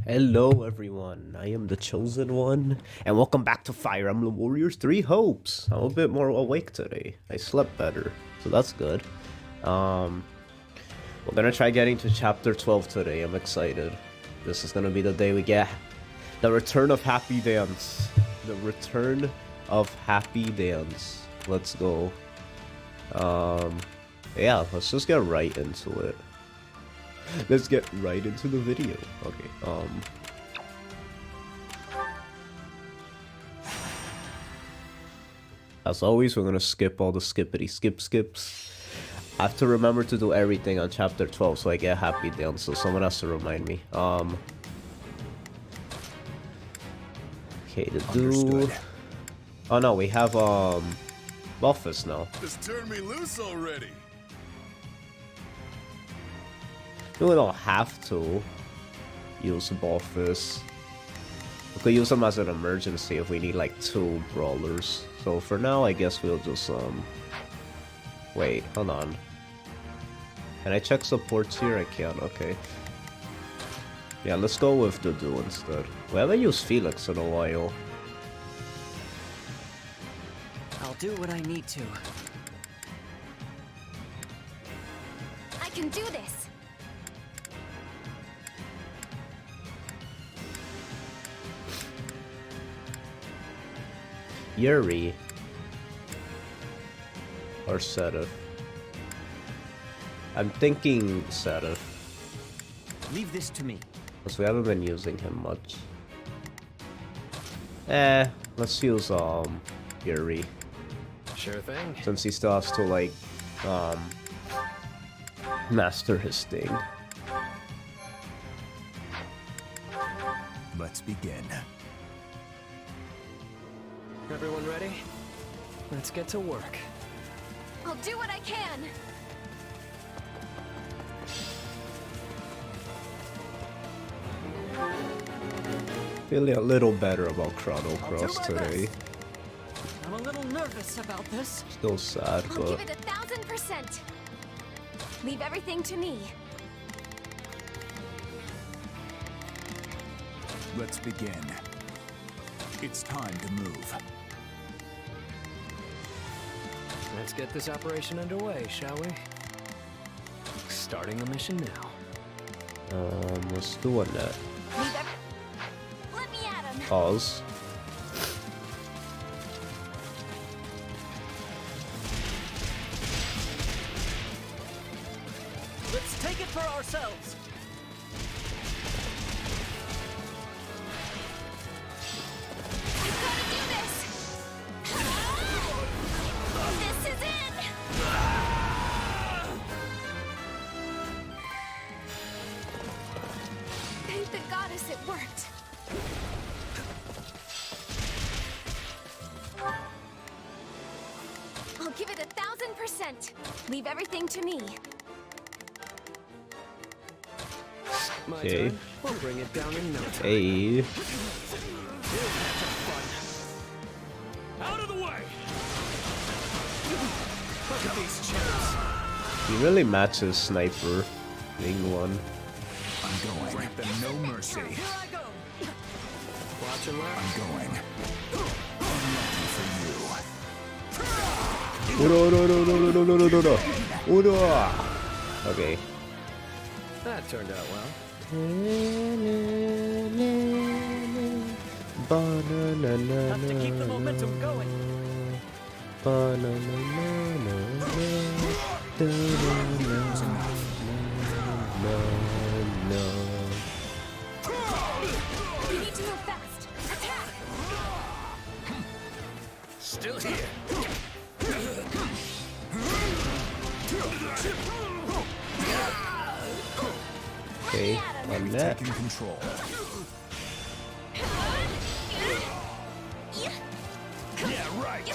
Hello everyone, I am the chosen one, and welcome back to Fire Emblem Warriors 3 Hopes! I'm a bit more awake today. I slept better, so that's good. We're gonna try getting to chapter 12 today. I'm excited. This is gonna be the day we get the return of Hapi Dance. The return of Hapi Dance. Let's go. Yeah, let's just get right into it. Let's get right into the video. Okay, as always, we're gonna skip all the skips. I have to remember to do everything on chapter 12 so I get Hapi Dance, so someone has to remind me. Okay, to do... Understood. Oh no, we have, Buffus now. Just turn me loose already. We don't have to use Buffus. We could use them as an emergency if we need like 2 brawlers. So for now, I guess we'll just, wait, hold on. Can I check supports here? I can't, okay. Yeah, let's go with Dudu instead. We haven't used Felix in a while. I'll do what I need to. I can do this! Yuri. Or Sedith. I'm thinking Sedith. Leave this to me. Because we haven't been using him much. Let's use Yuri. Sure thing. Since he still has to like master his thing. Let's begin. Everyone ready? Let's get to work. I'll do what I can! Feeling a little better about Chrono I'll Cross do my today. best. I'm a little nervous about this. Still sad, I'll but give it 1000%! Leave everything to me. Let's begin. It's time to move. Let's get this operation underway, shall we? Starting the mission now. let's do a net. Leave Let me at him! Pause. Let's take it for ourselves. I've gotta do this! This is it! Thank the goddess it worked. I'll give it 1000%. Leave everything to me. My Okay. turn. We'll bring it down in no time. Hey. Out of the way! Look at these chairs. He really matches Sniper, being one. I'm going. Grant them no mercy. Here I go. Watch and learn. I'm going. Unlucky for Okay. That turned out well. Have to keep the momentum going. We need to move fast. Attack! Still here. Okay, on that. taking control. Yeah, right.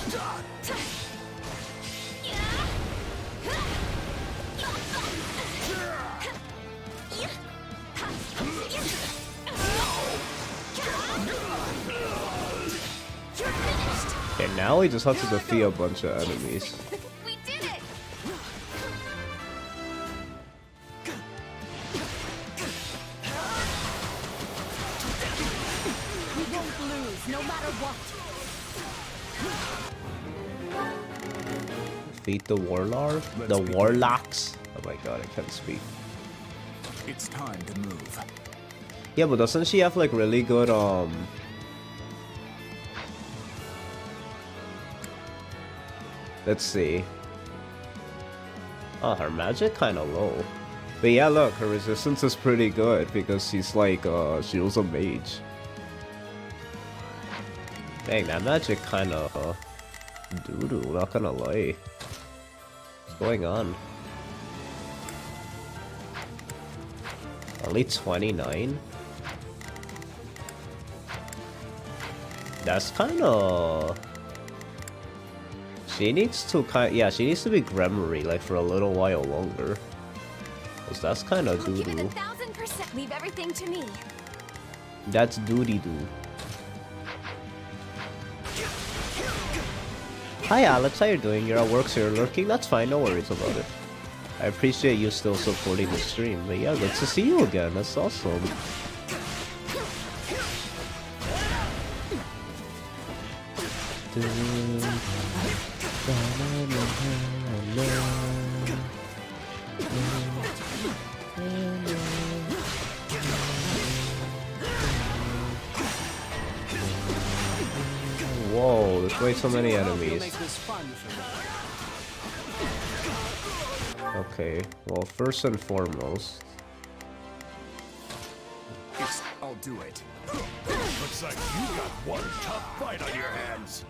Okay, now we just have to defeat a bunch of enemies. We did it! what? Defeat the warlord? The warlocks? Oh my god, I can't speak. It's time to move. Yeah, but doesn't she have like really good let's see. Oh, her magic kinda low. But yeah, look, her resistance is pretty good because she's like she was a mage. Dang, that magic kinda doo-doo, not gonna lie. What's going on? Only 29? That's kinda... She needs to yeah, she needs to be Gremory like for a little while longer. Cause that's kinda I'll give it doo-doo. 1000%. Leave everything to me. That's doody-doo. Hi Alex, how you doing? You're at work, so you're lurking? That's fine, no worries about it. I appreciate you still supporting the stream, but yeah, good to see you again, that's awesome. Whoa, there's way too many enemies. Okay, well, first and foremost, I'll do it. Looks like you got one tough fight on your hands.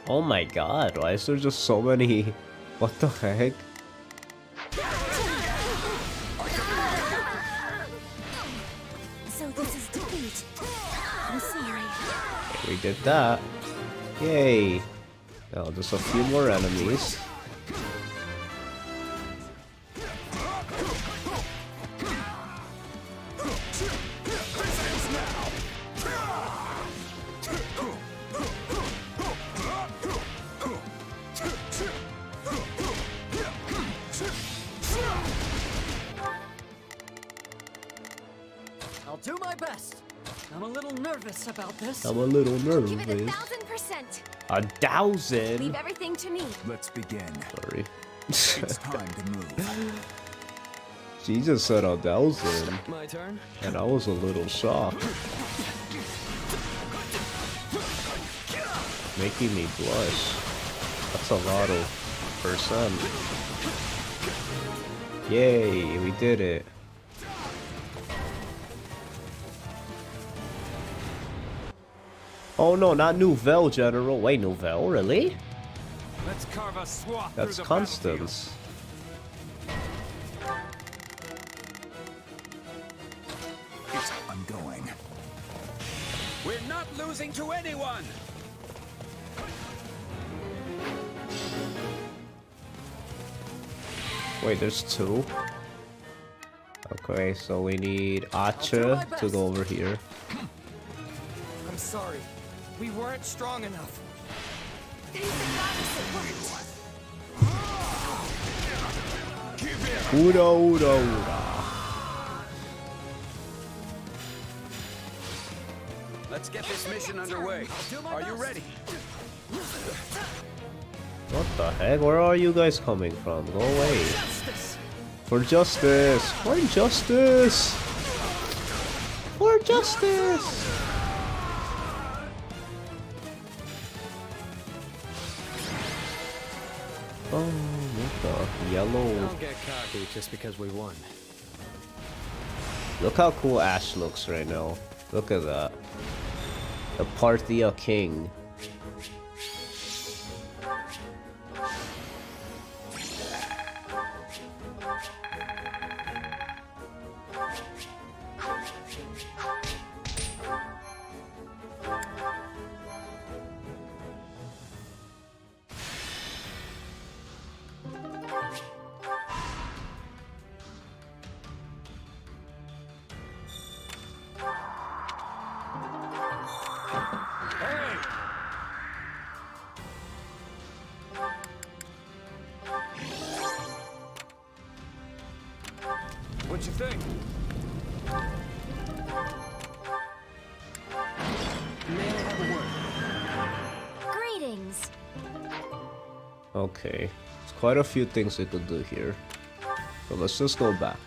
oh my god, why is there just so many? What the heck? So this is defeat. I'm sorry. We did that. Yay. Now just a few more enemies. I'll do my best. I'm a little nervous about this. I'm a little Give it nervous. 1000%. 1,000? Leave everything to me. Let's begin. Sorry. It's time to move. She just said 1,000, My turn. and I was a little shocked. Making me blush. That's a lot of percent. Yay, we did it. Oh no, not Nouvelle, General. Wait, Nouvelle? Really? Let's carve a swath That's through the Constance. I'm going. battlefield. We're not losing to anyone. Wait, there's two? Okay, so we need Acha to go over here. I'm sorry. We weren't strong enough. Thank the goddess it worked. Uda, uda, uda. Let's get this mission underway. Are you ready? What the heck? Where are you guys coming from? Go away. Justice. For justice! For justice! For justice! Oh, what the yellow... Don't get cocky just because we won. Look how cool Ash looks right now. Look at that. The Parthia King. What you think? Okay, there's quite a few things we could do here. So let's just go back.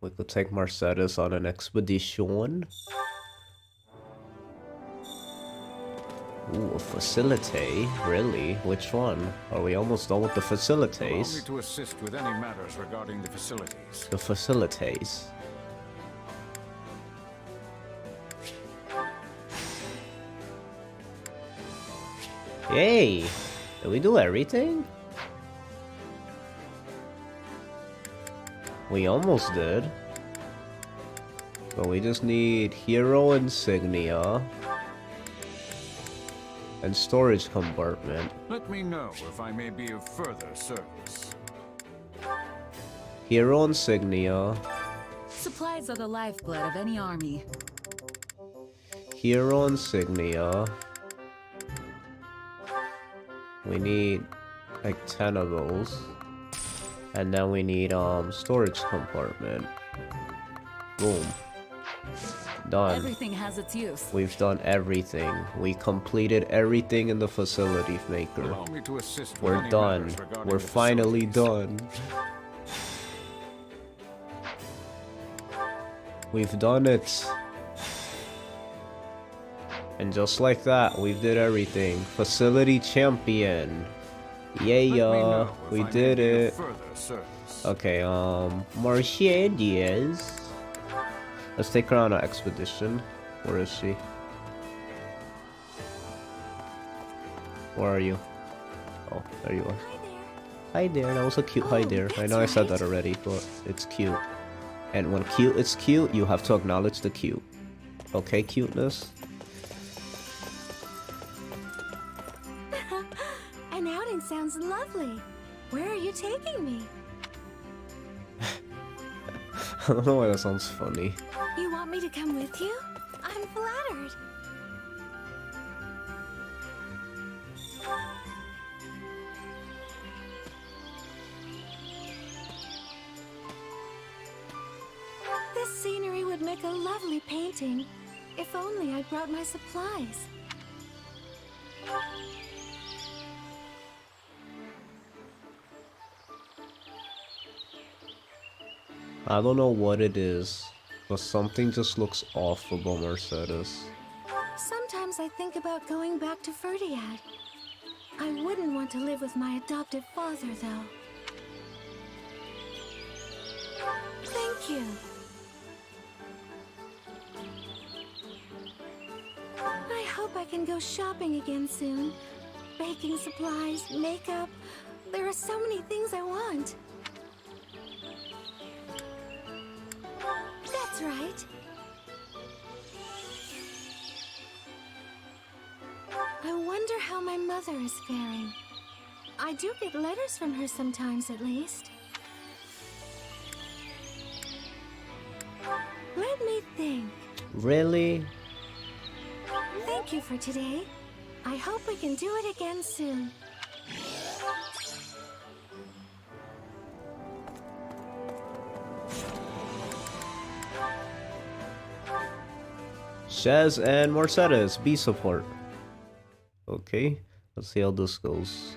We could take Mercedes on an expedition. Ooh, a facility? Really? Which one? Are we almost done with the facilities? Allow me to assist with any matters regarding the facilities. The facilities. Yay! Did we do everything? We almost did. But we just need hero insignia and storage compartment. Let me know if I may be of further service. Hero insignia, Supplies are the lifeblood of any army. hero insignia. We need like 10 of those. And then we need storage compartment. Boom. Done. Everything has its use. We've done everything. We completed everything in the facility maker. Allow me to assist with We're any done. matters regarding We're the finally facilities. done. We've done it. And just like that, we did everything. Facility champion. Yeah, Let me know if we I may did be of it. further service. Okay, Mercedes. Let's take her on an expedition. Where is she? Where are you? Oh, there you are. Hi there. Hi there, that was a cute hi Oh, there. I that's know I said that right. already, but it's cute. And when cute is cute, you have to acknowledge the cute. Okay, cuteness? An outing sounds lovely. Where are you taking me? I don't know why that sounds funny. You want me to come with you? I'm flattered. This scenery would make a lovely painting. If only I brought my supplies. I don't know what it is, but something just looks off about Mercedes. Sometimes I think about going back to Ferdiad. I wouldn't want to live with my adoptive father, though. Thank you. I hope I can go shopping again soon. Baking supplies, makeup. There are so many things I want. That's right. I wonder how my mother is faring. I do get letters from her sometimes, at least. Let me think. Really? Thank you for today. I hope we can do it again soon. Shaz and Mercedes, B support. Okay, let's see how this goes.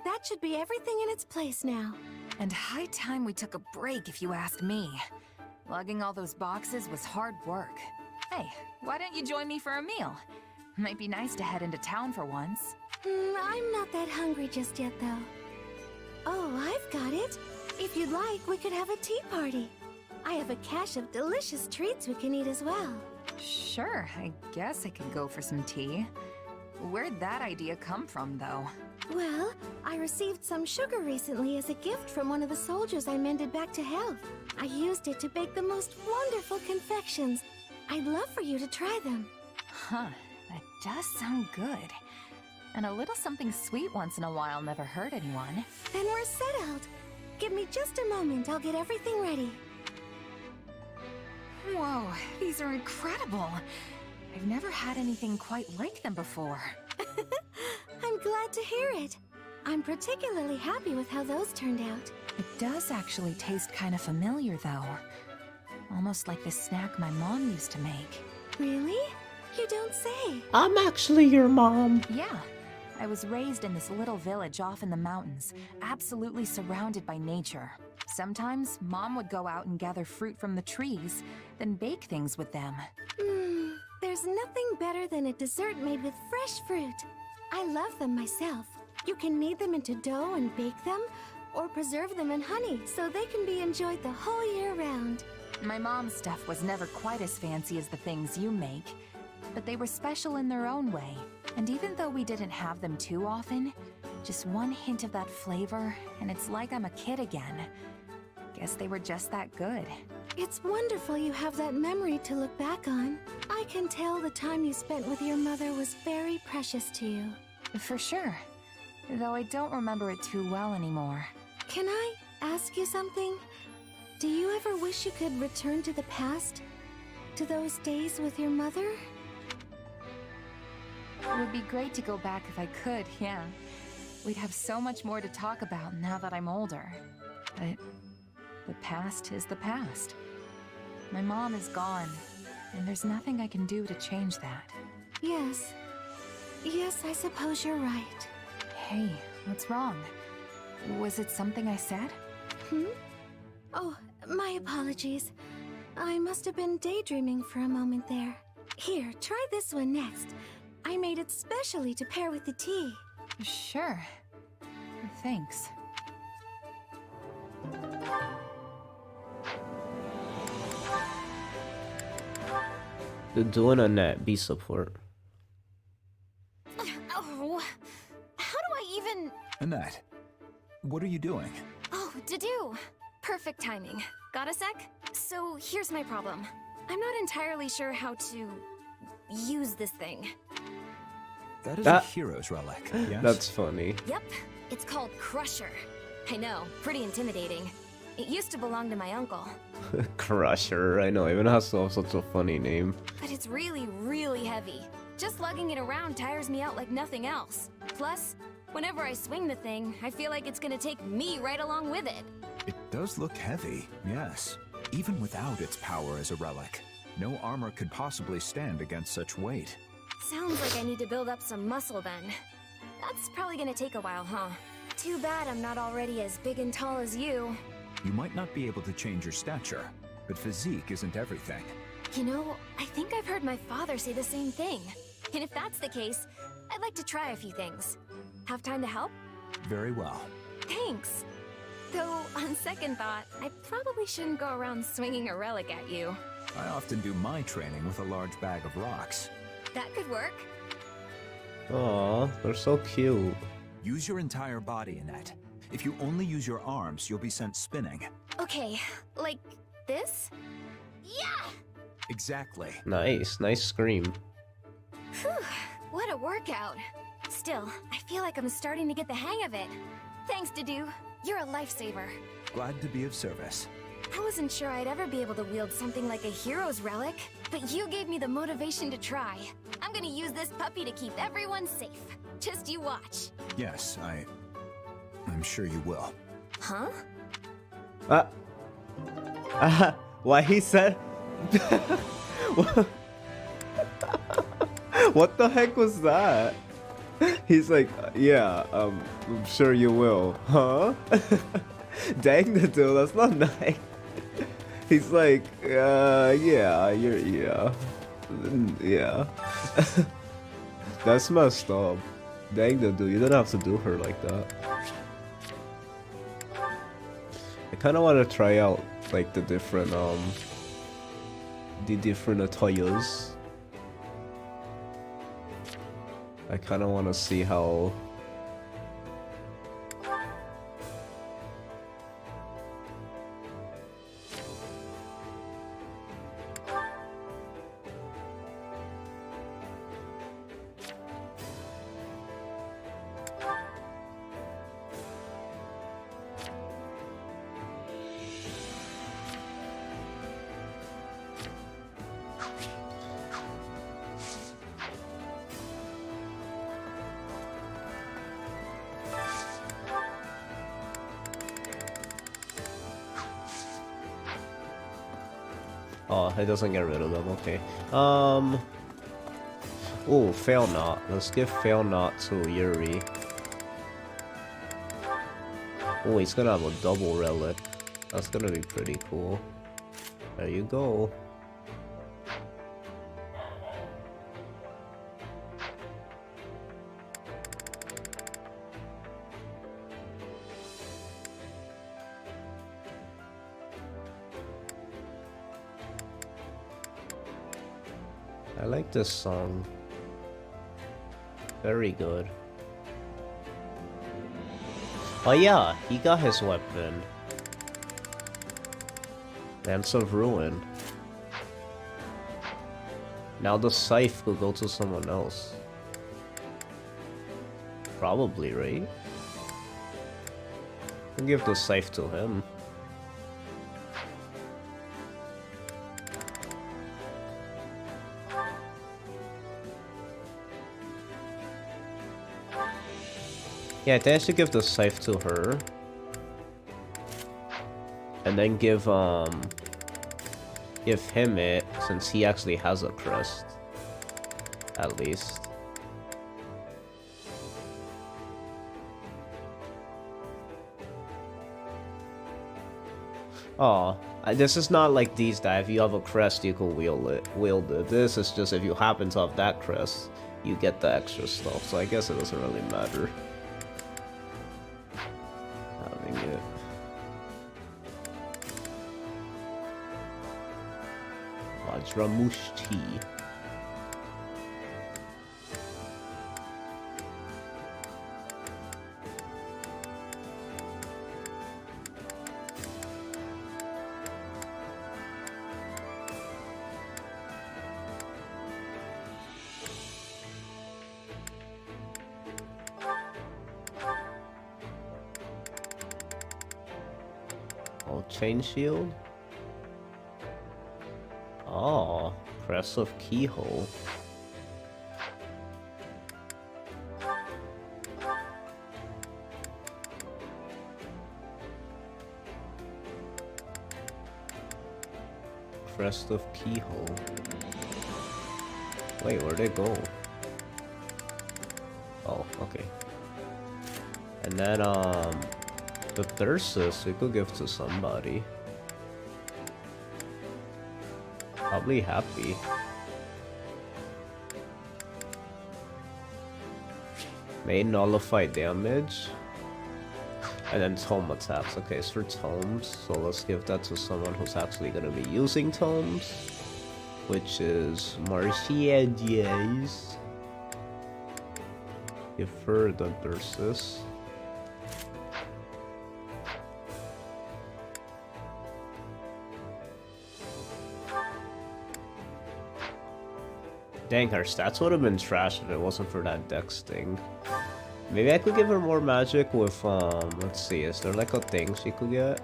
That should be everything in its place now. And high time we took a break, if you ask me. Lugging all those boxes was hard work. Hey, why don't you join me for a meal? Might be nice to head into town for once. I'm not that hungry just yet, though. Oh, I've got it. If you'd like, we could have a tea party. I have a cache of delicious treats we can eat as well. Sure, I guess I could go for some tea. Where'd that idea come from, though? Well, I received some sugar recently as a gift from one of the soldiers I mended back to health. I used it to bake the most wonderful confections. I'd love for you to try them. Huh, that does sound good. And a little something sweet once in a while never hurt anyone. Then we're settled. Give me just a moment, I'll get everything ready. Whoa, these are incredible. I've never had anything quite like them before. I'm glad to hear it. I'm particularly happy with how those turned out. It does actually taste kind of familiar, though. Almost like the snack my mom used to make. Really? You don't say. I'm actually your mom. Yeah. I was raised in this little village off in the mountains, absolutely surrounded by nature. Sometimes, Mom would go out and gather fruit from the trees, then bake things with them. There's nothing better than a dessert made with fresh fruit. I love them myself. You can knead them into dough and bake them, or preserve them in honey so they can be enjoyed the whole year round. My mom's stuff was never quite as fancy as the things you make, but they were special in their own way. And even though we didn't have them too often, just one hint of that flavor, and it's like I'm a kid again. Guess they were just that good. It's wonderful you have that memory to look back on. I can tell the time you spent with your mother was very precious to you. For sure. Though I don't remember it too well anymore. Can I ask you something? Do you ever wish you could return to the past? To those days with your mother? It would be great to go back if I could, yeah. We'd have so much more to talk about now that I'm older. But the past is the past. My mom is gone, and there's nothing I can do to change that. Yes. Yes, I suppose you're right. Hey, what's wrong? Was it something I said? Oh, my apologies. I must have been daydreaming for a moment there. Here, try this one next. I made it specially to pair with the tea. Sure. Thanks. They're doing a net B support. Oh, how do I even... Annette, what are you doing? Oh, to do. Perfect timing. Got a sec? So here's my problem. I'm not entirely sure how to use this thing. That is a hero's relic, yes? That's funny. Yep, it's called Crusher. I know, pretty intimidating. It used to belong to my uncle. Crusher, I know, even has such a funny name. But it's really, really heavy. Just lugging it around tires me out like nothing else. Plus, whenever I swing the thing, I feel like it's gonna take me right along with it. It does look heavy, yes. Even without its power as a relic, no armor could possibly stand against such weight. Sounds like I need to build up some muscle then. That's probably gonna take a while, huh? Too bad I'm not already as big and tall as you. You might not be able to change your stature, but physique isn't everything. You know, I think I've heard my father say the same thing. And if that's the case, I'd like to try a few things. Have time to help? Very well. Thanks. Though, on second thought, I probably shouldn't go around swinging a relic at you. I often do my training with a large bag of rocks. That could work. Aw, they're so cute. Use your entire body, Annette. If you only use your arms, you'll be sent spinning. Okay, like this? Yeah! Exactly. Nice, nice scream. Whew, what a workout. Still, I feel like I'm starting to get the hang of it. Thanks, Dedu. You're a lifesaver. Glad to be of service. I wasn't sure I'd ever be able to wield something like a hero's relic, but you gave me the motivation to try. I'm gonna use this puppy to keep everyone safe. Just you watch. Yes, I'm sure you will. Huh? Why he said... What the heck was that? He's like, yeah, I'm sure you will. Huh? Dang the dude, that's not nice. He's like, yeah, yeah. That's messed up. Dang the dude, you didn't have to do her like that. I kind of want to try out like the different attires. I kind of want to see how. Oh, it doesn't get rid of them, okay. Oh, fail not. Let's give fail not to Yuri. Oh, he's gonna have a double relic. That's gonna be pretty cool. There you go. I like this song. Very good. Oh yeah, he got his weapon. Lance of Ruin. Now the scythe could go to someone else. Probably, right? I'll give the scythe to him. Yeah, I think I should give the scythe to her. And then give him it, since he actually has a crest. At least. Oh, this is not like these that if you have a crest you can wield it. This is just if you happen to have that crest, you get the extra stuff. So I guess it doesn't really matter. Having it. Vajramushti. Chain shield? Oh, crest of keyhole. Crest of keyhole. Wait, where'd it go? Oh, okay. And then the Thyrsus we could give to somebody. Probably Happy. May nullify damage. And then tome attacks. Okay, it's for tomes. So let's give that to someone who's actually gonna be using tomes. Which is Marcia Diaz. Give her the Thyrsus. Dang, her stats would have been trash if it wasn't for that dex thing. Maybe I could give her more magic with, let's see, is there like a thing she could get?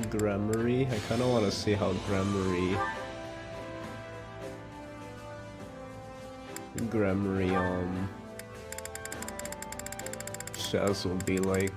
Grammary? I kind of want to see how Grammary, Shaz will be like.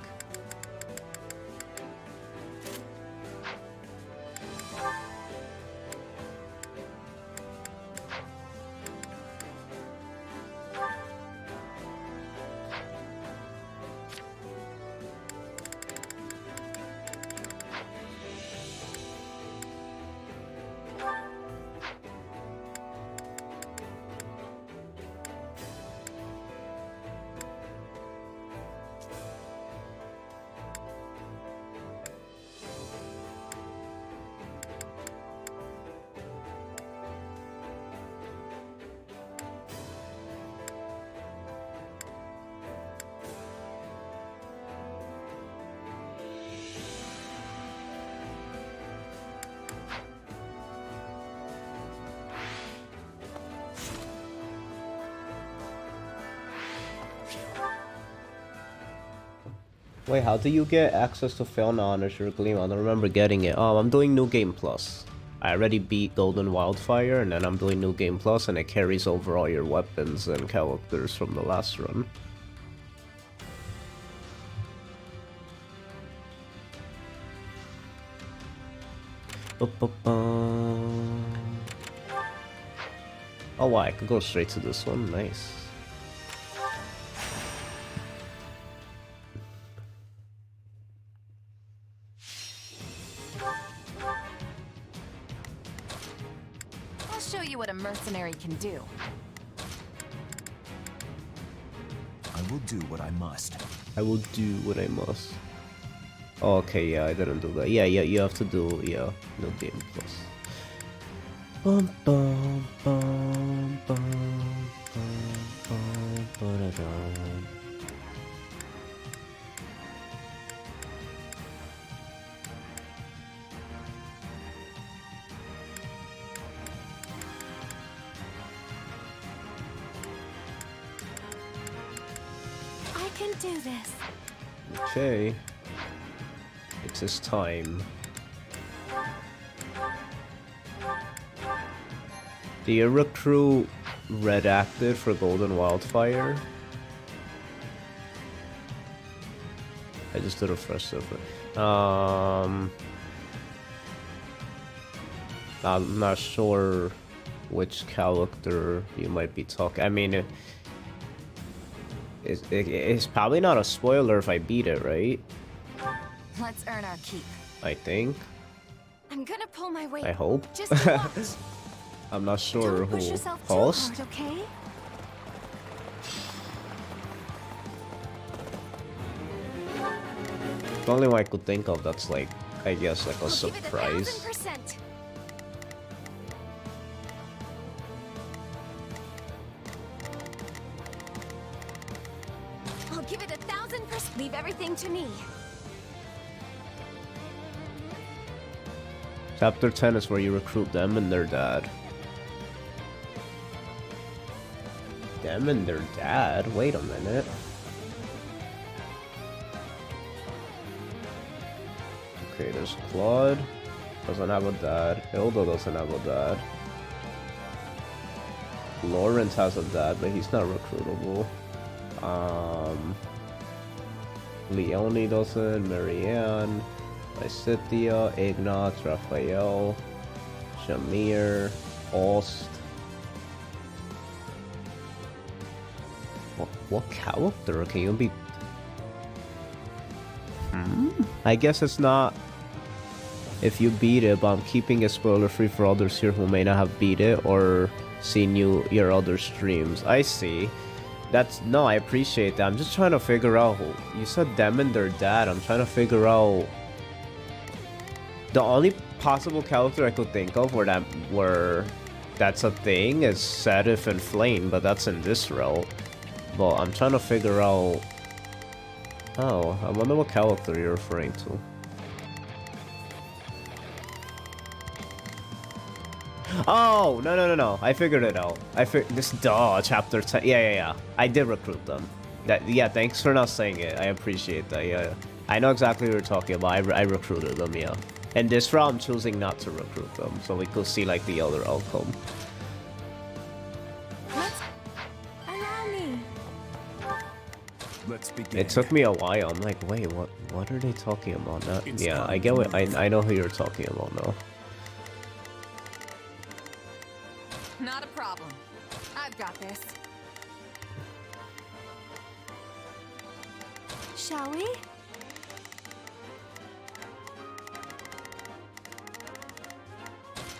Wait, how do you get access to Fauna on Azure Gleam? I don't remember getting it. I'm doing New Game Plus. I already beat Golden Wildfire, and then I'm doing New Game Plus, and it carries over all your weapons and characters from the last run. Oh wow, I could go straight to this one. Nice. I'll show you what a mercenary can do. I will do what I must. I will do what I must. Oh, okay, yeah, I didn't do that. Yeah, you have to do, no game plus. Bum, bum, bum, bum, bum, ba-da-dum. I can do this. Okay. It's his time. Do you recruit red active for Golden Wildfire? I just did a fresh server. I'm not sure which character you might be talking. I mean, it's probably not a spoiler if I beat it, right? Let's earn our keep. I think. I'm gonna pull my weight. I hope. Just watch. I'm not sure Don't push who. yourself Pulse? too hard, okay? The only one I could think of that's like, I guess, like a I'll give it surprise. 1000%. I'll give it 1000%. Leave everything to me. Chapter 10 is where you recruit them and their dad. Them and their dad? Wait a minute. Okay, there's Claude. Doesn't have a dad. Hilda doesn't have a dad. Lawrence has a dad, but he's not recruitable. Leonie doesn't. Marianne. Lysithia. Ignatz. Raphael. Shamir. Ost. What character can you be? I guess it's not if you beat it, but I'm keeping it spoiler free for others here who may not have beat it or seen your other streams. I see. No, I appreciate that. I'm just trying to figure out who. You said them and their dad. I'm trying to figure out. The only possible character I could think of where that's a thing is Seraph and Flame, but that's in this route. But I'm trying to figure out. Oh, I wonder what character you're referring to. Oh, no. I figured it out. Chapter 10. Yeah. I did recruit them. Yeah, thanks for not saying it. I appreciate that. Yeah. I know exactly what you're talking about. I recruited them, yeah. And this round, I'm choosing not to recruit them, so we could see, like, the other outcome. Allow me. Let's begin. It took me a while. I'm like, wait, what are they talking about now? Yeah, I get what I know who you're talking about now. Not a problem. I've got this. Shall we?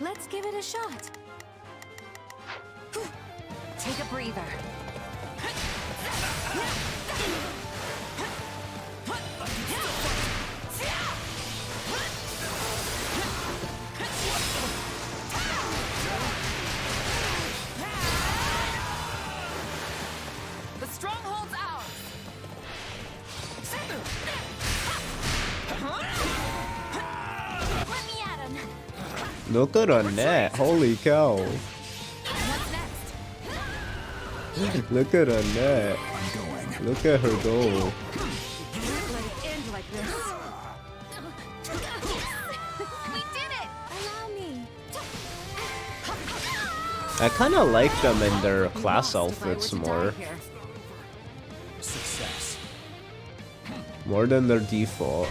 Let's give it a shot. Take a breather. The stronghold's ours. Let me at him. Look at her net. Holy cow. What's next? Look at her net. I'm going. Look at her go. Let it end I kind of like them in their Be class lost if I were outfits to die more. here. Success. More than their default.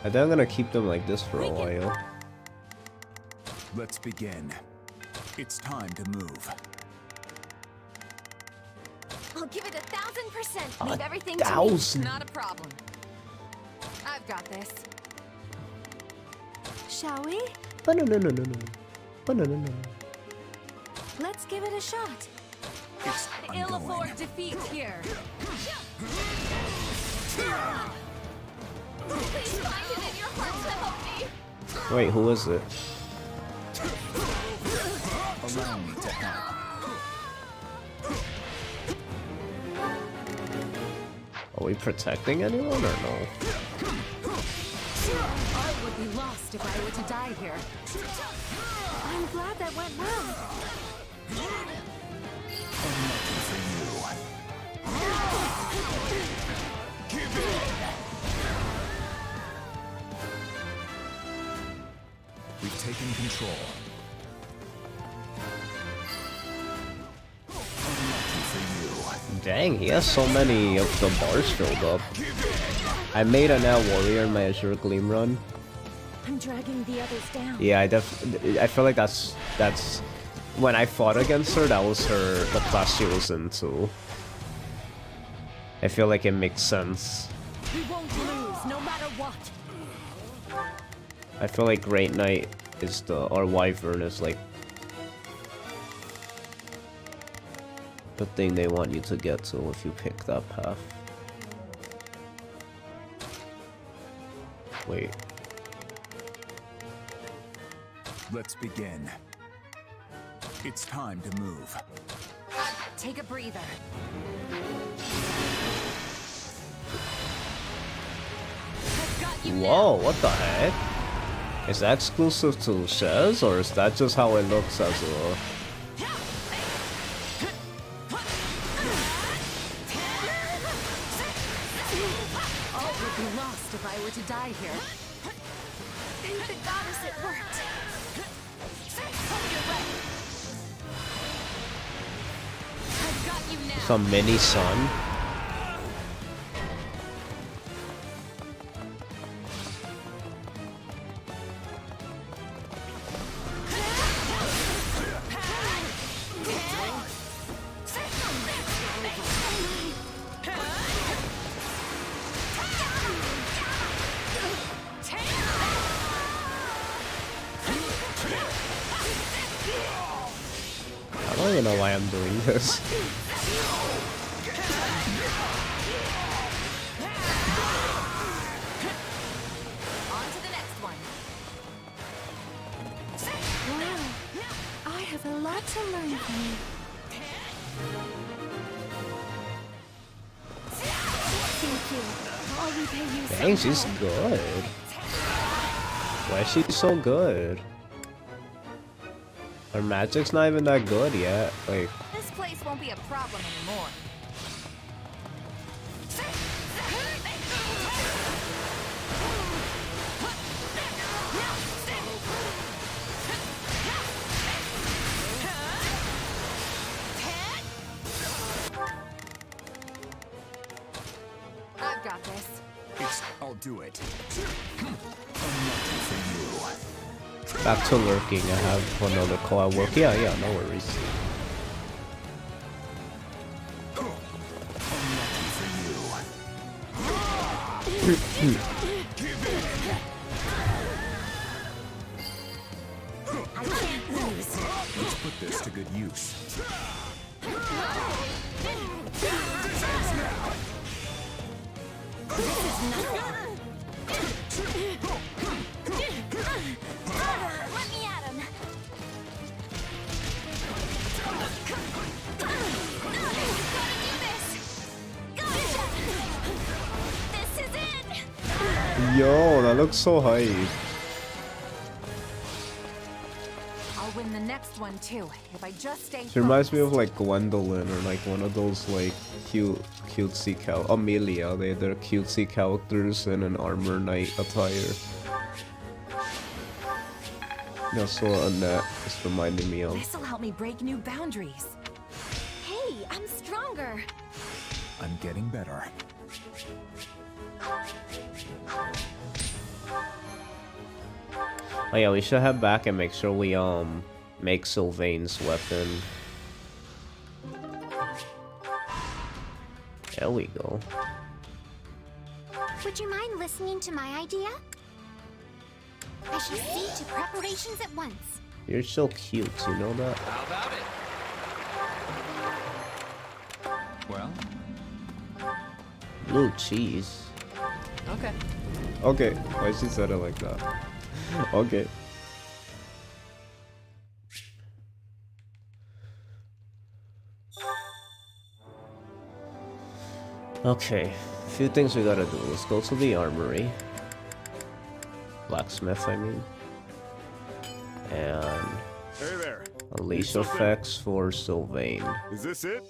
I think I'm gonna keep them like this for a while. Let's begin. It's time to move. I'll give it 1000%. Leave everything 1,000. Not a problem. I've got this. Shall we? Ba-na-na-na-na-na. Let's give it a shot. It's Ill ongoing. afford defeat here. Please find it in your heart to help me. Wait, who is it? Allow me to help. Are we protecting anyone or no? I would be lost if I were to die here. I'm glad that went well. We've taken control. Dang, he has so many of the bars filled up. I made an L warrior in my Azure Gleam run. I'm dragging the others down. Yeah, I feel like that's when I fought against her, that was the class she was into. I feel like it makes sense. We won't lose, no matter what. I feel like Great Knight is or Wyvern is like the thing they want you to get to if you pick that path. Wait. Let's begin. It's time to move. Take a breather. I've got you Whoa, what the heck? Is that exclusive to Shez, or is that just how it looks as a... All would be lost if I were to die here. Thank the goddess it worked. I've got you now. some mini sun? I don't even know why I'm doing this. On to the next one. Wow. I have a lot to learn from you. Thank you. I'll repay you Dang, somehow. she's good. Why is she so good? Her magic's not even that good yet. Like, This place won't be a problem anymore. I've got this. I'll do it. back to lurking. I have another call at work. Yeah, no worries. I can't lose. Let's put this to good use. Let me at him. This is it. Yo, that looks so hype. I'll win the next one too, if I just stay She reminds me of focused. like Gwendolyn or like one of those like cutesy Amelia. They're cutesy characters in an armor knight attire. That's what Annette is reminding me of. This'll help me break new boundaries. Hey, I'm stronger. I'm getting better. Oh yeah, we should head back and make sure we make Sylvain's weapon. There we go. Would you mind listening to my idea? I should see to preparations at once. You're so cute, you know that? How about it? Well, Blue cheese. Okay. Okay, why she said it like that? Okay. Okay, a few things we gotta do. Let's go to the armory. Blacksmith, I mean. And Hey there. unleash Need something? effects for Sylvain. Is this it?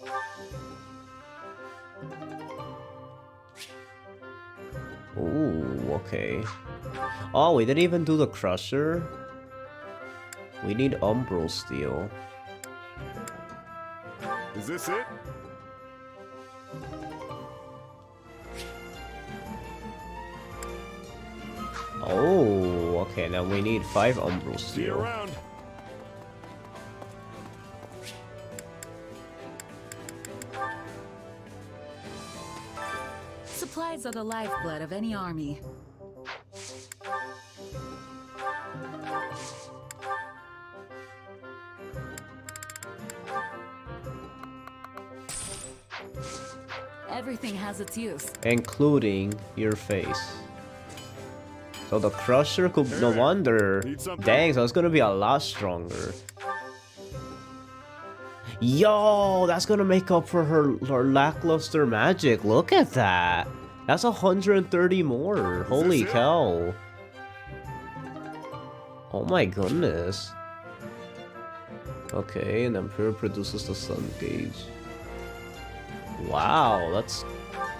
Ooh, okay. Oh, we didn't even do the crusher. We need umbral steel. Is this it? Oh, okay. Now we need 5 umbral See you steel. around. Supplies are the lifeblood of any army. Everything has its use. Including your face. So the crusher could... No Hey, wonder. need something? Dang, so it's gonna be a lot stronger. Yo, that's gonna make up for her lackluster magic. Look at that. That's 130 more. Holy it? cow. Oh my goodness. Okay, and Emperor produces the sun gauge. Wow, that's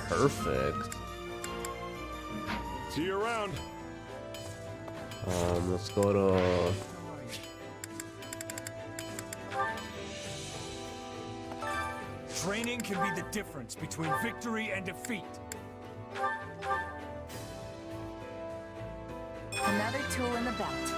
perfect. See you around. Let's go to... Training can be the difference between victory and defeat. Another tool in the belt.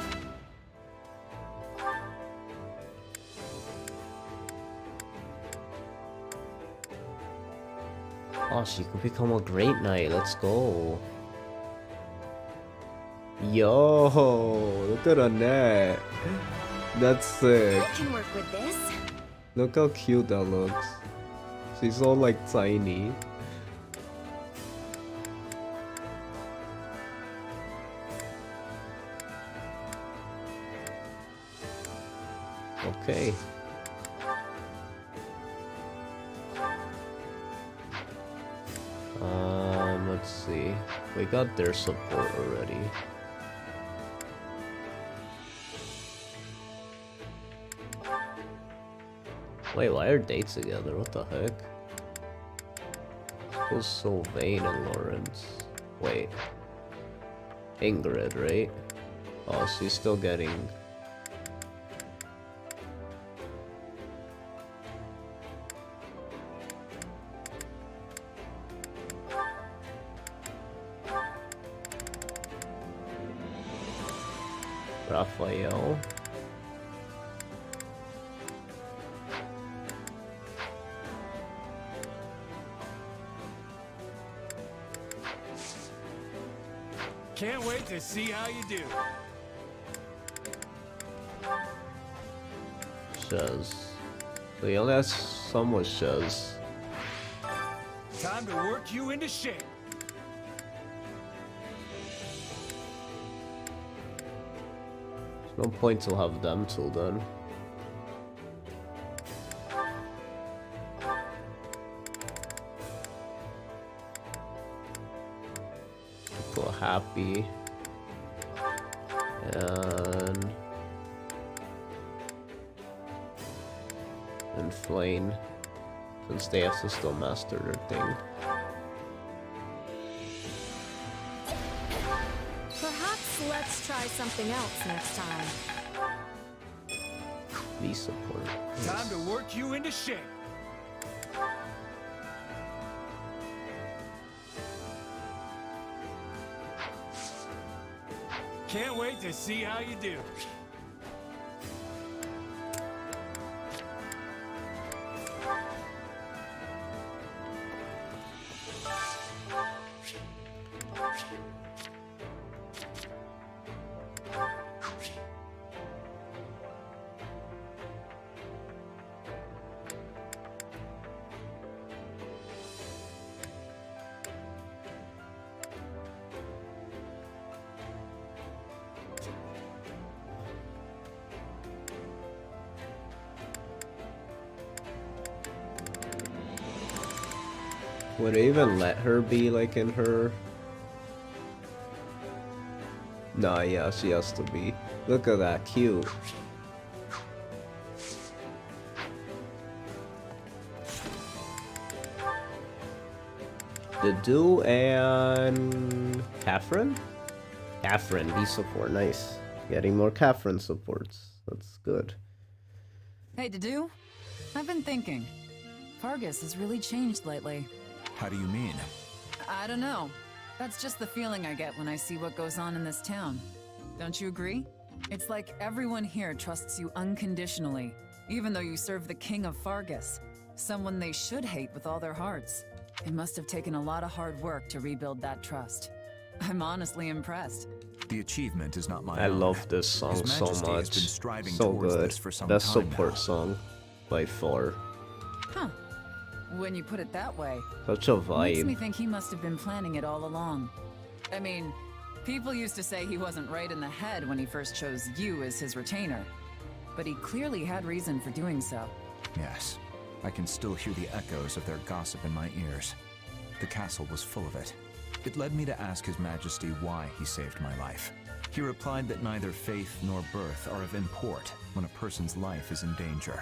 Oh, she could become a great knight. Let's go. Yo, look at Annette. That's sick. I can work with this. Look how cute that looks. She's all like tiny. Okay. Let's see. We got their support already. Wait, why are they together? What the heck? Who's Sylvain and Lawrence? Wait. Ingrid, right? Oh, she's still getting... Raphael. Can't wait to see how you do. Shez. So he only has some with Shez. Time to work you into shape. There's no point to have them till then. Put Happy. And Flame. Since they have to still master their thing. Perhaps let's try something else next time. V support. Time to work you into shape. Can't wait to see how you do. Would it even let her be like in her? Nah, yeah, she has to be. Look at that, cute. Didu and Catherine? Catherine, V support, nice. Getting more Catherine supports. That's good. Hey, Dedu. I've been thinking. Fargus has really changed lately. How do you mean? I don't know. That's just the feeling I get when I see what goes on in this town. Don't you agree? It's like everyone here trusts you unconditionally, even though you serve the king of Fargus, someone they should hate with all their hearts. It must have taken a lot of hard work to rebuild that trust. I'm honestly impressed. The achievement is not my I own. love this song His so Majesty much. has been striving So towards good. this for some Best time support now. song by far. Huh. When you put it that way, Such a makes me vibe. think he must have been planning it all along. I mean, people used to say he wasn't right in the head when he first chose you as his retainer. But he clearly had reason for doing so. Yes, I can still hear the echoes of their gossip in my ears. The castle was full of it. It led me to ask His Majesty why he saved my life. He replied that neither faith nor birth are of import when a person's life is in danger.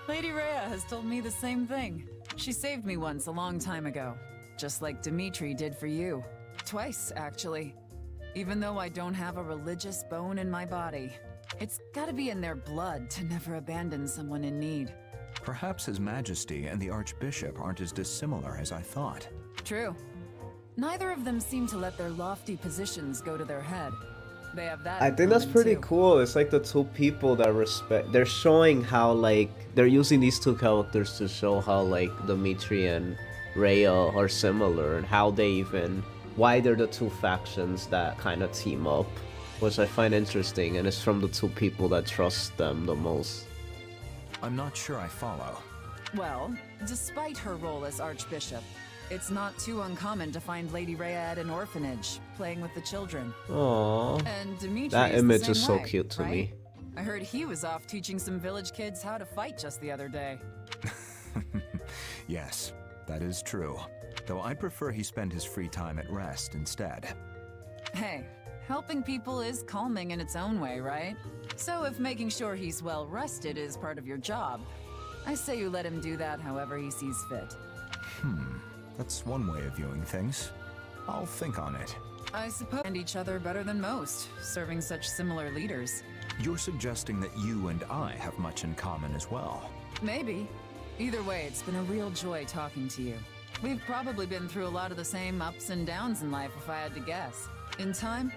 Lady Rhea has told me the same thing. She saved me once a long time ago, just like Dimitri did for you. Twice, actually. Even though I don't have a religious bone in my body, it's gotta be in their blood to never abandon someone in need. Perhaps His Majesty and the Archbishop aren't as dissimilar as I thought. True. Neither of them seem to let their lofty positions go to their head. They have that. I in think that's common, pretty too. cool. It's like the two people that respect. They're showing how like they're using these two characters to show how like Dimitri and Rhea are similar and how they even why they're the two factions that kind of team up, which I find interesting. And it's from the two people that trust them the most. I'm not sure I follow. Well, despite her role as Archbishop, it's not too uncommon to find Lady Rhea at an orphanage, playing with the children. Aww. And Dimitri That is image the is same so way, cute to right? me. I heard he was off teaching some village kids how to fight just the other day. Yes, that is true. Though I prefer he spend his free time at rest instead. Hey, helping people is calming in its own way, right? So if making sure he's well rested is part of your job, I say you let him do that however he sees fit. That's one way of viewing things. I'll think on it. I suppose and each other better than most, serving such similar leaders. You're suggesting that you and I have much in common as well. Maybe. Either way, it's been a real joy talking to you. We've probably been through a lot of the same ups and downs in life if I had to guess. In time,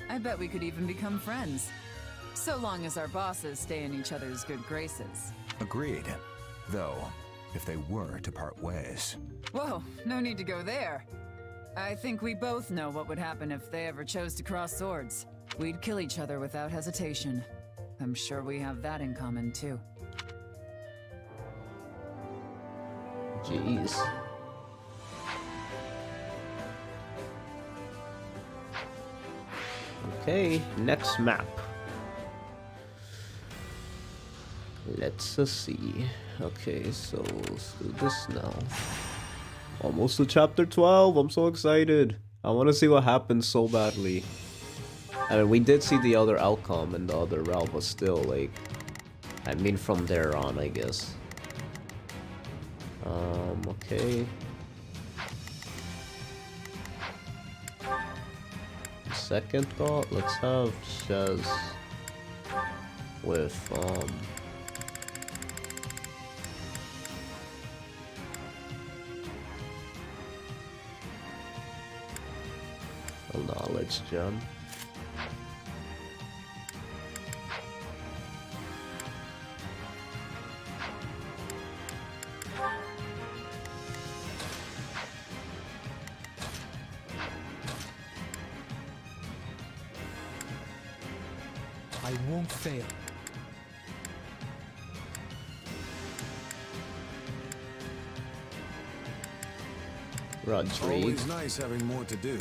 I bet we could even become friends. So long as our bosses stay in each other's good graces. Agreed. Though, if they were to part ways. Whoa, no need to go there. I think we both know what would happen if they ever chose to cross swords. We'd kill each other without hesitation. I'm sure we have that in common, too. Jeez. Okay, next map. Let's see. Okay, so let's do this now. Almost to chapter 12. I'm so excited. I want to see what happens so badly. I mean, we did see the other outcome in the other realm, but still, like, I mean, from there on, I guess. Okay. Second thought, let's have Shez. with a knowledge gem. I won't fail. Rodrigue. Always nice having more to do.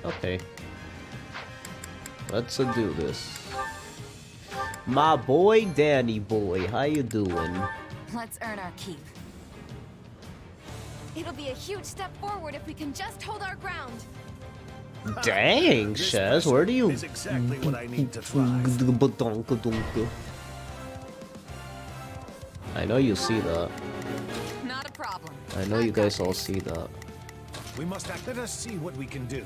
Okay. Let's do this. My boy, Danny boy, how you doing? Let's earn our keep. It'll be a huge step forward if we can just hold our ground. Dang, This Shez, where do you? is exactly what I need to thrive. I know you see that. Not a problem. I know you guys all see that. We must act. Let us see what we can do.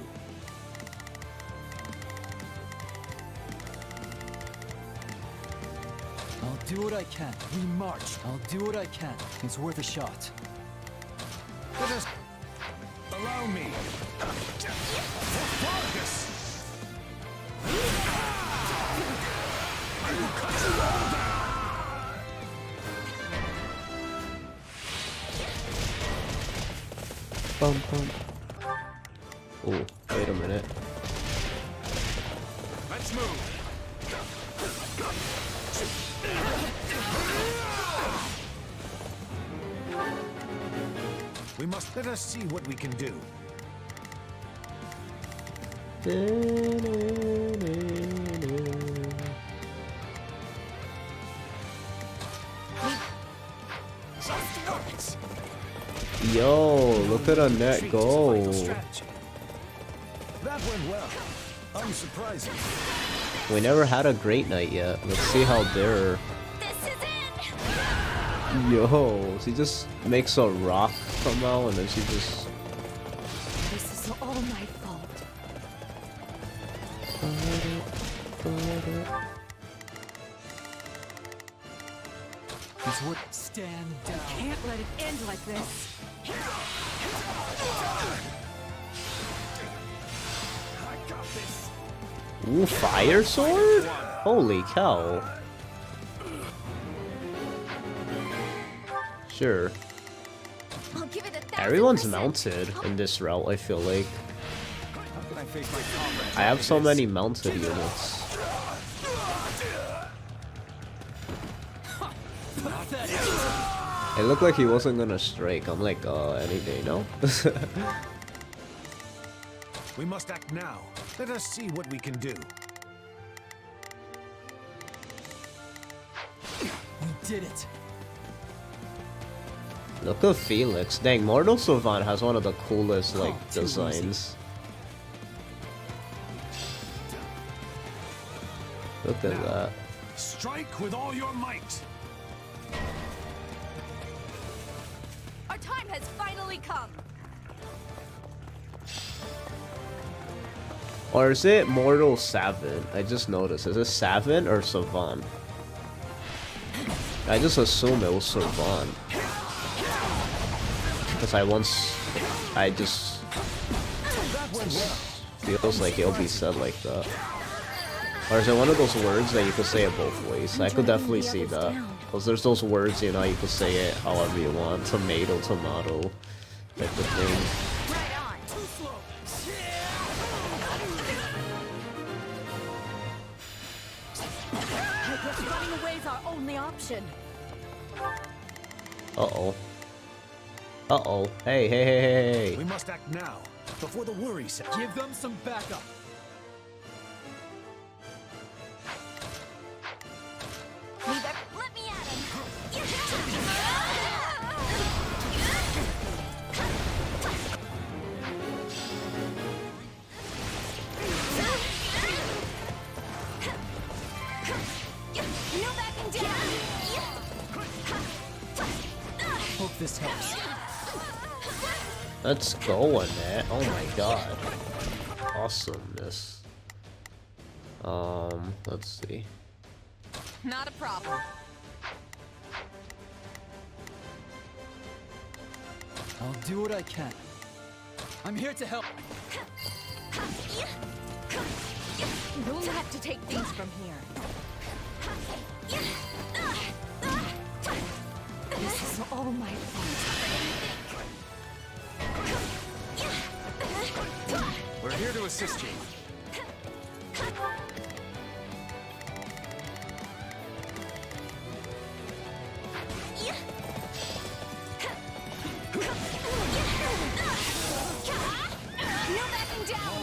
I'll do what I can. We march. I'll do what I can. It's worth a shot. Let us allow me. Focus. I will cut you all down. Bum, bum. Oh, wait a minute. Let's move. We must let us see what we can do. Yo, look at Annette go. That went well. Unsurprising. We never had a great night yet. Let's see how they're. This is it! Yo, she just makes a rock come out and then she just. This is all my fault. It's what stand down. Can't let it end like this. I got this. Ooh, fire sword? Holy cow. Sure. I'll give it 1,000%. Everyone's mounted in this route, I feel like. How can I face my comrades? I have so many mounted units. It looked like he wasn't gonna strike. I'm like, any day, no? We must act now. Let us see what we can do. We did it. Look at Felix. Dang, Mortal Savant has one of the coolest, like, too easy. designs. Look at that. Strike with all your might. Our time has finally come. Or is it Mortal Savant? I just noticed. Is it Savant or Savant? I just assumed it was Savant. Because I just feels like it'll be said like that. Or is it one of those words that you could say it both ways? I could definitely see that. Because there's those words, you know, you could say it however you want. Tomato, tomato, type of thing. Right on. I guess running away is our only option. Uh-oh. Uh-oh. Hey, hey, hey, hey, We hey. must act now, before the worry set. Give them some backup. Let me at him. No backing down. Hope this helps. Let's go, Annette. Oh my god. Awesomeness. Let's see. Not a problem. I'll do what I can. I'm here to help. You'll have to take things from here. This is all my fault. We're here to assist you. No backing down!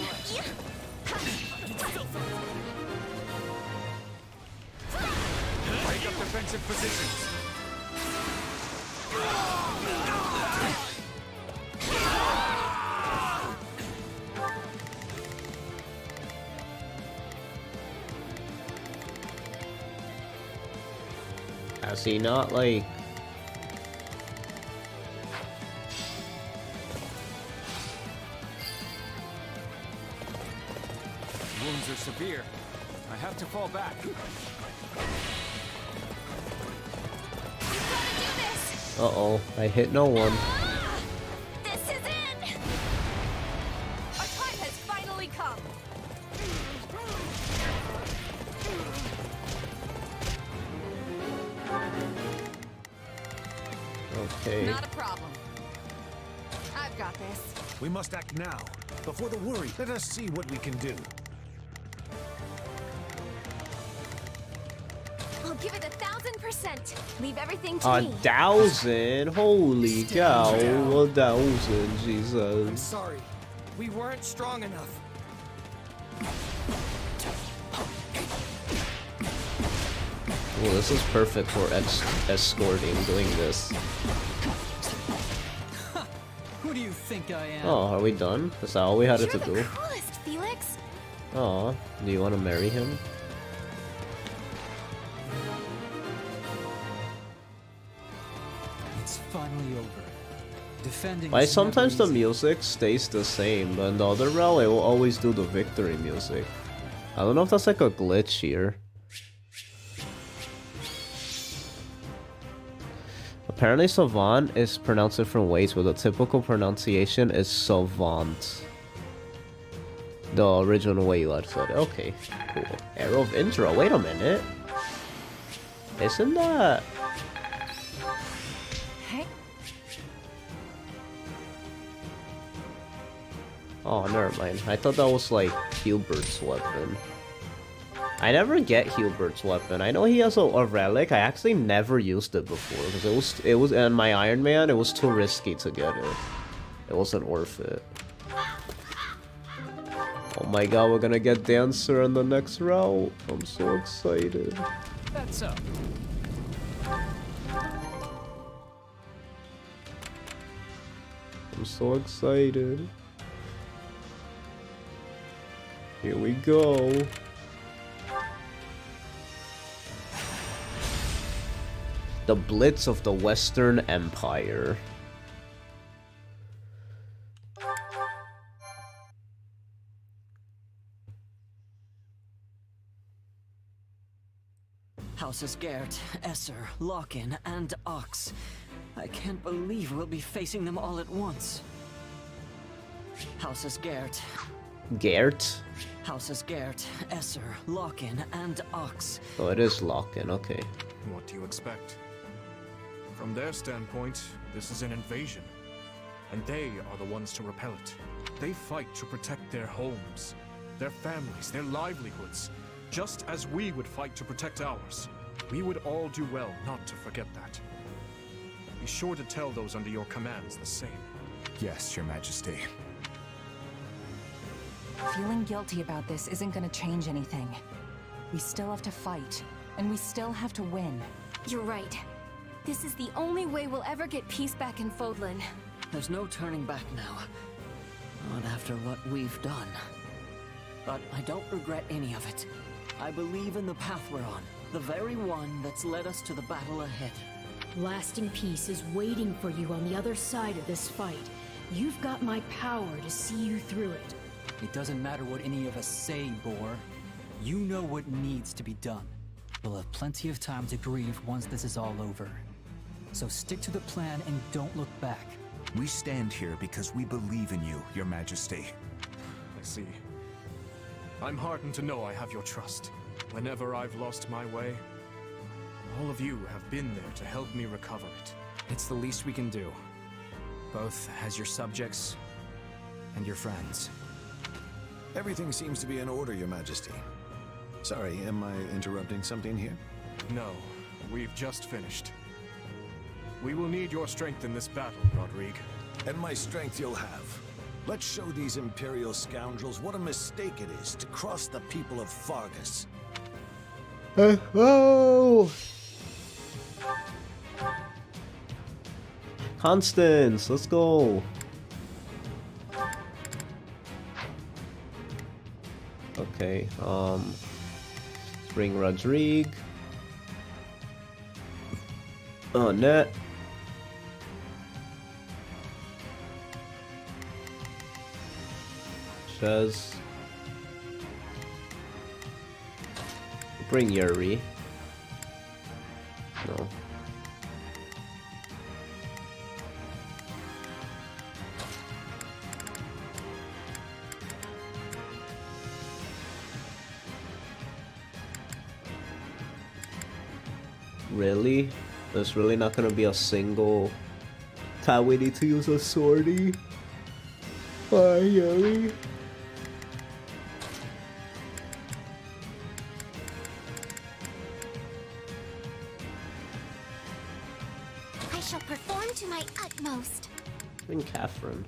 Take up defensive positions. Has he not, like... Wounds are severe. I have to fall back. Uh-oh, I hit no one. This is it! Our time has finally come. Okay. Not a problem. I've got this. We must act now. Before the worry, let us see what we can do. I'll give it 1,000%. Leave everything to A me. 1,000? Holy cow, 1,000, I'm Jesus. sorry. We weren't strong enough. Well, this is perfect for escorting, doing this. Who do you think I am? Oh, are we done? Is that all we had You're to the do? coolest, Felix. Oh, do you want to marry him? It's finally over. Defending. Like, is sometimes never the easy. music stays the same, but in the other route, it will always do the victory music. I don't know if that's like a glitch here. Apparently savant is pronounced different ways, but the typical pronunciation is savant. The original way you had said it. Okay, cool. Arrow of intro, wait a minute. Isn't that... Hey, Oh, never mind. I thought that was like Hilbert's weapon. I never get Hilbert's weapon. I know he has a relic. I actually never used it before because it was in my Iron Man. It was too risky to get it. It wasn't worth it. Oh my god, we're gonna get Dancer in the next route. I'm so excited. That's up. I'm so excited. Here we go. The Blitz of the Western Empire. Houses Gert, Esser, Lock-in, and Ox. I can't believe we'll be facing them all at once. Houses Gert, Gert? Houses Gert, Esser, Lock-in, and Ox. Oh, it is Lock-in, okay. What do you expect? From their standpoint, this is an invasion. And they are the ones to repel it. They fight to protect their homes, their families, their livelihoods, just as we would fight to protect ours. We would all do well not to forget that. Be sure to tell those under your commands the same. Yes, Your Majesty. feeling guilty about this isn't gonna change anything. We still have to fight, and we still have to win. You're right. This is the only way we'll ever get peace back in Fodlan. There's no turning back now. Not after what we've done. But I don't regret any of it. I believe in the path we're on, the very one that's led us to the battle ahead. Lasting peace is waiting for you on the other side of this fight. You've got my power to see you through it. It doesn't matter what any of us say, Boar. You know what needs to be done. We'll have plenty of time to grieve once this is all over. So stick to the plan and don't look back. We stand here because we believe in you, Your Majesty. I see. I'm heartened to know I have your trust. Whenever I've lost my way, all of you have been there to help me recover it. It's the least we can do. Both as your subjects and your friends. Everything seems to be in order, Your Majesty. Sorry, am I interrupting something here? No, we've just finished. We will need your strength in this battle, Rodrigue. And my strength you'll have. Let's show these Imperial scoundrels what a mistake it is to cross the people of Fargus. Oh! Constance, let's go. Okay, bring Rodrigue. Net. Shez. Bring Yuri. No. Really? There's really not gonna be a single time we need to use a sortie? Why, Yuri? I shall perform to my utmost. Bring Catherine.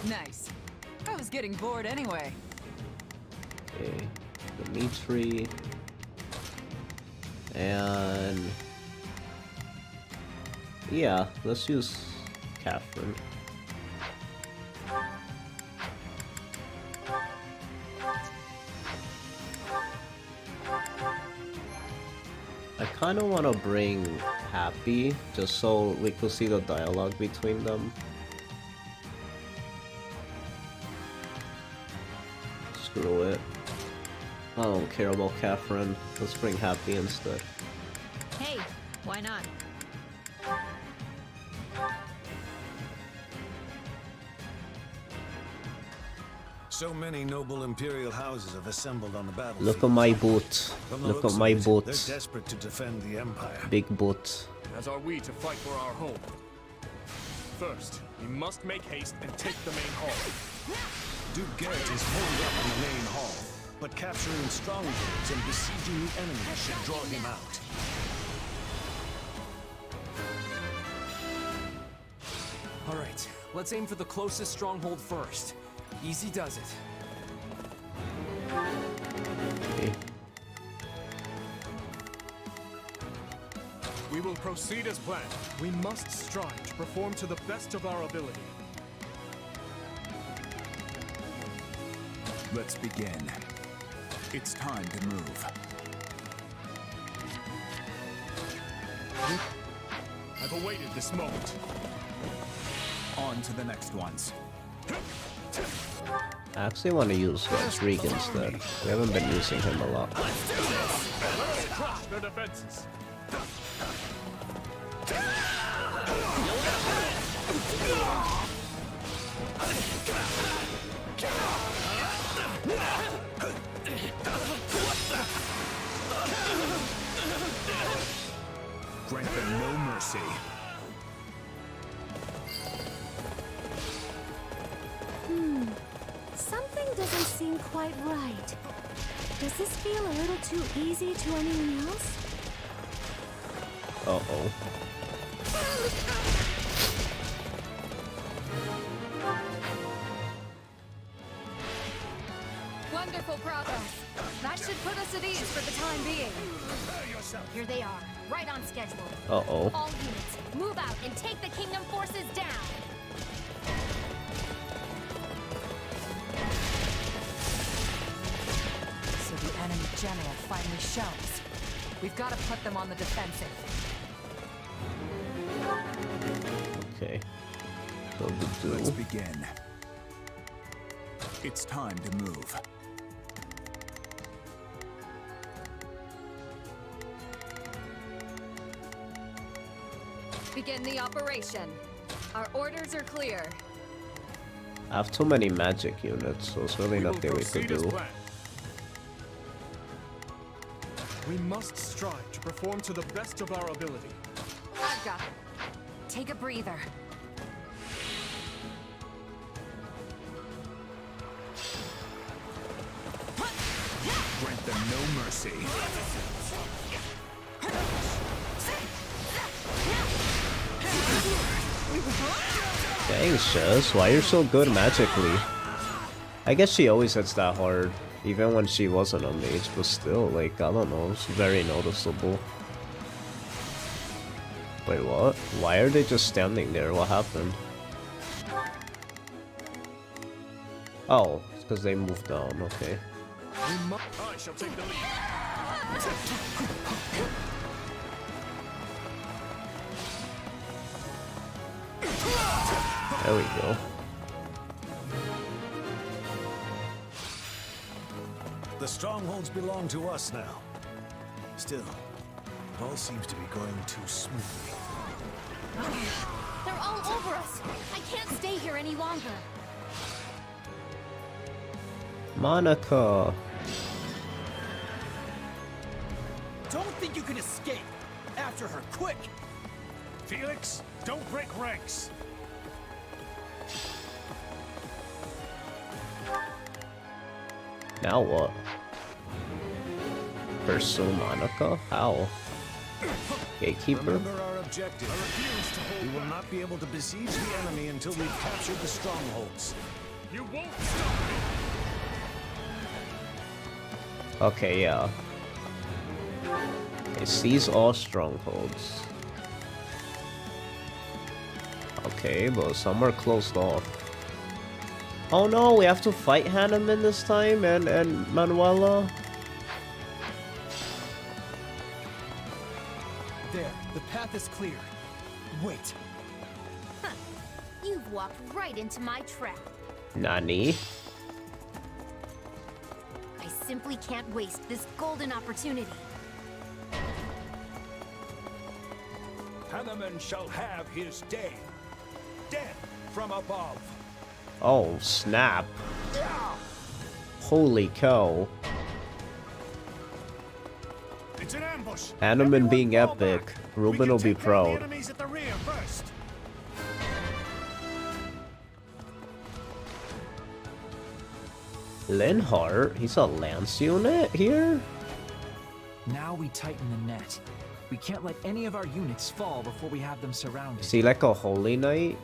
Nice. I was getting bored anyway. Okay. Dimitri. And yeah, let's use Catherine. I kind of want to bring Happy just so we could see the dialogue between them. Screw it. I don't care about Catherine. Let's bring Happy instead. Hey, why not? So many noble Imperial houses have assembled on the battlefield. Look at my boot. From the Look looks at my of it, boot. They're desperate to defend the Empire. Big boot. As are we to fight for our home. First, we must make haste and take the main hall. Duke Garrett is holed up in the main hall, but capturing strongholds and besieging the enemy should draw him out. All right, let's aim for the closest stronghold first. Easy does it. Okay. We will proceed as planned. We must strive to perform to the best of our ability. Let's begin. It's time to move. I've awaited this moment. On to the next ones. I actually want to use Rodrigue instead. We haven't been using him a lot. Let's crush their defenses. Grant them no mercy. Something doesn't seem quite right. Does this feel a little too easy to anyone else? Uh-oh. Wonderful progress. That should put us at ease for the time being. Here they are, right on schedule. Uh-oh. All units, move out and take the Kingdom forces down. So the enemy general finally shows. We've got to put them on the defensive. Okay. So the Let's do. begin. It's time to move. Begin the operation. Our orders are clear. I have too many magic units, so it's really nothing we could do. We must strive to perform to the best of our ability. I've got it. Take a breather. Grant them no mercy. Dang, Shaz, why you're so good magically? I guess she always hits that hard, even when she wasn't a mage, but still, like, I don't know, it's very noticeable. Wait, what? Why are they just standing there? What happened? Oh, it's because they moved down, okay. I shall take the lead. There we go. The strongholds belong to us now. Still, it all seems to be going too smoothly. They're all over us. I can't stay here any longer. Monica. Don't think you can escape. After her, quick! Felix, don't break ranks. Now what? Pursue Monica? How? Gatekeeper? Remember our objective. We will not be able to besiege the enemy until we've captured the strongholds. You won't stop me! Okay, yeah. It sees all strongholds. Okay, but some are closed off. Oh no, we have to fight Hanneman this time and Manuela? There, the path is clear. Wait. Huh. You've walked right into my trap. Nani? I simply can't waste this golden opportunity. Hanneman shall have his day. Death from above. Oh, snap. Holy cow. It's an ambush. Hanneman being epic. Ruben will be proud. Enemies at the rear first. Linhardt? He's a lance unit here? Now we tighten the net. We can't let any of our units fall before we have them surrounded. Is he like a holy knight?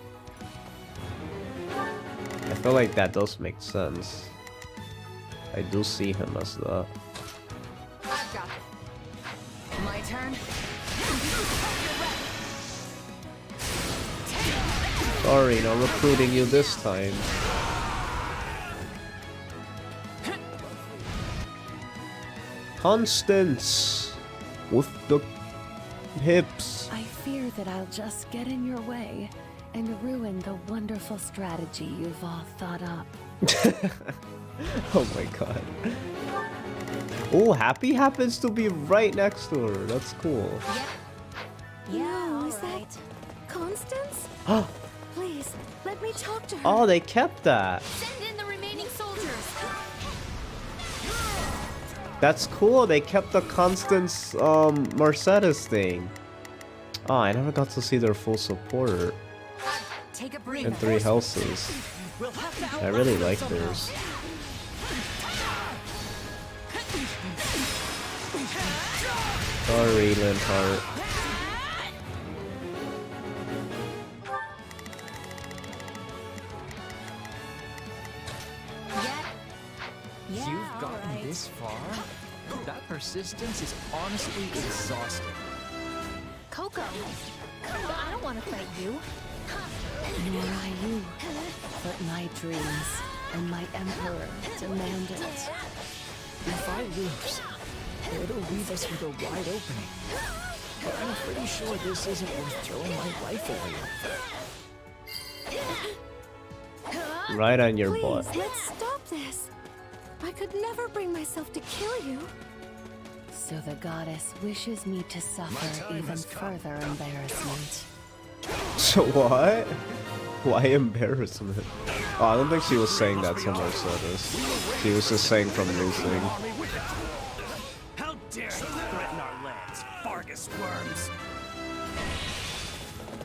I feel like that does make sense. I do see him as that. I've got it. My turn. Sorry, not recruiting you this time. Constance! With the hips. I fear that I'll just get in your way and ruin the wonderful strategy you've all thought up. Oh my god. Oh, Happy happens to be right next to her. That's cool. Yeah, is that Constance? Please, let me talk to her. Oh, they kept that. Send in the remaining soldiers. That's cool. They kept the Constance Mercedes thing. Oh, I never got to see their full support. Take a breather. And 3 houses. I really like theirs. Sorry, Linhardt. You've gotten this far? That persistence is honestly exhausting. Coco, I don't want to fight you. Nor I you, but my dreams and my emperor demand it. If I lose, it'll leave us with a wide opening. But I'm pretty sure this isn't worth throwing my life away. Right on your Please, butt. let's stop this. I could never bring myself to kill you. So the goddess wishes me to suffer even further embarrassment. So what? Why embarrassment? Oh, I don't think she was saying that to Mercedes. She was just saying from losing. How dare you threaten our lands, Fargus worms!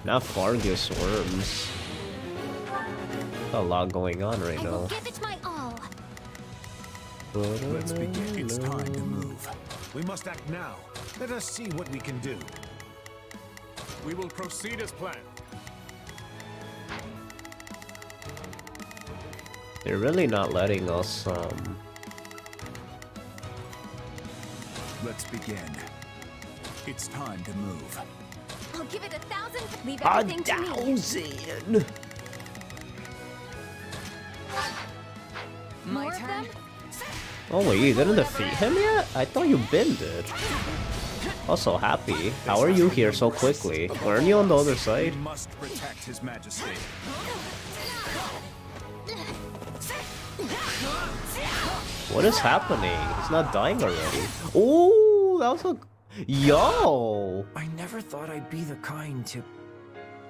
Not Fargus worms. A lot going on right I now. will give it my all. Let's begin. It's time to move. We must act now. Let us see what we can do. We will proceed as planned. They're really not letting us, Let's begin. It's time to move. I'll give it 1,000. Leave a everything to me. 1,000! My More of turn. them? Oh wait, you didn't defeat him yet? I thought you been did. Also, Happy, how are you here so quickly? Weren't you on the other side? We must protect His Majesty. What is happening? He's not dying already. Oh, that was a... Yo! I never thought I'd be the kind to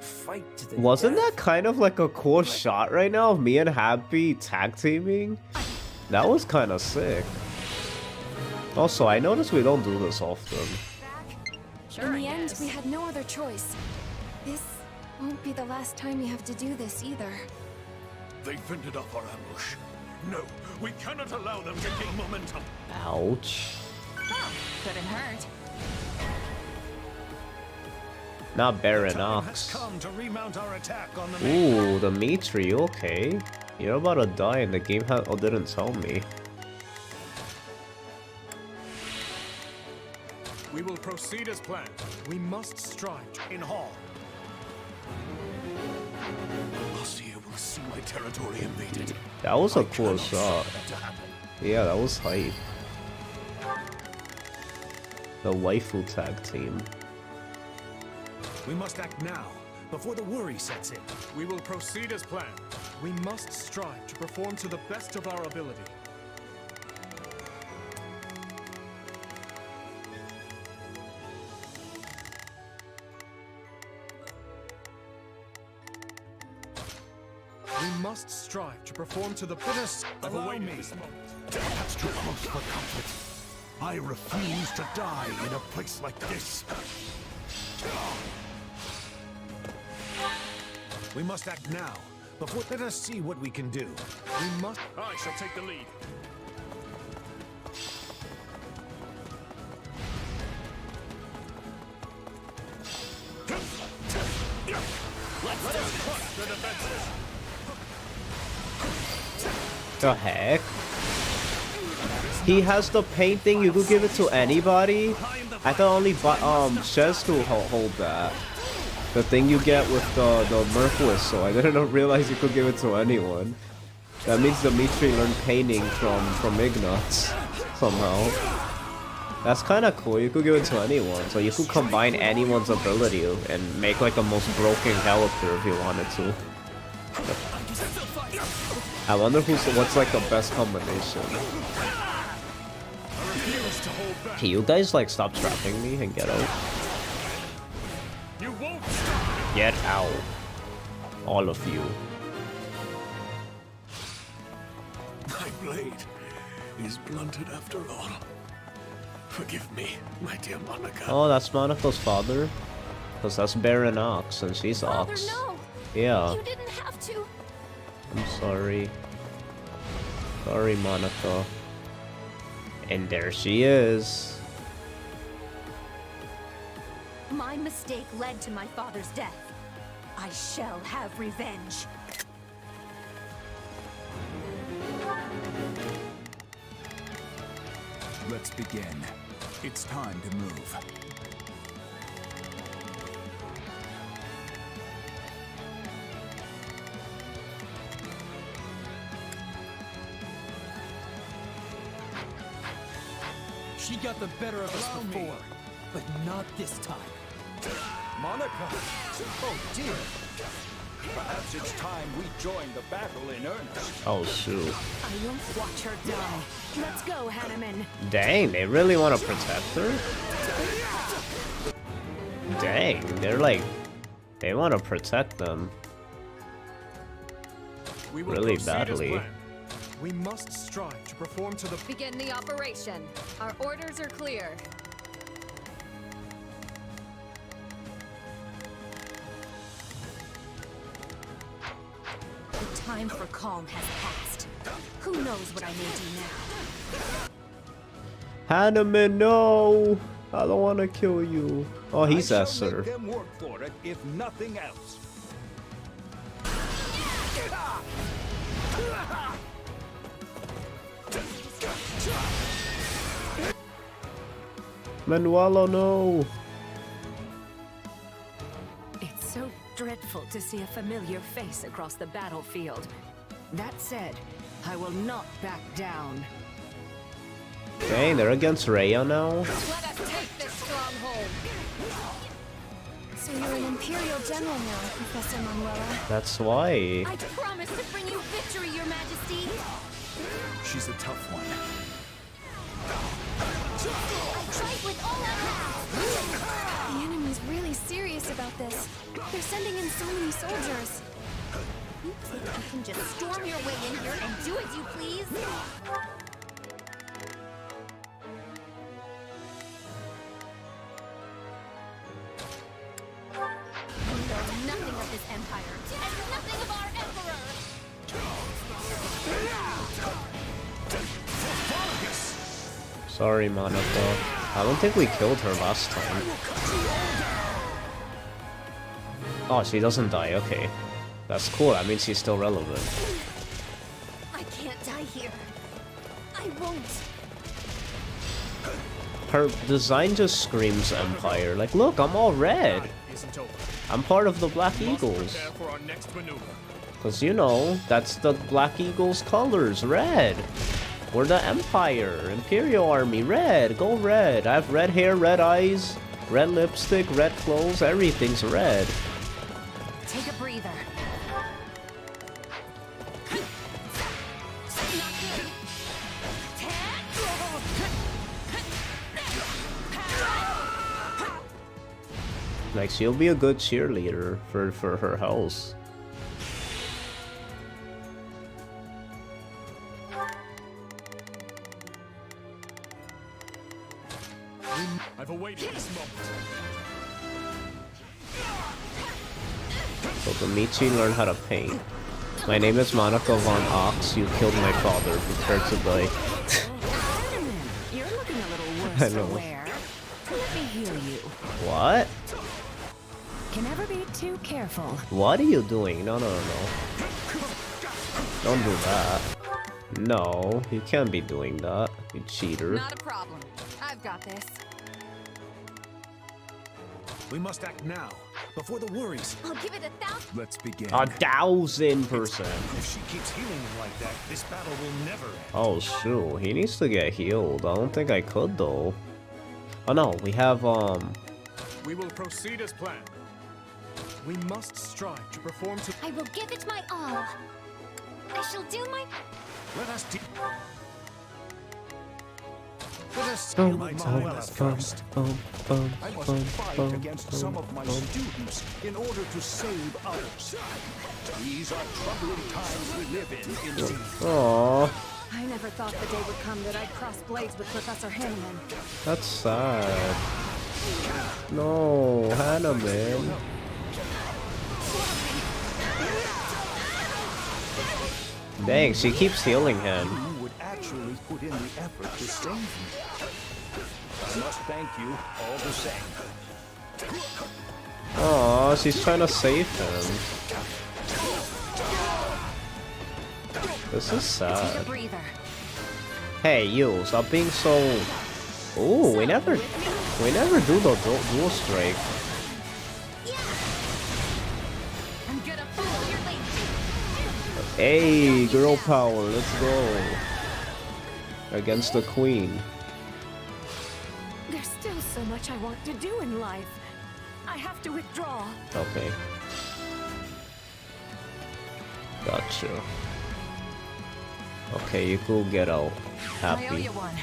fight to the Wasn't death. that kind of like a cool shot right now of me and Happy tag teaming? That was kind of sick. Also, I noticed we don't do this often. In the end, we had no other choice. This won't be the last time you have to do this either. They fended off our ambush. No, we cannot allow them to gain momentum. Ouch. Oh, couldn't hurt. Not Baron Time has Ox. come to remount our attack on the main. Ooh, the Mitri, you okay? You're about to die and the game didn't tell me. We will proceed as planned. We must strive In hall. Osea will see my territory invaded. That was a I cool cannot shot. allow that to happen. Yeah, that was hype. The waifu tag team. We must act now, before the worry sets in. We will proceed as planned. We must strive to perform to the best of our ability. We must strive to perform to the best. I've Allow awaited me. this moment. That's too close for comfort. I refuse to die in a place like this. We must act now, before let us see what we can do. We must. I shall take the lead. Let us crush the defenses. The heck? He has the painting, you could give it to anybody? I thought only Shez could hold that. The thing you get with the Merc Whistle. I didn't realize you could give it to anyone. That means Dimitri learned painting from Ignatz somehow. That's kind of cool. You could give it to anyone. So you could combine anyone's ability and make like a most broken character if you wanted to. I wonder what's like the best combination. Can you guys like stop trapping me and get out? You won't. Get out. All of you. My blade is blunted after all. Forgive me, my dear Monica. Oh, that's Monica's father? Because that's Baron Ox and she's Father, Ox. no! Yeah, You didn't have to. I'm sorry. Sorry, Monica. And there she is. My mistake led to my father's death. I shall have revenge. Let's begin. It's time to move. She got the better of us before, but not this time. Monica! Oh dear! Perhaps it's time we join the battle in earnest. Oh, shoot. I won't watch her die. Let's go, Hanneman. Dang, they really want to protect her? Dang, they're They want to protect them We will really proceed as badly. planned. We must strive to perform to the Begin the operation. Our orders are clear. The time for calm has passed. Who knows what I may do now? Hanneman, no! I don't want to kill you. Oh, he's I that shall sir. make them work for it, if nothing else. Manuelo, no! It's so dreadful to see a familiar face across the battlefield. That said, I will not back down. Dang, they're against Rhea now? Let us take this stronghold. So you're an Imperial General now, Professor Manuela. That's why. I promise to bring you victory, Your Majesty. She's a tough one. I tried with all I have. The enemy's really serious about this. They're sending in so many soldiers. You think you can just storm your way in here and do as you please? You know nothing of this empire, and nothing of our emperor! Sorry, Monaco. I don't think we killed her last time. Oh, she doesn't die, okay. That's cool, that means she's still relevant. I can't die here. I won't. Her design just screams Empire. Like, look, I'm all red. isn't over. I'm part of the Black We must Eagles. prepare for our next maneuver. Because, you know, that's the Black Eagles colors, red. We're the Empire, Imperial Army, red, go red. I have red hair, red eyes, red lipstick, red clothes, everything's red. Take a breather. Like, she'll be a good cheerleader for her house. I've awaited this moment. So Damichi learned how to paint. My name is Monica von Ox. You killed my father. Prepare to die. You're looking a little worse I for know. wear. Let me heal you. What? Can never be too careful. What are you doing? No, no, no, no. Don't do that. No, you can't be doing that. You cheater. Not a problem. I've got this. We must act now, before the worries. I'll give it 1,000. Let's begin. 1,000%. If she keeps healing him like that, this battle will never end. Oh shoot, he needs to get healed. I don't think I could though. Oh no, we have We will proceed as planned. We must strive to perform to. I will give it my all. I shall do my... Let us deal with Manuela first. I must fight against some of my students in order to save others. These are troubling times we live in, indeed. Aww, I never thought the day would come that I'd cross blades with Professor Hanneman. that's sad. No, Hannah, man. Dang, she keeps healing him. You would actually put in the effort to save me. I must thank you all the same. Aw, she's trying to save him. This is Take a sad. breather. Hey, you, stop being so... Ooh, we never do the dual strike. I'm gonna follow your lead. Hey, girl power, let's go. Against the queen. There's still so much I want to do in life. I have to withdraw. Okay. Gotcha. Okay, you go get out. I owe Happy. you one.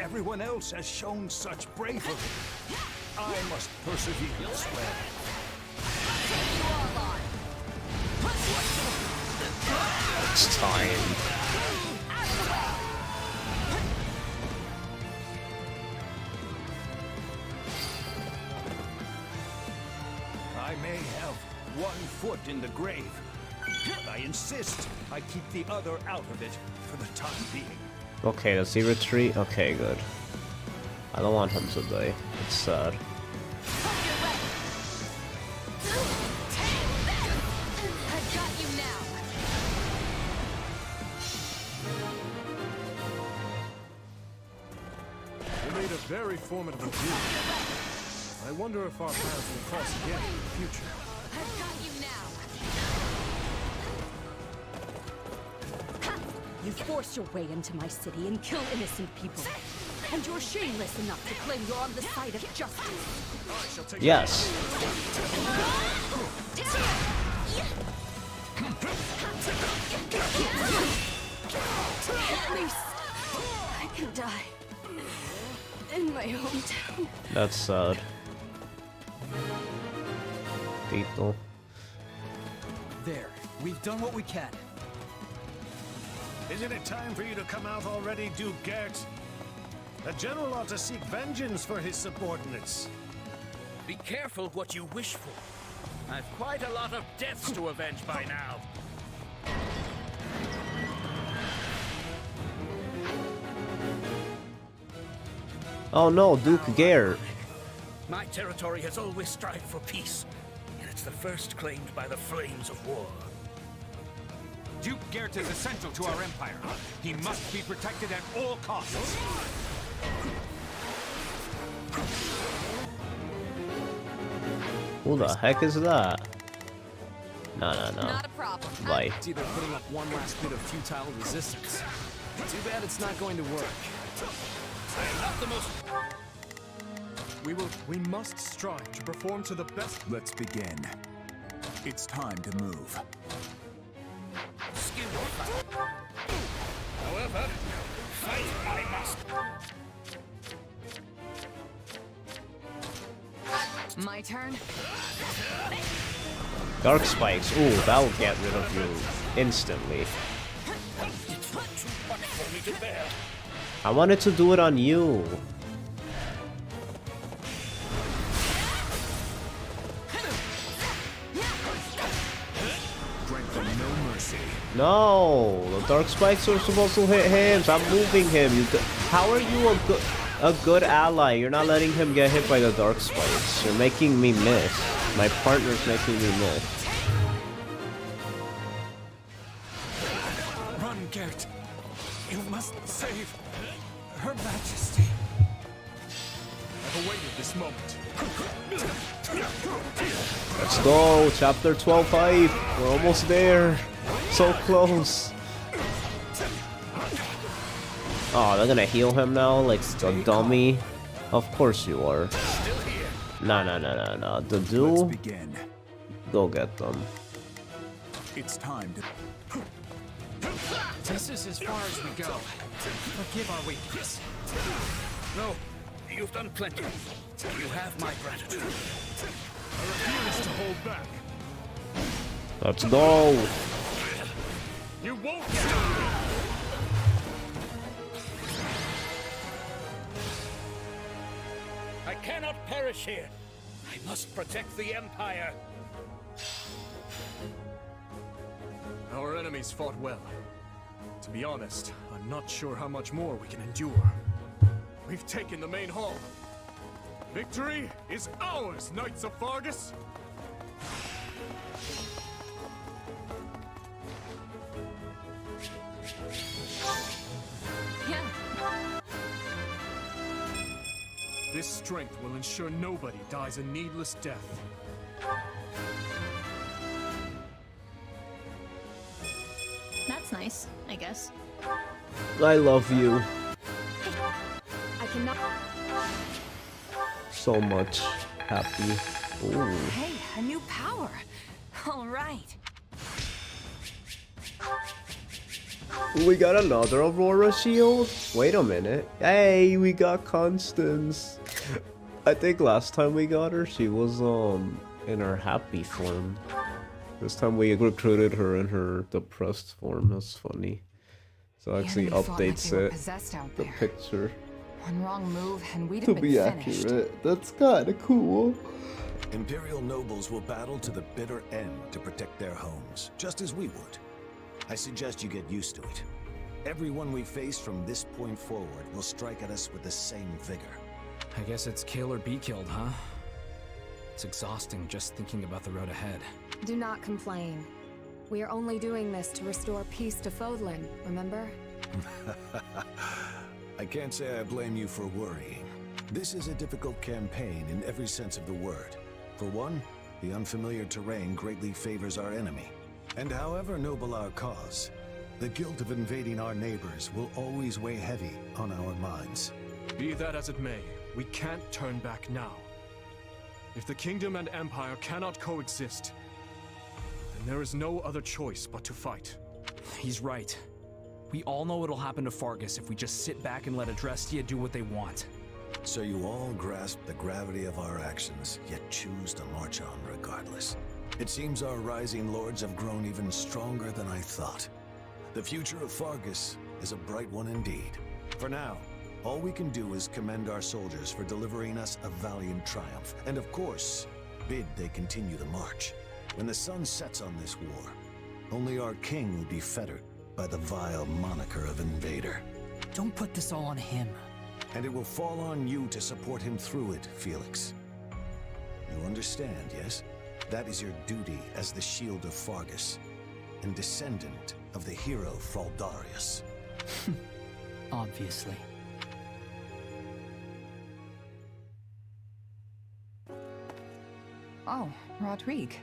Everyone else has shown such bravery. I must persevere this way. It's time. I may have one foot in the grave, but I insist I keep the other out of it for the time being. Okay, does he retreat? Okay, good. I don't want him to die. It's sad. I've got you now. We made a very formidable group. I wonder if our paths will cross again in the future. I've got you now. You force your way into my city and kill innocent people. And you're shameless enough to claim you're on the side of justice. Yes. At least I can die in my hometown. That's sad. Tito. There, we've done what we can. Isn't it time for you to come out already, Duke Gert? A general ought to seek vengeance for his subordinates. Be careful what you wish for. I've quite a lot of deaths to avenge by now. Oh no, Duke Gert. My territory has always strived for peace, and it's the first claimed by the flames of war. Duke Gert is essential to our empire. He must be protected at all costs. Who the heck is that? No. Not a problem. Like, It's either putting up one last bit of futile resistance. Too bad it's not going to work. We must strive to perform to the best. Let's begin. It's time to move. However, fight I must. My turn? Dark Spikes. Ooh, that will get rid of you instantly. It's too much for me to bear. I wanted to do it on you. Grant them no mercy. No, the Dark Spikes are supposed to hit him. Stop moving him. How are you a good ally? You're not letting him get hit by the Dark Spikes. You're making me miss. My partner's making me miss. Run, Gert. You must save Her Majesty. I've awaited this moment. Let's go, chapter 12-5. We're almost there. So close. Oh, they're gonna heal him now, like a dummy. Of course you are. No. The duel. Let's begin. Go get them. It's time to. This is as far as we go. Forgive our weakness. No, you've done plenty. You have my gratitude. I refuse to hold back. Let's go. You won't stop me. I cannot perish here. I must protect the Empire. Our enemies fought well. To be honest, I'm not sure how much more we can endure. We've taken the main hall. Victory is ours, Knights of Fargus! Yeah. This strength will ensure nobody dies a needless death. That's nice, I guess. I love you I cannot. so much, Happy. Ooh. Hey, a new power. All right. We got another Aurora shield? Wait a minute. Hey, we got Constance. I think last time we got her, she was in her happy form. This time we recruited her in her depressed form. That's funny. So it actually updates it, the picture. One wrong move and we'd To have been be finished. accurate, that's kinda cool. Imperial nobles will battle to the bitter end to protect their homes, just as we would. I suggest you get used to it. Everyone we face from this point forward will strike at us with the same vigor. I guess it's kill or be killed, huh? It's exhausting just thinking about the road ahead. Do not complain. We are only doing this to restore peace to Fodlan, remember? I can't say I blame you for worrying. This is a difficult campaign in every sense of the word. For one, the unfamiliar terrain greatly favors our enemy. And however noble our cause, the guilt of invading our neighbors will always weigh heavy on our minds. Be that as it may, we can't turn back now. If the kingdom and empire cannot coexist, then there is no other choice but to fight. He's right. We all know what'll happen to Fargus if we just sit back and let Adrestia do what they want. So you all grasp the gravity of our actions, yet choose to march on regardless. It seems our rising lords have grown even stronger than I thought. The future of Fargus is a bright one indeed. For now, all we can do is commend our soldiers for delivering us a valiant triumph, and of course, bid they continue the march. When the sun sets on this war, only our king will be fettered by the vile moniker of invader. Don't put this all on him. And it will fall on you to support him through it, Felix. You understand, yes? That is your duty as the shield of Fargus, and descendant of the hero Fraldarius. Obviously. Oh, Rodrigue.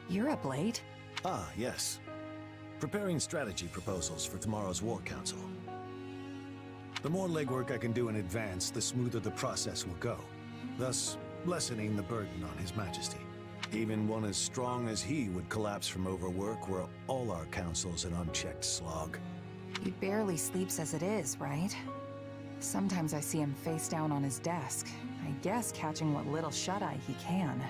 You're up late. Ah, yes. Preparing strategy proposals for tomorrow's War Council. The more legwork I can do in advance, the smoother the process will go, thus lessening the burden on His Majesty. Even one as strong as he would collapse from overwork were all our councils an unchecked slog. He barely sleeps as it is, right? Sometimes I see him face down on his desk, I guess catching what little shut-eye he can.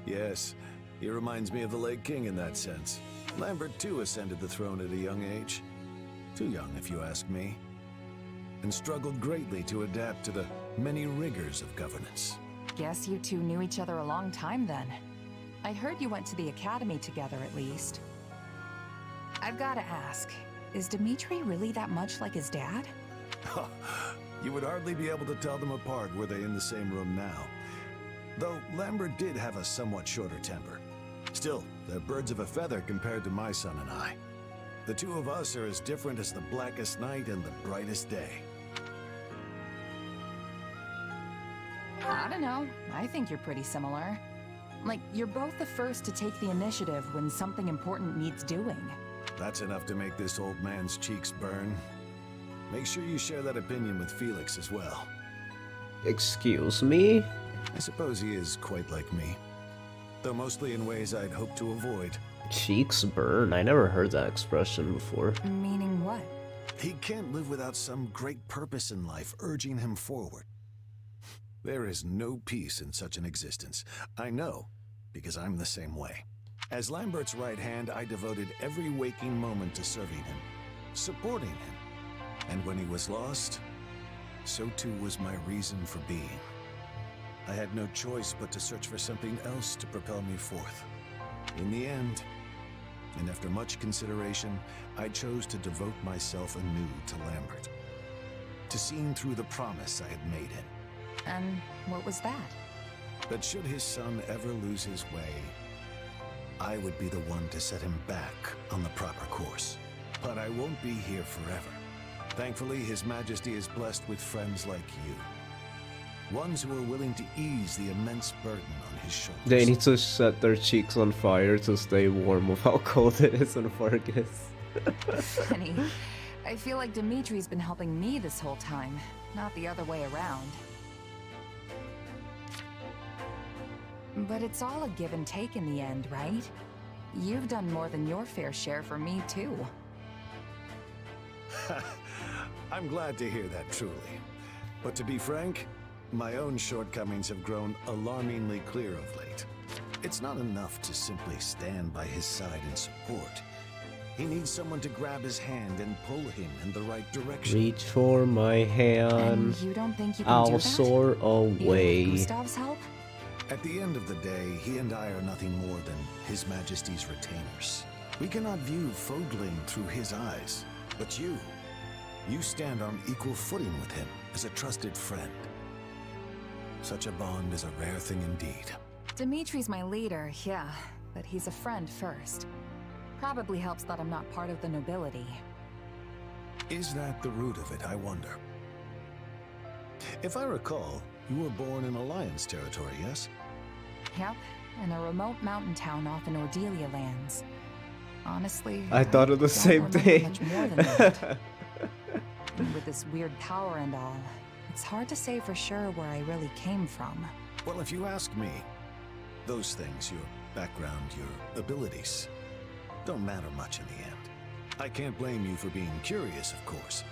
Yes, he reminds me of the late king in that sense. Lambert too ascended the throne at a young age. Too young, if you ask me. And struggled greatly to adapt to the many rigors of governance. Guess you two knew each other a long time then. I heard you went to the academy together at least. I've gotta ask, is Dimitri really that much like his dad? You would hardly be able to tell them apart were they in the same room now. Though Lambert did have a somewhat shorter temper. Still, they're birds of a feather compared to my son and I. The two of us are as different as the blackest night and the brightest day. I don't know. I think you're pretty similar. Like, you're both the first to take the initiative when something important needs doing. That's enough to make this old man's cheeks burn. Make sure you share that opinion with Felix as well. Excuse me? I suppose he is quite like me. Though mostly in ways I'd hoped to avoid. Cheeks burn? I never heard that expression before. Meaning what? He can't live without some great purpose in life urging him forward. There is no peace in such an existence. I know, because I'm the same way. As Lambert's right hand, I devoted every waking moment to serving him, supporting him. And when he was lost, so too was my reason for being. I had no choice but to search for something else to propel me forth. In the end, and after much consideration, I chose to devote myself anew to Lambert, to seeing through the promise I had made him. And what was that? That should his son ever lose his way, I would be the one to set him back on the proper course. But I won't be here forever. Thankfully, His Majesty is blessed with friends like you. Ones who are willing to ease the immense burden on his shoulders. They need to set their cheeks on fire to stay warm with how cold it is in Fargus. Funny. I feel like Dimitri's been helping me this whole time, not the other way around. But it's all a give and take in the end, right? You've done more than your fair share for me, too. I'm glad to hear that, truly. But to be frank, My own shortcomings have grown alarmingly clear of late. It's not enough to simply stand by his side and support. He needs someone to grab his hand and pull him in the right direction. Reach for my hand. And you don't think you can I'll do that? soar away. Even with Gustav's help? At the end of the day, he and I are nothing more than His Majesty's retainers. We cannot view Fodling through his eyes, but you stand on equal footing with him as a trusted friend. Such a bond is a rare thing indeed. Dimitri's my leader, yeah, but he's a friend first. Probably helps that I'm not part of the nobility. Is that the root of it, I wonder? If I recall, you were born in Alliance territory, yes? Yep, in a remote mountain town off in Ordelia lands. Honestly, I thought of the don't same remember thing. much more than that. And with this weird power and all, it's hard to say for sure where I really came from. Well, if you ask me, those things, your background, your abilities, don't matter much in the end. I can't blame you for being curious, of course.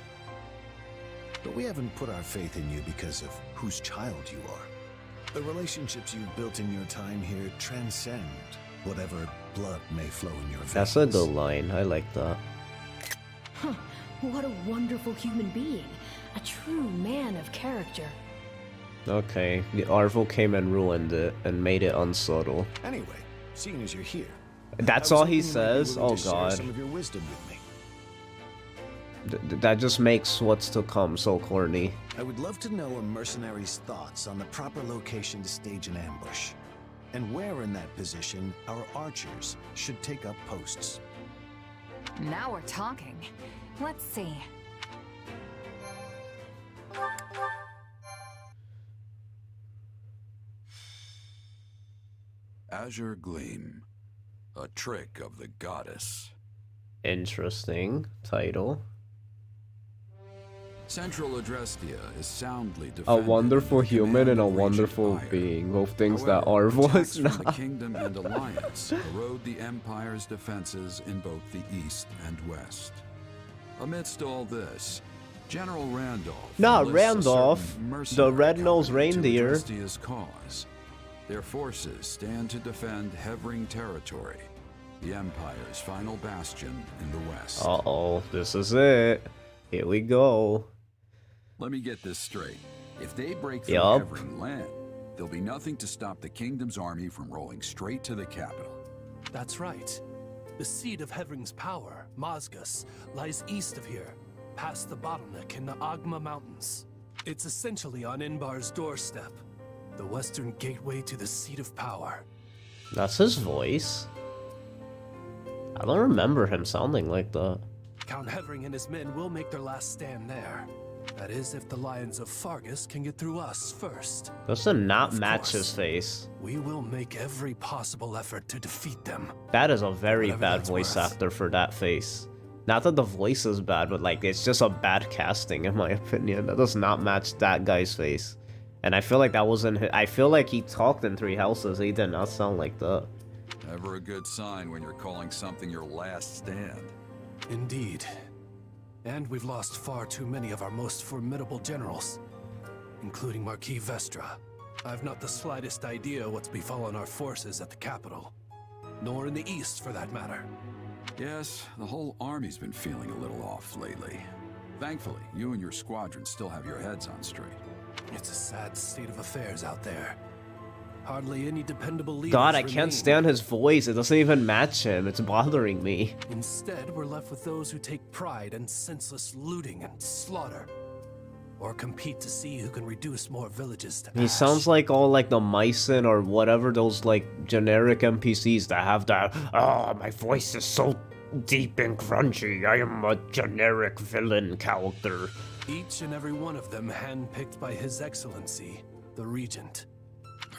But we haven't put our faith in you because of whose child you are. The relationships you've built in your time here transcend whatever blood may flow in your veins. That's a good line. I like that. Huh, what a wonderful human being. A true man of character. Okay, the Arvo came and ruined it and made it unsubtle. Anyway, seeing as you're here, That's I was all he hoping you might be says? willing Oh to share god. some of your wisdom with me. That just makes what's to come so corny. I would love to know a mercenary's thoughts on the proper location to stage an ambush, and where in that position our archers should take up posts. Now we're talking. Let's see. Azure Gleam, a trick of the goddess. Interesting title. Central Adrestia is soundly defended. A wonderful under the human command and a of Regent wonderful Ire. being. Both things However, that Arvo attacks is from the not. Kingdom and Alliance erode the Empire's defenses in both the East and West. Amidst all this, General Randolph. Not enlists a Randolph, certain the mercenary red-nosed company to reindeer. Adrestia's cause. Their forces stand to defend Hevring territory, the Empire's final bastion in the West. Uh-oh, this is it. Here we go. Let me get this straight. If they break through Yup. Hevring land, there'll be nothing to stop the Kingdom's army from rolling straight to the capital. That's right. The seat of Hevring's power, Mazgus, lies east of here, past the bottleneck in the Agma Mountains. It's essentially on Inbar's doorstep, the western gateway to the seat of power. That's his voice. I don't remember him sounding like that. Count Hevring and his men will make their last stand there. That is, if the Lions of Fargus can get through us first. This does not Of match course, his face. We will make every possible effort to defeat them. That is a very Whatever bad that's voice worth. actor for that face. Not that the voice is bad, but like it's just a bad casting in my opinion. That does not match that guy's face. And I feel like that wasn't. I feel like he talked in Three Houses. He did not sound like that. Never a good sign when you're calling something your last stand. Indeed. And we've lost far too many of our most formidable generals, including Marquis Vestra. I've not the slightest idea what's befallen our forces at the capital, nor in the east for that matter. Yes, the whole army's been feeling a little off lately. Thankfully, you and your squadron still have your heads on straight. It's a sad state of affairs out there. Hardly any dependable leaders God, I remain. can't stand his voice. It doesn't even match him. It's bothering me. Instead, we're left with those who take pride in senseless looting and slaughter, or compete to see who can reduce more villages to He sounds like all like the Mycen or whatever those like generic NPCs that have that. Oh, my voice is so deep and crunchy. I am a generic villain character. Each and every one of them handpicked by His Excellency, the Regent.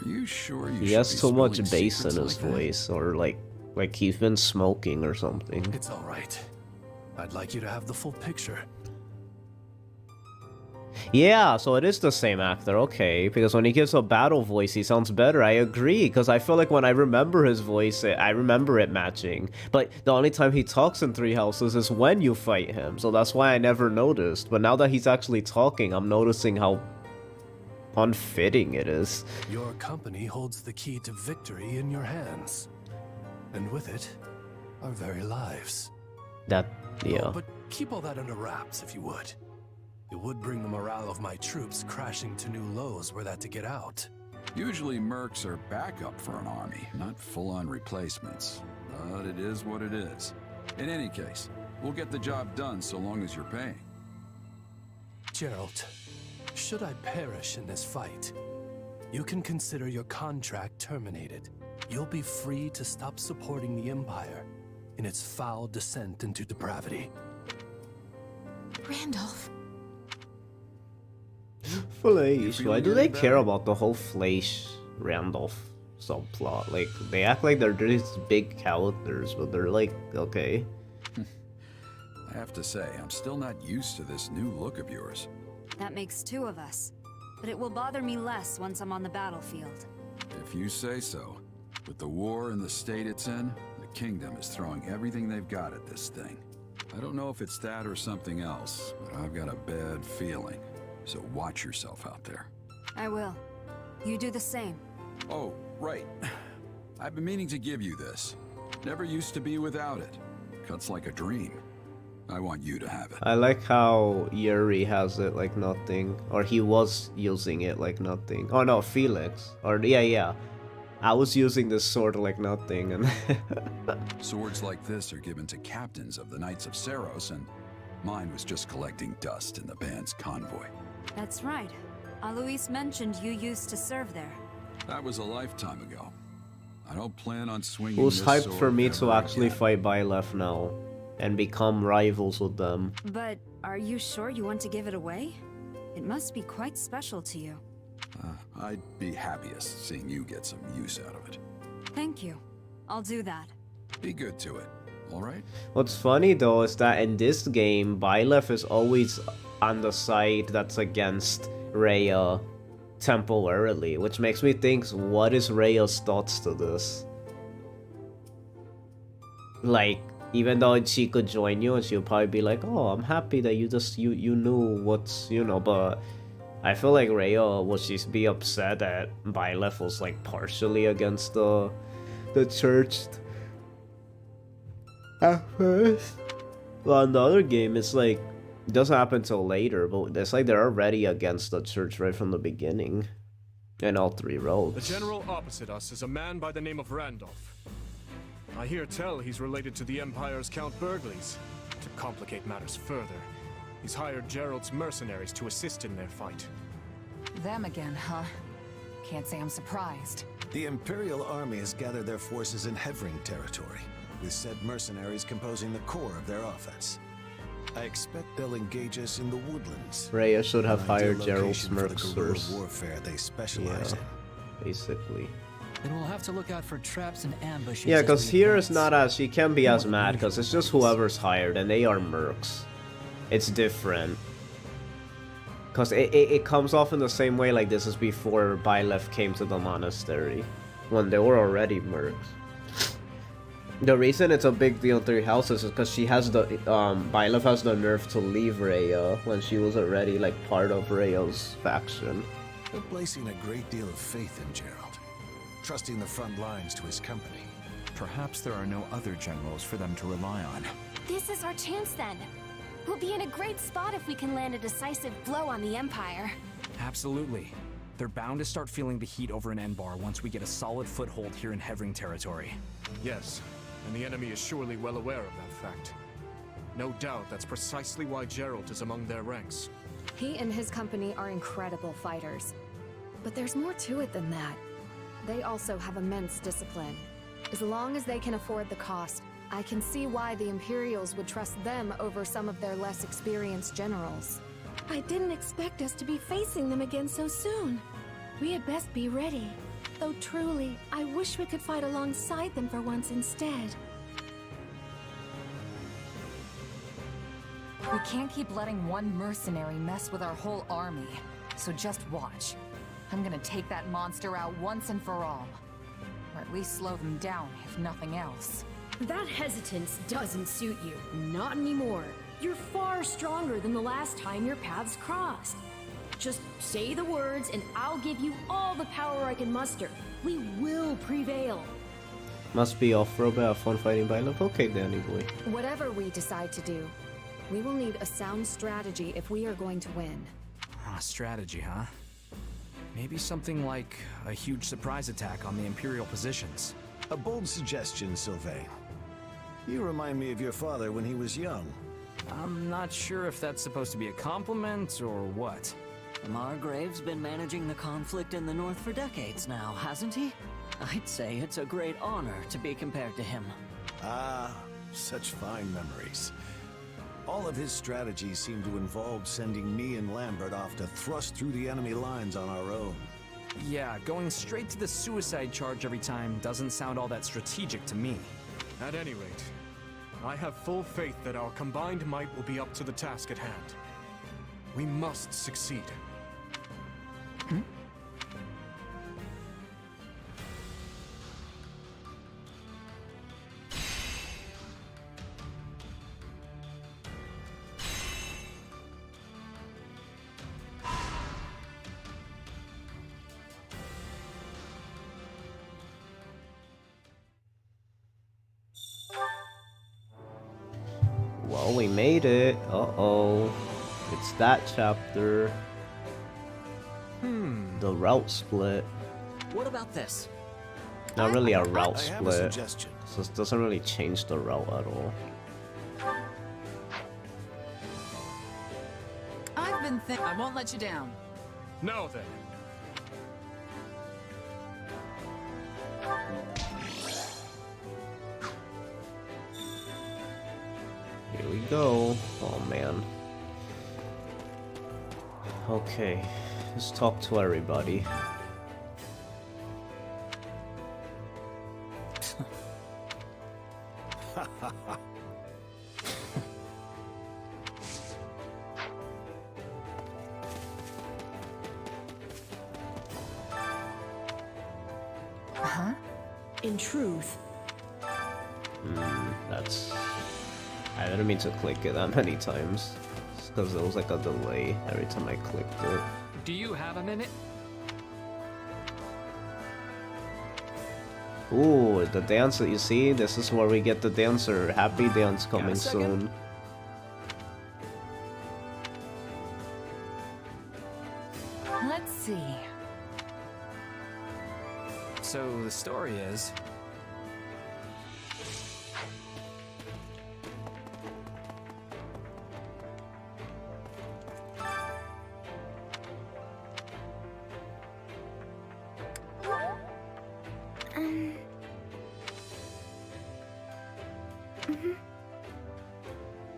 Are you sure you He should has be too much spilling bass in secrets his like that? voice, or like he's been smoking or something. It's all right. I'd like you to have the full picture. Yeah, so it is the same actor, okay, because when he gives a battle voice, he sounds better. I agree, because I feel like when I remember his voice, I remember it matching. But the only time he talks in Three Houses is when you fight him, so that's why I never noticed. But now that he's actually talking, I'm noticing how unfitting it is. Your company holds the key to victory in your hands. And with it, our very lives. That, yeah. Oh, but keep all that under wraps, if you would. It would bring the morale of my troops crashing to new lows were that to get out. Usually mercs are backup for an army, not full-on replacements. But it is what it is. In any case, we'll get the job done so long as you're paying. Geralt, should I perish in this fight, you can consider your contract terminated. You'll be free to stop supporting the Empire in its foul descent into depravity. Randolph. Fleish. Why do they care about the whole Fleish Randolph subplot? Like, they act like they're these big characters, but they're like, okay. I have to say, I'm still not used to this new look of yours. That makes two of us. But it will bother me less once I'm on the battlefield. If you say so. With the war and the state it's in, the kingdom is throwing everything they've got at this thing. I don't know if it's that or something else, but I've got a bad feeling. So watch yourself out there. I will. You do the same. Oh, right. I've been meaning to give you this. Never used to be without it. Cuts like a dream. I want you to have it. I like how Yuri has it like nothing, or he was using it like nothing. Oh no, Felix. Or yeah. I was using this sword like nothing, and swords like this are given to captains of the Knights of Saros, and mine was just collecting dust in the band's convoy. That's right. Alois mentioned you used to serve there. That was a lifetime ago. I don't plan on swinging. Who's this hyped sword for me ever to actually again. fight Byleth now and become rivals with them? But are you sure you want to give it away? It must be quite special to you. I'd be happiest seeing you get some use out of it. Thank you. I'll do that. Be good to it, all right? What's funny though is that in this game, Byleth is always on the side that's against Rhea temporarily, which makes me think, what is Rhea's thoughts to this? Like, even though she could join you and she'll probably be like, oh, I'm happy that you knew what's, you know, but I feel like Rhea would just be upset that Byleth was like partially against the church at first. Well, in the other game, it's like, it doesn't happen till later, but it's like they're already against the church right from the beginning. In all three roads. The general opposite us is a man by the name of Randolph. I hear tell he's related to the Empire's Count Burgleys. To complicate matters further, he's hired Gerald's mercenaries to assist in their fight. Them again, huh? Can't say I'm surprised. The Imperial army has gathered their forces in Hevring territory, with said mercenaries composing the core of their offense. I expect they'll engage us in the woodlands. Rhea should have an ideal hired Gerald location for the guerrilla Smirksers. warfare they specialize in. Basically. Then we'll have to look out for traps and ambushes. Yeah, as because we here advance. it's not as, she can't be as mad, because it's just whoever's hired, and they are mercs. It's different. Because it comes off in the same way like this is before Byleth came to the monastery, when they were already mercs. The reason it's a big deal in Three Houses is because she has the, Byleth has the nerve to leave Rhea when she was already like part of Rhea's faction. They're placing a great deal of faith in Gerald, trusting the front lines to his company. Perhaps there are no other generals for them to rely on. This is our chance then. We'll be in a great spot if we can land a decisive blow on the Empire. Absolutely. They're bound to start feeling the heat over in Enbar once we get a solid foothold here in Hevring territory. Yes, and the enemy is surely well aware of that fact. No doubt that's precisely why Gerald is among their ranks. He and his company are incredible fighters. But there's more to it than that. They also have immense discipline. As long as they can afford the cost, I can see why the Imperials would trust them over some of their less experienced generals. I didn't expect us to be facing them again so soon. We had best be ready. Though truly, I wish we could fight alongside them for once instead. We can't keep letting one mercenary mess with our whole army. So just watch. I'm gonna take that monster out once and for all. Or at least slow them down, if nothing else. That hesitance doesn't suit you. Not anymore. You're far stronger than the last time your paths crossed. Just say the words and I'll give you all the power I can muster. We will prevail. Must be off-road, have fun fighting by love. Okay, Danny boy. Whatever we decide to do, we will need a sound strategy if we are going to win. Strategy, huh? Maybe something like a huge surprise attack on the Imperial positions. A bold suggestion, Sylvain. You remind me of your father when he was young. I'm not sure if that's supposed to be a compliment or what. Margrave's been managing the conflict in the North for decades now, hasn't he? I'd say it's a great honor to be compared to him. Ah, such fine memories. All of his strategies seem to involve sending me and Lambert off to thrust through the enemy lines on our own. Yeah, going straight to the suicide charge every time doesn't sound all that strategic to me. At any rate, I have full faith that our combined might will be up to the task at hand. We must succeed. Well, we made it. Uh-oh. It's that chapter. The route split. What about this? Not really a route I have a split. suggestion. So it doesn't really change the route at all. I've been I won't let you down. Now then. Here we go. Oh man. Okay, let's talk to everybody. Huh? In truth, That's... I didn't mean to click it that many times. Because there was like a delay every time I clicked it. Do you have a minute? Ooh, the dancer, you see? This is where we get the dancer. Happy Dance coming soon. Let's see. So the story is...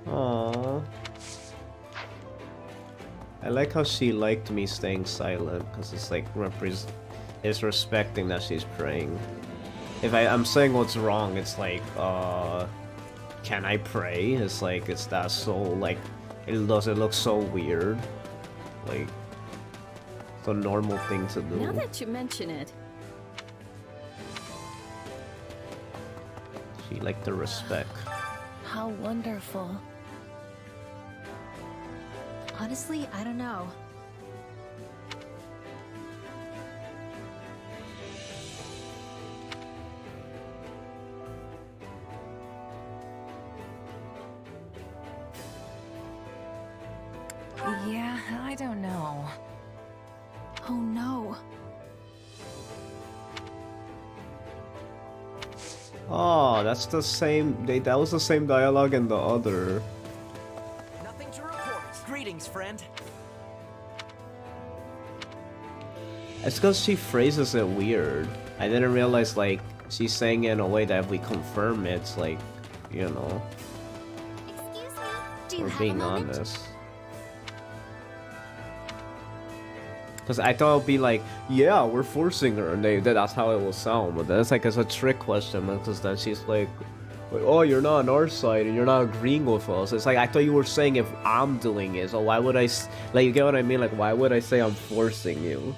Aww. I like how she liked me staying silent, because it's like it's respecting that she's praying. If I'm saying what's wrong, it's like, can I pray? It's like, it's that so, like, it look so weird. Like, it's a normal thing to do. now that you mention it, She liked the respect. How wonderful. Honestly, I don't know. Yeah, I don't know. Oh no. Oh, that's the same. That was the same dialogue in the other. Nothing to report. Greetings, friend. It's because she phrases it weird. I didn't realize, like, she's saying it in a way that if we confirm it, it's like, you know. Excuse me, do you We're have being a moment? honest. Because I thought it'd be like, yeah, we're forcing her, and that's how it will sound. But then it's like, it's a trick question, because then she's like, oh, you're not on our side, and you're not agreeing with us. It's like, I thought you were saying if I'm doing it, so why would I, like, you get what I mean? Like, why would I say I'm forcing you?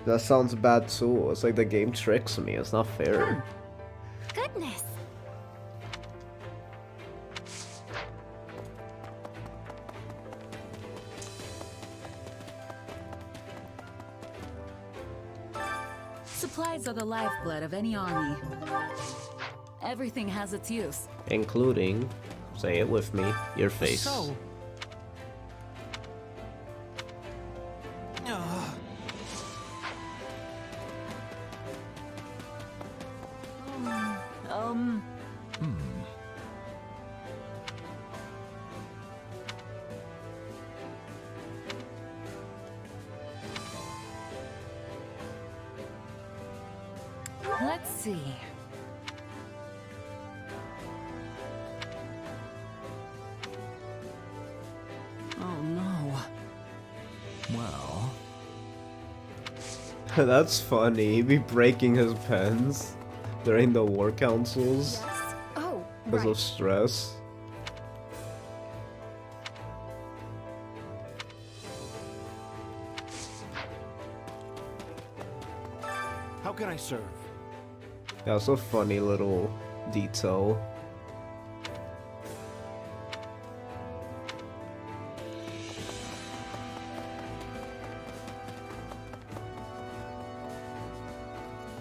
That sounds bad too. It's like the game tricks me. It's not fair. Goodness. Supplies are the lifeblood of any army. Everything has its use. Including, say it with me, your face. So... Let's see. Oh no. Well... That's funny. He'd be breaking his pens during the war councils Oh, because of stress. How can I serve? That's a funny little detail.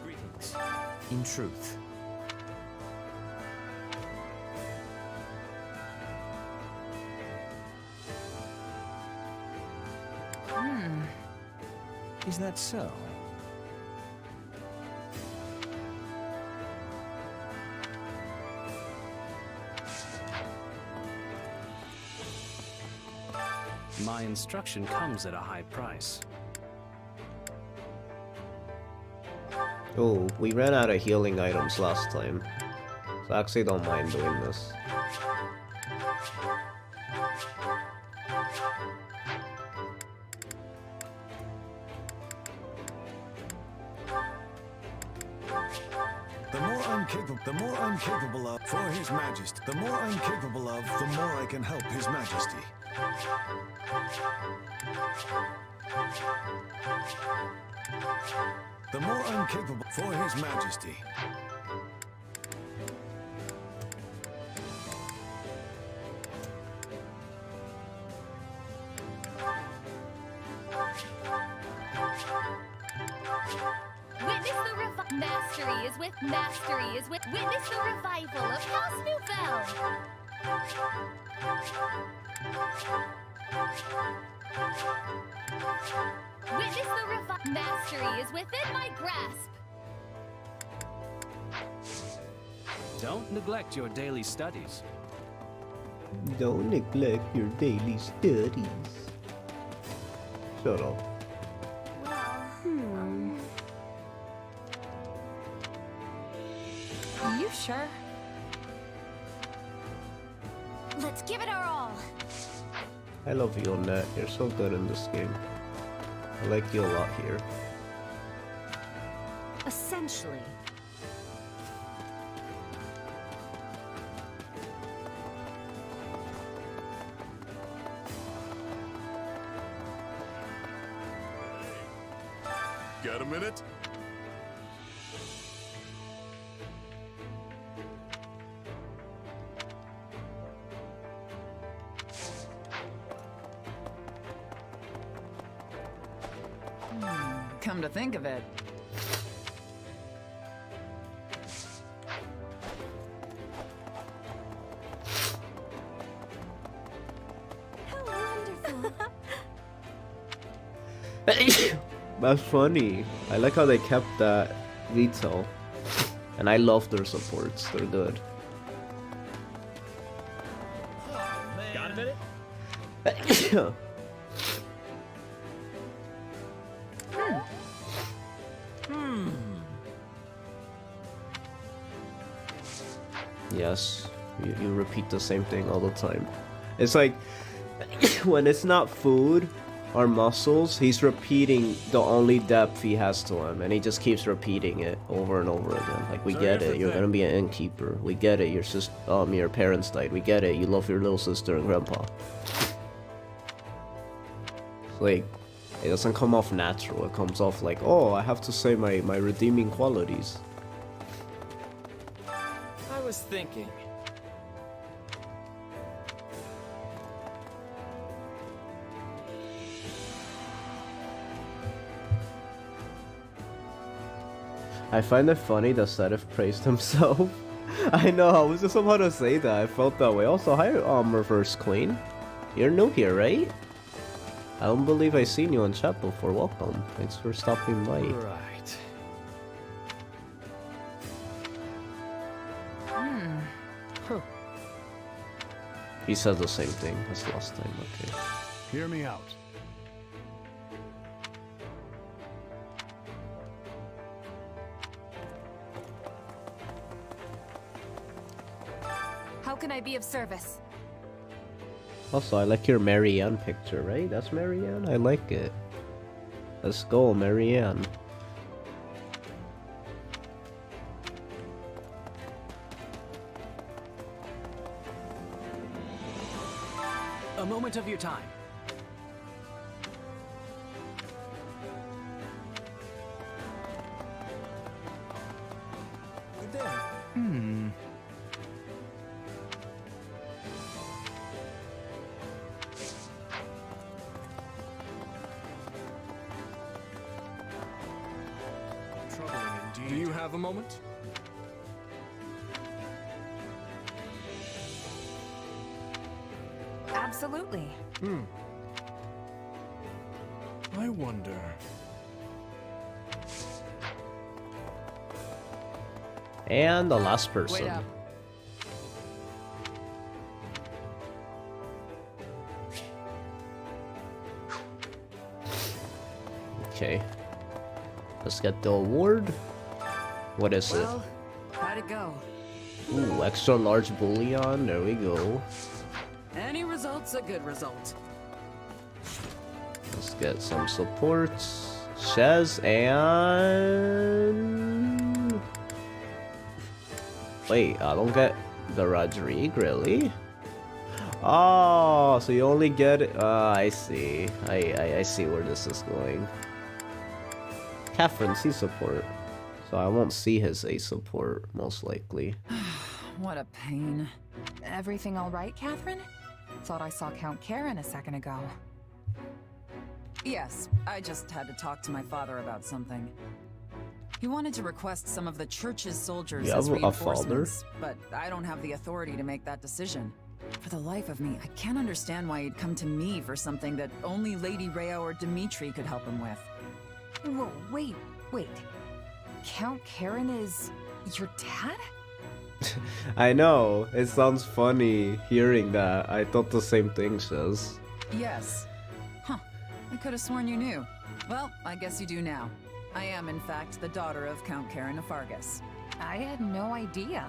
Greetings. In truth. Is that so? My instruction comes at a high price. Oh, we ran out of healing items last time. So I actually don't mind doing this. The more I'm capable of for His Majesty. The more I'm capable of, the more I can help His Majesty. The more I'm capable for His Majesty. Mastery is with witness the revival of House Nouvelle. Witness the mastery is within my grasp. Don't neglect your daily studies. Don't neglect your daily studies. Shut up. You sure? Let's give it our all. I love you, Annette. You're so good in this game. I like you a lot here. Essentially. Got a minute? Come to think of it. How wonderful. That's funny. I like how they kept that veto. And I love their supports. They're good. Got a minute? Yes, you repeat the same thing all the time. It's like, when it's not food or muscles, he's repeating the only depth he has to him, and he just keeps repeating it over and over again. Like, we get it, you're gonna be an innkeeper. We get it, your parents died. We get it, you love your little sister and grandpa. It's like, it doesn't come off natural, it comes off like, oh, I have to say my redeeming qualities. I was thinking. I find it funny that Sedith praised himself. I know, I was just about to say that. I felt that way. Also, hi, Reverse Queen. You're new here, right? I don't believe I've seen you in chat before. Welcome. Thanks for stopping by. Right. He says the same thing as last time, okay. Hear me out. How can I be of service? Also, I like your Marianne picture, right? That's Marianne? I like it. Let's go, Marianne. A moment of your time. Hmm. Troubling indeed. Do you have a moment? Absolutely. I wonder. And the last person. Wait up. Okay. Let's get the award. What is Well, how'd it go? it? Ooh, extra large bullion. There we go. Any result's a good result. Let's get some supports. Shez and... Wait, I don't get the Rodrigue, really? Oh, so you only get it. I see. I see where this is going. Catherine, C support. So I won't see his A support, most likely. What a pain. Everything all right, Catherine? Thought I saw Count Karen a second ago. Yes, I just had to talk to my father about something. He wanted to request some of the church's soldiers You as have a father? reinforcements, but I don't have the authority to make that decision. For the life of me, I can't understand why he'd come to me for something that only Lady Rhea or Dimitri could help him with. Whoa, wait. Count Karen is your dad? I know. It sounds funny hearing that. I thought the same thing, Shez. Yes. Huh. I could have sworn you knew. Well, I guess you do now. I am, in fact, the daughter of Count Karen of Fargus. I had no idea.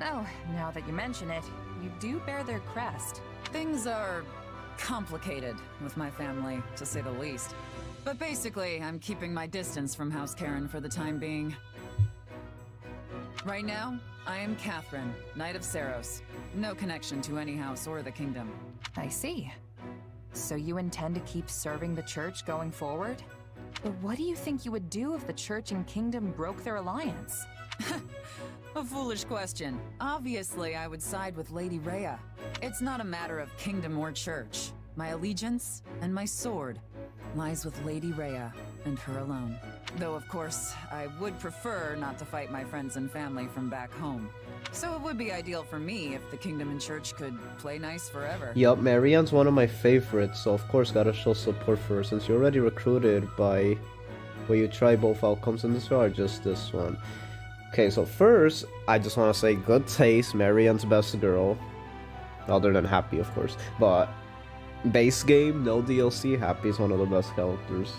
Oh, now that you mention it, you do bear their crest. Things are complicated with my family, to say the least. But basically, I'm keeping my distance from House Karen for the time being. Right now, I am Catherine, Knight of Saros. No connection to any house or the kingdom. I see. So you intend to keep serving the church going forward? But what do you think you would do if the church and kingdom broke their alliance? A foolish question. Obviously, I would side with Lady Rhea. It's not a matter of kingdom or church. My allegiance and my sword lies with Lady Rhea and her alone. Though, of course, I would prefer not to fight my friends and family from back home. So it would be ideal for me if the kingdom and church could play nice forever. Yup, Marianne's one of my favorites, so of course gotta show support for her since you're already recruited by... Will you try both outcomes in this round or just this one? Okay, so first, I just want to say good taste, Marianne's best girl. Other than Hapi, of course. But, base game, no DLC, Hapi's one of the best characters.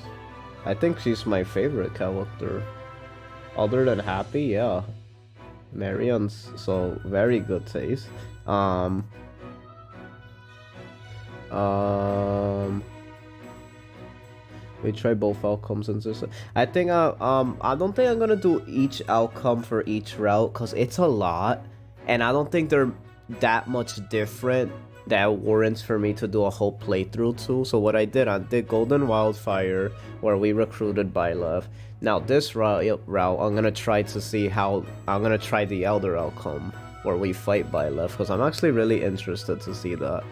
I think she's my favorite character. Other than Hapi, yeah. Marianne's, so very good taste. We try both outcomes in this. I think I don't think I'm gonna do each outcome for each route because it's a lot, and I don't think they're that much different that warrants for me to do a whole playthrough too. So what I did Golden Wildfire, where we recruited Byleth. Now this route I'm gonna try to see how I'm gonna try the Elder outcome where we fight Byleth because I'm actually really interested to see that.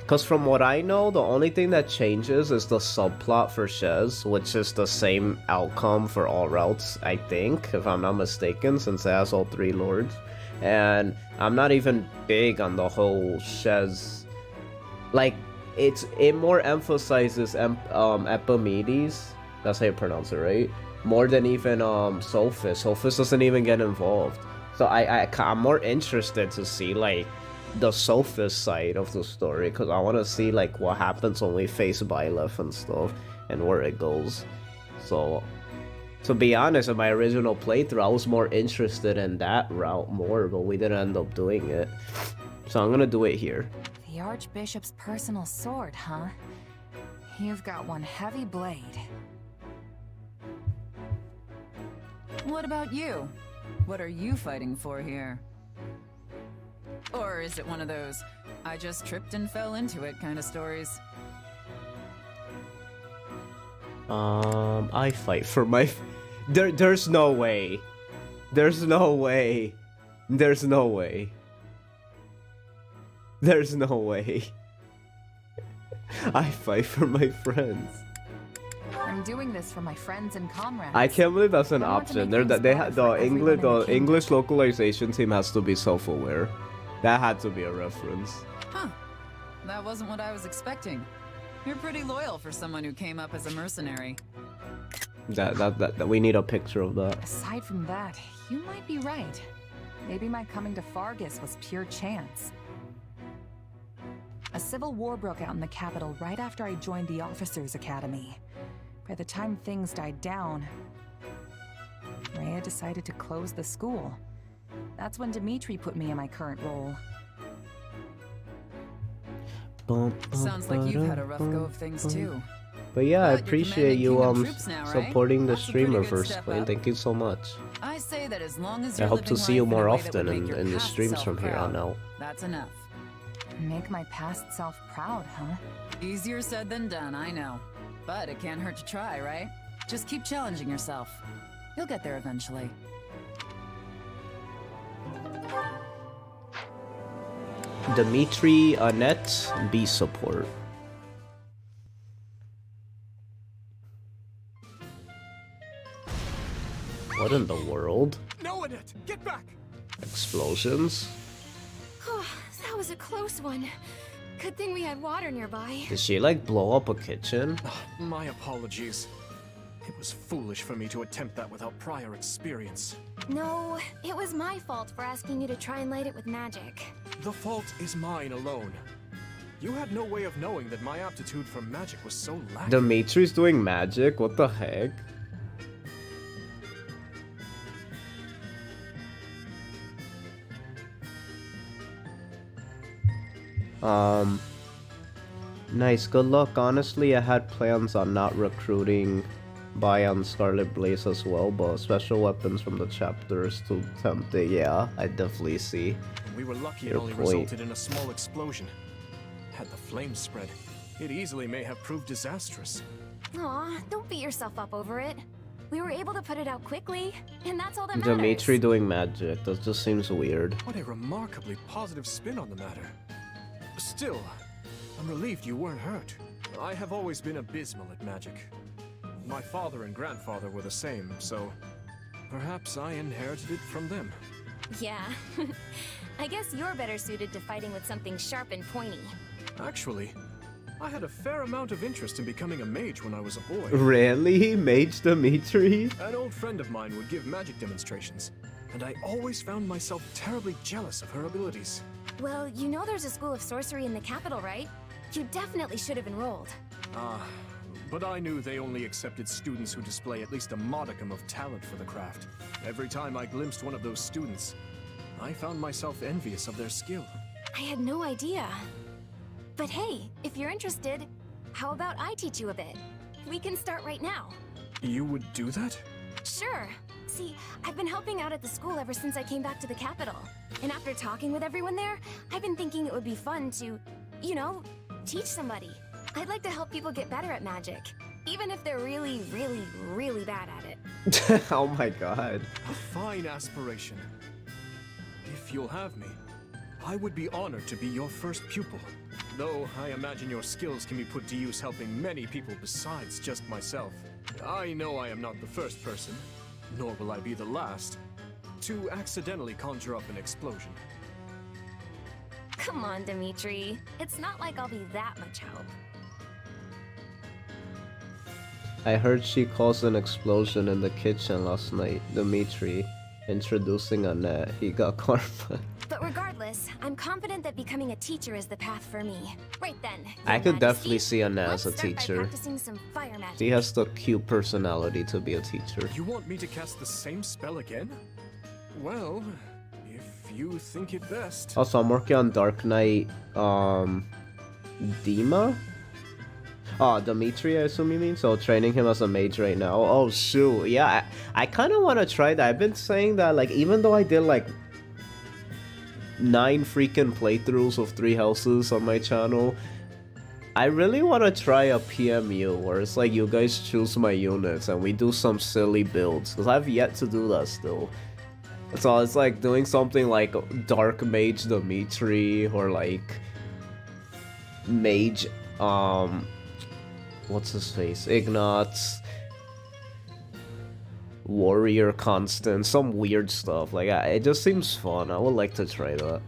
Because from what I know, the only thing that changes is the subplot for Shez, which is the same outcome for all routes, I think, if I'm not mistaken, since it has all 3 lords. And I'm not even big on the whole Shez. Like, it more emphasizes Epimedes, that's how you pronounce it, right? More than even Sophis. Sophis doesn't even get involved. So I'm more interested to see, like, the Sophist side of the story, because I want to see like what happens when we face Byleth and stuff and where it goes. So to be honest, in my original playthrough I was more interested in that route more, but we didn't end up doing it, so I'm gonna do it here. The Archbishop's personal sword, huh? You've got one heavy blade. What about you? What are you fighting for here? Or is it one of those, I just tripped and fell into it kind of stories? I fight for my... There's no way. There's no way. There's no way. There's no way. I fight for my friends. I'm doing this for my friends and comrades. I can't believe that's an option. The English localization team has to be self-aware. That had to be a reference. Huh. That wasn't what I was expecting. You're pretty loyal for someone who came up as a mercenary. That we need a picture of that. Aside from that, you might be right. Maybe my coming to Fargus was pure chance. A civil war broke out in the capital right after I joined the Officers' Academy. By the time things died down, Rhea decided to close the school. That's when Dimitri put me in my current role. Sounds like you've had a rough go of things too. But yeah, I appreciate you now, supporting the That's a streamer pretty good first, step Queen. up. Thank you so much. I say that as long as I you're hope to living see you life in a more way that often would make your in the past streams self from here on proud. out. That's enough. Make my past self proud, huh? Easier said than done, I know. But it can't hurt to try, right? Just keep challenging yourself. You'll get there eventually. Dimitri, Annette, B support. What in the world? No, Annette! Get back! Explosions? That was a close one. Good thing we had water nearby. Did she like blow up a kitchen? My apologies. It was foolish for me to attempt that without prior experience. No, it was my fault for asking you to try and light it with magic. The fault is mine alone. You had no way of knowing that my aptitude for magic was so lacking. Dimitri's doing magic? What the heck? Nice, good luck. Honestly, I had plans on not recruiting Bion Scarlet Blaze as well, but special weapons from the chapter is too tempting. Yeah, I definitely see. We were lucky it your only point. resulted in a small explosion. Had the flames spread, it easily may have proved disastrous. Aw, don't beat yourself up over it. We were able to put it out quickly, and that's all that matters. Dimitri doing magic, that just seems weird. What a remarkably positive spin on the matter. Still, I'm relieved you weren't hurt. I have always been abysmal at magic. My father and grandfather were the same, so perhaps I inherited it from them. Yeah. I guess you're better suited to fighting with something sharp and pointy. Actually, I had a fair amount of interest in becoming a mage when I was a boy. Really? Mage Dimitri? An old friend of mine would give magic demonstrations, and I always found myself terribly jealous of her abilities. Well, you know there's a school of sorcery in the capital, right? You definitely should have enrolled. But I knew they only accepted students who display at least a modicum of talent for the craft. Every time I glimpsed one of those students, I found myself envious of their skill. I had no idea. But hey, if you're interested, how about I teach you a bit? We can start right now. You would do that? Sure. See, I've been helping out at the school ever since I came back to the capital. And after talking with everyone there, I've been thinking it would be fun to, you know, teach somebody. I'd like to help people get better at magic, even if they're really, really, really bad at it. Oh my god. A fine aspiration. If you'll have me, I would be honored to be your first pupil. Though I imagine your skills can be put to use helping many people besides just myself. I know I am not the first person, nor will I be the last, to accidentally conjure up an explosion. Come on, Dimitri. It's not like I'll be that much help. I heard she caused an explosion in the kitchen last night. Dimitri introducing Annette. He got karma. But regardless, I'm confident that becoming a teacher is the path for me. Right then. I Your could Majesty, definitely see Annette as a let's start by teacher. practicing some fire magic. She has the cute personality to be a teacher. You want me to cast the same spell again? Well, if you think it best. Also, I'm working on Dark Knight, Dima? Oh, Dimitri, I assume you mean? So, training him as a mage right now. Oh, shoot. Yeah, I kind of want to try that. I've been saying that, like, even though I did, like, 9 freaking playthroughs of 3 houses on my channel, I really want to try a PMU, where it's like you guys choose my units and we do some silly builds. Because I've yet to do that still. So it's like doing something like Dark Mage Dimitri, or like Mage, what's his face? Ignatz, Warrior Constant, some weird stuff. Like, it just seems fun. I would like to try that.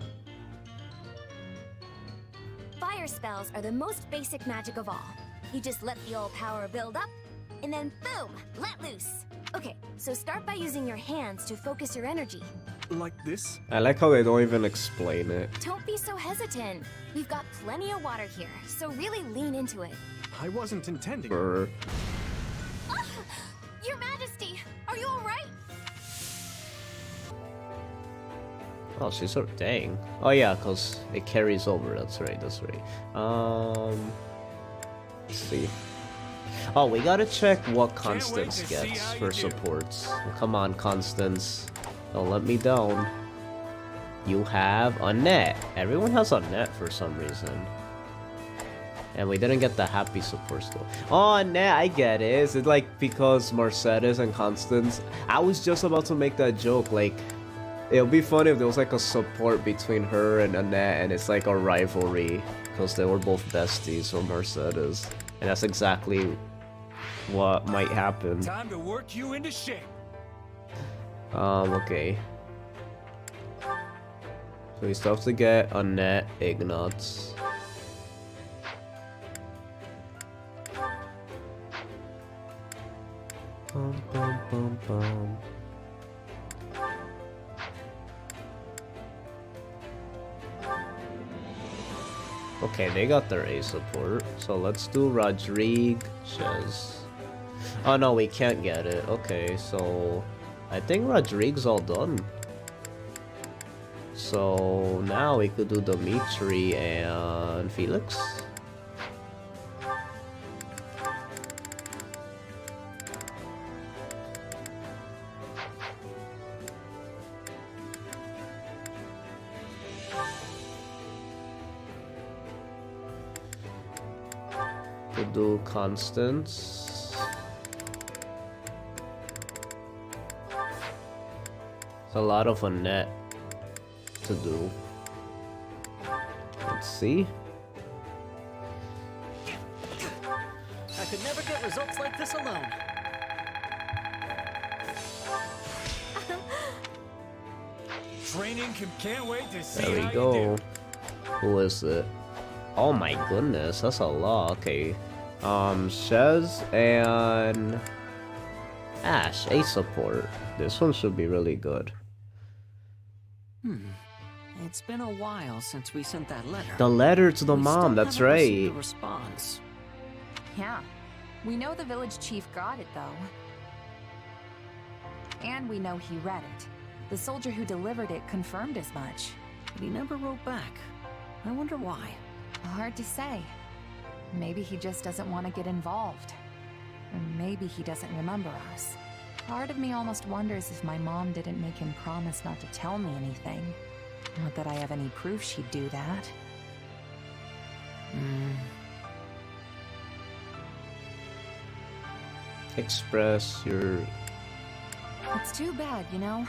Fire spells are the most basic magic of all. You just let the old power build up, and then boom, let loose. Okay, so start by using your hands to focus your energy. Like this? I like how they don't even explain it. Don't be so hesitant. We've got plenty of water here, so really lean into it. I wasn't intending. Brr. Ah! Your Majesty, are you alright? Oh, she's so dang. Oh yeah, cause it carries over. That's right. That's right. Let's see. Oh, we gotta check what Constance gets for supports. Come on, Constance. Don't let me down. You have Annette. Everyone has Annette for some reason. And we didn't get the Happy support still. Oh, Annette, I get it. Is it like because Mercedes and Constance? I was just about to make that joke. Like, it would be funny if there was like a support between her and Annette, and it's like a rivalry because they were both besties for Mercedes. And that's exactly what might happen. Time to work you into shape. Okay. So we still have to get Annette, Ignatz. Bum, bum, bum, bum. Okay, they got their A support, so let's do Rodriguez. Oh no, we can't get it. Okay, so I think Rodrigue's all done. So now we could do Dimitri and Felix. Could do Constance. It's a lot of Annette to do. Let's see. I could never get results like this alone. Training can't wait to see There we how go. you do. Who is it? Oh my goodness, that's a lot. Okay. Shez and Ash, A support. This one should be really good. It's been a while since we sent that letter. The letter to the We mom, still that's haven't received right. a response. Yeah. We know the village chief got it, though. And we know he read it. The soldier who delivered it confirmed as much. But he never wrote back. I wonder why. Hard to say. Maybe he just doesn't want to get involved. Or maybe he doesn't remember us. Part of me almost wonders if my mom didn't make him promise not to tell me anything. Not that I have any proof she'd do that. Express your... It's too bad, you know?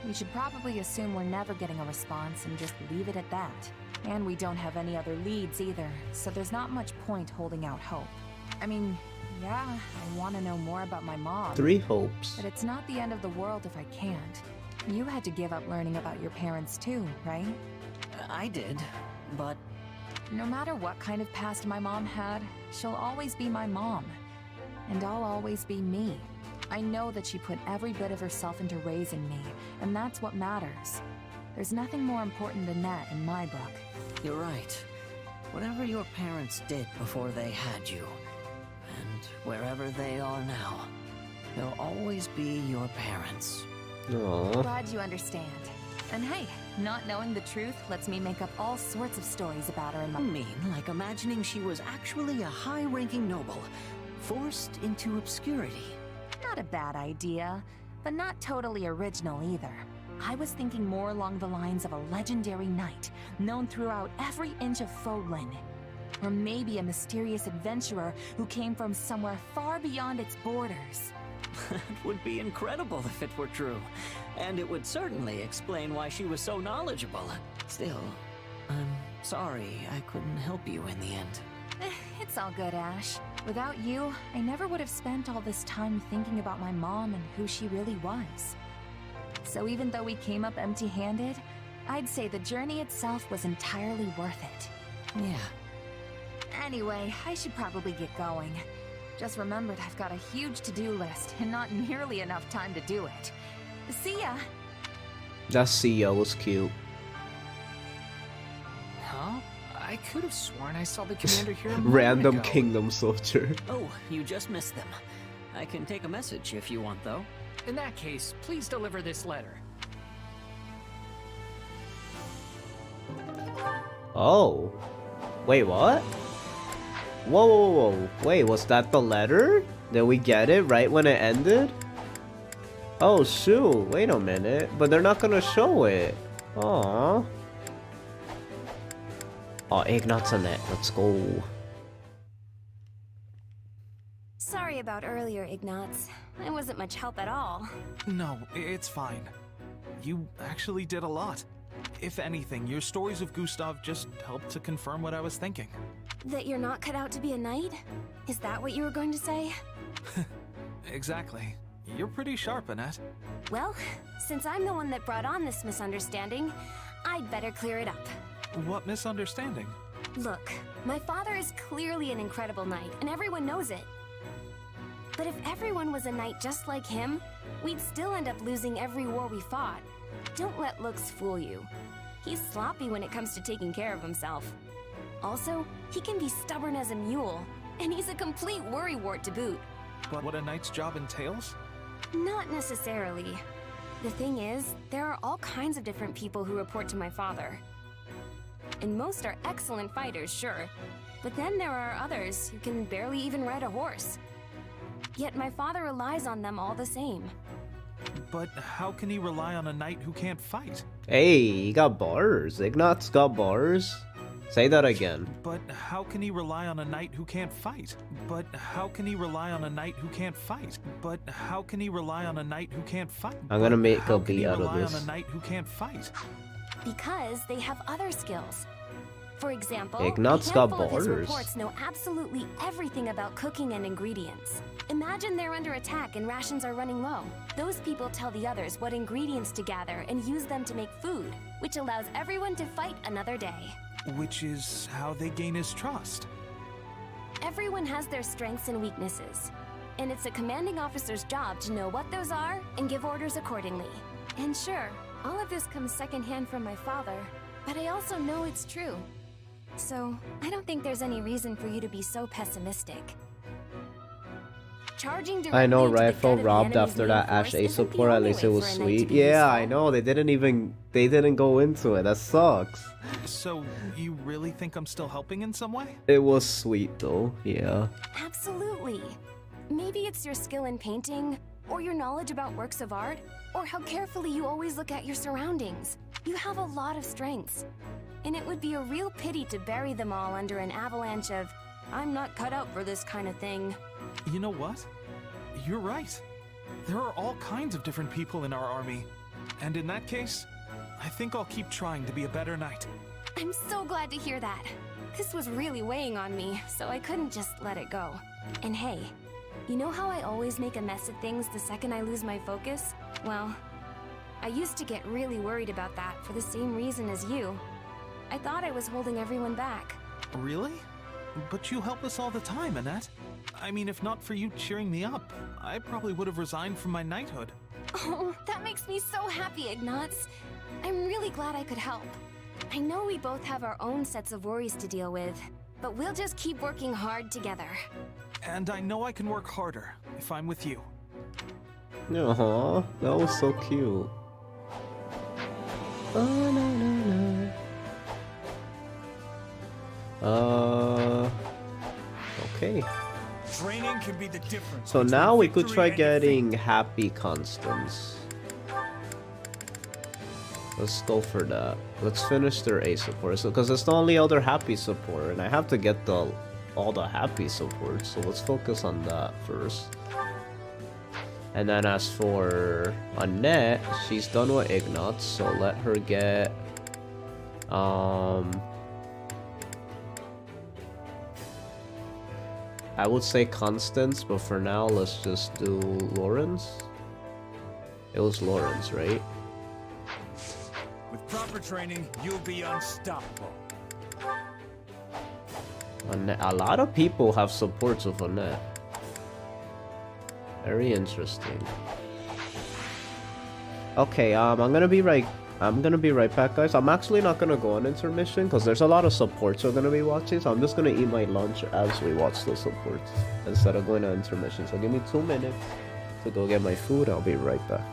we should probably assume we're never getting a response and just leave it at that. And we don't have any other leads either, so there's not much point holding out hope. I mean, yeah, I want to know more about my mom. 3 hopes. But it's not the end of the world if I can't. You had to give up learning about your parents too, right? I did, but... No matter what kind of past my mom had, she'll always be my mom. And I'll always be me. I know that she put every bit of herself into raising me, and that's what matters. There's nothing more important than that in my book. You're right. Whatever your parents did before they had you, and wherever they are now, they'll always be your parents. Aww. Glad you understand. And hey, not knowing the truth lets me make up all sorts of stories about her in my... I mean, like imagining she was actually a high-ranking noble, forced into obscurity. Not a bad idea, but not totally original either. I was thinking more along the lines of a legendary knight, known throughout every inch of Foglin. Or maybe a mysterious adventurer who came from somewhere far beyond its borders. That would be incredible if it were true. And it would certainly explain why she was so knowledgeable. Still, I'm sorry I couldn't help you in the end. It's all good, Ash. Without you, I never would have spent all this time thinking about my mom and who she really was. So even though we came up empty-handed, I'd say the journey itself was entirely worth it. Yeah. Anyway, I should probably get going. Just remembered I've got a huge to-do list and not nearly enough time to do it. See ya! That CEO was cute. Huh? I could have sworn I saw the commander here a moment Random ago. kingdom soldier. Oh, you just missed them. I can take a message if you want, though. In that case, please deliver this letter. Oh. Wait, what? Whoa, whoa, whoa. Wait, was that the letter? Did we get it right when it ended? Oh, shoot. Wait a minute. But they're not gonna show it. Aww. Oh, Ignat's in it. Let's go. Sorry about earlier, Ignatz. I wasn't much help at all. No, it's fine. You actually did a lot. If anything, your stories of Gustav just helped to confirm what I was thinking. That you're not cut out to be a knight? Is that what you were going to say? Exactly. You're pretty sharp, Annette. Well, since I'm the one that brought on this misunderstanding, I'd better clear it up. What misunderstanding? Look, my father is clearly an incredible knight, and everyone knows it. But if everyone was a knight just like him, we'd still end up losing every war we fought. Don't let looks fool you. He's sloppy when it comes to taking care of himself. Also, he can be stubborn as a mule, and he's a complete worrywart to boot. But what a knight's job entails? Not necessarily. The thing is, there are all kinds of different people who report to my father. And most are excellent fighters, sure. But then there are others who can barely even ride a horse. Yet my father relies on them all the same. But how can he rely on a knight who can't fight? Hey, he got bars. Ignat's got bars. Say that again. But how can he rely on a knight who can't fight? But how can he rely on a knight who can't fight? But how can he rely on a knight who can't fight? I'm gonna make a How can beat he out of rely this. on a knight who can't fight? Because they have other skills. For example, Ignat's a got handful of his bars. reports know absolutely everything about cooking and ingredients. Imagine they're under attack and rations are running low. Those people tell the others what ingredients to gather and use them to make food, which allows everyone to fight another day. Which is how they gain his trust. Everyone has their strengths and weaknesses, and it's a commanding officer's job to know what those are and give orders accordingly. And sure, all of this comes secondhand from my father, but I also know it's true. So, I don't think there's any reason for you to be so pessimistic. Charging I know, directly right? I into the felt gut of the robbed enemy's after main that force Ash A isn't the support. At only least it way was for a knight sweet. to be Yeah, I useful. know. They didn't go into it. That sucks. So, you really think I'm still helping in some way? It was sweet though. Yeah. Absolutely. Maybe it's your skill in painting, or your knowledge about works of art, or how carefully you always look at your surroundings. You have a lot of strengths. And it would be a real pity to bury them all under an avalanche of, I'm not cut out for this kind of thing. You know what? You're right. There are all kinds of different people in our army. And in that case, I think I'll keep trying to be a better knight. I'm so glad to hear that. This was really weighing on me, so I couldn't just let it go. And hey, you know how I always make a mess of things the second I lose my focus? Well, I used to get really worried about that for the same reason as you. I thought I was holding everyone back. Really? But you help us all the time, Annette. I mean, if not for you cheering me up, I probably would have resigned from my knighthood. Oh, that makes me so happy, Ignatz. I'm really glad I could help. I know we both have our own sets of worries to deal with, but we'll just keep working hard together. And I know I can work harder if I'm with you. Aww, that was so cute. Oh, no. Okay. Training can be the difference. So now we could try getting Happy Constance. Let's go for that. Let's finish their A support, because it's the only other Happy support, and I have to get all the Happy support. So let's focus on that first. And then as for Annette, she's done with Ignatz, so let her get I would say Constance, but for now let's just do Lawrence. It was Lawrence, right? With proper training, you'll be unstoppable. Annette, a lot of people have supports of Annette. Very interesting. Okay, I'm gonna be right back, guys. I'm actually not gonna go on intermission because there's a lot of supports we're gonna be watching, so I'm just gonna eat my lunch as we watch the supports instead of going on intermission. So give me 2 minutes to go get my food. I'll be right back.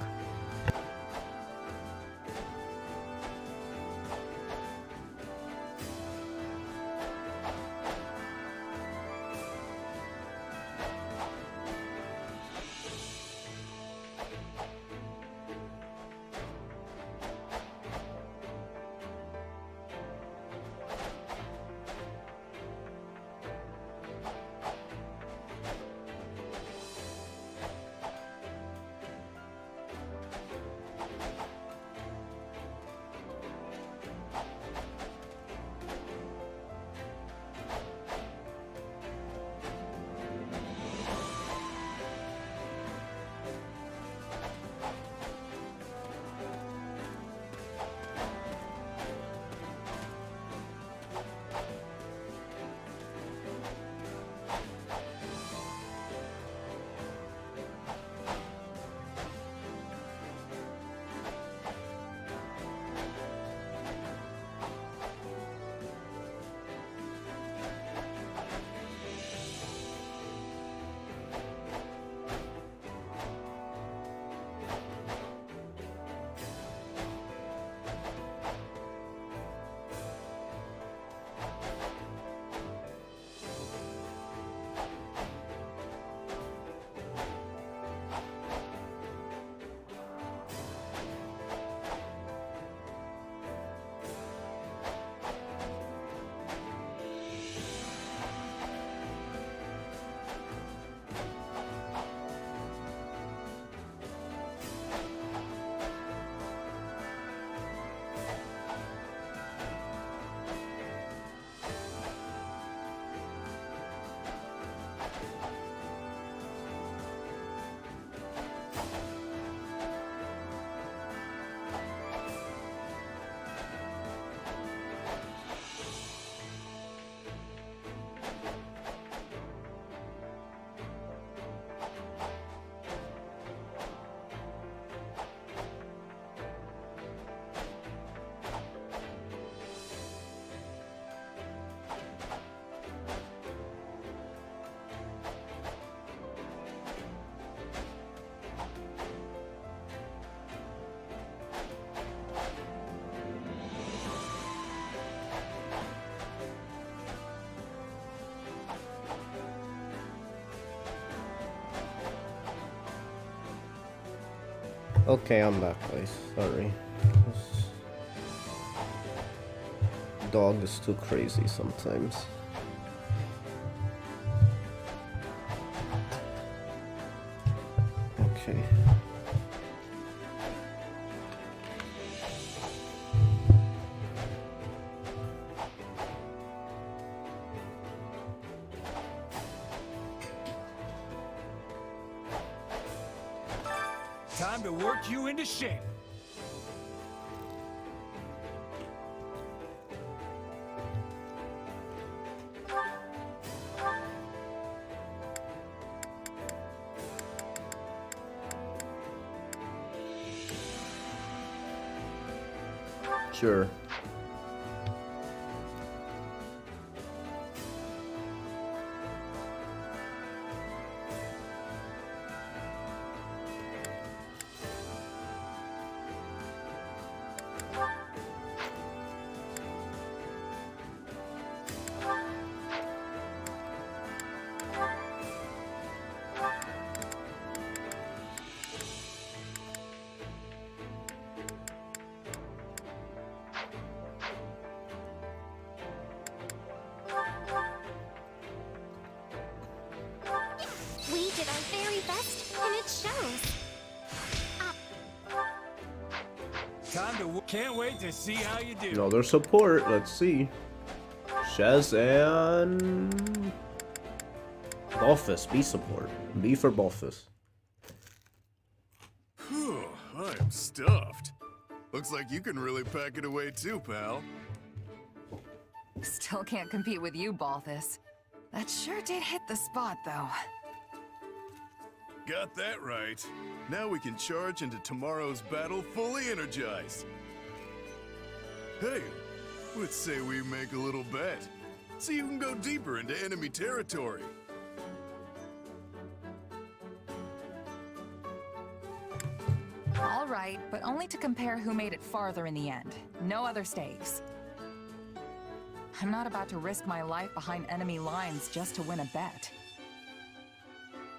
Okay, I'm back, guys. Sorry. This dog is too crazy sometimes. Okay. Time to work you into shape. Sure. We did our very best, and it shows. Time to can't wait to see how you do. Another support. Let's see. Shez and Balthus. B support. B for Balthus. Whew, I am stuffed. Looks like you can really pack it away too, pal. Still can't compete with you, Balthus. That sure did hit the spot, though. Got that right. Now we can charge into tomorrow's battle fully energized. Hey, let's say we make a little bet. So you can go deeper into enemy territory. All right, but only to compare who made it farther in the end. No other stakes. I'm not about to risk my life behind enemy lines just to win a bet.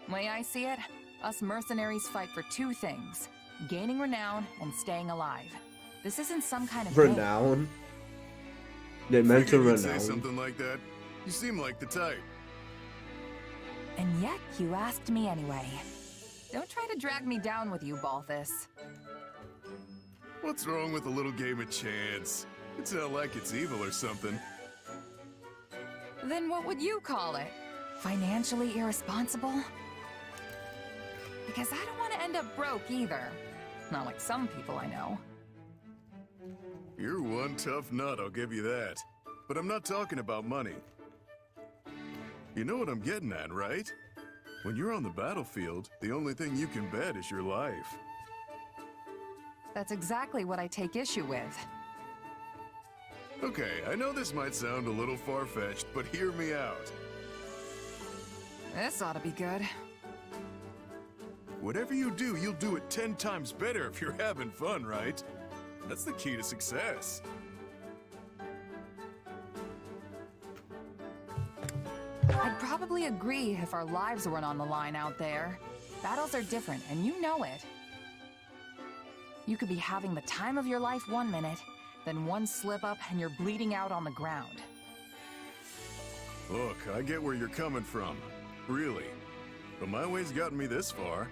Way I see it, us mercenaries fight for two things: gaining renown and staying alive. This isn't some kind of Renown? They meant to Figured you'd say renown. something like that. You seem like the type. And yet, you asked me anyway. Don't try to drag me down with you, Balthus. What's wrong with a little game of chance? It's not like it's evil or something. Then what would you call it? Financially irresponsible? Because I don't want to end up broke either. Not like some people I know. You're one tough nut, I'll give you that. But I'm not talking about money. You know what I'm getting at, right? When you're on the battlefield, the only thing you can bet is your life. That's exactly what I take issue with. Okay, I know this might sound a little far-fetched, but hear me out. This ought to be good. Whatever you do, you'll do it 10 times better if you're having fun, right? That's the key to success. I'd probably agree if our lives weren't on the line out there. Battles are different, and you know it. You could be having the time of your life one minute, then one slip up and you're bleeding out on the ground. Look, I get where you're coming from. Really. But my way's gotten me this far.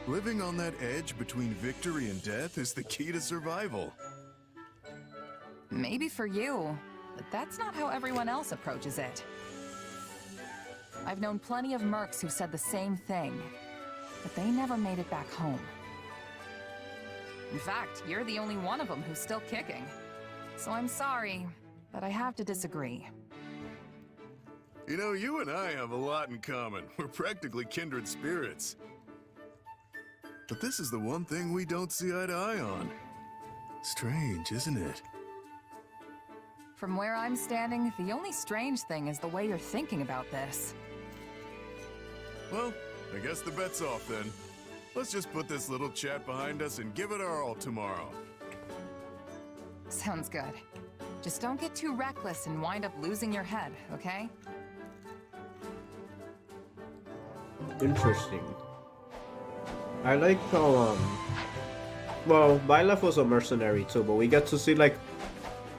Living on that edge between victory and death is the key to survival. Maybe for you, but that's not how everyone else approaches it. I've known plenty of mercs who said the same thing, but they never made it back home. In fact, you're the only one of them who's still kicking. So I'm sorry, but I have to disagree. You know, you and I have a lot in common. We're practically kindred spirits. But this is the one thing we don't see eye to eye on. Strange, isn't it? From where I'm standing, the only strange thing is the way you're thinking about this. Well, I guess the bet's off then. Let's just put this little chat behind us and give it our all tomorrow. Sounds good. Just don't get too reckless and wind up losing your head, okay? Interesting. I like how, well, Byleth was a mercenary too, but we get to see, like,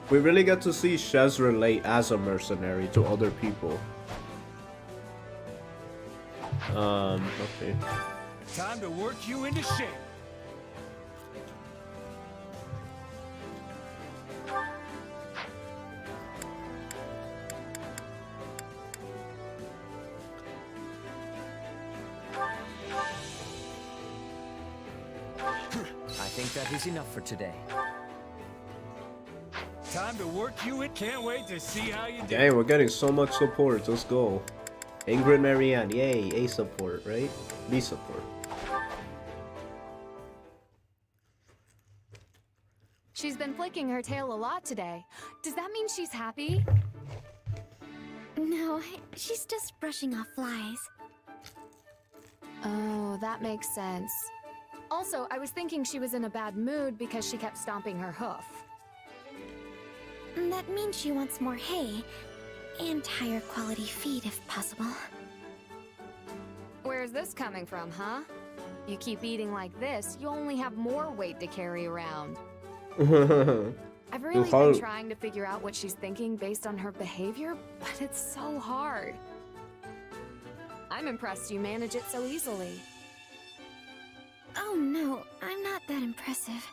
we really get to see Shez relate as a mercenary to other people. Okay. Time to work you into shape. think that is enough for today. Time to work you in. Can't wait to see how you do. Dang, we're getting so much support. Let's go. Ingrid Marianne, yay, A support, right? B support. She's been flicking her tail a lot today. Does that mean she's happy? No, she's just brushing off flies. Oh, that makes sense. Also, I was thinking she was in a bad mood because she kept stomping her hoof. That means she wants more hay, and higher quality feed if possible. Where's this coming from, huh? You keep eating like this, you'll only have more weight to carry around. I've really been trying to figure out what she's thinking based on her behavior, but it's so hard. I'm impressed you manage it so easily. Oh no, I'm not that impressive.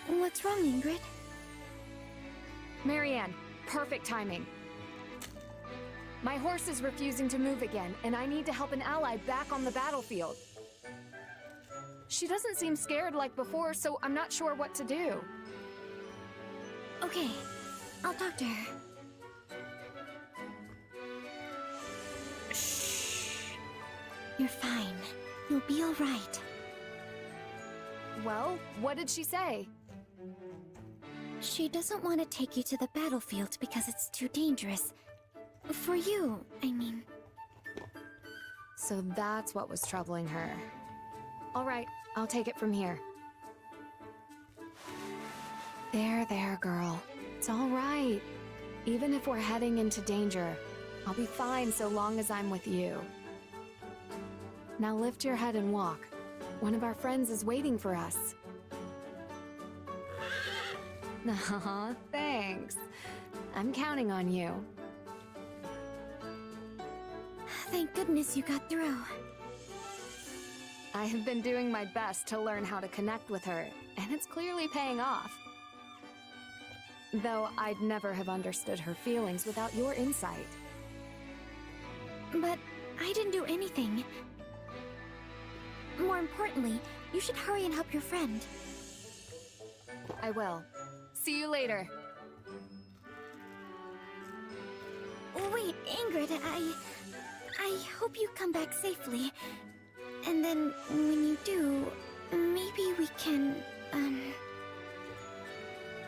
What's wrong, Ingrid? Marianne, perfect timing. My horse is refusing to move again, and I need to help an ally back on the battlefield. She doesn't seem scared like before, so I'm not sure what to do. Okay, I'll talk to her. Shh. You're fine. You'll be all right. Well, what did she say? She doesn't want to take you to the battlefield because it's too dangerous. For you, I mean. So that's what was troubling her. All right, I'll take it from here. There, girl. It's all right. Even if we're heading into danger, I'll be fine so long as I'm with you. Now lift your head and walk. One of our friends is waiting for us. Aw, thanks. I'm counting on you. Thank goodness you got through. I have been doing my best to learn how to connect with her, and it's clearly paying off. Though I'd never have understood her feelings without your insight. But I didn't do anything. More importantly, you should hurry and help your friend. I will. See you later. Wait, Ingrid, I hope you come back safely. And then, when you do, maybe we can,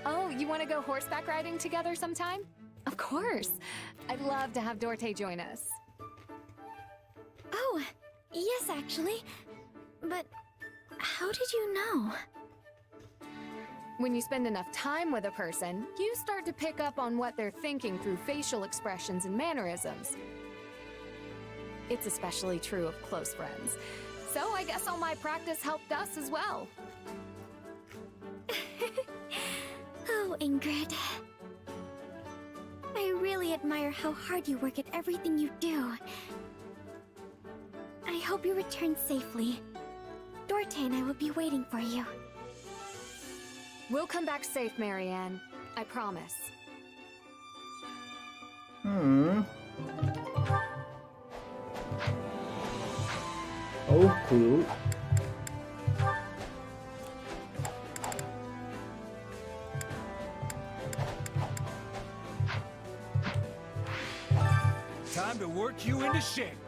Oh, you want to go horseback riding together sometime? Of course. I'd love to have Dorte join us. Oh, yes, actually. But how did you know? When you spend enough time with a person, you start to pick up on what they're thinking through facial expressions and mannerisms. It's especially true of close friends. So I guess all my practice helped us as well. Oh, Ingrid. I really admire how hard you work at everything you do. I hope you return safely. Dorte and I will be waiting for you. We'll come back safe, Marianne. I promise. Oh, cool. Time to work you into shape.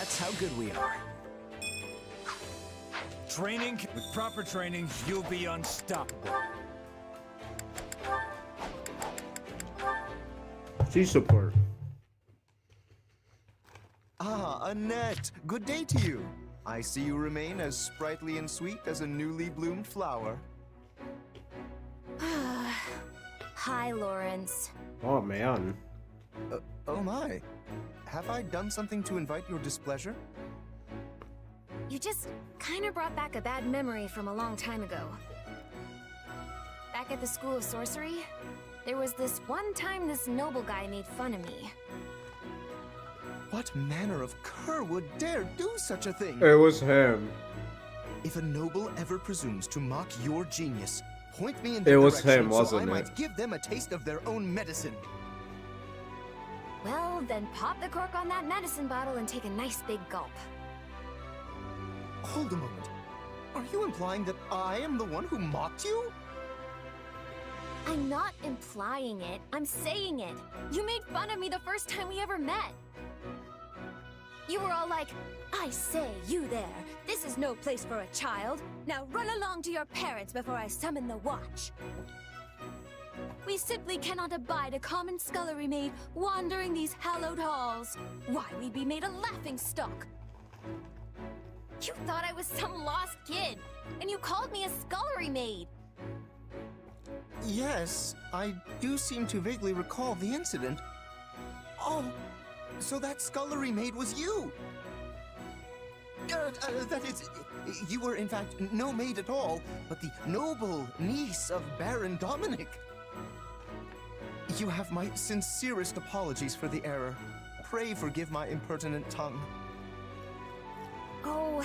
That's how good we are. Training, with proper training, you'll be unstoppable. She's support. Ah, Annette, good day to you. I see you remain as sprightly and sweet as a newly bloomed flower. Hi, Lawrence. Oh man. Oh my. Have I done something to invite your displeasure? You just kind of brought back a bad memory from a long time ago. Back at the School of Sorcery, there was this one time this noble guy made fun of me. What manner of cur would dare do such a thing? It was him. If a noble ever presumes to mock your genius, point me in It their was direction him, so wasn't I it? might give them a taste of their own medicine. Well, then pop the cork on that medicine bottle and take a nice big gulp. Hold a moment. Are you implying that I am the one who mocked you? I'm not implying it, I'm saying it. You made fun of me the first time we ever met. You were all like, I say, you there, this is no place for a child. Now run along to your parents before I summon the watch. We simply cannot abide a common scullery maid wandering these hallowed halls. Why, we'd be made a laughingstock. You thought I was some lost kid, and you called me a scullery maid. Yes, I do seem to vaguely recall the incident. Oh, so that scullery maid was you! That is, you were in fact no maid at all, but the noble niece of Baron Dominic. You have my sincerest apologies for the error. Pray forgive my impertinent tongue. Oh,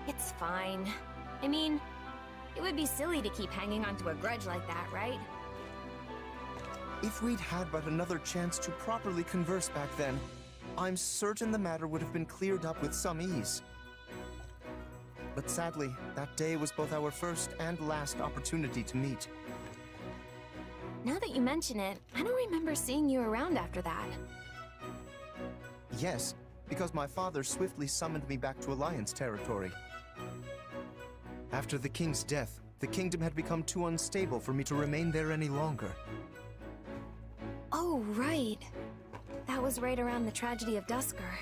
it's fine. I mean, it would be silly to keep hanging on to a grudge like that, right? If we'd had but another chance to properly converse back then, I'm certain the matter would have been cleared up with some ease. But sadly, that day was both our first and last opportunity to meet. Now that you mention it, I don't remember seeing you around after that. Yes, because my father swiftly summoned me back to Alliance territory. After the king's death, the kingdom had become too unstable for me to remain there any longer. Oh, right. That was right around the tragedy of Dusker.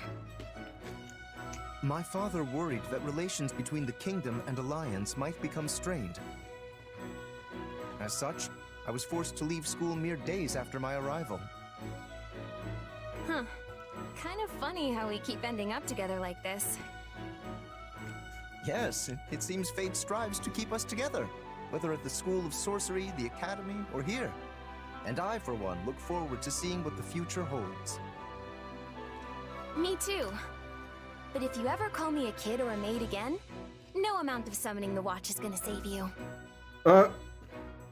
My father worried that relations between the kingdom and Alliance might become strained. As such, I was forced to leave school mere days after my arrival. Huh. Kind of funny how we keep ending up together like this. Yes, it seems fate strives to keep us together, whether at the School of Sorcery, the Academy, or here. And I, for one, look forward to seeing what the future holds. Me too. But if you ever call me a kid or a maid again, no amount of summoning the watch is gonna save you.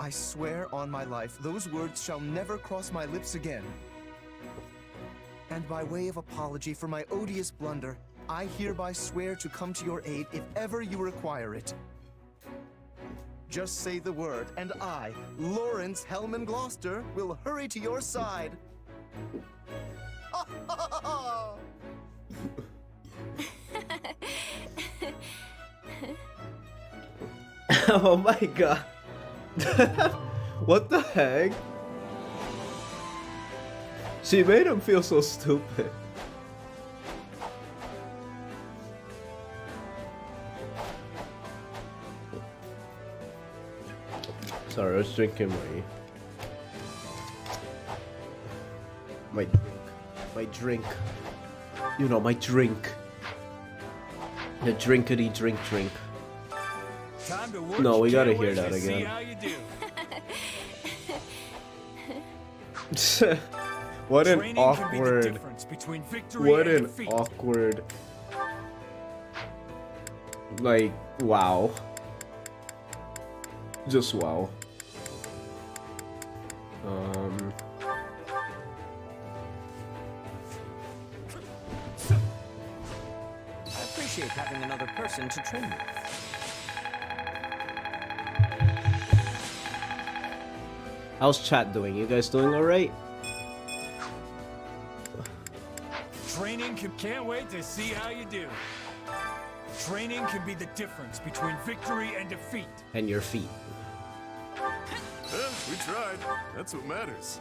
I swear on my life, those words shall never cross my lips again. And by way of apology for my odious blunder, I hereby swear to come to your aid if ever you require it. Just say the word, and I, Lawrence Hellman Gloucester, will hurry to your side. Oh my god. What the heck? She made him feel so stupid. Sorry, I was drinking my drink. You know, my drink. The drinkity drink. Time to work No, we gotta your hear way that to again. See how you do. What an Training can be the awkward. difference between victory What and an defeat. awkward. Like, wow. Just wow. I appreciate having another person to train with. How's chat doing? You guys doing alright? Training Can't wait to see how you do. Training can be the difference between victory and defeat. And your feet. We tried. That's what matters.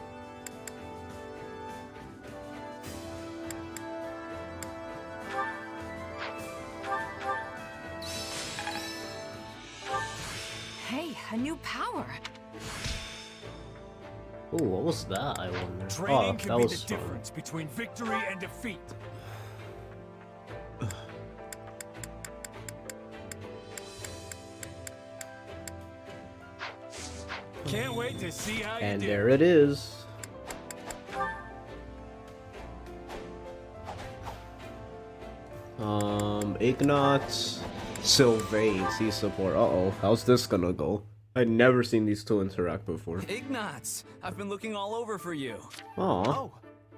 Hey, a new power. Ooh, what was that, I wonder? Training Oh, can that be was the fun. difference between victory and defeat. Can't wait to see how you And do. there it is. Ignatz, Sylvain, C support. Uh-oh, how's this gonna go? I'd never seen these two interact before. Ignatz, I've been looking all over for you. Aw.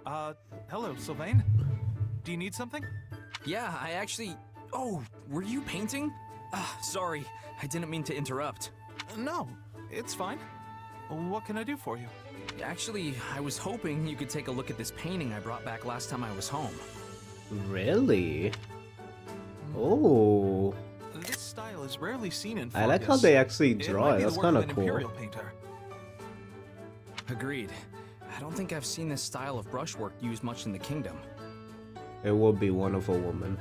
Oh, hello, Sylvain. Do you need something? Yeah, I actually... Oh, were you painting? Sorry, I didn't mean to interrupt. No, it's fine. What can I do for you? Actually, I was hoping you could take a look at this painting I brought back last time I was home. Really? Oh. This style is rarely seen in I like how Fargus. they actually It draw might it. be That's the work kind of of an cool. Imperial painter. Agreed. I don't think I've seen this style of brushwork used much in the kingdom. It will be one of a woman.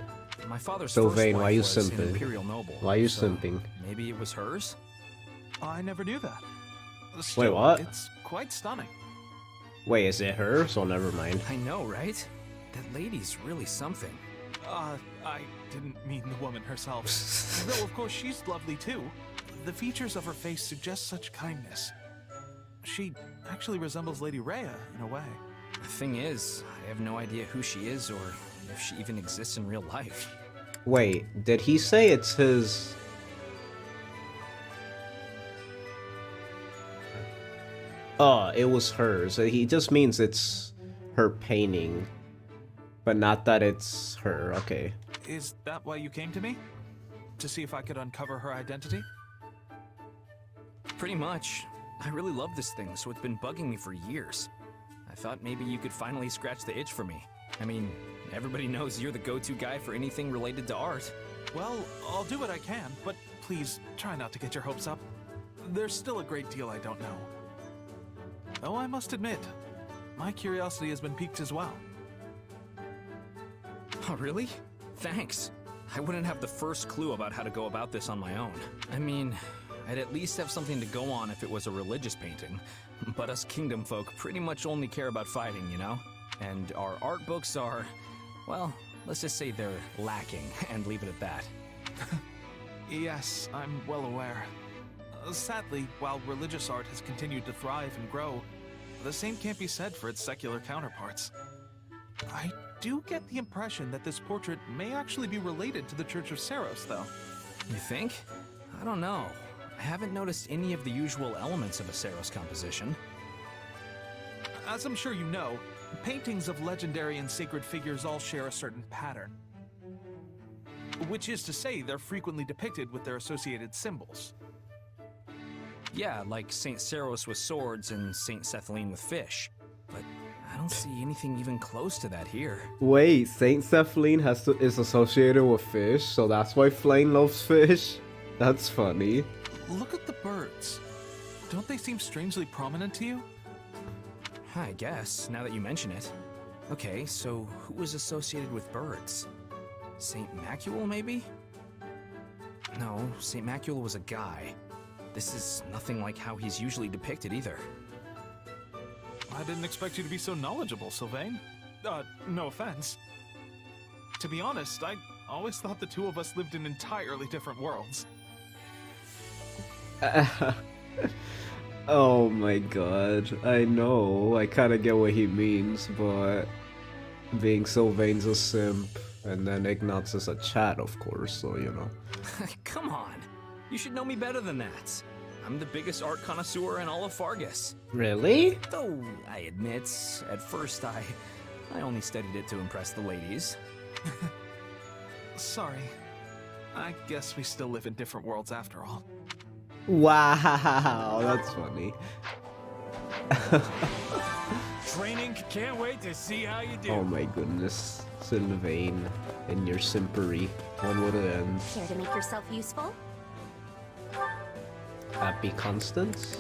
My father's Sylvain, first why wife you was an simping? imperial noble. Why you so simping? Maybe it was hers? I never knew that. Wait, Still, what? It's quite stunning. Wait, is it her? So never mind. I know, right? That lady's really something. I didn't mean the woman herself. Though, of course, she's lovely too. The features of her face suggest such kindness. She actually resembles Lady Rhea in a way. The thing is, I have no idea who she is or if she even exists in real life. Wait, did he say it's his... Oh, it was hers. He just means it's her painting. But not that it's her. Okay. Is that why you came to me? To see if I could uncover her identity? Pretty much. I really love this thing, so it's been bugging me for years. I thought maybe you could finally scratch the itch for me. I mean, everybody knows you're the go-to guy for anything related to art. Well, I'll do what I can, but please try not to get your hopes up. There's still a great deal I don't know. Though I must admit, my curiosity has been piqued as well. Oh, really? Thanks. I wouldn't have the first clue about how to go about this on my own. I mean, I'd at least have something to go on if it was a religious painting. But us kingdom folk pretty much only care about fighting, you know? And our art books are, well, let's just say they're lacking, and leave it at that. Yes, I'm well aware. Sadly, while religious art has continued to thrive and grow, the same can't be said for its secular counterparts. I do get the impression that this portrait may actually be related to the Church of Saros, though. You think? I don't know. I haven't noticed any of the usual elements of a Saros composition. As I'm sure you know, paintings of legendary and sacred figures all share a certain pattern. Which is to say, they're frequently depicted with their associated symbols. Yeah, like Saint Saros with swords and Saint Sethaline with fish. But I don't see anything even close to that here. Wait, Saint Sethaline is associated with fish, so that's why Flame loves fish? That's funny. Look at the birds. Don't they seem strangely prominent to you? I guess, now that you mention it. Okay, so who was associated with birds? Saint Macule, maybe? No, Saint Macule was a guy. This is nothing like how he's usually depicted either. I didn't expect you to be so knowledgeable, Sylvain. No offense. To be honest, I always thought the two of us lived in entirely different worlds. Oh my god. I know. I kind of get what he means, but being Sylvain's a simp, and then Ignatz is a chat, of course, so you know. Come on! You should know me better than that. I'm the biggest art connoisseur in all of Fargus. Really? Though, I admit, at first I only studied it to impress the ladies. Sorry. I guess we still live in different worlds after all. Wow, that's funny. Training, can't wait to see how you do. Oh my goodness. still vain in your simpery. When would it end? Care to make yourself useful? Happy Constance?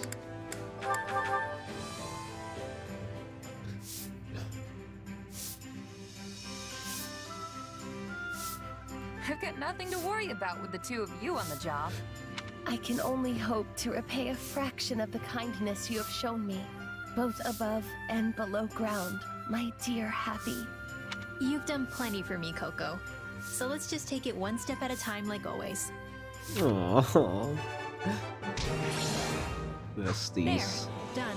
I've got nothing to worry about with the two of you on the job. I can only hope to repay a fraction of the kindness you have shown me, both above and below ground, my dear Happy. You've done plenty for me, Coco. So let's just take it one step at a time like always. Aww. Besties. There, done.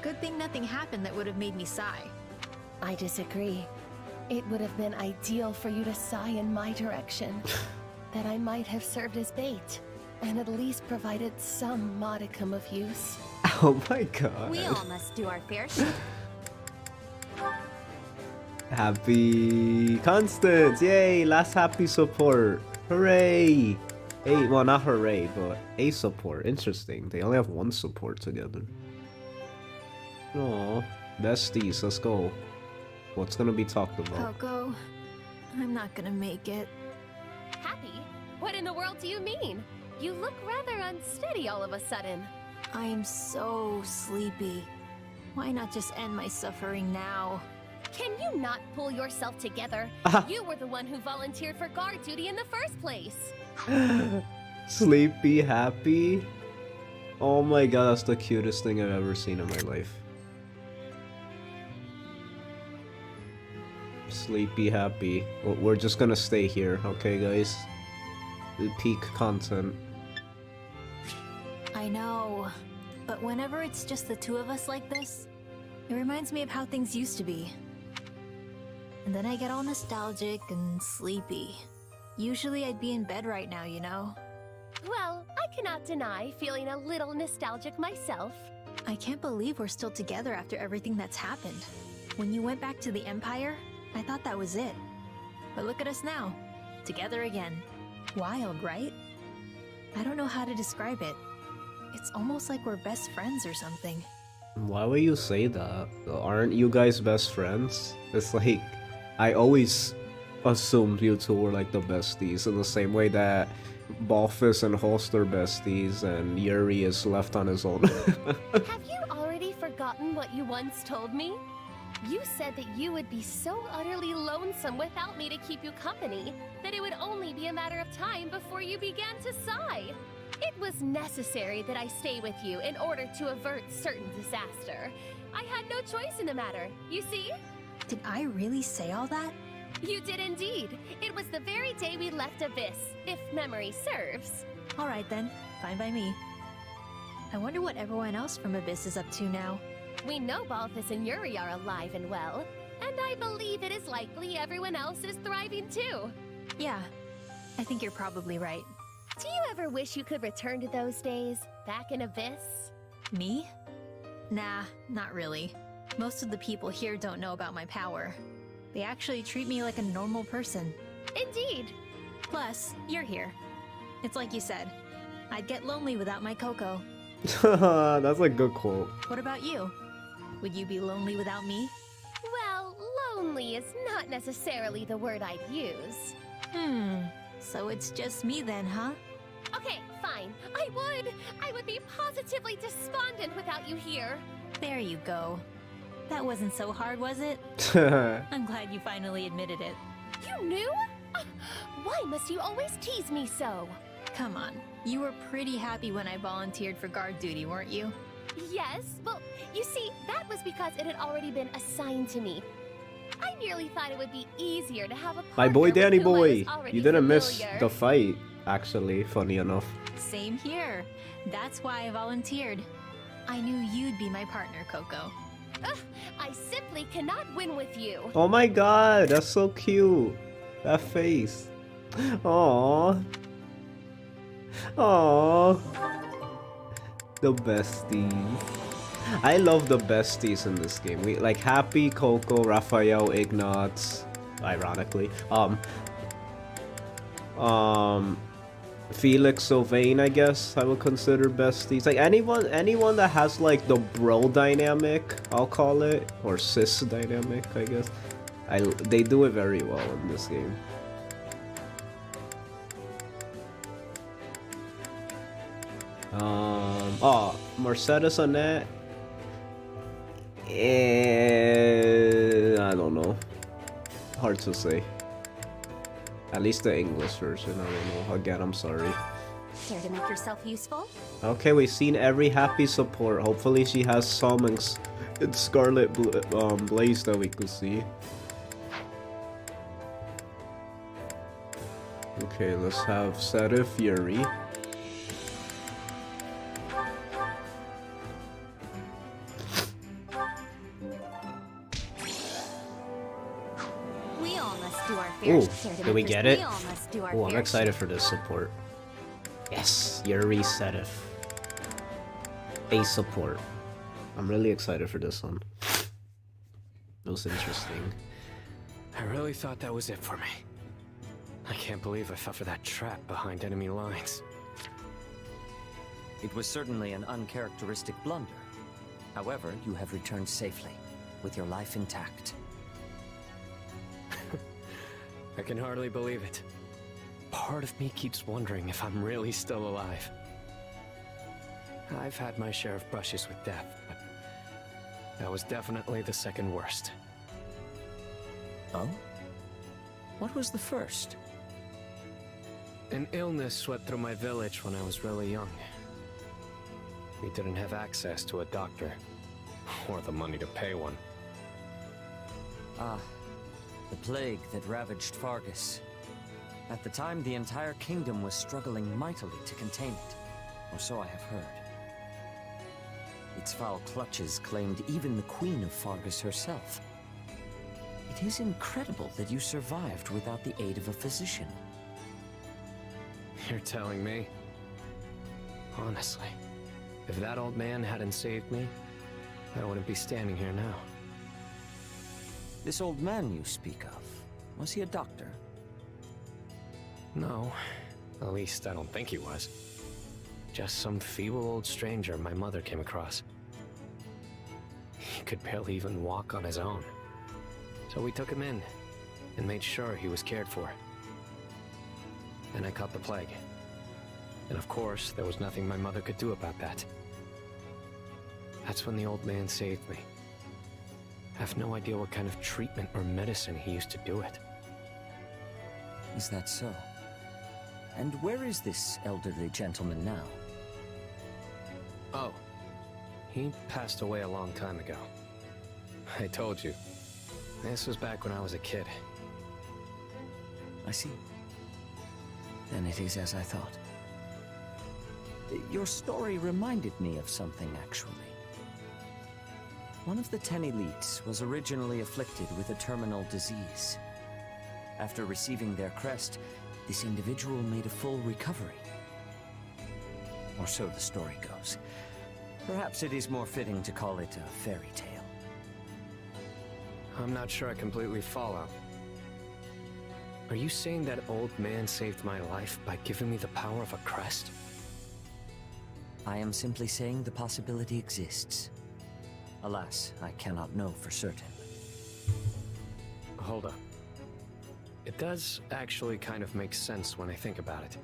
Good thing nothing happened that would have made me sigh. I disagree. It would have been ideal for you to sigh in my direction. That I might have served as bait, and at least provided some modicum of use. Oh my god. We all must do our fair share. Happy Constance! Yay! Last happy support! Hooray! Well, not hooray, but a support. Interesting. They only have one support together. Aww. Besties, let's go. What's gonna be talked about? Coco, I'm not gonna make it. Happy? What in the world do you mean? You look rather unsteady all of a sudden. I am so sleepy. Why not just end my suffering now? Can you not pull yourself together? You were the one who volunteered for guard duty in the first place. Sleepy Happy? Oh my god, that's the cutest thing I've ever seen in my life. Sleepy Happy. Well, we're just gonna stay here, okay guys? Peak content. I know, but whenever it's just the two of us like this, it reminds me of how things used to be. And then I get all nostalgic and sleepy. Usually I'd be in bed right now, you know? Well, I cannot deny feeling a little nostalgic myself. I can't believe we're still together after everything that's happened. When you went back to the Empire, I thought that was it. But look at us now, together again. Wild, right? I don't know how to describe it. It's almost like we're best friends or something. Why would you say that? Aren't you guys best friends? It's like, I always assumed you two were like the besties in the same way that Balfus and Holster besties and Yuri is left on his own. Have you already forgotten what you once told me? You said that you would be so utterly lonesome without me to keep you company that it would only be a matter of time before you began to sigh. It was necessary that I stay with you in order to avert certain disaster. I had no choice in the matter, you see? Did I really say all that? You did indeed. It was the very day we left Abyss, if memory serves. Alright then, fine by me. I wonder what everyone else from Abyss is up to now. We know Balthus and Yuri are alive and well, and I believe it is likely everyone else is thriving too. Yeah, I think you're probably right. Do you ever wish you could return to those days, back in Abyss? Me? Nah, not really. Most of the people here don't know about my power. They actually treat me like a normal person. Indeed. Plus, you're here. It's like you said. I'd get lonely without my Coco. That's a good quote. What about you? Would you be lonely without me? Well, lonely is not necessarily the word I'd use. So it's just me then, huh? Okay, fine. I would be positively despondent without you here. There you go. That wasn't so hard, was it? I'm glad you finally admitted it. You knew? Why must you always tease me so? Come on. You were pretty happy when I volunteered for guard duty, weren't you? Yes, well, you see, that was because it had already been assigned to me. I merely thought it would be easier to have a partner My boy Danny with whom I was boy, already you didn't miss familiar. the fight, actually, funny enough. Same here. That's why I volunteered. I knew you'd be my partner, Coco. Ugh, I simply cannot win with you. Oh my god, that's so cute. That face. Aww. Aww. The besties. I love the besties in this game. We like Happy, Coco, Raphael, Ignatz. Ironically. Felix, Sylvain, I guess I would consider besties. Like anyone that has like the bro dynamic, I'll call it, or sis dynamic, I guess. They do it very well in this game. Oh, Mercedes on that. I don't know. Hard to say. At least the English version. I don't know. Again, I'm sorry. Care to make yourself useful? Okay, we've seen every Happy support. Hopefully, she has some in Scarlet Blaze that we could see. Okay, let's have Seta Fury. We all must do our fair Ooh, share to did we make get this- it? We all must do our Oh, I'm fair excited for this support. Yes, Yuri Sedif. A support. I'm really excited for this one. It was interesting. I really thought that was it for me. I can't believe I fell for that trap behind enemy lines. It was certainly an uncharacteristic blunder. However, you have returned safely, with your life intact. I can hardly believe it. Part of me keeps wondering if I'm really still alive. I've had my share of brushes with death, but that was definitely the second worst. Oh? What was the first? An illness swept through my village when I was really young. We didn't have access to a doctor, or the money to pay one. Ah, the plague that ravaged Fargus. At the time, the entire kingdom was struggling mightily to contain it, or so I have heard. Its foul clutches claimed even the Queen of Fargus herself. It is incredible that you survived without the aid of a physician. You're telling me? Honestly, if that old man hadn't saved me, I wouldn't be standing here now. This old man you speak of, was he a doctor? No, at least I don't think he was. Just some feeble old stranger my mother came across. He could barely even walk on his own. So we took him in and made sure he was cared for. Then I caught the plague. And of course, there was nothing my mother could do about that. That's when the old man saved me. I have no idea what kind of treatment or medicine he used to do it. Is that so? And where is this elderly gentleman now? Oh, he passed away a long time ago. I told you. This was back when I was a kid. I see. Then it is as I thought. Your story reminded me of something, actually. One of the 10 elites was originally afflicted with a terminal disease. After receiving their crest, this individual made a full recovery. Or so the story goes. Perhaps it is more fitting to call it a fairy tale. I'm not sure I completely follow. Are you saying that old man saved my life by giving me the power of a crest? I am simply saying the possibility exists. Alas, I cannot know for certain. Hold up. It does actually kind of make sense when I think about it.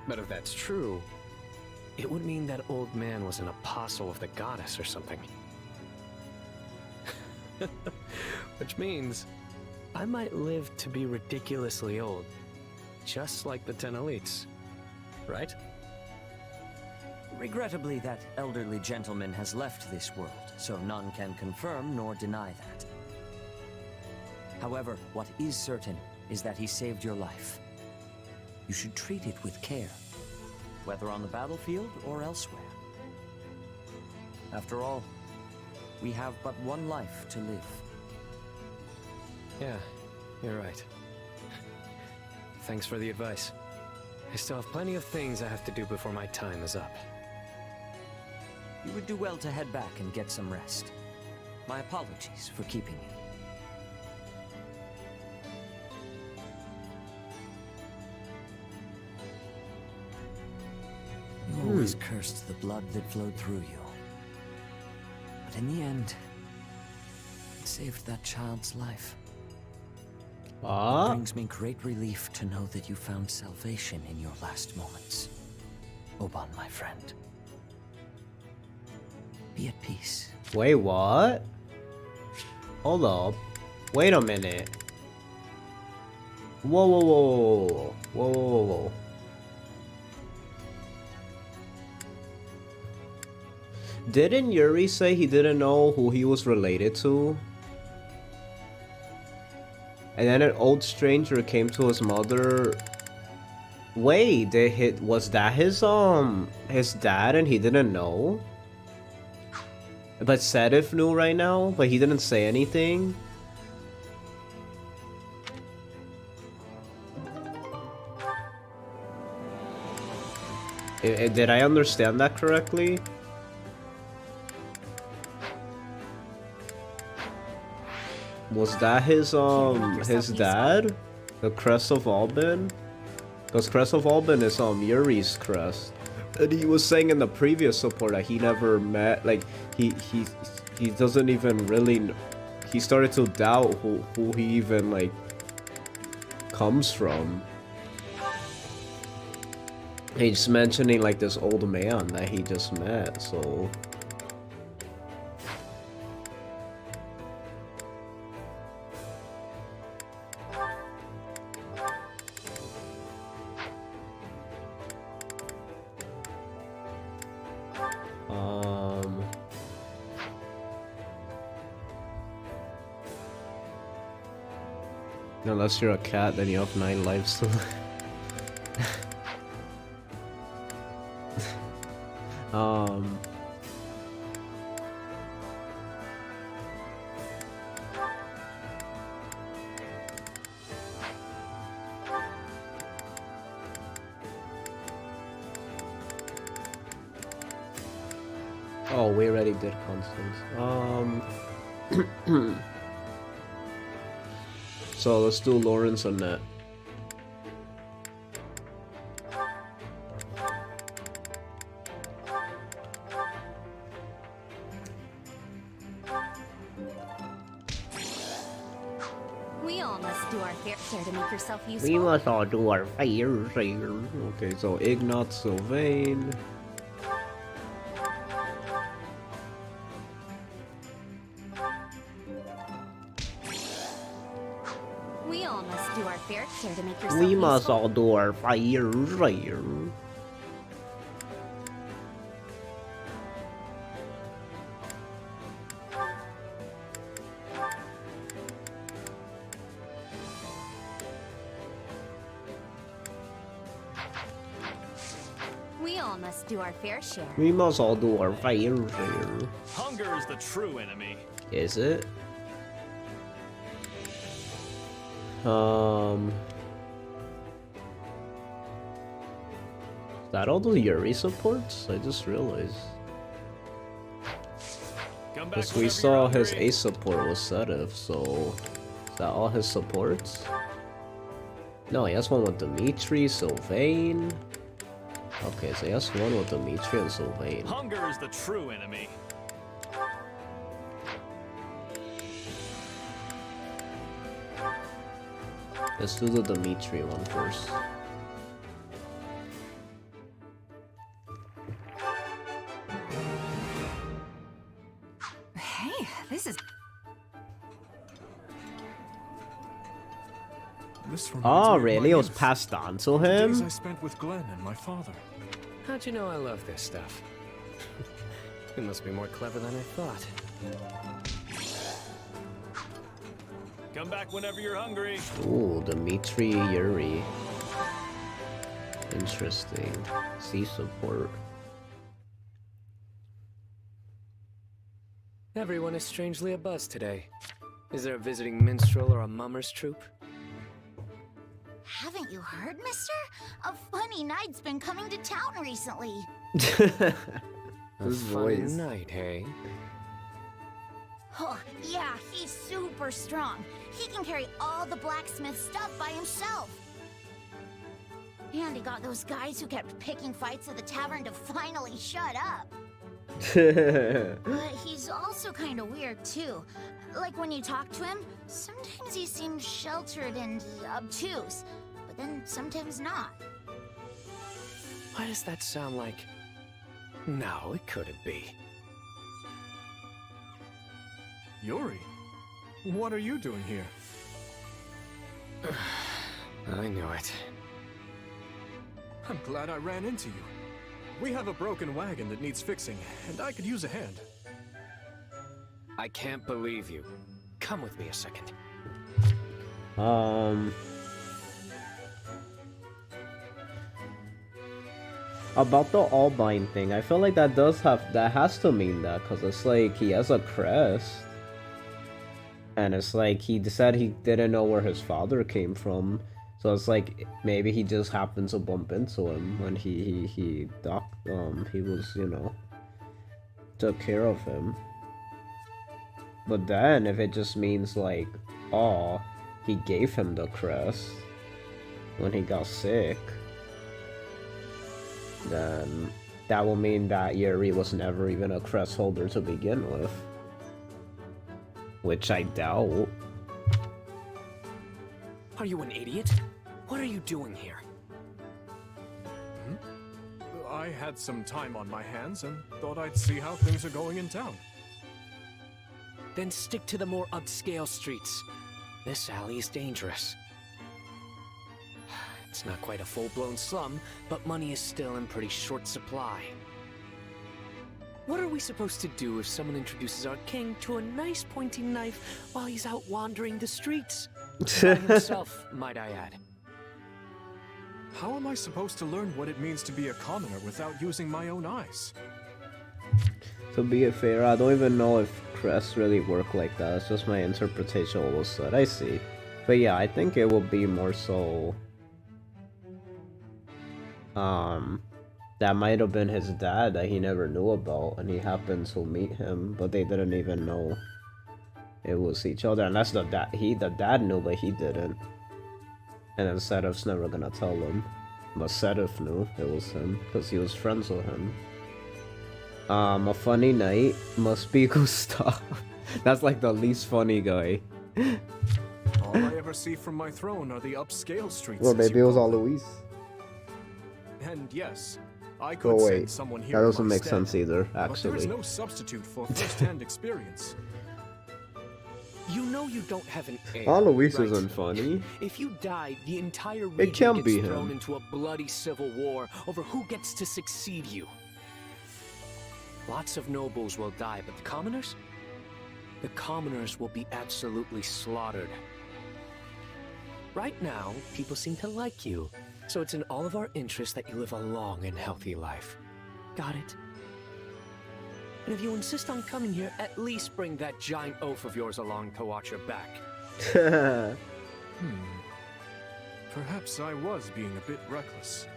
But if that's true, it would mean that old man was an apostle of the goddess or something. Which means I might live to be ridiculously old, just like the 10 elites, right? Regrettably, that elderly gentleman has left this world, so none can confirm nor deny that. However, what is certain is that he saved your life. You should treat it with care, whether on the battlefield or elsewhere. After all, we have but one life to live. Yeah, you're right. Thanks for the advice. I still have plenty of things I have to do before my time is up. You would do well to head back and get some rest. My apologies for keeping you. You always cursed the blood that flowed through you. But in the end, it saved that child's life. It Ah. brings me great relief to know that you found salvation in your last moments. Oban, my friend. Be at peace. Wait, what? Hold up. Wait a minute. Whoa, whoa, whoa, whoa, whoa, whoa, whoa, whoa. Didn't Yuri say he didn't know who he was related to? And then an old stranger came to his mother. Wait, was that his dad and he didn't know? But Sedif knew right now, but he didn't say anything. Did I understand that correctly? Was that his dad? The crest of Alban? Because crest of Alban is Yuri's crest. And he was saying in the previous support that he never met, like he doesn't even really, he started to doubt who he even like comes from. He's mentioning like this old man that he just met, so unless you're a cat, then you have 9 lives to live. Oh, we already did Constance. So let's do Lawrence on that. We all must do our fair share to make yourself useful. We must all do our fair share. Okay, so Ignat, Sylvain. We all must do our fair share to make yourself We must useful. all do our fair share. We all must do our fair share. We must all do our fair share. Hunger is the true enemy. Is it? Is that all the Yuri supports? I just realized. Because we saw his ace support was Sedif, so is that all his supports? No, he has one with Dimitri, Sylvain. Okay, so he has one with Dimitri and Sylvain. Hunger is the true enemy. Let's do the Dimitri one first. Hey, this is... This Oh, reminds me of really? my It was youth. passed on to The days him? I spent with Glenn and my father. How'd you know I love this stuff? You must be more clever than I thought. Come back whenever you're hungry. Ooh, Dimitri Yuri. Interesting. C support. Everyone is strangely abuzz today. Is there a visiting minstrel or a mummer's troupe? Haven't you heard, mister? A funny knight's been coming to town recently. A His fun voice. night, hey? Oh, yeah, he's super strong. He can carry all the blacksmith stuff by himself. And he got those guys who kept picking fights at the tavern to finally shut up. But he's also kind of weird too. Like when you talk to him, sometimes he seems sheltered and obtuse, but then sometimes not. Why does that sound like... No, it couldn't be. Yuri, what are you doing here? I knew it. I'm glad I ran into you. We have a broken wagon that needs fixing, and I could use a hand. I can't believe you. Come with me a second. About the Allbind thing, I feel like that has to mean that, because it's like he has a crest. And it's like he said he didn't know where his father came from. So it's like maybe he just happened to bump into him when he was, you know, took care of him. But then if it just means like, oh, he gave him the crest when he got sick, then that will mean that Yuri was never even a crest holder to begin with. Which I doubt. Are you an idiot? What are you doing here? I had some time on my hands and thought I'd see how things are going in town. Then stick to the more upscale streets. This alley is dangerous. It's not quite a full-blown slum, but money is still in pretty short supply. What are we supposed to do if someone introduces our king to a nice pointy knife while he's out wandering the streets? By himself, might I add. How am I supposed to learn what it means to be a commoner without using my own eyes? To be fair, I don't even know if crests really work like that. It's just my interpretation of what was said. I see. But yeah, I think it will be more so... that might have been his dad that he never knew about, and he happened to meet him, but they didn't even know it was each other. And that's the dad knew, but he didn't. And then Sedef's never gonna tell him. But Sedef knew it was him, because he was friends with him. A funny night must be Gustav. That's like the least funny guy. All I ever see from my throne are the upscale streets. Well, maybe it was all Luis. And yes, I could send someone here. That doesn't make instead, sense either, but there actually. is no substitute for first-hand experience. You know you don't have an heir, All Luis right? isn't funny. If you die, the entire region It can gets be thrown him. into a bloody civil war over who gets to succeed you. Lots of nobles will die, but the commoners? The commoners will be absolutely slaughtered. Right now, people seem to like you, so it's in all of our interests that you live a long and healthy life. Got it? And if you insist on coming here, at least bring that giant oaf of yours along to watch your back. Perhaps I was being a bit reckless.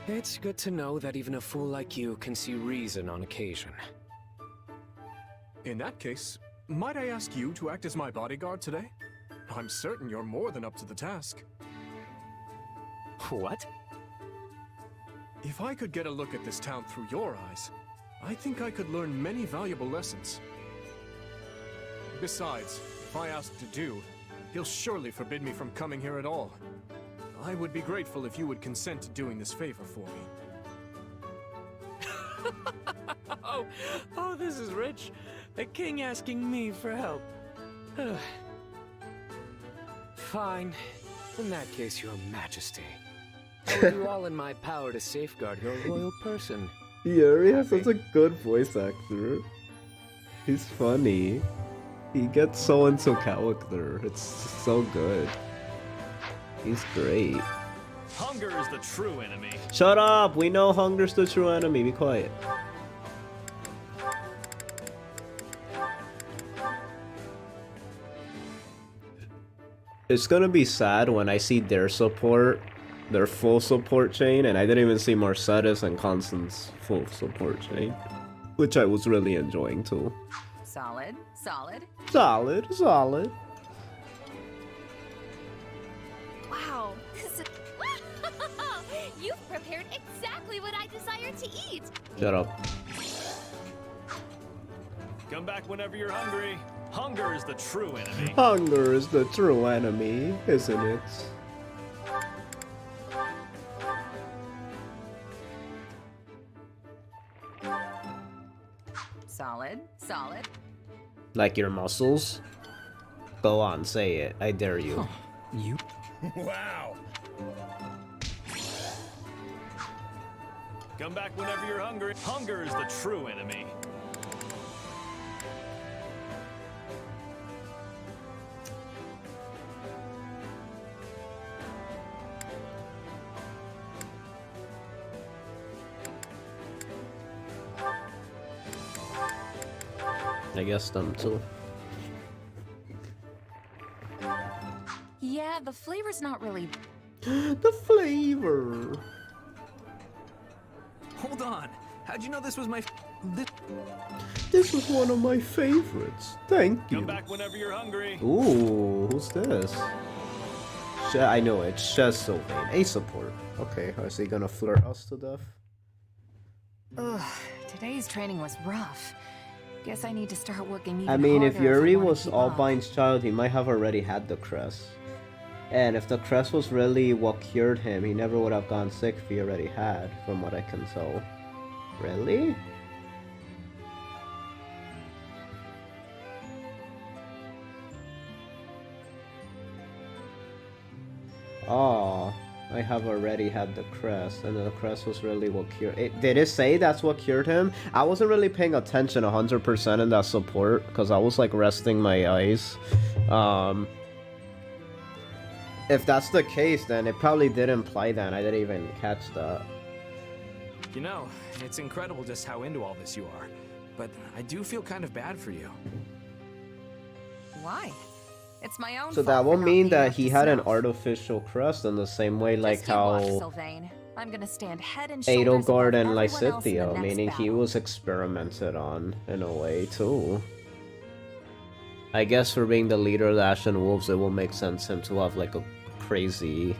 It's good to know that even a fool like you can see reason on occasion. In that case, might I ask you to act as my bodyguard today? I'm certain you're more than up to the task. What? If I could get a look at this town through your eyes, I think I could learn many valuable lessons. Besides, if I ask to do, he'll surely forbid me from coming here at all. I would be grateful if you would consent to doing this favor for me. Oh, this is rich. The king asking me for help. Fine. In that case, your majesty. I will do all in my power to safeguard your royal person. Yuri has such a good voice actor. He's funny. He gets so into character. It's so good. He's great. Hunger is the true enemy. Shut up! We know hunger's the true enemy. Be quiet. It's gonna be sad when I see their support, their full support chain, and I didn't even see Mercedes and Constance's full support chain, which I was really enjoying too. Solid, solid. Solid, solid. Wow, this is... You've prepared exactly what I desire to eat. Shut up. Come back whenever you're hungry. Hunger is the true enemy. Hunger is the true enemy, isn't it? Solid, solid. Like your muscles? Go on, say it. I dare you. You? Wow. Come back whenever you're hungry. Hunger is the true enemy. I guess them too. Yeah, the flavor's not really... The flavor! Hold on. How'd you know this was my... This was one of my favorites. Thank you. Come back whenever you're hungry. Ooh, who's this? I know it. Shez Sylvain. A support. Okay, is he gonna flirt us to death? Ugh, today's training was rough. Guess I need to start working even I mean, if harder Yuri I wanna was keep up. Albine's child, he might have already had the crest. And if the crest was really what cured him, he never would have gone sick if he already had, from what I can tell. Really? Oh, I have already had the crest, and the crest was really what cured it. Did it say that's what cured him? I wasn't really paying attention 100% in that support, because I was like resting my eyes. If that's the case, then it probably did imply that. I didn't even catch that. You know, it's incredible just how into all this you are. But I do feel kind of bad for you. Why? It's my own So fault that for will not mean being that up he to had an snuff. artificial crest in the same way like Just you watch, how Sylvain. I'm gonna stand head and shoulders Edelgard above and everyone else in the Lysithea, next meaning he battle. was experimented on in a way too. I guess for being the leader of the Ashen Wolves, it will make sense him to have like a crazy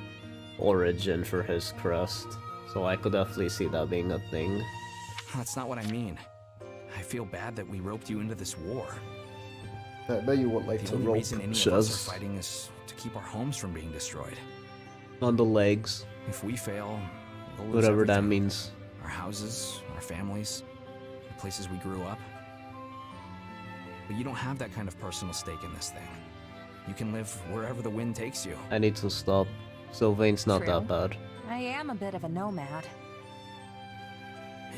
origin for his crest. So I could definitely see that being a thing. That's not what I mean. I feel bad that we roped you into this war. I bet you would like The to only rope reason any of us Shez are fighting is to keep our homes from being destroyed. on the legs. If we fail, we'll lose Whatever that everything. means. Our houses, our families, the places we grew up. But you don't have that kind of personal stake in this thing. You can live wherever the wind takes you. I need to stop. Sylvain's not True. that bad. I am a bit of a nomad.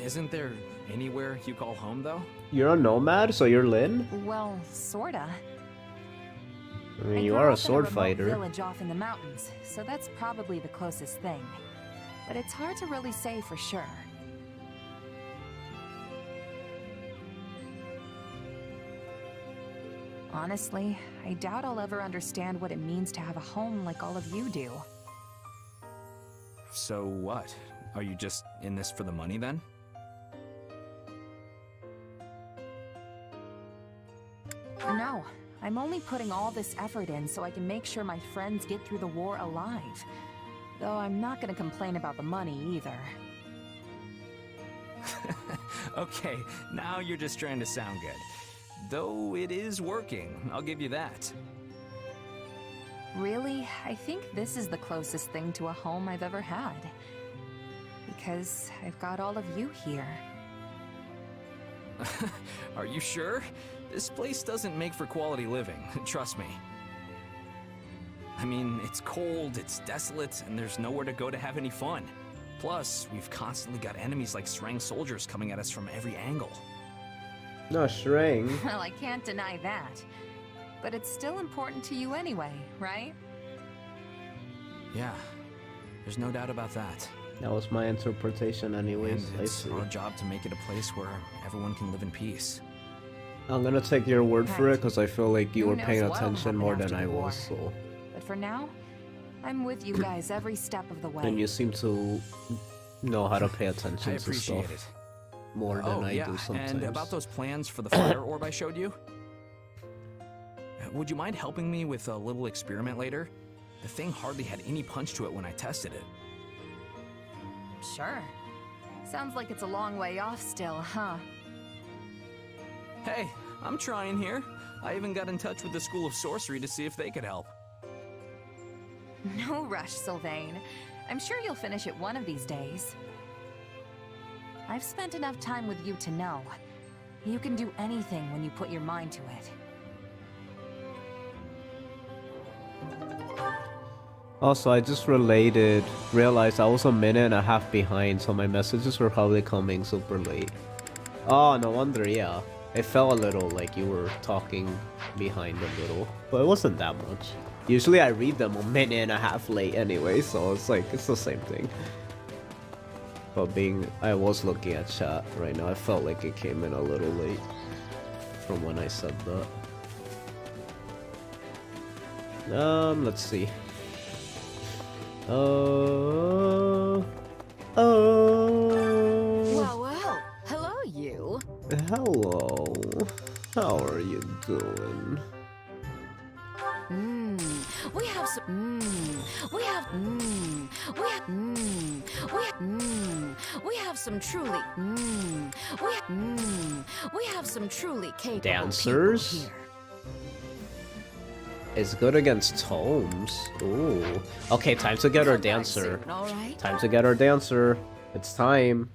Isn't there anywhere you call home, though? You're a nomad, so you're Lin? Well, sorta. I mean, I you grew are up a sword in a remote fighter. village off in the mountains, so that's probably the closest thing. But it's hard to really say for sure. Honestly, I doubt I'll ever understand what it means to have a home like all of you do. So what? Are you just in this for the money, then? No, I'm only putting all this effort in so I can make sure my friends get through the war alive. Though I'm not gonna complain about the money either. Okay, now you're just trying to sound good. Though it is working, I'll give you that. Really, I think this is the closest thing to a home I've ever had. Because I've got all of you here. Are you sure? This place doesn't make for quality living, trust me. I mean, it's cold, it's desolate, and there's nowhere to go to have any fun. Plus, we've constantly got enemies like Shrang soldiers coming at us from every angle. No, Shrang. Well, I can't deny that. But it's still important to you anyway, right? Yeah, there's no doubt about that. That was my interpretation anyways. And I it's see. our job to make it a place where everyone can live in peace. I'm gonna take your word for it because I feel like you Who were knows paying what'll attention happen more after than the I war. was, so. But for now, I'm with you guys every step of the way. And you seem to know how to pay attention I to appreciate stuff it. more than I yeah, do sometimes. and about those plans for the fire orb I showed you? Would you mind helping me with a little experiment later? The thing hardly had any punch to it when I tested it. Sure. Sounds like it's a long way off still, huh? Hey, I'm trying here. I even got in touch with the School of Sorcery to see if they could help. No rush, Sylvain. I'm sure you'll finish it one of these days. I've spent enough time with you to know. You can do anything when you put your mind to it. Also, I just realized I was a minute and a half behind, so my messages were probably coming super late. Oh, no wonder, yeah. It felt a little like you were talking behind a little, but it wasn't that much. Usually I read them a minute and a half late anyway, so it's like, it's the same thing. But I was looking at chat right now, I felt like it came in a little late from when I said that. Let's see. Well, well. Hello, you. Hello. How are you doing? We have some. We have some truly. We have some truly capable Dancers? people here. It's good against tomes. Ooh. Okay, time to get our dancer. All right. Time to get our dancer. It's time.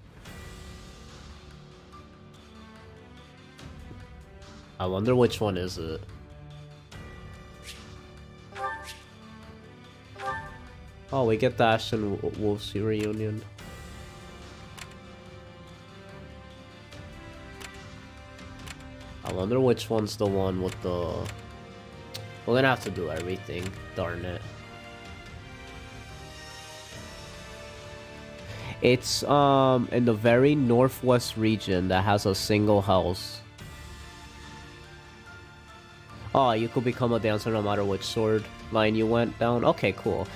I wonder which one is it. Oh, we get the Ash and Wolf's reunion. I wonder which one's the one with the... We're gonna have to do everything, darn it. It's in the very northwest region that has a single house. Oh, you could become a dancer no matter which sword line you went down. Okay, cool.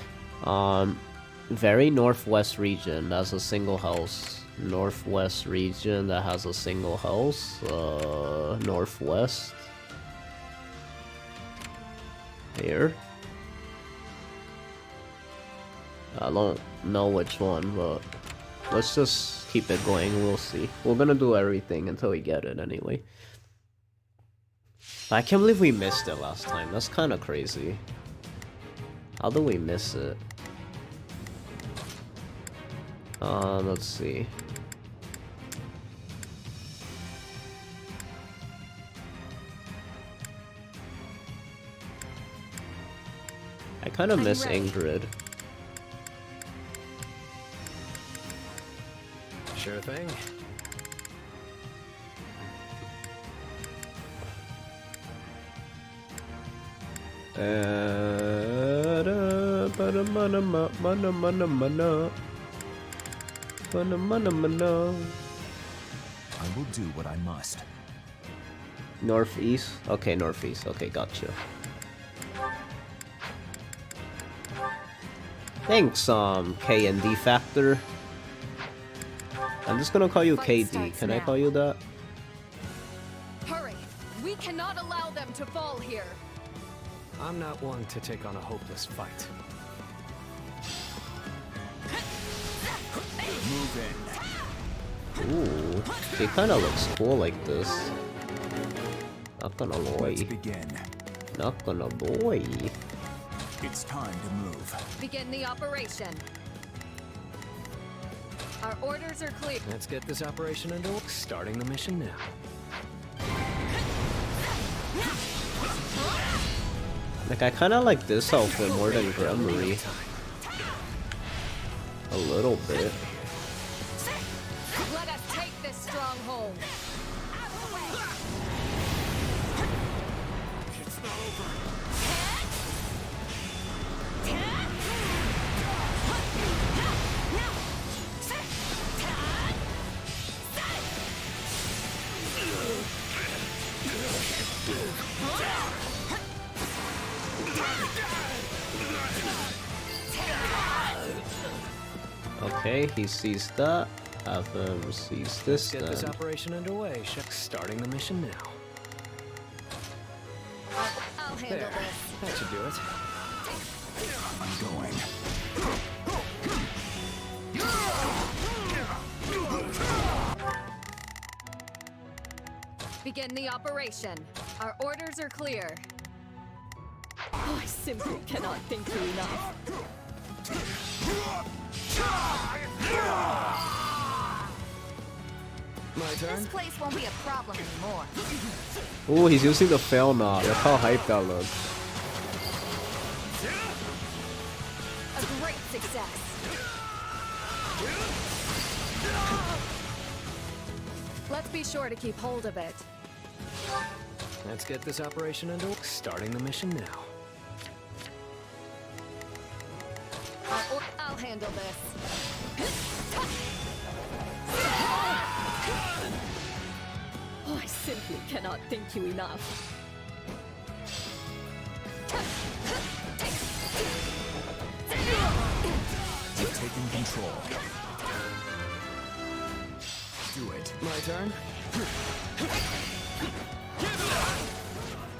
Very northwest region that's a single house. Northwest region that has a single house. Northwest. Here. I don't know which one, but let's just keep it going. We'll see. We're gonna do everything until we get it anyway. I can't believe we missed it last time. That's kind of crazy. How do we miss it? Let's see. I kind of miss Ingrid. Sure thing. I will do what I must. Northeast? Okay, northeast. Okay, gotcha. Thanks, K and D Factor. I'm just gonna call you KD. Can I call you that? Hurry! We cannot allow them to fall here. I'm not one to take on a hopeless fight. Move in. Ooh, he kind of looks cool like this. Not gonna lie. Let's begin. Not gonna lie. It's time to move. Begin the operation. Our orders are clear. Let's get this operation underway. Starting the mission now. Like, I kind of like this outfit more than Gremory. A little bit. Let us take this stronghold. It's not over. Okay, he sees that. Have him sees this Get this then. operation underway. Starting the mission now. I'll handle There. this. That should do it. I'm going. Begin the operation. Our orders are clear. Oh, I simply cannot thank you enough. My turn? This place won't be a problem anymore. Oh, he's using the fail knot. Look how hyped that looks. A great success. Let's be sure to keep hold of it. Let's get this operation into starting the mission now. I'll handle this. Oh, I simply cannot thank you enough. You've taken control. Do it. My turn?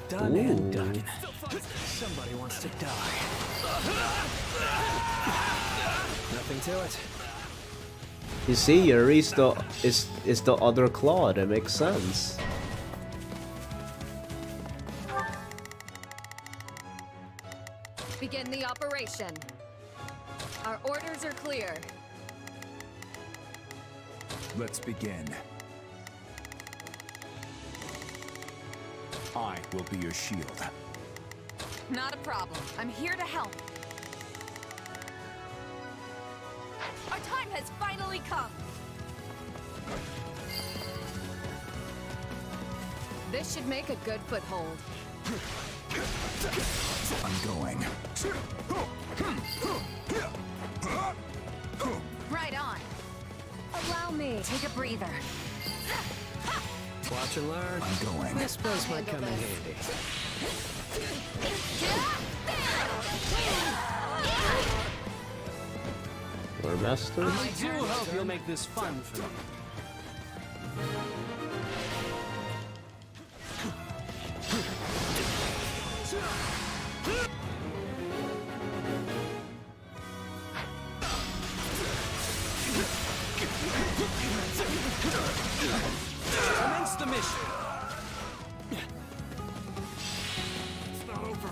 Done and done. Somebody wants to die. Nothing to it. You see, Yuri's is the other claw. That makes sense. Begin the operation. Our orders are clear. Let's begin. I will be your shield. Not a problem. I'm here to help. Our time has finally come. This should make a good foothold. I'm going. Right on. Allow me. Take a breather. Watch and learn. I'm going. This place might come in handy. War Master. I do hope you'll make this fun for me. Commence the mission. It's not over.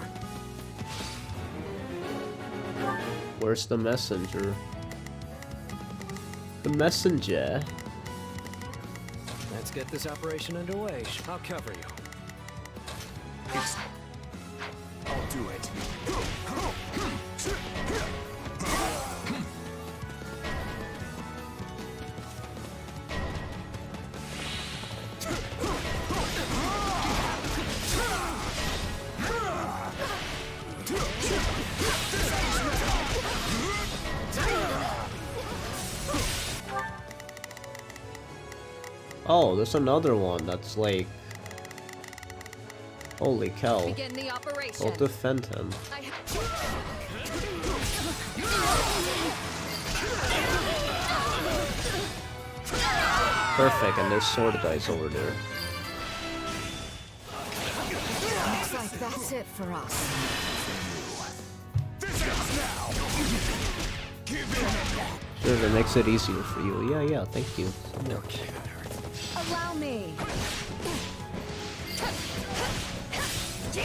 Where's the messenger? The messenger. Let's get this operation underway. I'll cover you. I'll do it. Oh, there's another one that's like... Holy cow. Begin the operation. I'll defend him. Perfect, and there's sword dice over there. Looks like that's it for us. Sure, that makes it easier for you. Yeah, thank you. Okay. Allow me. You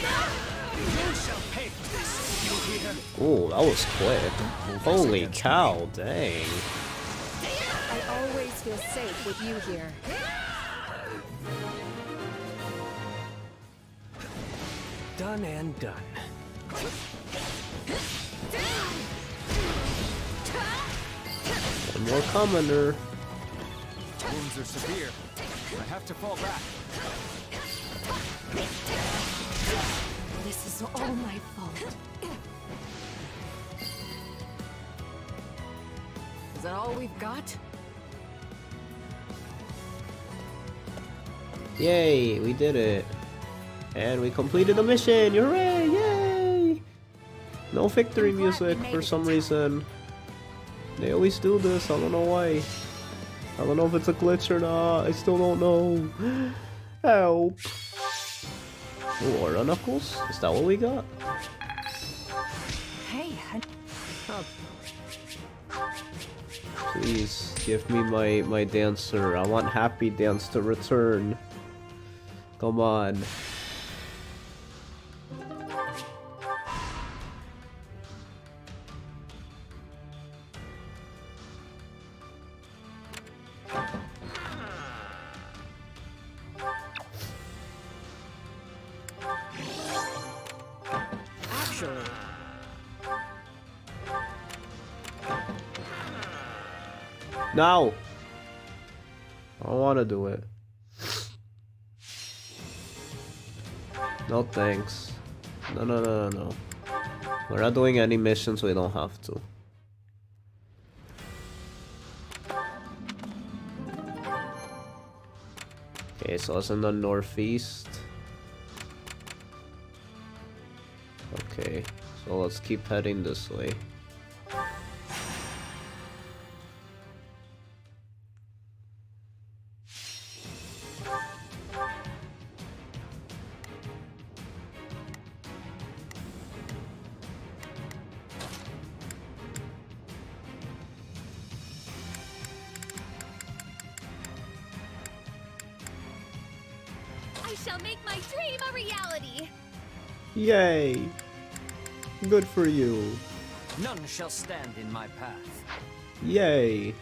shall pay for this. You hear? Oh, that was quick. Holy cow, dang. I always feel safe with you here. Done and done. One more commoner. Wounds are severe. I have to fall back. This is all my fault. Is that all we've got? Yay, we did it. And we completed the mission. Hooray! Yay! No victory music for some reason. They always do this. I don't know why. I don't know if it's a glitch or not. I still don't know. Help. Ooh, Aura Knuckles? Is that what we got? Hey, Please give me my dancer. I want Hapi Dance to return. Come on. Actually, No! I don't want to do it. No thanks. No, no, no, no, no. We're not doing any missions, we don't have to. Okay, so it's in the northeast. Okay, so let's keep heading this way. I shall make my dream a reality. Yay! Good for you. None shall stand in my path. Yay!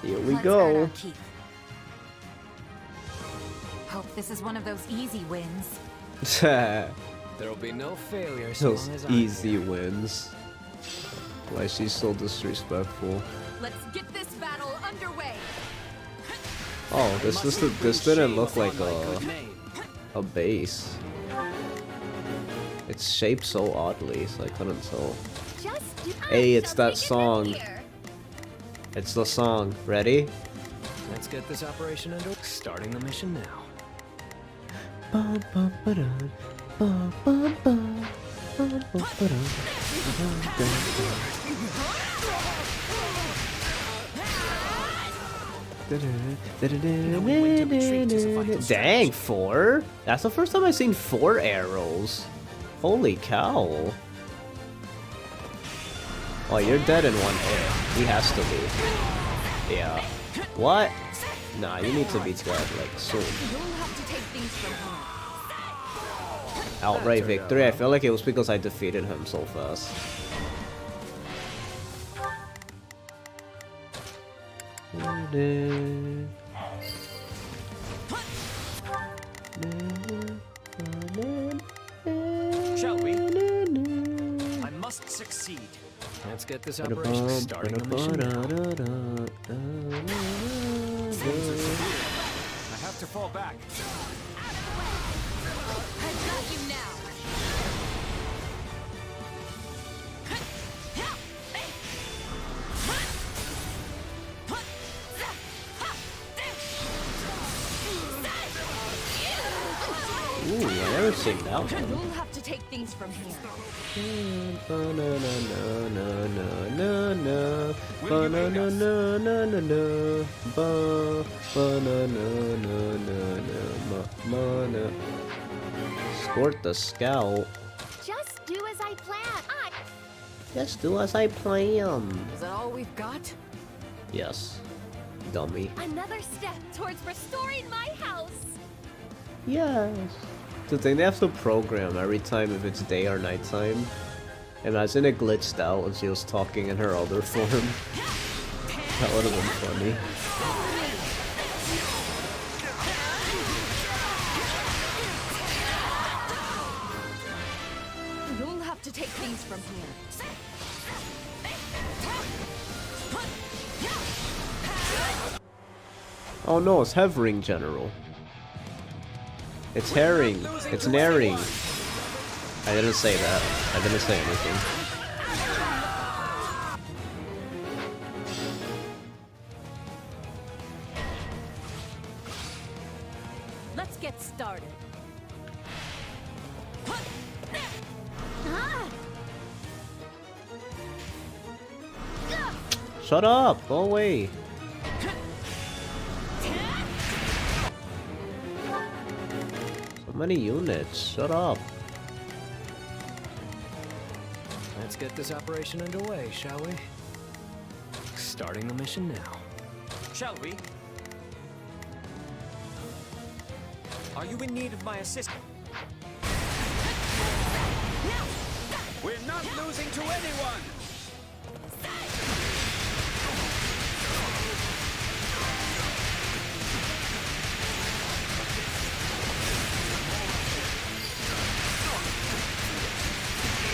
Here we Let's go. earn our keep. Hope this is one of those easy wins. There'll be no failure so Those long as easy wins. Why she's so disrespectful? Let's get this battle underway. Oh, this didn't look like a base. It's shaped so oddly, so I couldn't tell. Hey, it's that song. It's the song. Ready? Let's get this operation under. Starting the mission now. Bum, bum, ba-dum, bum, bum, bum, bum, bum, ba-dum, bum, bum, bum. Dang, 4? That's the first time I've seen 4 arrows. Holy cow. Oh, you're dead in 1 hit. He has to be. Yeah. What? Nah, you need to be dead, like, soon. Outright victory? I feel like it was because I defeated him so fast. Shall we? I must succeed. Let's get this operation starting the mission now. I have to fall back. I've got you now. Ooh, I never seen that one. We'll have to take things from here. Escort the scout. Just do as I plan. Just do as I plan. is that all we've got? Yes. Dummy. Another step towards restoring my house. Yes. The thing they have to program every time if it's day or nighttime. Imagine it glitched out and she was talking in her other form. That would have been funny. You'll have to take things from here. Oh no, it's Hovering General. It's herring. It's naring. I didn't say that. I didn't say anything. Let's get started. Shut up! Go away! So many units. Shut up. Let's get this operation underway, shall we? Starting the mission now. Shall we? Are you in need of my assistance? We're not losing to anyone!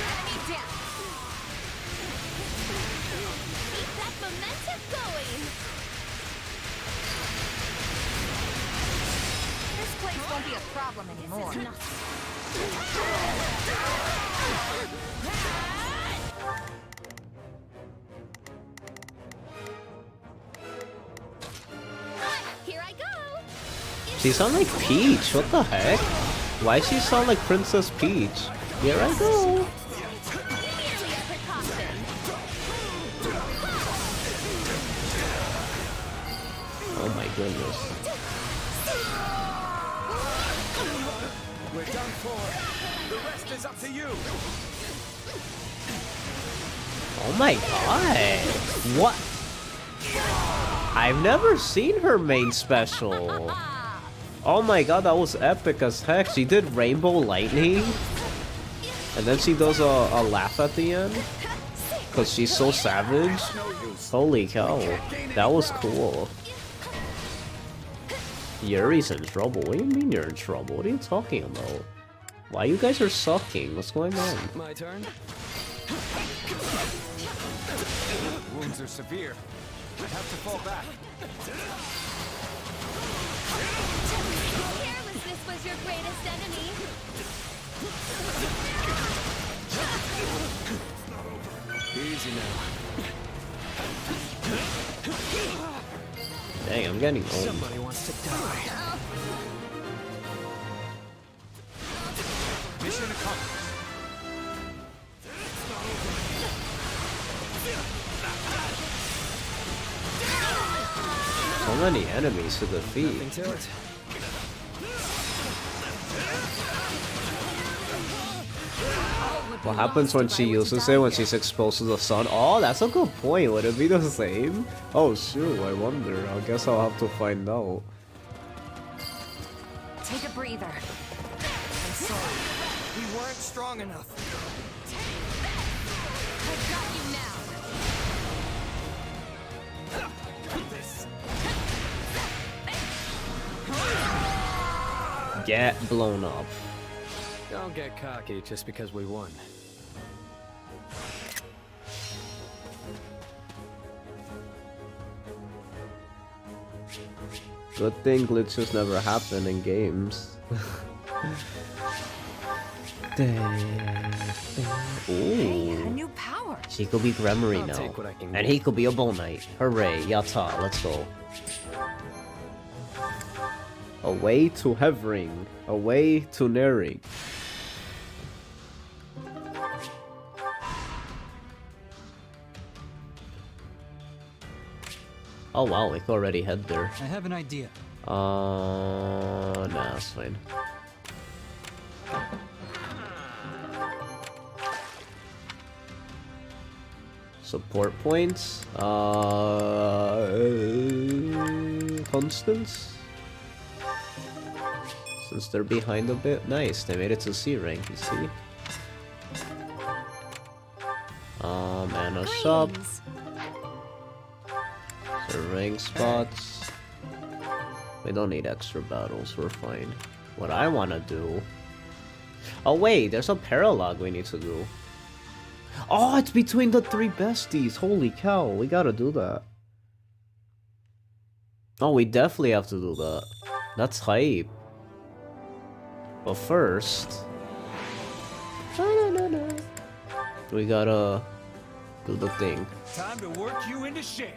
Enemy down. Keep that momentum going. This place won't be a problem anymore. Here I go. She sound like Peach. What the heck? Why she sound like Princess Peach? Here I go. Merely a precaution. Oh my goodness. We're done for. The rest is up to you. Oh my god. What? I've never seen her main special. Oh my god, that was epic as heck. She did Rainbow Lightning. And then she does a laugh at the end. Because she's so savage. Holy cow. That was cool. Yuri's in trouble. What do you mean you're in trouble? What are you talking about? Why you guys are sucking? What's going on? My turn. Wounds are severe. I have to fall back. Carelessness was your greatest enemy. Easy now. Dang, I'm getting old. Somebody wants to die. Mission accomplished. So many enemies to defeat. Nothing to it. What happens when she uses it when she's exposed to the sun? Oh, that's a good point. Would it be the same? Oh shoot, I wonder. I guess I'll have to find out. Take a breather. I'm sorry. We weren't strong enough. I've got you now. Get blown up. Don't get cocky just because we won. Good thing glitches never happen in games. Ooh. A new power. She could be Gremory I'll now. take what I can And get. he could be a Bull Knight. Hooray, yata, let's go. Away to Hevering. Away to Nering. Oh wow, we could already head there. I have an idea. Nah, that's fine. Support points. Constants. Since they're behind a bit, nice. They made it to C rank. You see. And a shop. So rank spots. We don't need extra battles. We're fine. What I want to do. Oh wait, there's a paralog we need to do. Oh, it's between the three besties. Holy cow, we gotta do that. Oh, we definitely have to do that. That's hype. But first, we gotta do the thing. Time to work you into shape.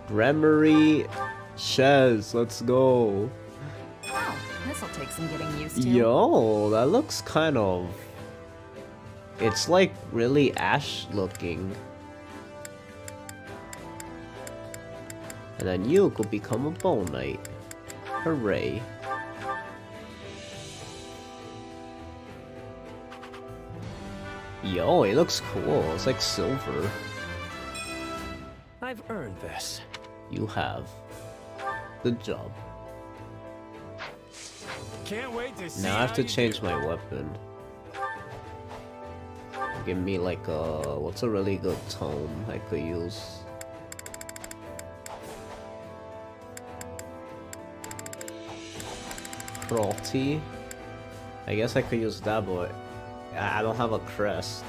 Gremory Shez, let's go. Oh, this'll take some getting used to. Yo, that looks kind of... It's like really Ash looking. And then you could become a Bull Knight. Hooray. Yo, it looks cool. It's like silver. earned this. You have. Good job. Can't wait to see Now I have how to you change do. my weapon. Give me like a... what's a really good tome I could use? Cruelty. I guess I could use that, but I don't have a crest.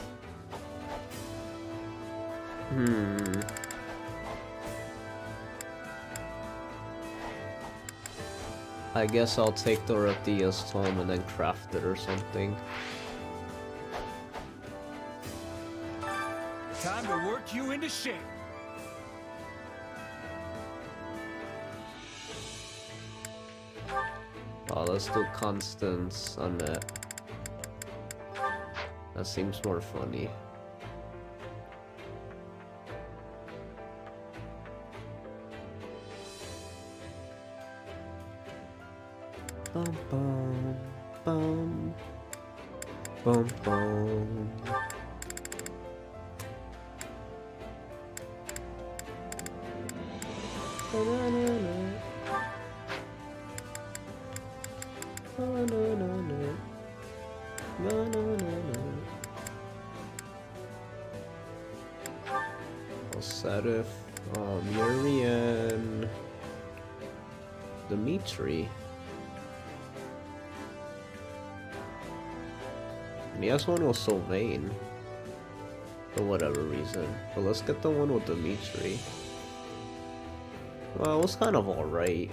I guess I'll take the Dorothea's tome and then craft it or something. Time to work you into shape. Oh, let's do constants on that. That seems more funny. Bum bum bum bum bum. Serif, Murian, Dimitri. And he has one with Sylvain. For whatever reason. But let's get the one with Dimitri. Well, it was kind of alright.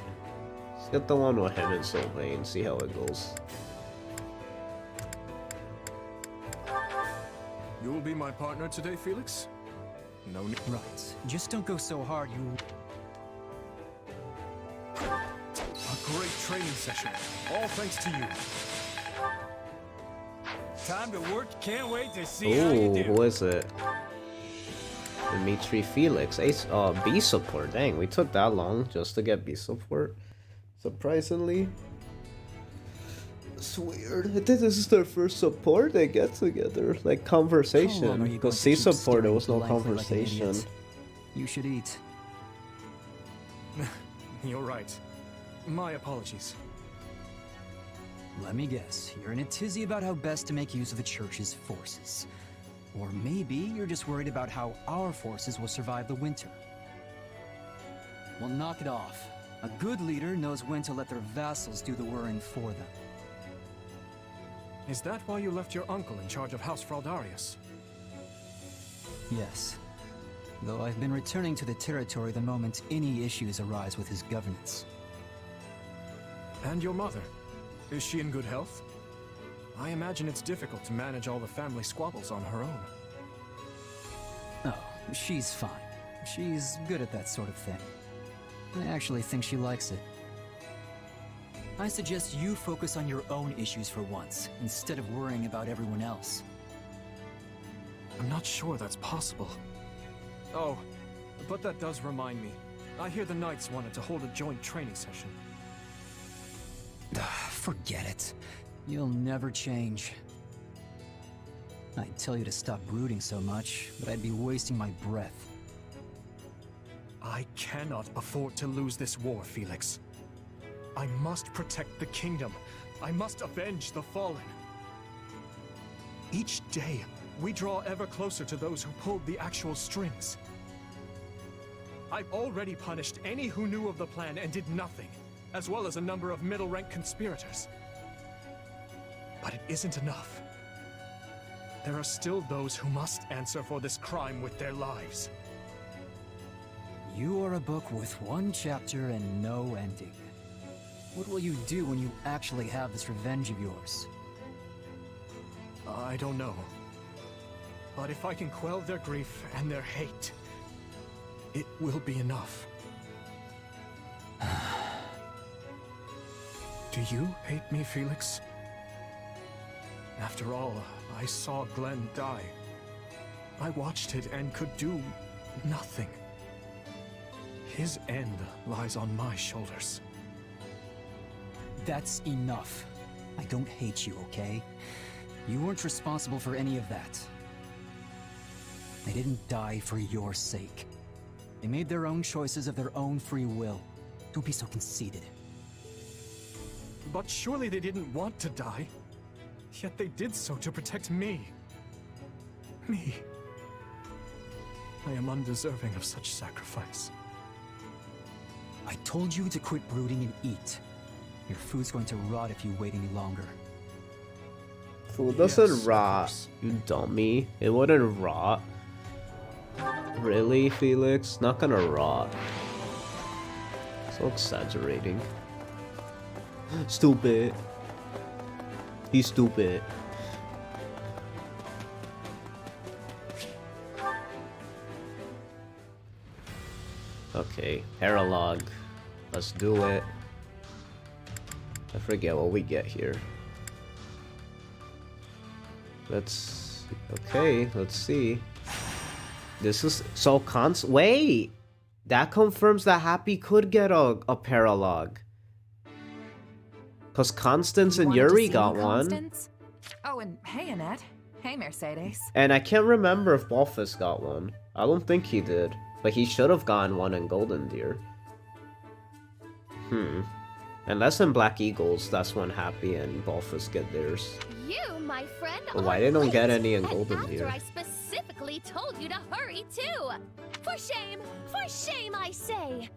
Let's get the one with him and Sylvain, see how it goes. You will be my partner today, Felix? No need. Right. Just don't go so hard, you... A great training session. All thanks to you. Time to work. Can't wait to see how you Ooh, do. who is it? Dimitri Felix. Ace, B support. Dang, we took that long just to get B support. Surprisingly. It's weird. I think this is their first support they get together. Like conversation. Because C support, there was no conversation. You should eat. You're right. My apologies. Let me guess, you're in a tizzy about how best to make use of the Church's forces. Or maybe you're just worried about how our forces will survive the winter. Well, knock it off. A good leader knows when to let their vassals do the worrying for them. Is that why you left your uncle in charge of House Fraldarius? Yes. Though I've been returning to the territory the moment any issues arise with his governance. And your mother? Is she in good health? I imagine it's difficult to manage all the family squabbles on her own. Oh, she's fine. She's good at that sort of thing. I actually think she likes it. I suggest you focus on your own issues for once, instead of worrying about everyone else. I'm not sure that's possible. Oh, but that does remind me. I hear the Knights wanted to hold a joint training session. Forget it. You'll never change. I'd tell you to stop brooding so much, but I'd be wasting my breath. I cannot afford to lose this war, Felix. I must protect the kingdom. I must avenge the fallen. Each day, we draw ever closer to those who pulled the actual strings. I've already punished any who knew of the plan and did nothing, as well as a number of middle-rank conspirators. But it isn't enough. There are still those who must answer for this crime with their lives. You are a book with one chapter and no ending. What will you do when you actually have this revenge of yours? I don't know. But if I can quell their grief and their hate, it will be enough. Do you hate me, Felix? After all, I saw Glenn die. I watched it and could do nothing. His end lies on my shoulders. That's enough. I don't hate you, okay? You weren't responsible for any of that. I didn't die for your sake. They made their own choices of their own free will. Don't be so conceited. But surely they didn't want to die. Yet they did so to protect me. Me. I am undeserving of such sacrifice. I told you to quit brooding and eat. Your food's going to rot if you wait any longer. Food doesn't Yes, of rot, course. you dummy. It wouldn't rot. Really, Felix? Not gonna rot. So exaggerating. Stupid. He's stupid. Okay, paralog. Let's do it. I forget what we get here. Okay, let's see. This is so wait! That confirms that Happy could get a paralog. Cause Constance and Yuri got one. Constance? Oh, and hey, Annette. Hey, Mercedes. And I can't remember if Balthus got one. I don't think he did. But he should have gotten one in Golden Deer. Unless in Black Eagles, that's when Happy and Balthus get theirs. You, my friend, But why are they don't late, get any in and Golden after Deer? I specifically told you to hurry too. For shame, I say.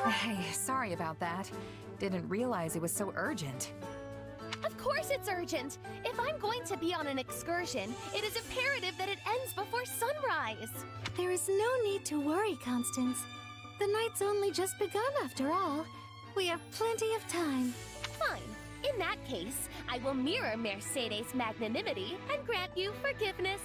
Hey, sorry about that. Didn't realize it was so urgent. Of course it's urgent. If I'm going to be on an excursion, it is imperative that it ends before sunrise. There is no need to worry, Constance. The night's only just begun after all. We have plenty of time. Fine. In that case, I will mirror Mercedes' magnanimity and grant you forgiveness.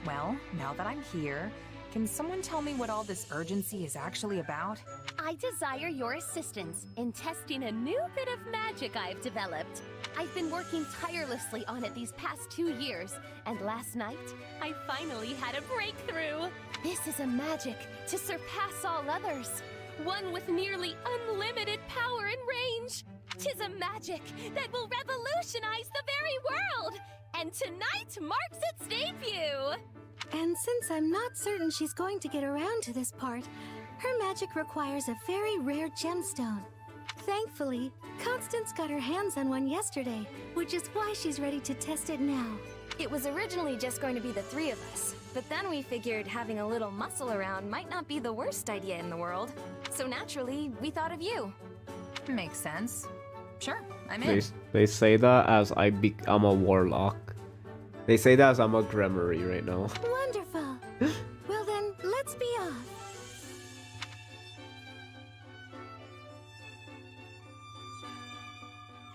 Well, now that I'm here, can someone tell me what all this urgency is actually about? I desire your assistance in testing a new bit of magic I've developed. I've been working tirelessly on it these past 2 years, and last night, I finally had a breakthrough. This is a magic to surpass all others, one with nearly unlimited power and range. 'Tis a magic that will revolutionize the very world, and tonight marks its debut. And since I'm not certain she's going to get around to this part, her magic requires a very rare gemstone. Thankfully, Constance got her hands on one yesterday, which is why she's ready to test it now. It was originally just going to be the 3 of us, but then we figured having a little muscle around might not be the worst idea in the world. So naturally, we thought of you. Makes sense. Sure, I'm in. They say that as I'm a warlock. They say that as I'm a Grimoire right now. Wonderful. Well then, let's be off.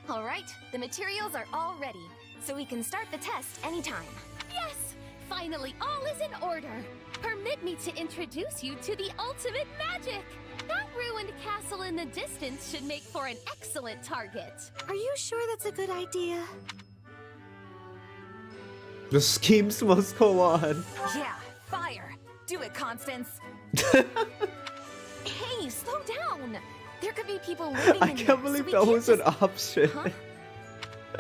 All right, the materials are all ready, so we can start the test anytime. Yes! Finally, all is in order. Permit me to introduce you to the ultimate magic. That ruined castle in the distance should make for an excellent target. Are you sure that's a good idea? The schemes must go on. Yeah, fire. Do it, Constance. Hey, slow down. There could be people living I in can't there, believe so that we was an can't option. Huh?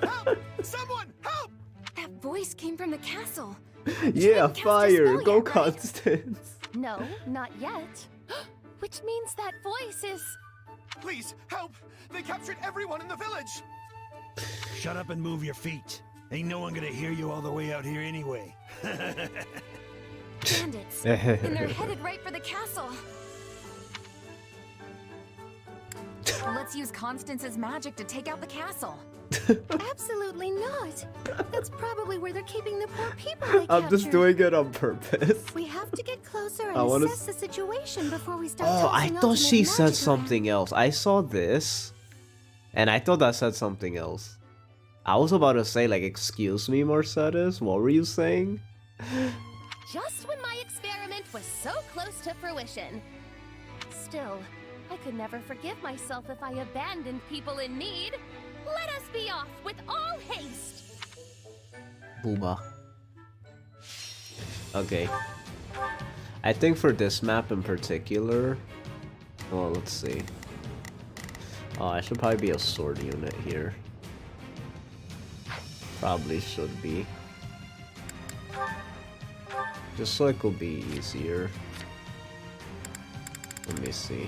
Help! Someone, help! That voice came from the castle. Yeah, cast your fire. spell Go yet, right? Constance. No, not yet. Which means that voice is... Please, help! They captured everyone in the village! Shut up and move your feet. Ain't no one gonna hear you all the way out here anyway. Bandits. And they're headed right for the castle. Let's use Constance's magic to take out the castle. Absolutely not. That's probably where they're keeping the poor people they I'm just captured. doing it on purpose. We have to get closer and I wanna assess the situation before we start Oh, I tossing thought ultimate she said magic something else. I saw this, and I thought that said something else. I was about to say, like, excuse me, Mercedes, what were you saying? Just when my experiment was so close to fruition. Still, I could never forgive myself if I abandoned people in need. Let us be off with all haste. Booba. Okay. I think for this map in particular, well, let's see. Oh, I should probably be a sword unit here. Probably should be. This like will be easier. Let me see.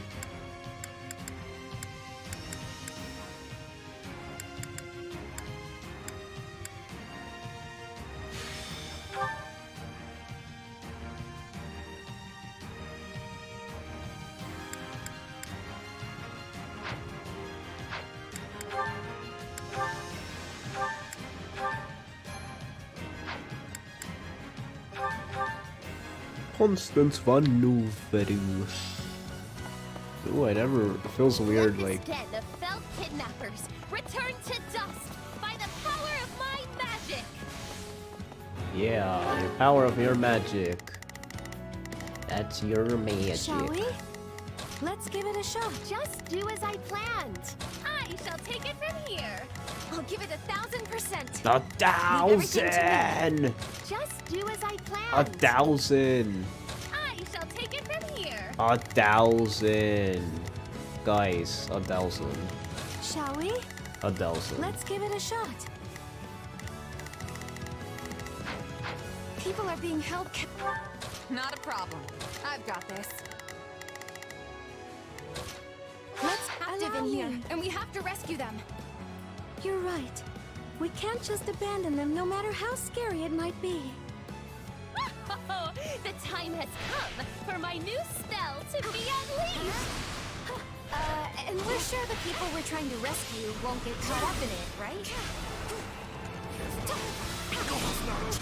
Constant van Nuverus. Ooh, I never. It feels weird, like. Den of felled kidnappers, return to dust by the power of my magic. Yeah, the power of your magic. That's your magic. Shall we? Let's give it a shot. Just do as I planned. I shall take it from here. I'll give it 1,000%. 1,000! Just do as I planned. 1,000! I shall take it from here. 1,000! Guys, 1,000. Shall we? 1,000. Let's give it a shot. People are being held. Not a problem. I've got this. Let's active in here, me. and we have to rescue them. You're right. We can't just abandon them no matter how scary it might be. The time has come for my new spell to be unleashed. And we're sure the people we're trying to rescue won't get caught up in it, right?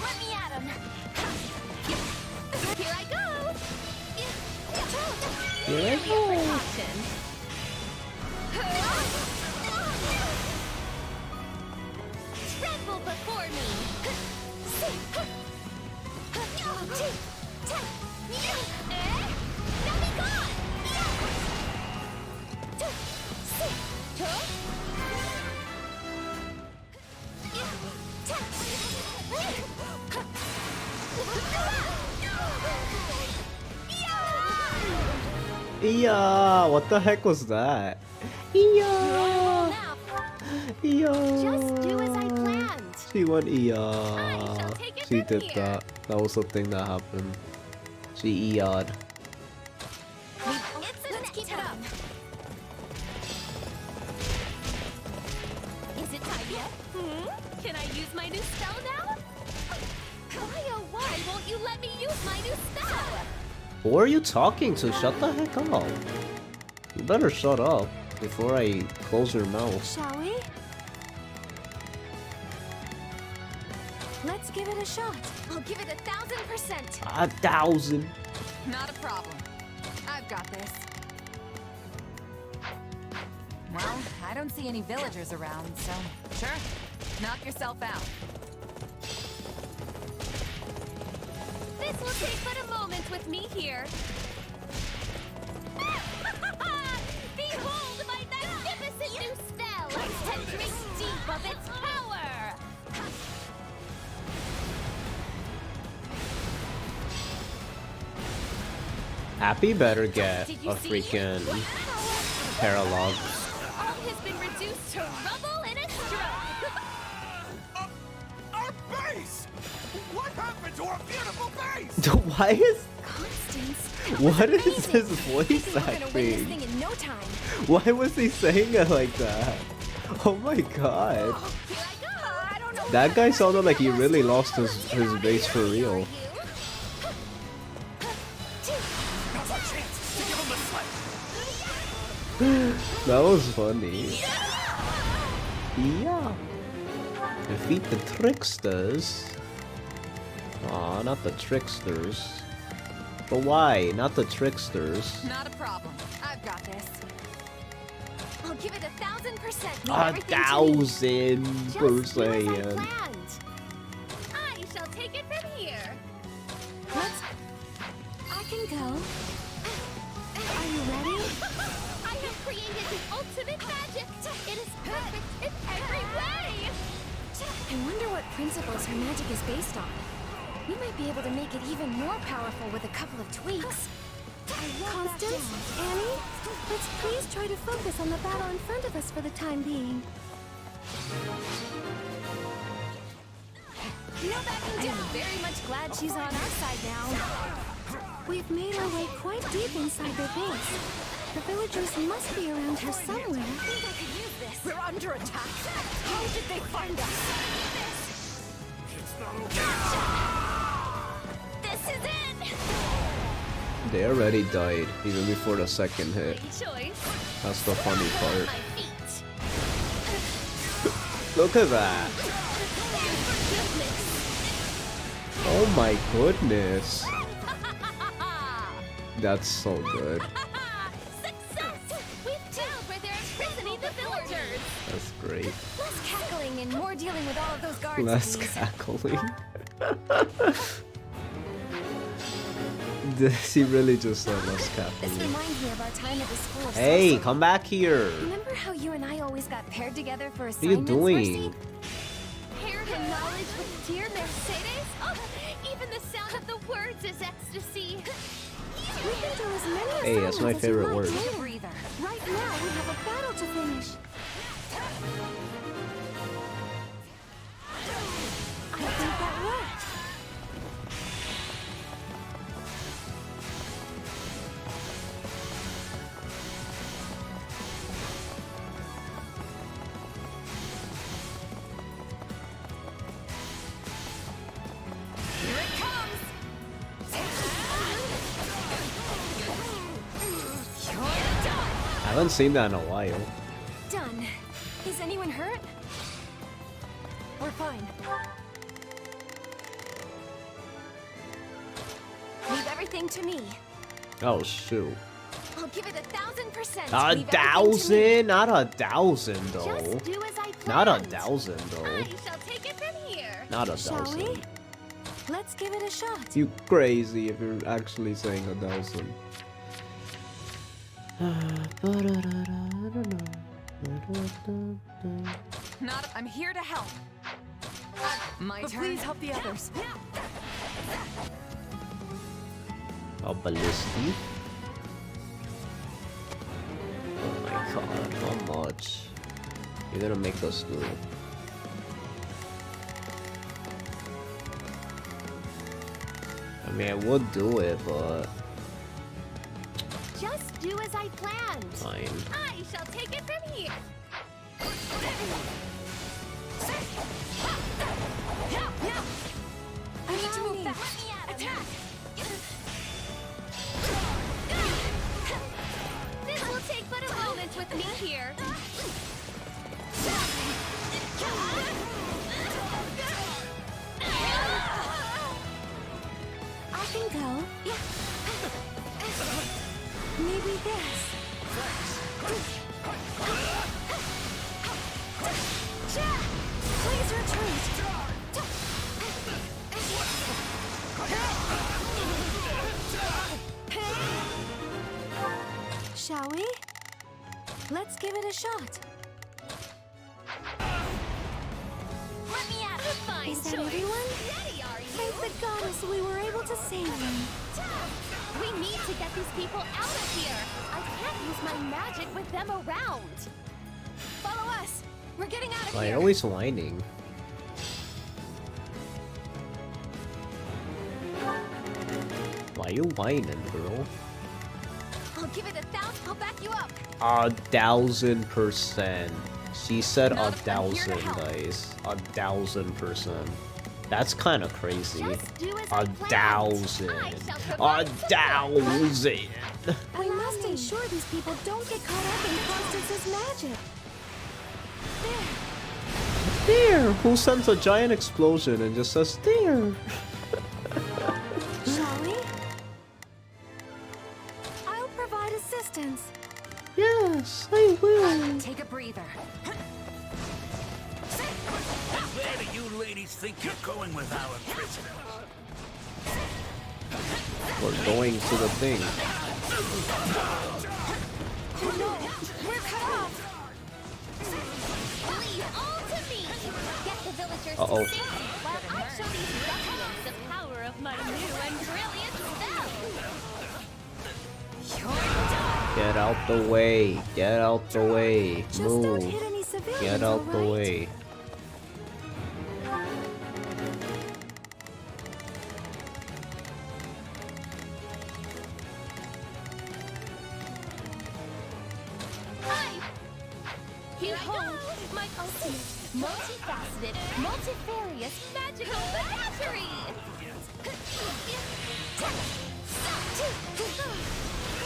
Let me at him. Here I go. Here I go. Tremble before me. Now be gone. Yeah, what the heck was that? Yeah. Yeah. Just do as I planned. She went yeah. She did that. That was the thing that happened. She ER'd. Let's keep it up. Is it time yet? Can I use my new spell now? Why oh why won't you let me use my new spell? Who are you talking to? Shut the heck up. You better shut up before I close your mouth. Shall we? Let's give it a shot. I'll give it 1,000%. 1,000. Not a problem. I've got this. Well, I don't see any villagers around, so sure. Knock yourself out. This will take but a moment with me here. Behold my magnificent new spell, and drink deep of its power. Happy better get a freaking paralog. All has been reduced to rubble in a stroke. Our base! What happened to our beautiful base? Why is... Constance. What is his voice We're gonna win this acting? thing in no time. Why was he saying it like that? Oh my god. That guy sounded like he really lost his base for real. That was funny. Yeah. Defeat the tricksters. Aw, not the tricksters. But why? Not the tricksters. Not a problem. I've got this. I'll give it 1,000%. 1,000%. I shall take it from here. I can go. Are you ready? I have created the ultimate magic. It is perfect in every way. I wonder what principles her magic is based on. We might be able to make it even more powerful with a couple of tweaks. Constance, Annie, let's please try to focus on the battle in front of us for the time being. No backing down. I'm very much glad she's on our side now. We've made our way quite deep inside their base. The villagers must be around here somewhere. I think I could use this. We're under attack. How did they find us? This is it. They already died even before the second hit. Choice. That's the funny part. My feet. Look at that. Oh my goodness. That's so good. Success! We've found where they're imprisoning the villagers. That's great. Less cackling and more dealing with all of those guards. Less please. cackling. He really just said less This cackling. reminds me of our time at the school of Hey, sorcery. come back here. Remember how you and I always got paired together for What are you assignments, doing? Mercy? Paired in knowledge with dear Mercedes? Oh, even the sound of the words is ecstasy. We can do as many Hey, that's my assignments as you favorite want word. later. Right now, we have a battle to finish. I think that worked. Here it comes! You're done! I haven't seen that in a while. Done. Is anyone hurt? We're fine. Leave everything to me. Oh shoot. I'll give it 1,000%. A Leave everything to me. thousand? Not a thousand though. Just do as I planned. Not a thousand though. I shall take it from here. Not a Shall we? thousand. Let's give it a shot. You crazy if you're actually saying a thousand. Not. I'm here to help. My turn. Please help the others. A ballistic? Oh my god, how much? You're gonna make us do it. I mean, I would do it, but Just do as I planned. fine. I shall take it from here. I need to move fast. Attack! This will take but a moment with me here. I can go. Maybe this. Please retreat. Shall we? Let's give it a shot. Let me at it. Fine Is that choice. everyone? Ready, are you? Thank the goddess we were able to save them. We need to get these people out of here. I can't use my magic with them around. Follow us. We're getting out of Why here. you're always whining? Why you whining, girl? I'll give it 1,000. I'll back you up. 1,000%. She said No, I'm here to 1,000, help. guys. 1,000%. That's kind of crazy. Just do as I 1,000. I shall provide 1,000. We must ensure these people don't get caught up in Constance's magic. There. Who sends a giant explosion and just says there? Shall we? I'll provide assistance. Yes, I will. Take a breather. Where do you ladies think you're going with our prisoner? We're going to the thing. Oh no, we're cut off. Leave all to me. Get the villagers Uh-oh. to safety while I show these ruffians the power of my new and brilliant spell. Get out the way. Get out the way. Just don't Move. hit any civilians, Get out the alright? way. My ultimate, multifaceted, multifarious, magical menagerie!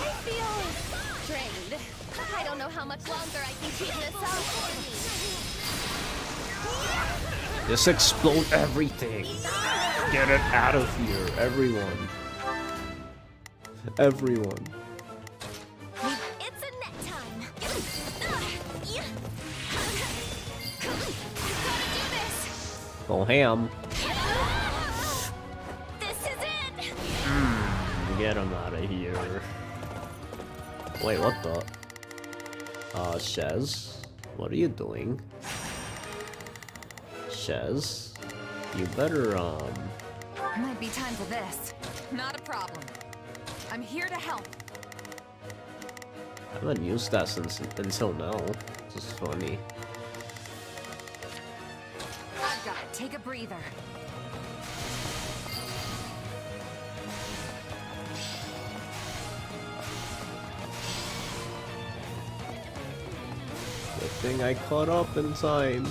I feel drained. I don't know how much longer I can keep this up. Just explode everything. Get it out of here, everyone. Everyone. It's a net time. Go ham. This is it. Get him out of here. Wait, what the? Shez? What are you doing? Shez? You better, Might be time for this. Not a problem. I'm here to help. I haven't used that since until now. This is funny. I've got it. Take a breather. Good thing I caught up in time.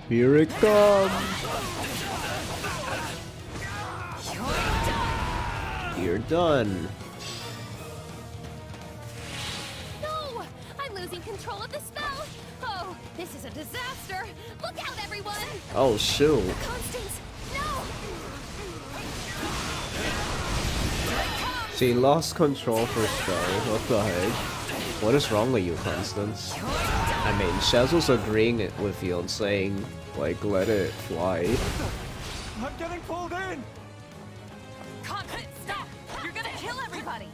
Here it comes! You're done. No! I'm losing control of the spell! Oh, this is a disaster! Look out, everyone! Oh shoot. Constance, no! She lost control for spell. What the heck? What is wrong with you, Constance? I mean, Shaz was agreeing with you and saying, like, let it fly. I'm getting pulled in! Constance, stop! You're gonna kill everybody!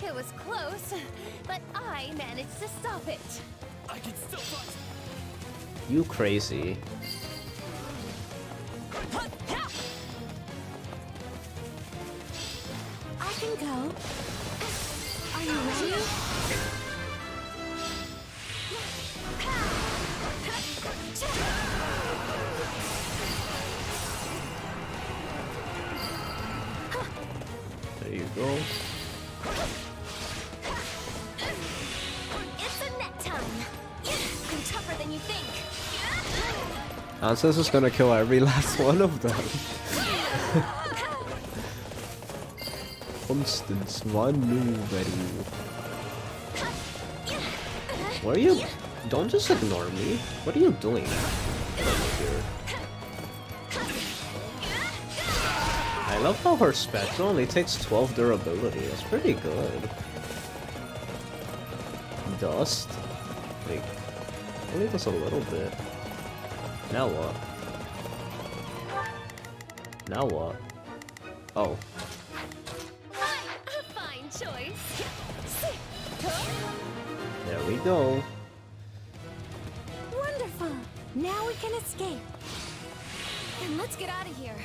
It was close, but I managed to stop it. I can still fight! You crazy. I can go. Are you ready? There you go. It's a net time. I'm tougher than you think. Constance is gonna kill every last one of them. Constance, one move, buddy. What are you? Don't just ignore me. What are you doing? I love how her spectral only takes 12 durability. That's pretty good. Dust? Like, only does a little bit. Now what? Now what? Oh. A fine choice. There we go. Wonderful. Now we can escape. Then let's get out of here.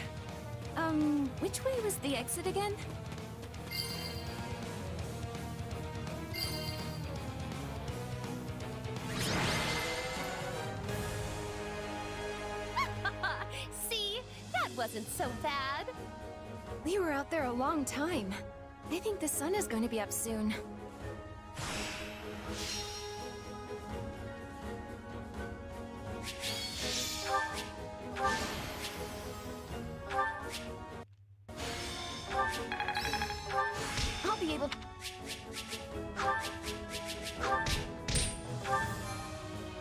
Which way was the exit again? See? That wasn't so bad. We were out there a long time. I think the sun is going to be up soon. I'll be able.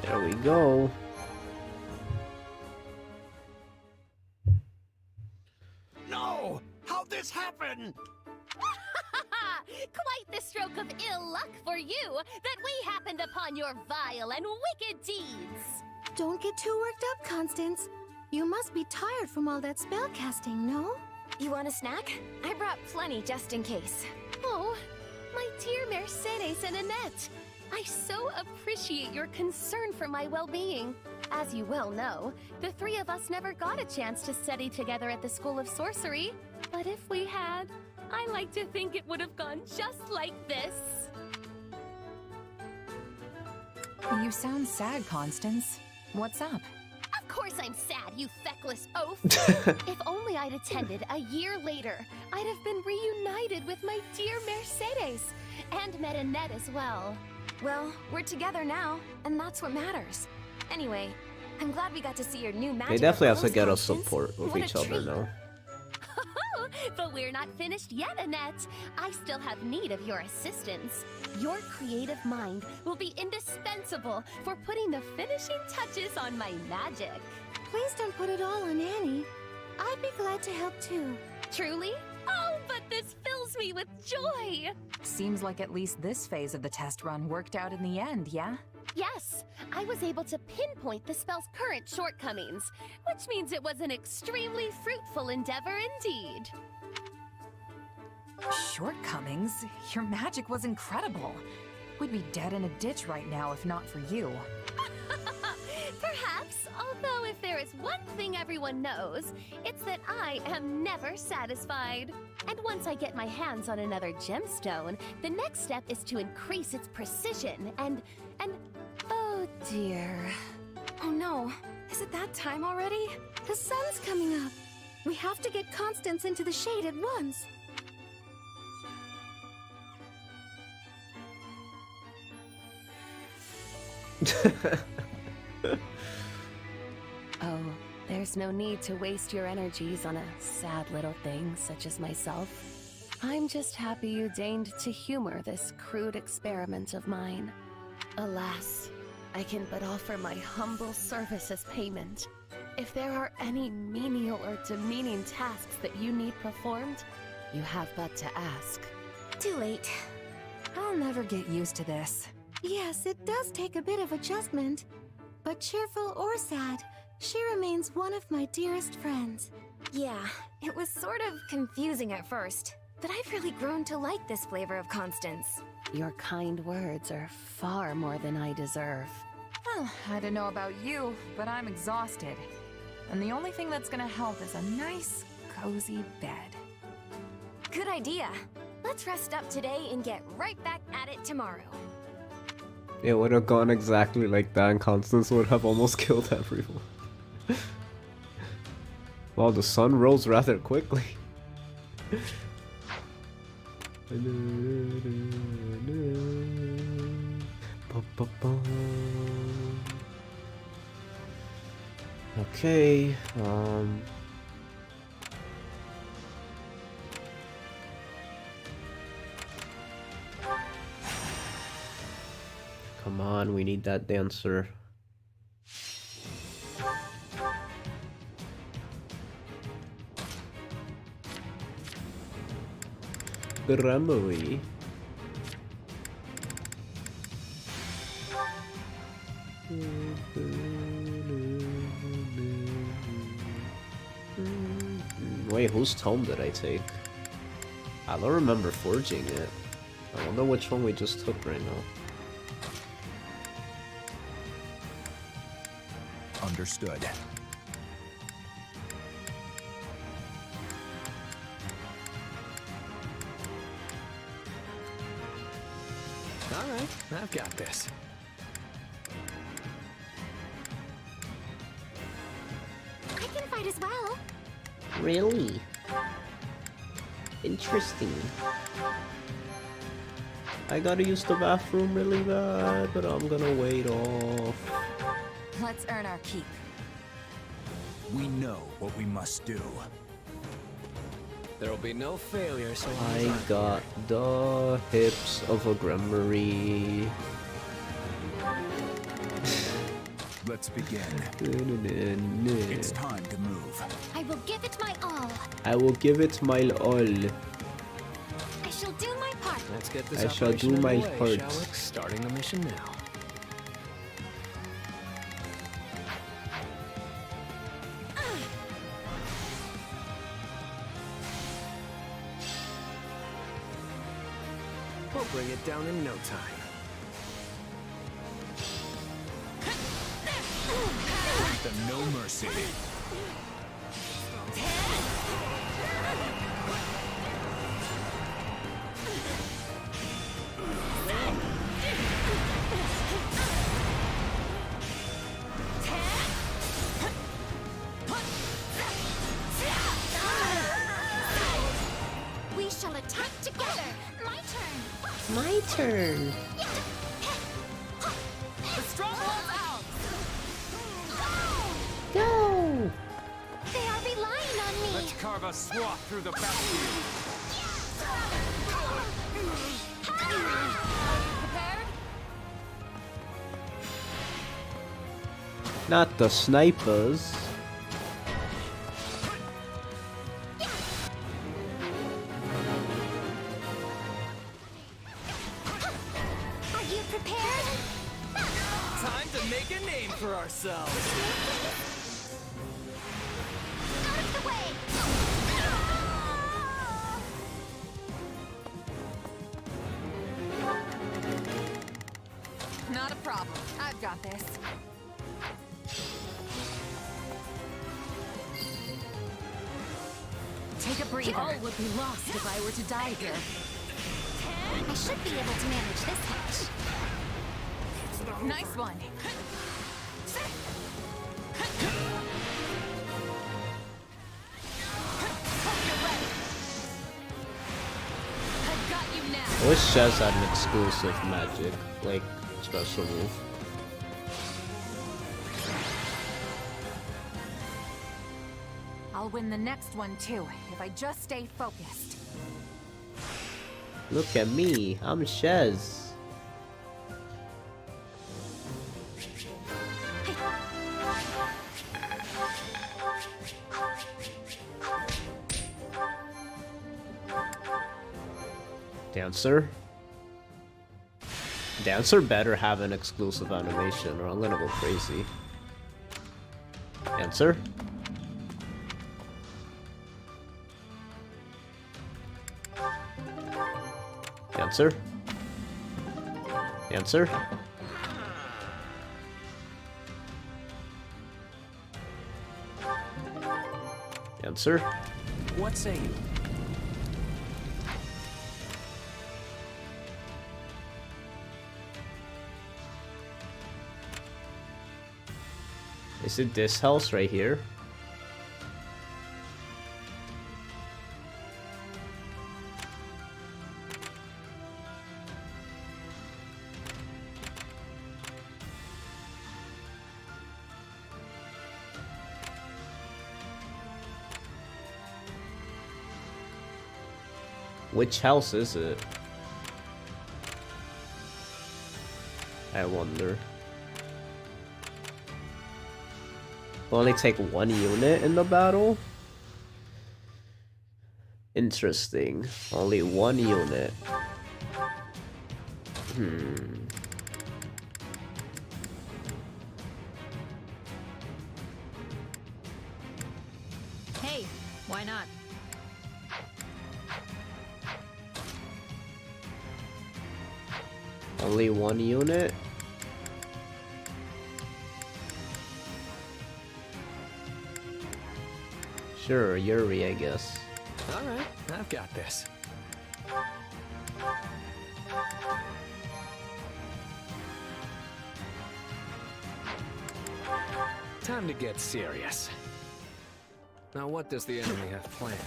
There we go. No! How'd this happen? Quite the stroke of ill luck for you that we happened upon your vile and wicked deeds. Don't get too worked up, Constance. You must be tired from all that spellcasting, no? You want a snack? I brought plenty just in case. Oh, my dear Mercedes and Annette. I so appreciate your concern for my well-being. As you well know, the three of us never got a chance to study together at the School of Sorcery. But if we had, I like to think it would have gone just like this. You sound sad, Constance. What's up? Of course I'm sad, you feckless oaf. If only I'd attended a year later, I'd have been reunited with my dear Mercedes. And met Annette as well. Well, we're together now, and that's what matters. Anyway, I'm glad we got to see your new magic. They definitely have to Rose get us Constance. support with What a each other treat. now. But we're not finished yet, Annette. I still have need of your assistance. Your creative mind will be indispensable for putting the finishing touches on my magic. Please don't put it all on Annie. I'd be glad to help too. Truly? Oh, but this fills me with joy! Seems like at least this phase of the test run worked out in the end, yeah? Yes, I was able to pinpoint the spell's current shortcomings, which means it was an extremely fruitful endeavor indeed. Shortcomings? Your magic was incredible. We'd be dead in a ditch right now if not for you. Perhaps, although if there is one thing everyone knows, it's that I am never satisfied. And once I get my hands on another gemstone, the next step is to increase its precision and oh dear. Oh no, is it that time already? The sun's coming up. We have to get Constance into the shade at once. Oh, there's no need to waste your energies on a sad little thing such as myself. I'm just happy you deigned to humor this crude experiment of mine. Alas, I can but offer my humble service as payment. If there are any menial or demeaning tasks that you need performed, you have but to ask. Too late. I'll never get used to this. Yes, it does take a bit of adjustment. But cheerful or sad, she remains one of my dearest friends. Yeah, it was sort of confusing at first, but I've really grown to like this flavor of Constance. Your kind words are far more than I deserve. Well, I don't know about you, but I'm exhausted. And the only thing that's gonna help is a nice, cozy bed. Good idea. Let's rest up today and get right back at it tomorrow. It would have gone exactly like that, and Constance would have almost killed everyone. Well, the sun rose rather quickly. Okay, come on, we need that dancer. Grammary. Wait, whose tome did I take? I don't remember forging it. I wonder which one we just took right now. Understood. All right, I've got this. I can fight as well. Really? Interesting. I gotta use the bathroom really bad, but I'm gonna wait off. Let's earn our keep. We know what we must do. There'll be no failure, so I got the hips of a Grimoire. Let's begin. It's time to move. I will give it my all. I will give it my all. I shall do my part. Let's get this I shall operation do my underway, part. shall we? Starting the mission now. We'll bring it down in no time. Give them no mercy. turn. The stronghold's out! Go! They are relying on me. Let's carve a swath through the battlefield. Prepared? Not the snipers. Are you prepared? Time to make a name for ourselves. Out of the way! Not a problem. I've got this. Take a breather. All would be lost if I were to die here. I should be able to manage this much. Nice one. I've got you now. I wish Shez had an exclusive magic, like special move. I'll win the next one too, if I just stay focused. Look at me, I'm Shez. Dancer? Dancer better have an exclusive animation or I'm gonna go crazy. Dancer? Dancer? Dancer? Dancer? What say you? Is it this house right here? Which house is it? I wonder. Only take one unit in the battle? Interesting. Only one unit. Hey, why not? Only one unit? Sure, Yuri, I guess. Alright, I've got this. Time to get serious. Now what does the enemy have planned?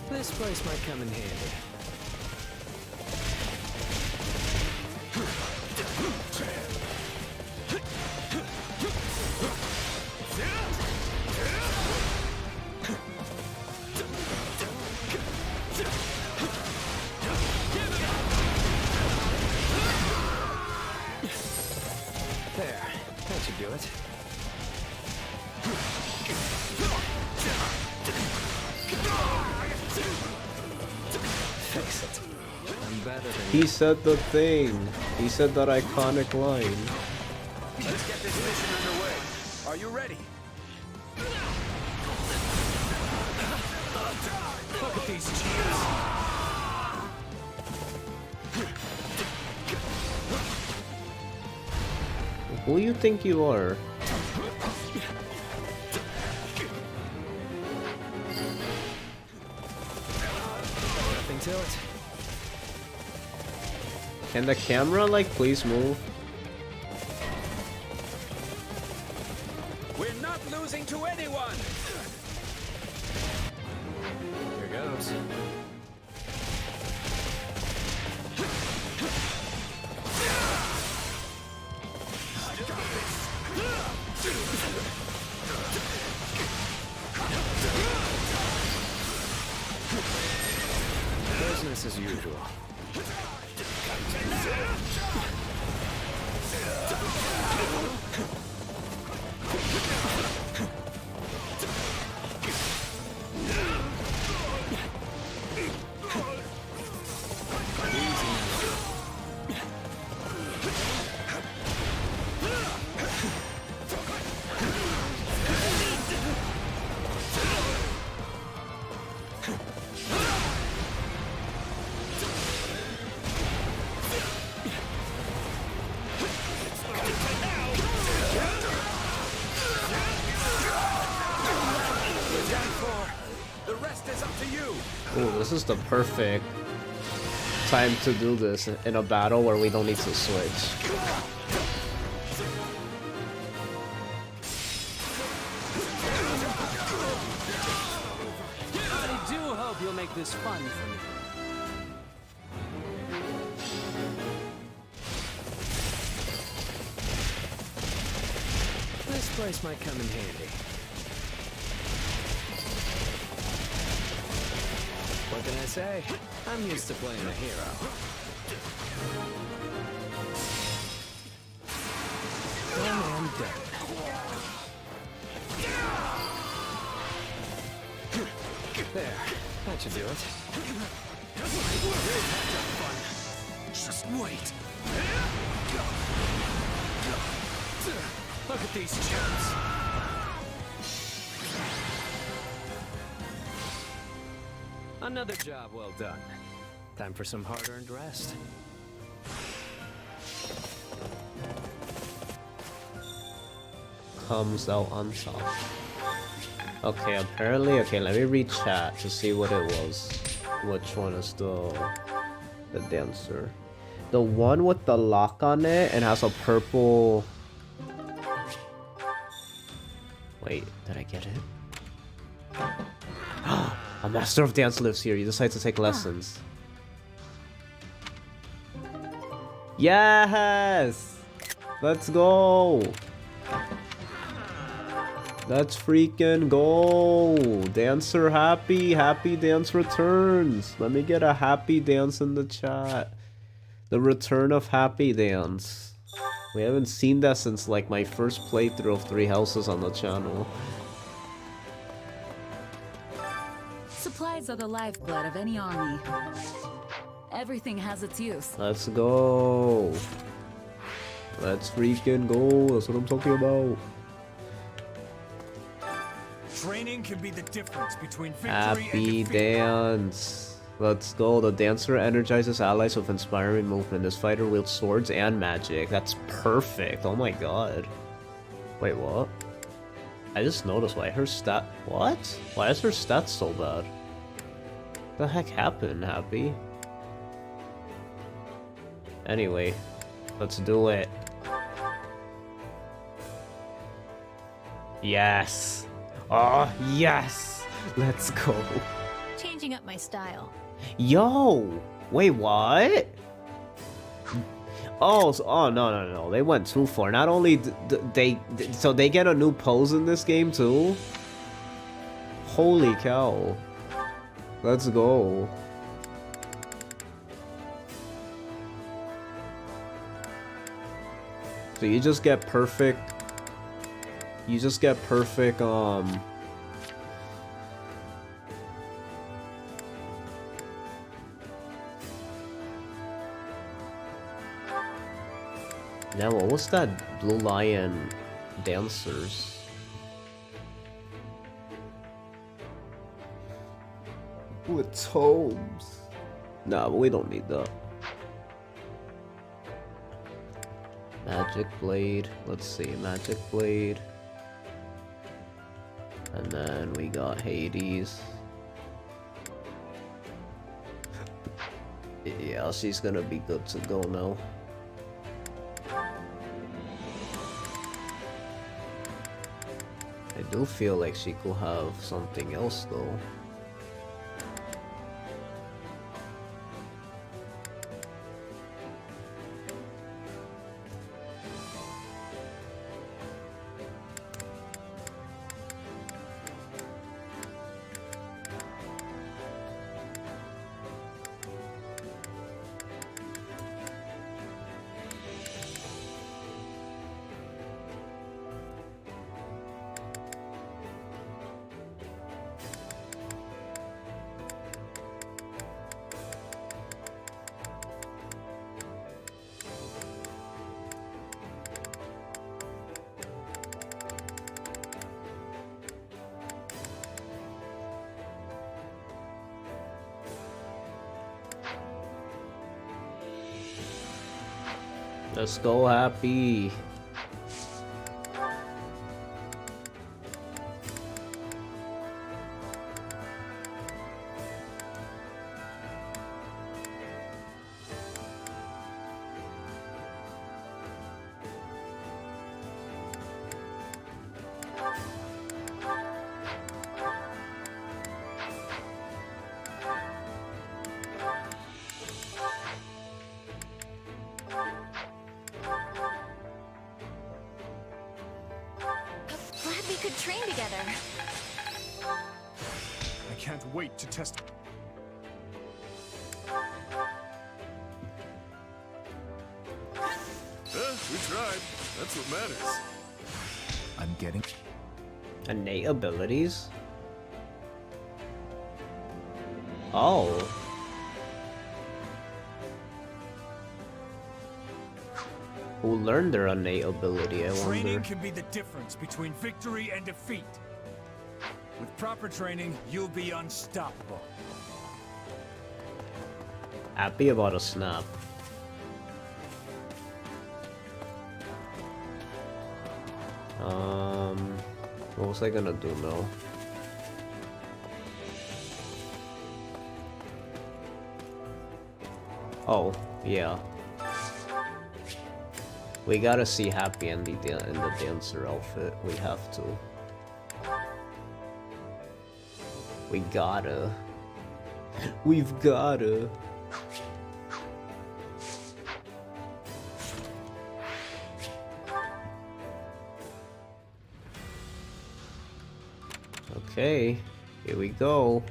This place might come in handy. There, that should do it. Fix it. I'm better than He said the thing. He said that iconic line. Let's get this mission underway. Are you ready? Look at these cheers. Who you think you are? tilt. Can the camera, like, please move? We're not losing to anyone! Here goes. Business as usual. Ooh, this is the perfect time to do this in a battle where we don't need to switch. I do hope you'll make this fun for me. This place might come in handy. What can I say? I'm used to playing a hero. Done and done. There, that should do it. Just wait. Look at these chumps. Another job well done. Time for some hard-earned rest. Comes out on top. Okay, apparently, okay, let me read chat to see what it was. Which one is the dancer? The one with the lock on it and has a purple... Wait, did I get it? A master of dance lives here. You decide to take lessons. Yes! Let's go! Let's freaking go! Dancer Happy! Happy Dance returns! Let me get a Happy Dance in the chat. The return of Happy Dance. We haven't seen that since like my first playthrough of 3 Houses on the channel. Supplies are the lifeblood of any army. Everything has its use. Let's go! Let's freaking go! That's what I'm talking about. Training can be the difference between victory and Happy defeat. Dance. Let's go. The dancer energizes allies with inspiring movement. This fighter wields swords and magic. That's perfect. Oh my god. Wait, what? I just noticed why her stat... What? Why is her stats so bad? What the heck happened, Happy? Anyway, let's do it. Yes! Oh, yes! Let's go. Changing up my style. Yo! Wait, what? Oh, so, oh no. They went too far. Not only so they get a new pose in this game too? Holy cow. Let's go. So you just get perfect... You just get perfect, Now, what was that Blue Lion dancers? With tomes. Nah, but we don't need that. Magic Blade. Let's see, Magic Blade. And then we got Hades. Yeah, she's gonna be good to go now. I do feel like she could have something else though. Let's go, Happy. Glad we could train together. I can't wait to test. We tried. That's what matters. I'm getting Innate abilities? Oh. Who learned their innate ability, I wonder. Training can be the difference between victory and defeat. With proper training, you'll be unstoppable. Happy about a snap. What was I gonna do now? Oh, yeah. We gotta see Happy in the dancer outfit. We have to. We gotta. We've gotta. Okay, here we go.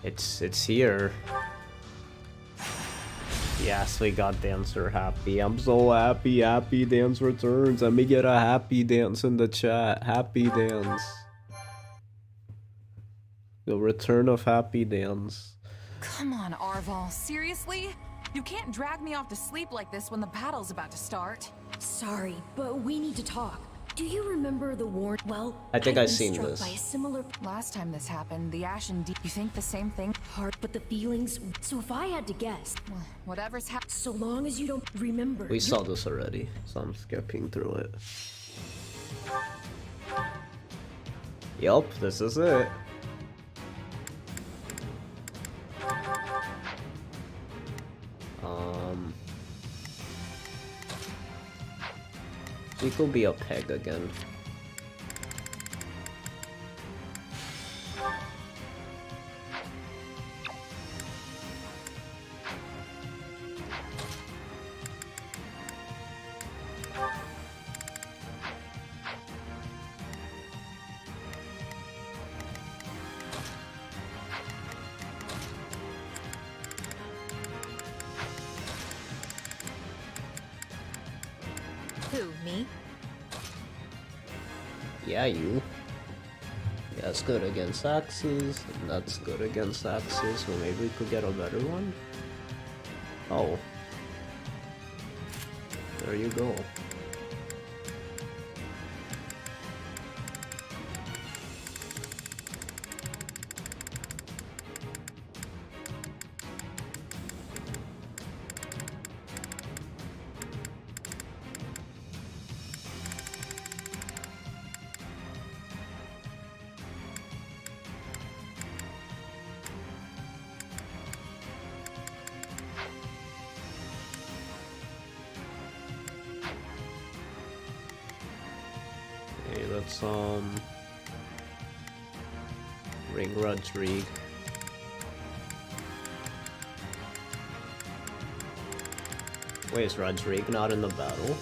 It's here. Yes, we got Dancer Happy. I'm so happy. Happy Dance returns. Let me get a Happy Dance in the chat. Happy Dance. The return of Happy Dance. Come on, Arval. Seriously? You can't drag me off to sleep like this when the battle's about to start. Sorry, but we need to talk. Do you remember the war? Well, I think I've been seen struck this. by a similar Last time this happened, the Ashen Deep. You think the same thing? heart, but the feelings. So if I had to guess, Whatever's happened. so long as you don't remember. We saw this already, so I'm skipping through it. Yup, this is it. She could be a peg again. Who, me? Yeah, you. Yeah, that's good against axes, and that's good against axes, so maybe we could get a better one? Oh. There you go. Let's ring Rodrigue. Wait, is Rodrigue not in the battle?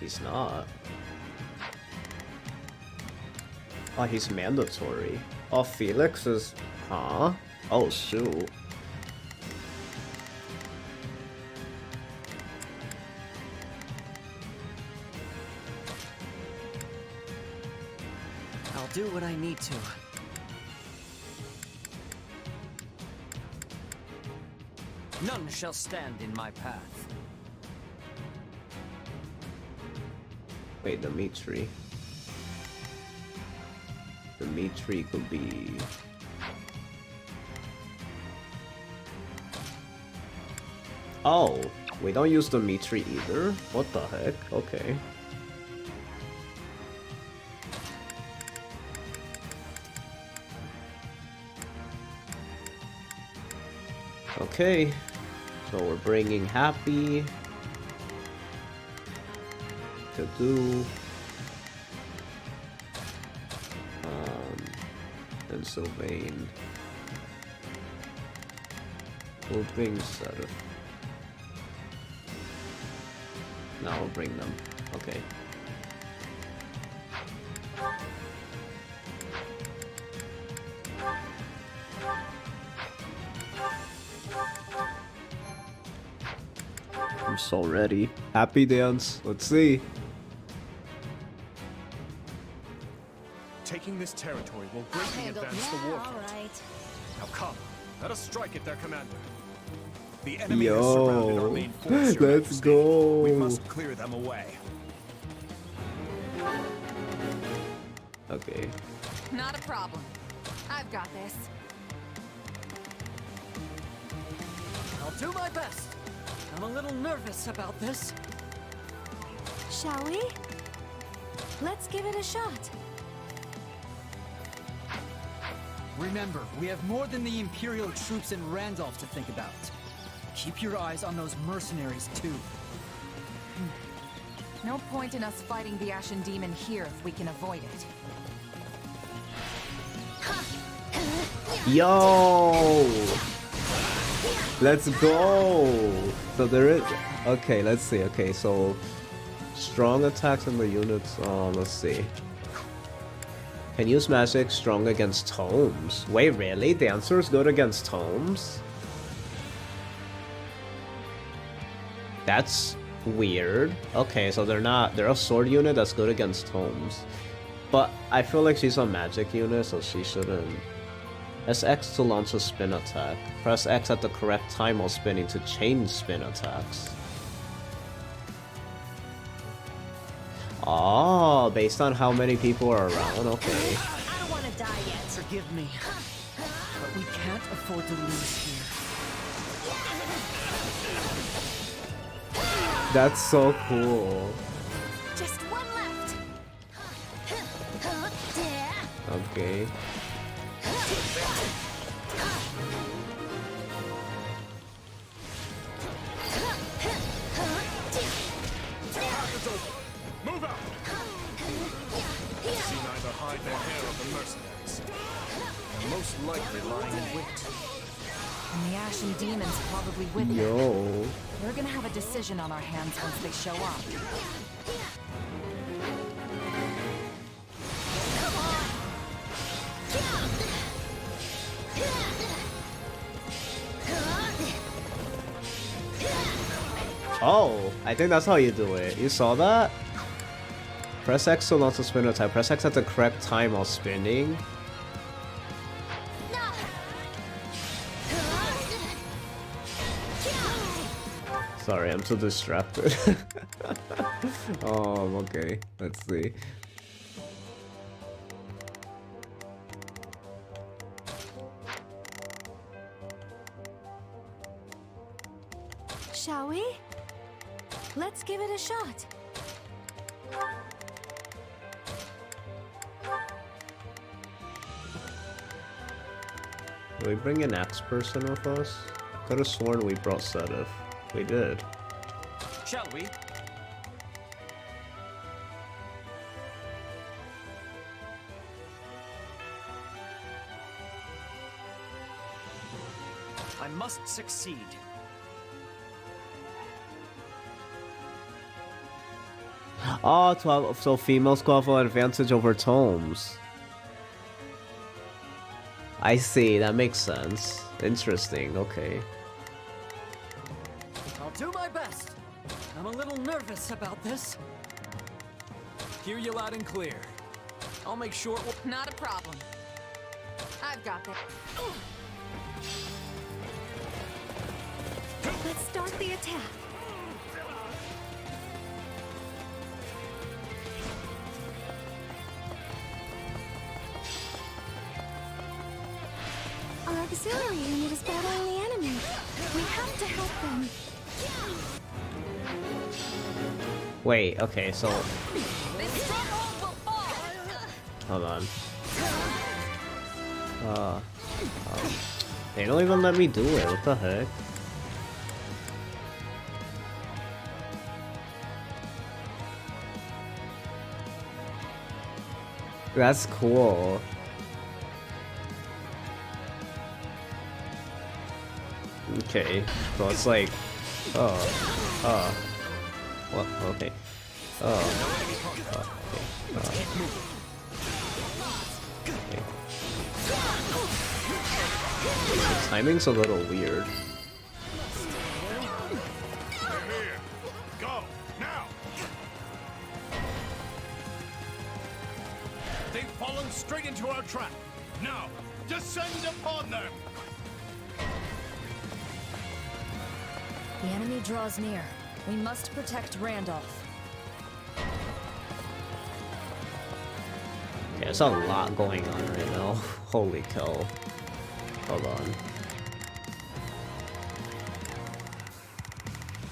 He's not. Oh, he's mandatory. Oh, Felix is... Huh? Oh, shoot. I'll do what I need to. None shall stand in my path. Wait, Dimitri. Dimitri could be... Oh, we don't use Dimitri either? What the heck? Okay. Okay, so we're bringing Hapi to do and Sylvain. We'll bring Seth. Now we'll bring them. Okay. I'm so ready. Hapi Dance. Let's see. Taking this territory will greatly advance the war front. Now come, let us strike at their commander. The enemy has surrounded our main force, Your Let's Majesty. go. We must clear them away. Okay. Not a problem. I've got this. I'll do my best. I'm a little nervous about this. Shall we? Let's give it a shot. Remember, we have more than the Imperial troops in Randolph to think about. Keep your eyes on those mercenaries, too. No point in us fighting the Ashen Demon here if we can avoid it. Yo! Let's go! So there is... Okay, let's see. Okay, so... Strong attacks on the units. Let's see. Can use magic strong against tomes. Wait, really? The answer is good against tomes? That's weird. Okay, so they're a sword unit that's good against tomes. But I feel like she's a magic unit, so she shouldn't. Press X to launch a spin attack. Press X at the correct time while spinning to change spin attacks. Oh, based on how many people are around, okay. I don't want to die yet. Forgive me. But we can't afford to lose here. That's so cool. Just one left. Okay. Move out! See neither hide nor hair of the mercenaries. They're most likely lying in wait. And the Ashen Demon's probably with them. Yo. We're gonna have a decision on our hands once they show up. Oh, I think that's how you do it. You saw that? Press X to launch a spin attack. Press X at the correct time while spinning. Sorry, I'm too distracted. Okay. Let's see. Shall we? Let's give it a shot. Did we bring an axe person with us? Could have sworn we brought Sedif. We did. Shall we? I must succeed. Oh, so females go have an advantage over tomes. I see, that makes sense. Interesting, okay. I'll do my best. I'm a little nervous about this. Hear you loud and clear. I'll make sure it will... Not a problem. I've got that. Let's start the attack. Our auxiliary unit is battling the enemy. We have to help them. Wait, okay, so... Hold on. They don't even let me do it, what the heck? That's cool. Okay, so it's like, what? Okay. Okay. The timing's a little weird. Go now. They've fallen straight into our trap. Now, descend upon them. The enemy draws near. We must protect Randolph. Okay, there's a lot going on right now. Holy cow. Hold on.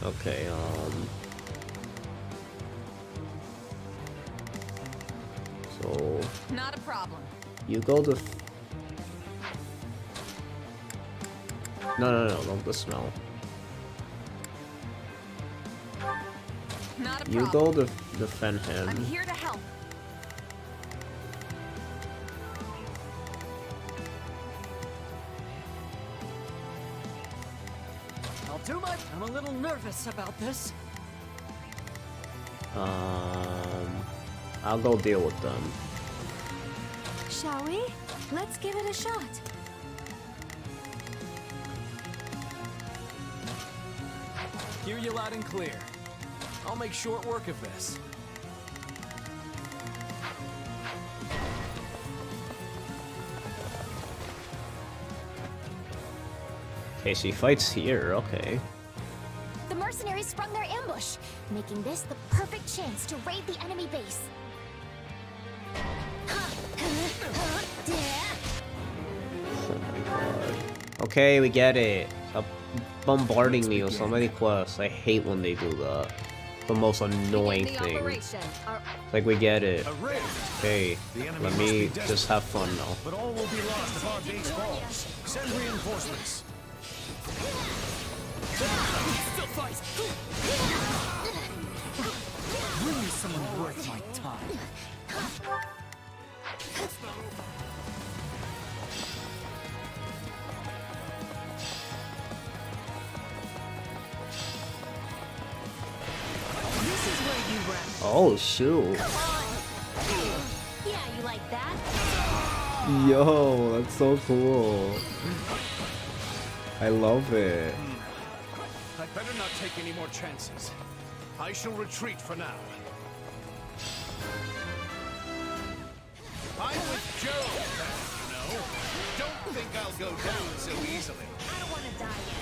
Okay, so... Not a problem. You go to... No, don't dismount. Not a You problem. go to defend him. I'm here to help. I'll do my... I'm a little nervous about this. I'll go deal with them. Shall we? Let's give it a shot. Hear you loud and clear. I'll make short work of this. Okay, she fights here, okay. The mercenaries sprung their ambush, making this the perfect chance to raid the enemy base. Oh my god. Okay, we get it. Stop bombarding me with so many quests. I hate when they do that. The most annoying thing. Like, we get it. Okay, let me just have fun now. But all will be lost if our base falls. Send reinforcements. Still fight. Bring me someone worth my time. This is where you run. Oh, shoot. Yeah, you like that? Yo, that's so cool. I love it. I'd better not take any more chances. I shall retreat for now. I'm with Joe, you know. Don't think I'll go down so easily. I don't want to die yet.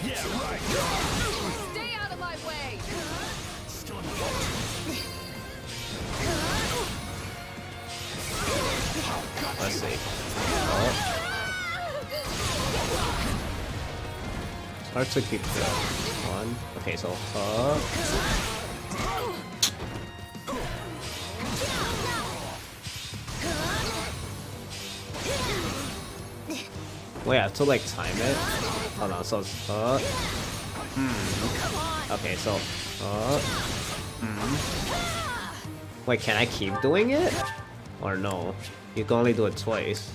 Yeah, right. Stay out of my way. Let's see. It's hard to keep track. One. Okay, so wait, I have to like time it. Hold on, so okay, so wait, can I keep doing it? Or no? You can only do it twice.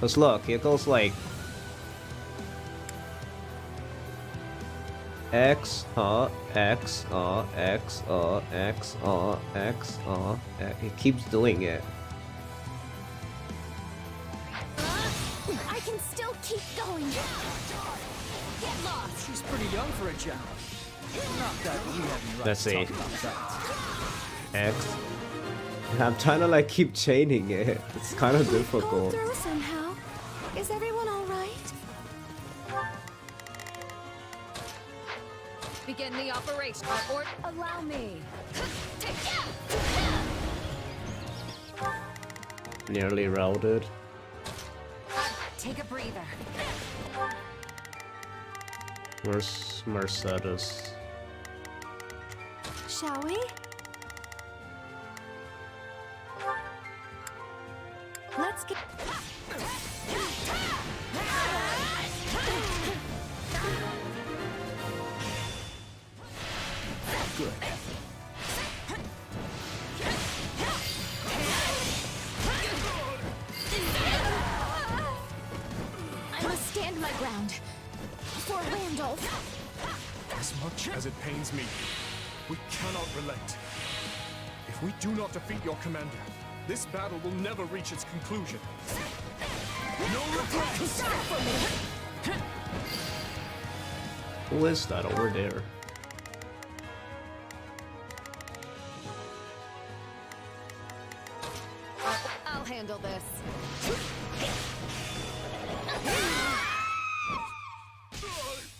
Cause look, it goes like X, X, X, X, X, it keeps doing it. I can still keep going. Get lost. She's pretty young for a general. Not that we have any right Let's to see. talk about that. X. I'm trying to like keep chaining it. It's kind of Pull difficult. through somehow. Is everyone all right? Begin the operation. Or allow me. Nearly routed. Take a breather. Where's Mercedes? Shall we? Let's get. Good. I must stand my ground. For Randolph. As much as it pains me, we cannot relent. If we do not defeat your commander, this battle will never reach its conclusion. No regrets! Who is that over there? I'll handle this.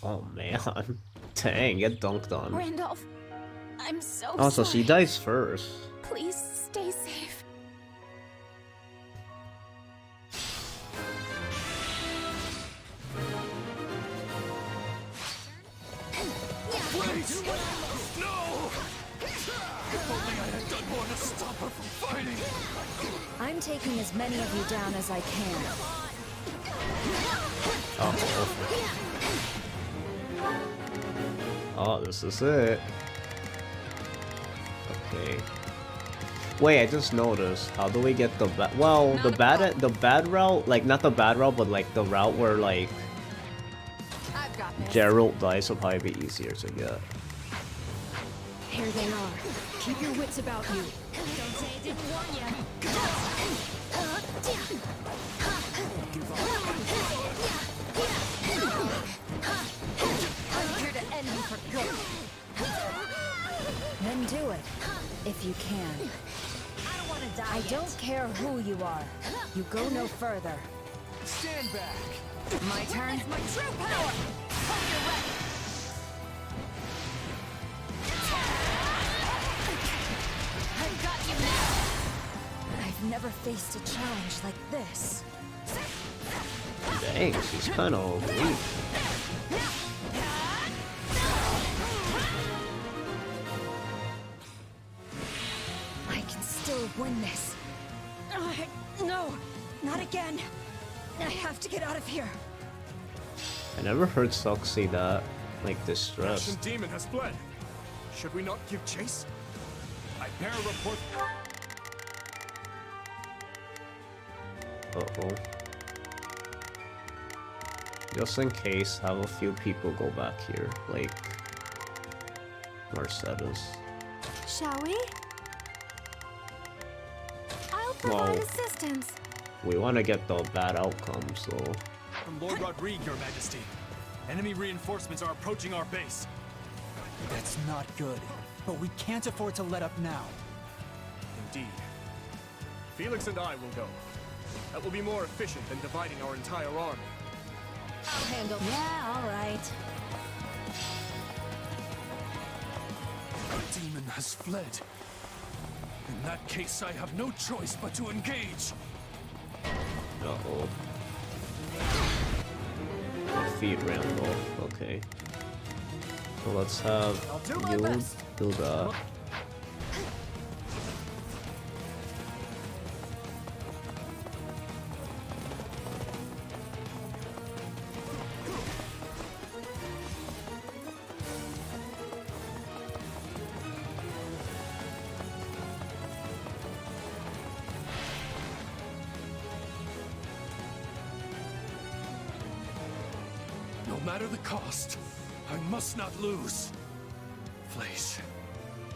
Oh man. Dang, get dunked on. Randolph, I'm so Oh, so sorry. she dies first. Please stay safe. Wait! No! If only I had done more to stop her from fighting! I'm taking as many of you down as I can. Oh, this is it. Okay. Wait, I just noticed. How do we get the bad? Well, the bad route, like not the bad route, but like the route where like Gerald dies will probably be easier to get. Here they are. Keep your wits about you. Don't say I didn't warn you. I'm here to end you for good. Then do it, if you can. I don't want to die. I don't care who you are. You go no further. Stand back! My turn. My true power. Hope you're ready. I've got you now. I've never faced a challenge like this. Dang, she's kind of weak. I can still win this. No, not again. I have to get out of here. I never heard Sock say that, like Ashen distressed. Demon has fled. Should we not give chase? I bear a report. Uh-oh. Just in case, have a few people go back here, like Mercedes. Shall we? I'll provide assistance. We want to get the bad outcome, so From Lord Rodrigue, Your Majesty. Enemy reinforcements are approaching our base. That's not good. But we can't afford to let up now. Indeed. Felix and I will go. That will be more efficient than dividing our entire army. I'll handle. Yeah, all right. The demon has fled. In that case, I have no choice but to engage. uh-oh. Defeat Randolph, okay. So let's have you do that. matter the cost, I must not lose. Please,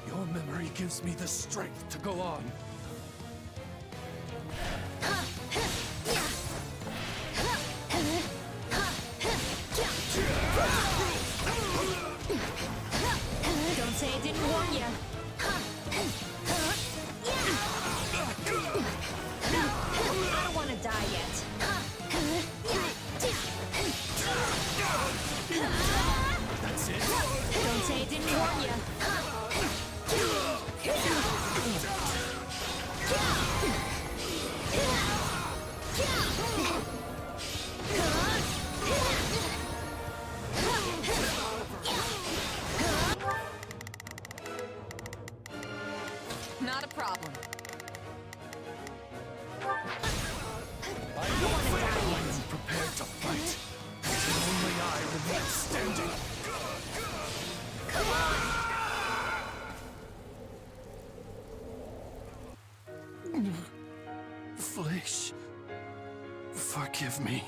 your memory gives me the strength to go on. Don't say I didn't warn you. I don't want to die yet. That's it. Don't say I didn't warn you. Not a problem. I am prepared to fight. Only I remain standing. Please, forgive me.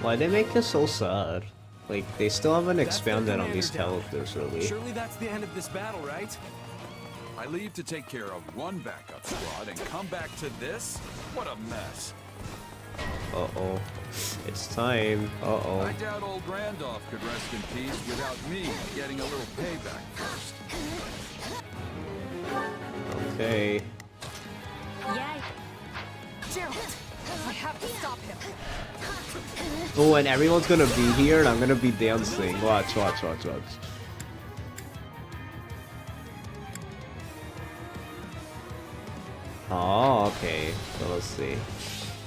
Why they make this so sad? Like, they still haven't expanded on these characters, really. Surely that's the end of this battle, right? I leave to take care of one backup squad and come back to this? What a mess. Uh-oh. It's time. Uh-oh. I doubt old Randolph could rest in peace without me getting a little payback first. Okay. Yay. Gerald, I have to stop him. Oh, and everyone's gonna be here and I'm gonna be dancing. Watch, watch, watch, watch. Oh, okay. So let's see.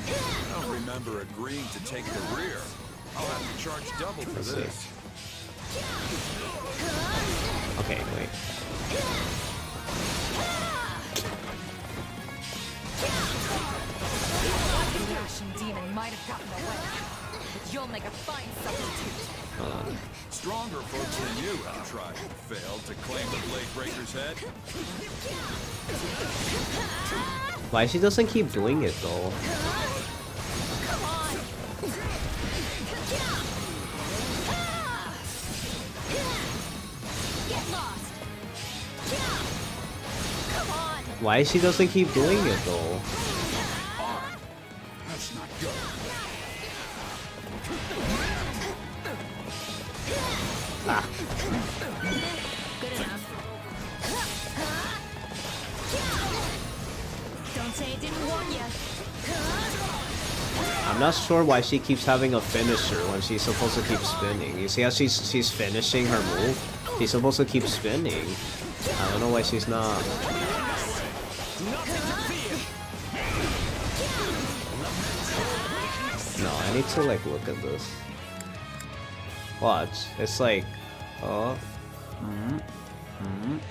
I don't remember agreeing to take the rear. I'll have to charge double for Let's see. this. Okay, wait. The Ashen Demon might have gotten away, but you'll make a fine substitute. Hold on. Stronger folks than you have tried and failed to claim the Blade Breaker's head. Why she doesn't keep doing it though? Why she doesn't keep doing it though? That's not good. Ah. Good enough. Don't say I didn't warn you. I'm not sure why she keeps having a finisher when she's supposed to keep spinning. You see how she's finishing her move? She's supposed to keep spinning. I don't know why she's not. No, I need to like look at this. Watch. It's like, oh,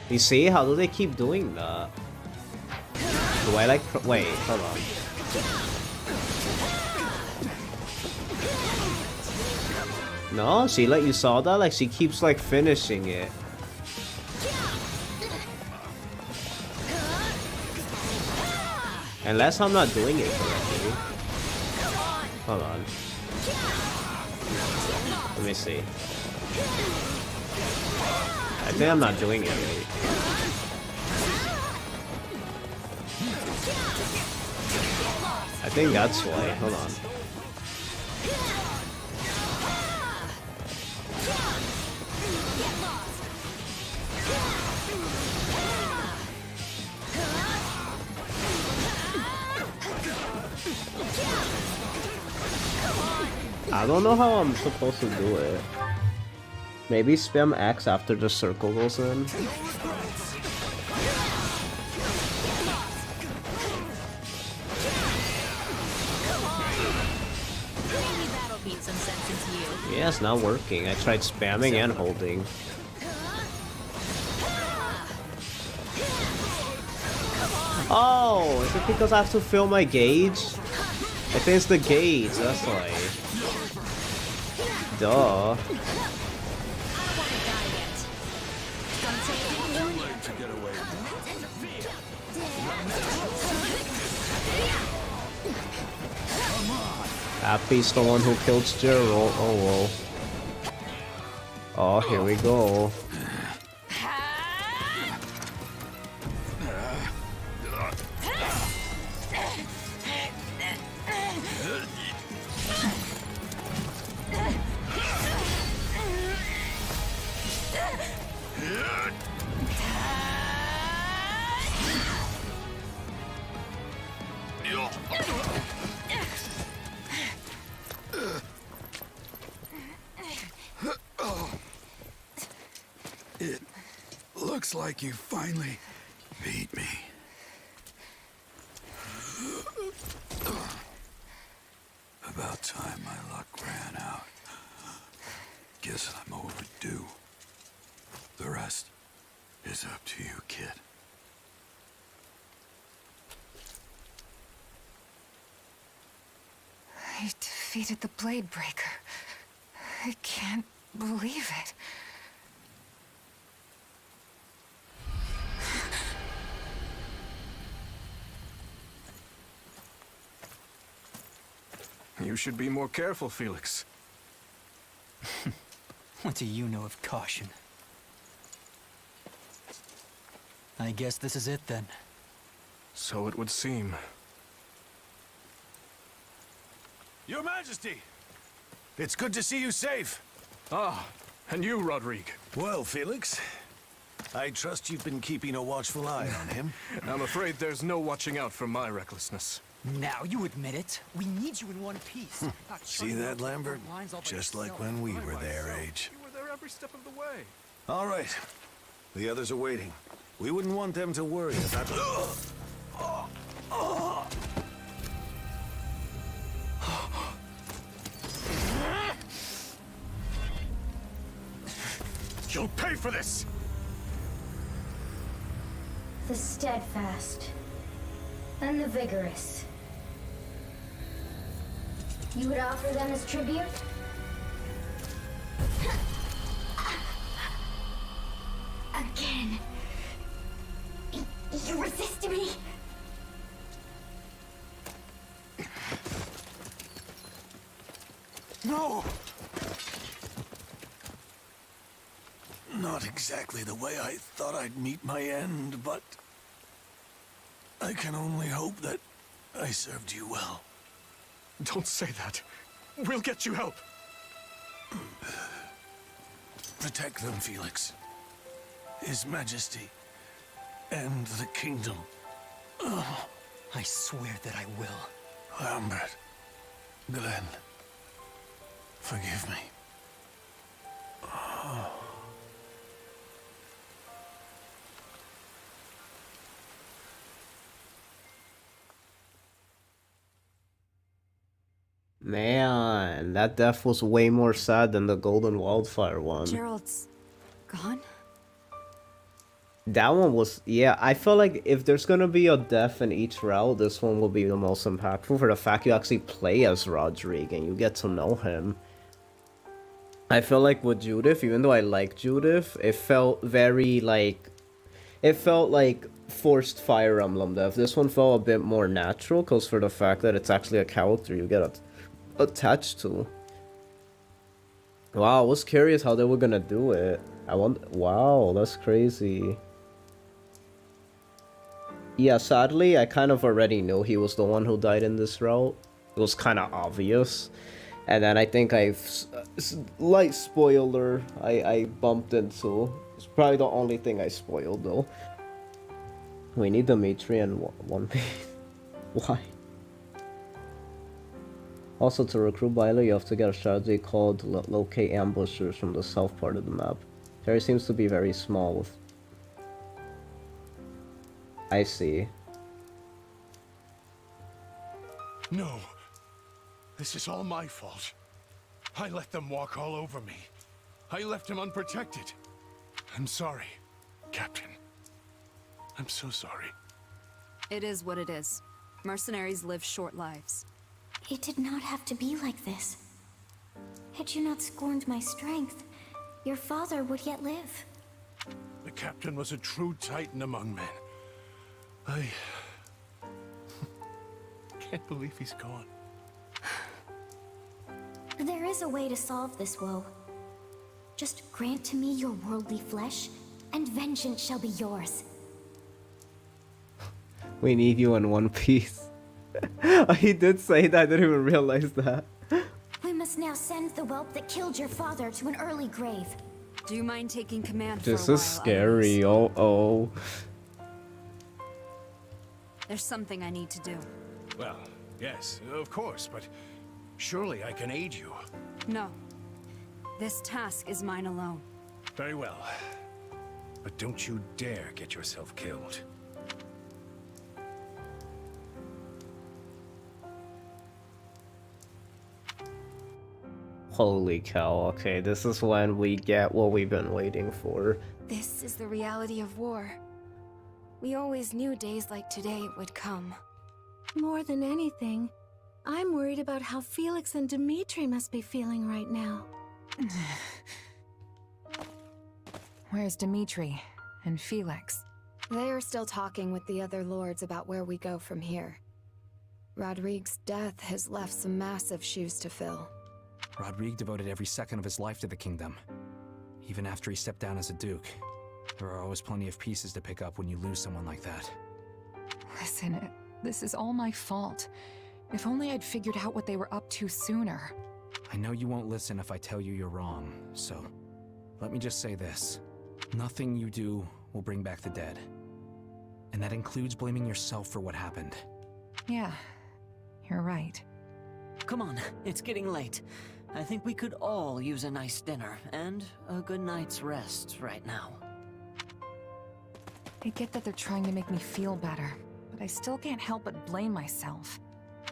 You see? How do they keep doing that? Do I like? Wait, hold on. No, see, like you saw that? Like she keeps like finishing it. Unless I'm not doing it correctly. Hold on. Let me see. I think I'm not doing it right. I think that's why. Hold on. I don't know how I'm supposed to do it. Maybe spam X after the circle goes in. Maybe that'll beat some sense into you. Yeah, it's not working. I tried spamming and holding. Oh, is it because I have to fill my gauge? I think it's the gauge, that's why. Duh. Happy's the one who killed Gerald. Oh well. Oh, here we go. It looks like you finally beat me. About time my luck ran out. Guess I'm overdue. The rest is up to you, kid. I defeated the Blade Breaker. I can't believe it. You should be more careful, Felix. What do you know of caution? I guess this is it then. So it would seem. Your Majesty! It's good to see you safe. Ah, and you, Rodrigue. Well, Felix, I trust you've been keeping a watchful eye on him. I'm afraid there's no watching out for my recklessness. Now you admit it. We need you in one piece. See that, Lambert? Just like when we were their age. You were there every step of the way. All right. The others are waiting. We wouldn't want them to worry about... You'll pay for this! The steadfast and the vigorous. You would offer them as tribute? Again. You resist me? No! Not exactly the way I thought I'd meet my end, but I can only hope that I served you well. Don't say that. We'll get you help. Protect them, Felix. His Majesty and the kingdom. I swear that I will. Lambert, Glenn, forgive me. Man, that death was way more sad than the Golden Wildfire one. Gerald's gone? That one was, yeah, I feel like if there's gonna be a death in each route, this one will be the most impactful for the fact you actually play as Rodrigue and you get to know him. I feel like with Judith, even though I like Judith, it felt very like, it felt like forced Fire Emblem death. This one felt a bit more natural because for the fact that it's actually a character you get attached to. Wow, I was curious how they were gonna do it. Wow, that's crazy. Yeah, sadly, I kind of already knew he was the one who died in this route. It was kind of obvious. And then I think light spoiler, I bumped into. It's probably the only thing I spoiled though. We need Dimitri and One Piece. Why? Also, to recruit Viola, you have to get a strategy called locate ambushers from the south part of the map. Terry seems to be very small. I see. No. This is all my fault. I let them walk all over me. I left him unprotected. I'm sorry, Captain. I'm so sorry. It is what it is. Mercenaries live short lives. It did not have to be like this. Had you not scorned my strength, your father would yet live. The captain was a true titan among men. I can't believe he's gone. There is a way to solve this woe. Just grant to me your worldly flesh, and vengeance shall be yours. We need you in one piece. He did say that, I didn't even realize that. We must now send the whelp that killed your father to an early grave. Do you mind taking command This for a is while, scary, oh. There's something I need to do. Well, yes, of course, but surely I can aid you. No. This task is mine alone. Very well. But don't you dare get yourself killed. Holy cow, okay, this is when we get what we've been waiting for. This is the reality of war. We always knew days like today would come. More than anything, I'm worried about how Felix and Dimitri must be feeling right now. Where's Dimitri and Felix? They are still talking with the other lords about where we go from here. Rodrigue's death has left some massive shoes to fill. Rodrigue devoted every second of his life to the kingdom. Even after he stepped down as a duke, there are always plenty of pieces to pick up when you lose someone like that. Listen, this is all my fault. If only I'd figured out what they were up to sooner. I know you won't listen if I tell you you're wrong, so let me just say this. Nothing you do will bring back the dead. And that includes blaming yourself for what happened. Yeah, you're right. Come on, it's getting late. I think we could all use a nice dinner and a good night's rest right now. I get that they're trying to make me feel better, but I still can't help but blame myself.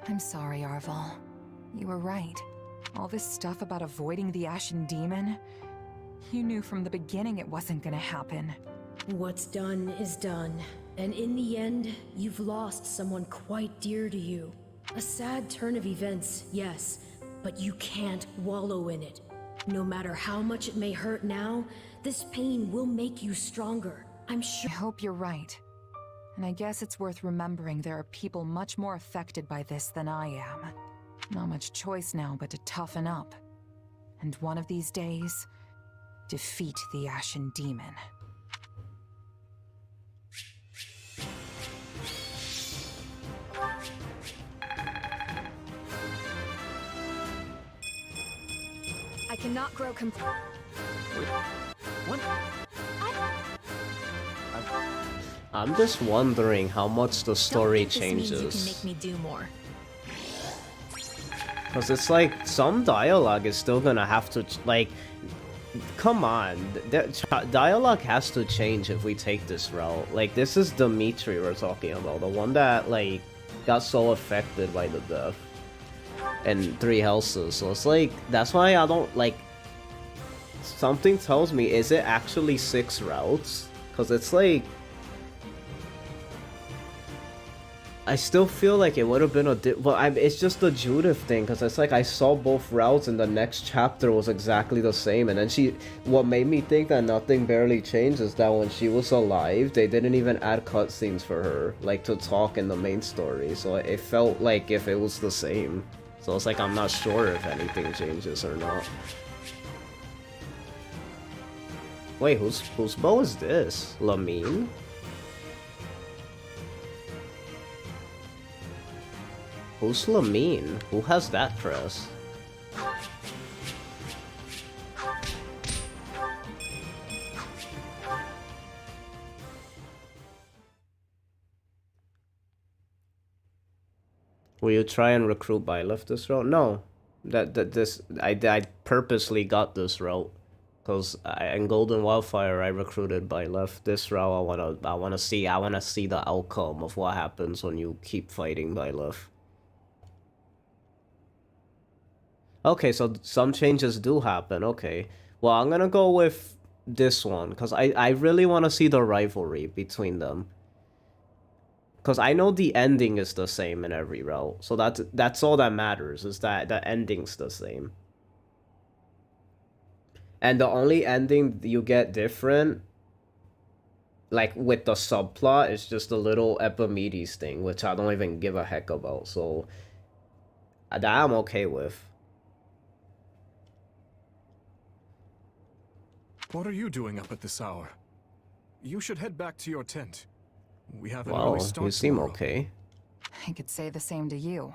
I'm sorry, Arval. You were right. All this stuff about avoiding the Ashen Demon, you knew from the beginning it wasn't gonna happen. What's done is done, and in the end, you've lost someone quite dear to you. A sad turn of events, yes, but you can't wallow in it. No matter how much it may hurt now, this pain will make you stronger. I'm sure. I hope you're right. And I guess it's worth remembering there are people much more affected by this than I am. Not much choice now but to toughen up. And one of these days, defeat the Ashen Demon. I cannot grow What? I'm just wondering how much the story changes. You can make me do more. Because it's like, some dialogue is still gonna have to, like, come on. Dialogue has to change if we take this route. Like, this is Dimitri we're talking about. The one that, like, got so affected by the death. And 3 houses. So it's like, that's why I don't, like, something tells me, is it actually 6 routes? Because it's like, I still feel like it would have been it's just the Judith thing, because it's like I saw both routes and the next chapter was exactly the same, and then what made me think that nothing barely changed is that when she was alive, they didn't even add cutscenes for her, like, to talk in the main story, so it felt like if it was the same. So it's like, I'm not sure if anything changes or not. Wait, whose bow is this? Lamine? Who's Lamine? Who has that crest? Will you try and recruit Byleth this route? No. I purposely got this route. Because in Golden Wildfire I recruited Byleth. This route I wanna see the outcome of what happens when you keep fighting Byleth. Okay, so some changes do happen, okay. Well, I'm gonna go with this one, because I really want to see the rivalry between them. Because I know the ending is the same in every route, so that's all that matters, is that the ending's the same. And the only ending you get different, like with the subplot, is just a little Epimedes thing, which I don't even give a heck about, so that I'm okay with. What are you doing up at this hour? You should head back to your tent. We have an Wow, early start you seem tomorrow. okay. I could say the same to you.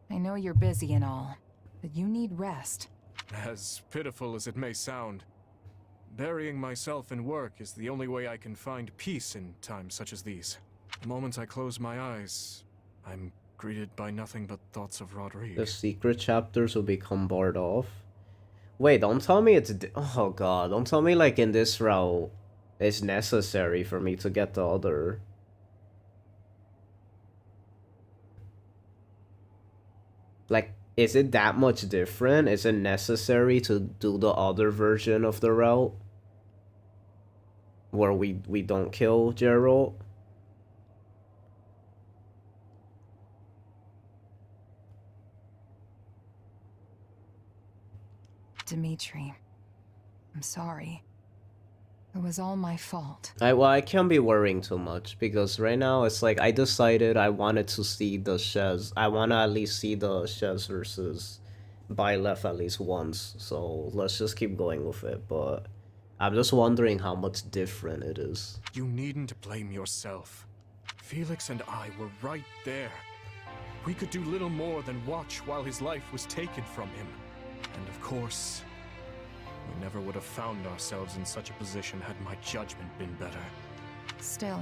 I know you're busy and all, but you need rest. As pitiful as it may sound, burying myself in work is the only way I can find peace in times such as these. The moment I close my eyes, I'm greeted by nothing but thoughts of Rodrigue. The secret chapters will become barred off. Wait, don't tell me it's... Oh god, don't tell me like in this route it's necessary for me to get the other... Like, is it that much different? Is it necessary to do the other version of the route? Where we don't kill Geralt? Dimitri, I'm sorry. It was all my fault. Well, I can't be worrying too much because right now it's like I decided I wanted to see the Shez. I want to at least see the Shez versus Byleth at least once. So let's just keep going with it. But I'm just wondering how much different it is. You needn't blame yourself. Felix and I were right there. We could do little more than watch while his life was taken from him. And of course, we never would have found ourselves in such a position had my judgment been better. Still,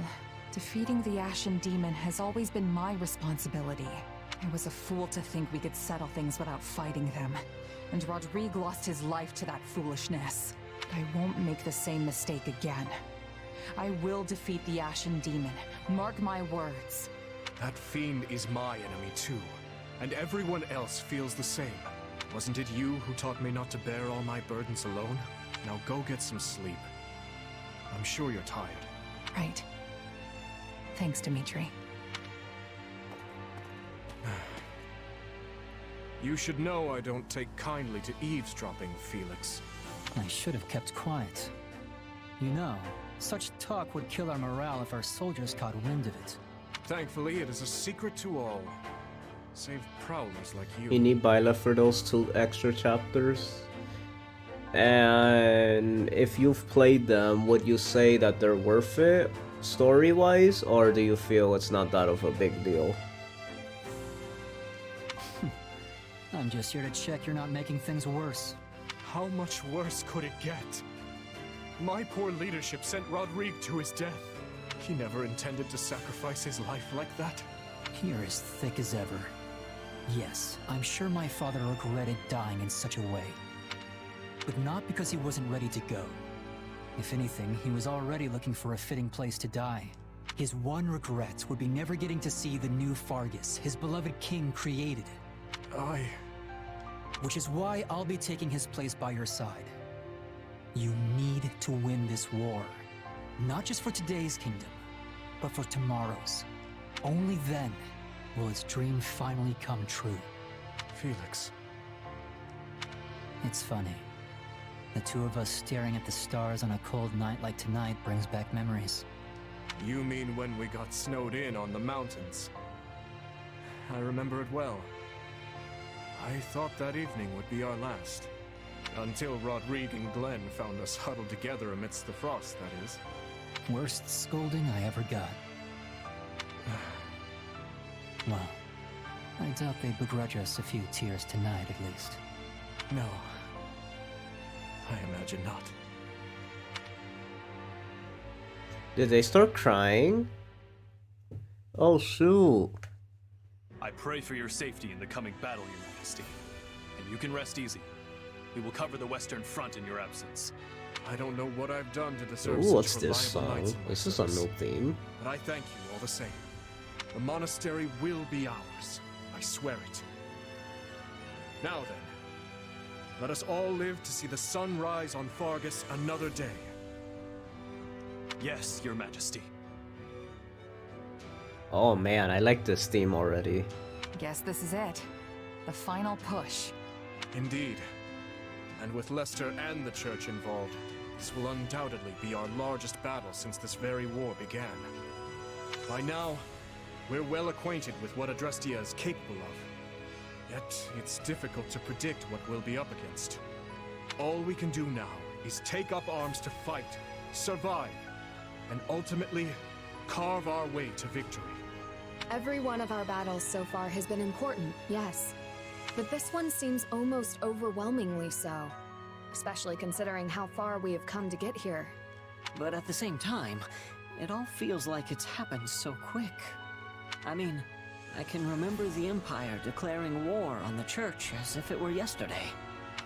defeating the Ashen Demon has always been my responsibility. I was a fool to think we could settle things without fighting them. And Rodrigue lost his life to that foolishness. I won't make the same mistake again. I will defeat the Ashen Demon. Mark my words. That fiend is my enemy too, and everyone else feels the same. Wasn't it you who taught me not to bear all my burdens alone? Now go get some sleep. I'm sure you're tired. Right. Thanks, Dimitri. You should know I don't take kindly to eavesdropping, Felix. I should have kept quiet. You know, such talk would kill our morale if our soldiers caught wind of it. Thankfully, it is a secret to all. Save prowlers like you. You need Byleth for those 2 extra chapters. And if you've played them, would you say that they're worth it story-wise, or do you feel it's not that of a big deal? I'm just here to check you're not making things worse. How much worse could it get? My poor leadership sent Rodrigue to his death. He never intended to sacrifice his life like that. You're as thick as ever. Yes, I'm sure my father regretted dying in such a way. But not because he wasn't ready to go. If anything, he was already looking for a fitting place to die. His one regret would be never getting to see the new Fargus his beloved king created. Which is why I'll be taking his place by your side. You need to win this war. Not just for today's kingdom, but for tomorrow's. Only then will its dream finally come true. Felix. It's funny. The 2 of us staring at the stars on a cold night like tonight brings back memories. You mean when we got snowed in on the mountains? I remember it well. I thought that evening would be our last. Until Rodrigue and Glenn found us huddled together amidst the frost, that is. Worst scolding I ever got. Well, I doubt they begrudge us a few tears tonight, at least. No. I imagine not. Did they start crying? Oh shoot. I pray for your safety in the coming battle, Your Majesty. And you can rest easy. We will cover the Western Front in your absence. I don't know what I've done to deserve Ooh, such what's this reliable knights song? in my This is a service. new theme. But I thank you all the same. The monastery will be ours. I swear it. Now then, let us all live to see the sun rise on Fargus another day. Yes, Your Majesty. Oh man, I like this theme already. Guess this is it. The final push. Indeed. And with Leicester and the Church involved, this will undoubtedly be our largest battle since this very war began. By now, we're well acquainted with what Adrestia is capable of. Yet, it's difficult to predict what we'll be up against. All we can do now is take up arms to fight, survive, and ultimately carve our way to victory. Every one of our battles so far has been important, yes. But this one seems almost overwhelmingly so. Especially considering how far we have come to get here. But at the same time, it all feels like it's happened so quick. I mean, I can remember the Empire declaring war on the Church as if it were yesterday.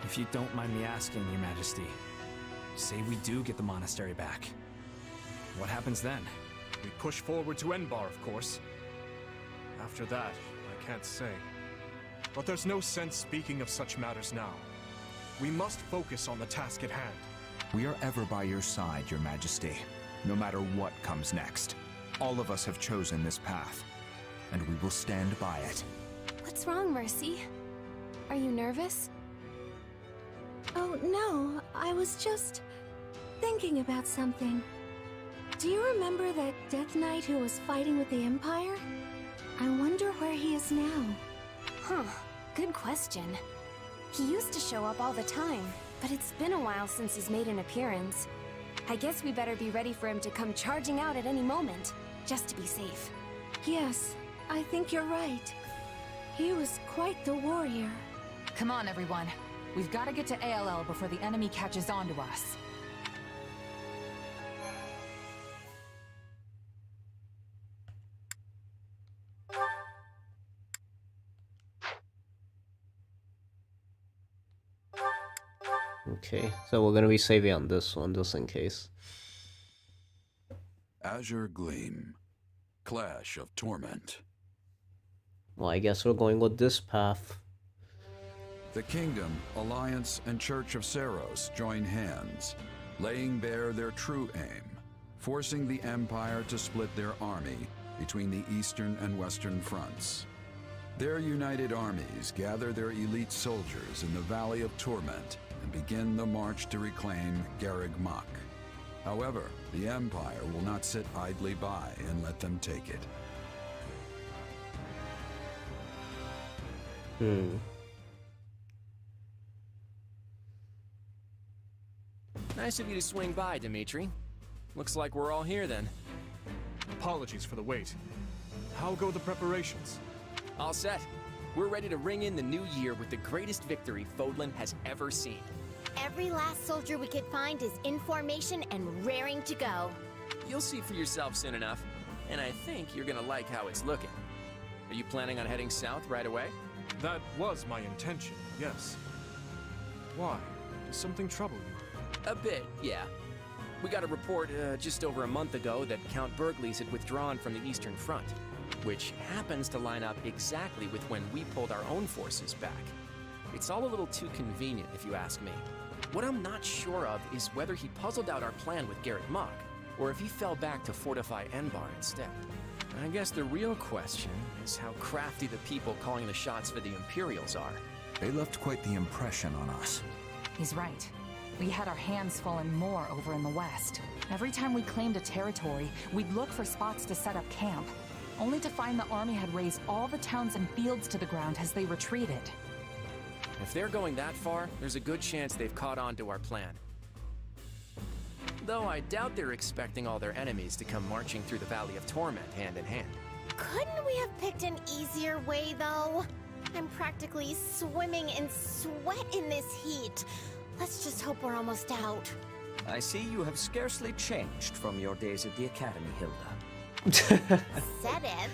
If you don't mind me asking, Your Majesty, say we do get the monastery back. What happens then? We push forward to Enbar, of course. After that, I can't say. But there's no sense speaking of such matters now. We must focus on the task at hand. We are ever by your side, Your Majesty, no matter what comes next. All of us have chosen this path, and we will stand by it. What's wrong, Mercy? Are you nervous? Oh, no. I was just thinking about something. Do you remember that Death Knight who was fighting with the Empire? I wonder where he is now. Huh. Good question. He used to show up all the time, but it's been a while since he's made an appearance. I guess we better be ready for him to come charging out at any moment, just to be safe. Yes, I think you're right. He was quite the warrior. Come on, everyone. We've got to get to ALL before the enemy catches on to us. Okay, so we're gonna be saving on this one just in case. Azure Gleam. Clash of Torment. Well, I guess we're going with this path. The Kingdom, Alliance, and Church of Seros join hands, laying bare their true aim, forcing the Empire to split their army between the Eastern and Western fronts. Their united armies gather their elite soldiers in the Valley of Torment and begin the march to reclaim Garreg Mach. However, the Empire will not sit idly by and let them take it. Nice of you to swing by, Dimitri. Looks like we're all here then. Apologies for the wait. How go the preparations? All set. We're ready to ring in the new year with the greatest victory Fodlan has ever seen. Every last soldier we could find is in formation and raring to go. You'll see for yourself soon enough, and I think you're gonna like how it's looking. Are you planning on heading south right away? That was my intention, yes. Why? Does something trouble you? A bit, yeah. We got a report just over a month ago that Count Berglies had withdrawn from the Eastern Front, which happens to line up exactly with when we pulled our own forces back. It's all a little too convenient, if you ask me. What I'm not sure of is whether he puzzled out our plan with Garreg Mach, or if he fell back to fortify Enbar instead. I guess the real question is how crafty the people calling the shots for the Imperials are. They left quite the impression on us. He's right. We had our hands full and more over in the west. Every time we claimed a territory, we'd look for spots to set up camp, only to find the army had razed all the towns and fields to the ground as they retreated. If they're going that far, there's a good chance they've caught on to our plan. Though I doubt they're expecting all their enemies to come marching through the Valley of Torment hand in hand. Couldn't we have picked an easier way, though? I'm practically swimming in sweat in this heat. Let's just hope we're almost out. I see you have scarcely changed from your days at the Academy, Hilda. Sedith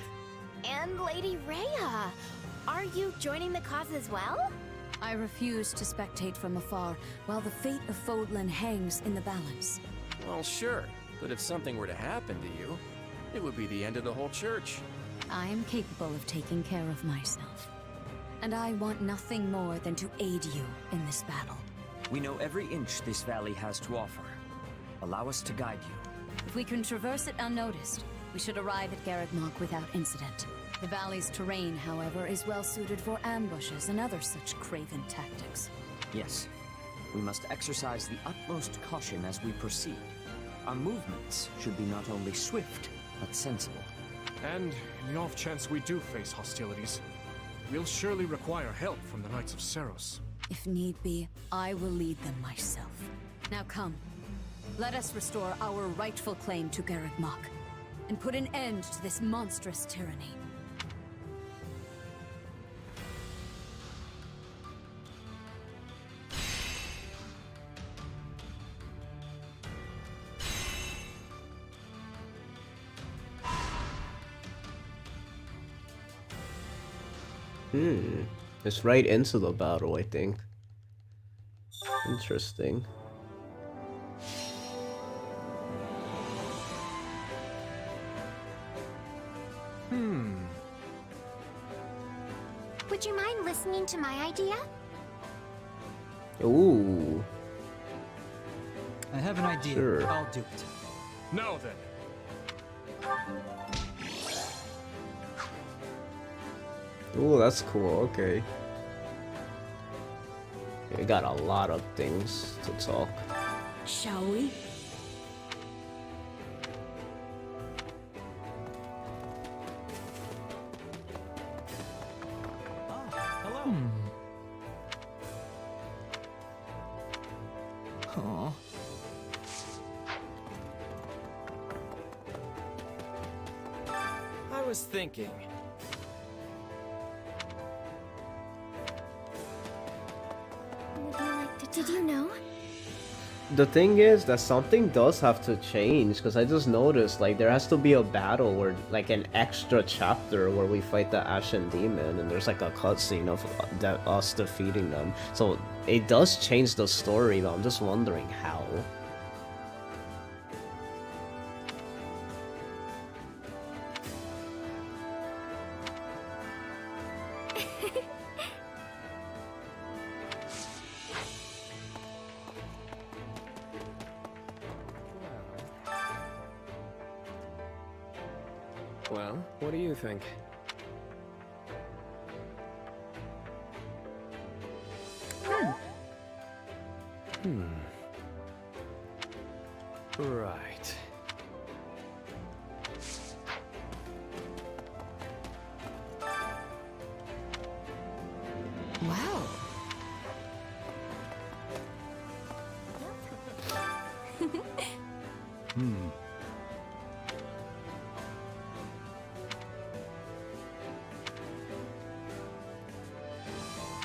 and Lady Rhea. Are you joining the cause as well? I refuse to spectate from afar while the fate of Fodlan hangs in the balance. Well, sure, but if something were to happen to you, it would be the end of the whole church. I am capable of taking care of myself. And I want nothing more than to aid you in this battle. We know every inch this valley has to offer. Allow us to guide you. If we can traverse it unnoticed, we should arrive at Garreg Mach without incident. The valley's terrain, however, is well suited for ambushes and other such craven tactics. Yes. We must exercise the utmost caution as we proceed. Our movements should be not only swift, but sensible. And in the off chance we do face hostilities, we'll surely require help from the Knights of Seros. If need be, I will lead them myself. Now come. Let us restore our rightful claim to Garreg Mach, and put an end to this monstrous tyranny. It's right into the battle, I think. Interesting. Would you mind listening to my idea? Ooh. I have an idea. Sure. I'll do it. Now then. Ooh, that's cool. Okay. We got a lot of things to talk. Shall we? Hello. Aw. I was thinking. Would you like to? Did you know? The thing is that something does have to change, because I just noticed like there has to be a battle where like an extra chapter where we fight the Ashen Demon, and there's like a cutscene of us defeating them. So it does change the story, but I'm just wondering how. Well, what do you think? Right. Wow.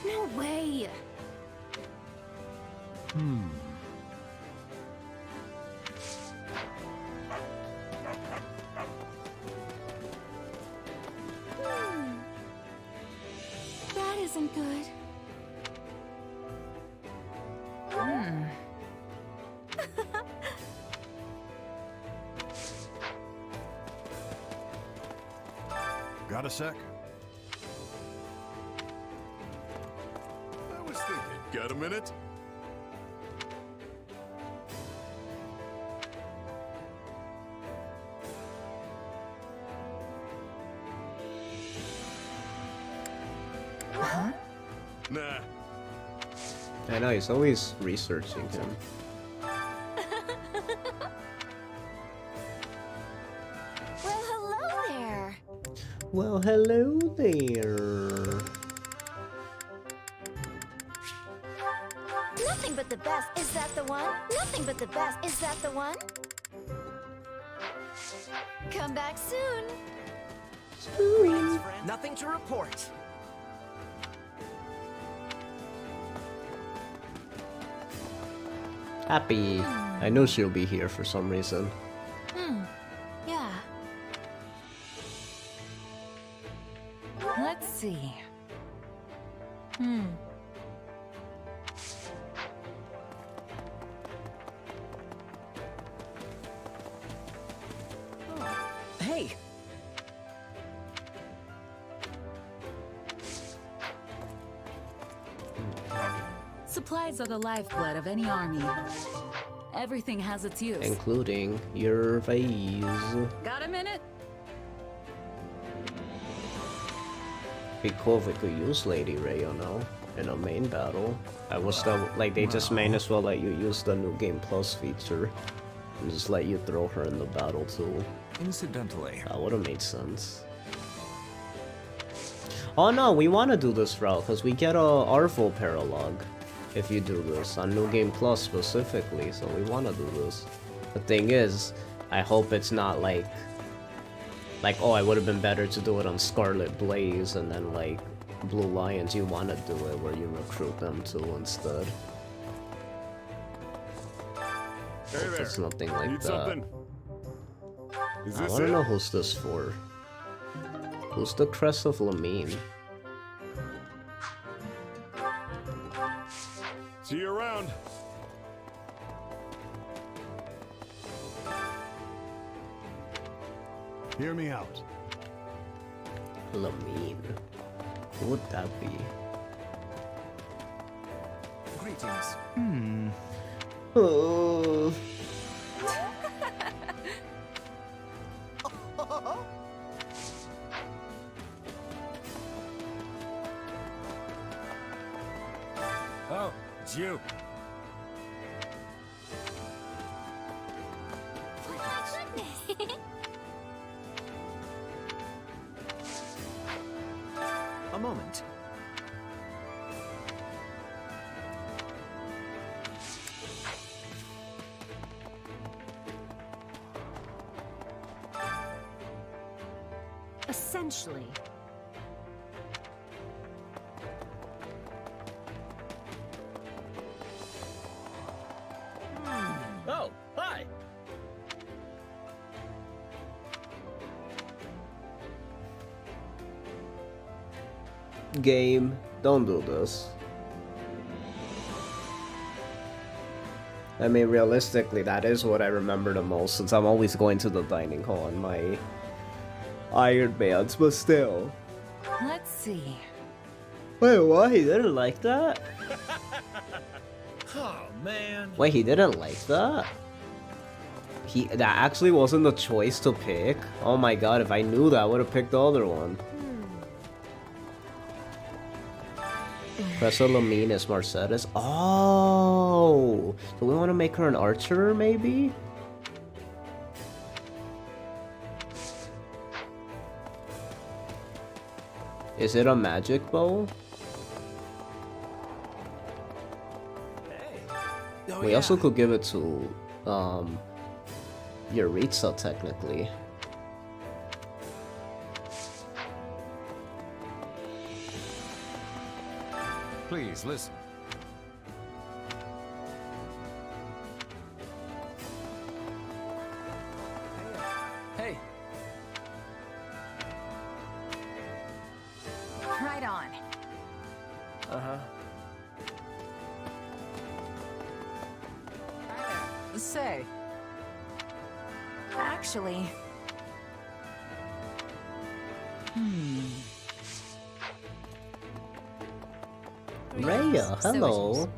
No way. That isn't good. Got a sec? I was thinking. Got a minute? Huh? Nah. I know, he's always researching him. Well, hello there. Well, hello there. Nothing but the best. Is that the one? Nothing but the best. Is that the one? Come back soon. Nothing to report. Happy. I know she'll be here for some reason. Yeah. Let's see. Hey! Supplies are the lifeblood of any army. Everything has its use. Including your vase. Got a minute? Be cool if we could use Lady Ray, you know, in a main battle. I wish that, like, they just may as well let you use the New Game Plus feature. And just let you throw her in the battle too. Incidentally. That would've made sense. Oh no, we wanna do this route, because we get a Arvo paralogue. if you do this on New Game Plus specifically, so we want to do this. The thing is, I hope it's not like, oh, I would have been better to do it on Scarlet Blaze, and then like Blue Lions, you want to do it where you recruit them too instead. Hey Hope there. it's nothing like Need that. something? Is I this want to it? know who's this for. Who's the Crest of Lamine? See you around. Hear me out. Lamine. Who would that be? Greetings. Oh. Oh, it's you. A moment. Essentially. Oh, hi. Game, don't do this. I mean, realistically, that is what I remember the most, since I'm always going to the dining hall on my Iron Mans, but still. Let's see. Wait, what? He didn't like that? Oh, man. Wait, he didn't like that? That actually wasn't the choice to pick? Oh my god, if I knew that, I would have picked the other one. Cressa Lamine is Mercedes. Oh! So we want to make her an archer, maybe? Is it a magic bow? Oh, We also could give it to, Yuritsa, technically. Please listen. Hey. Right on. Uh-huh. Say. Actually. Raya, hello.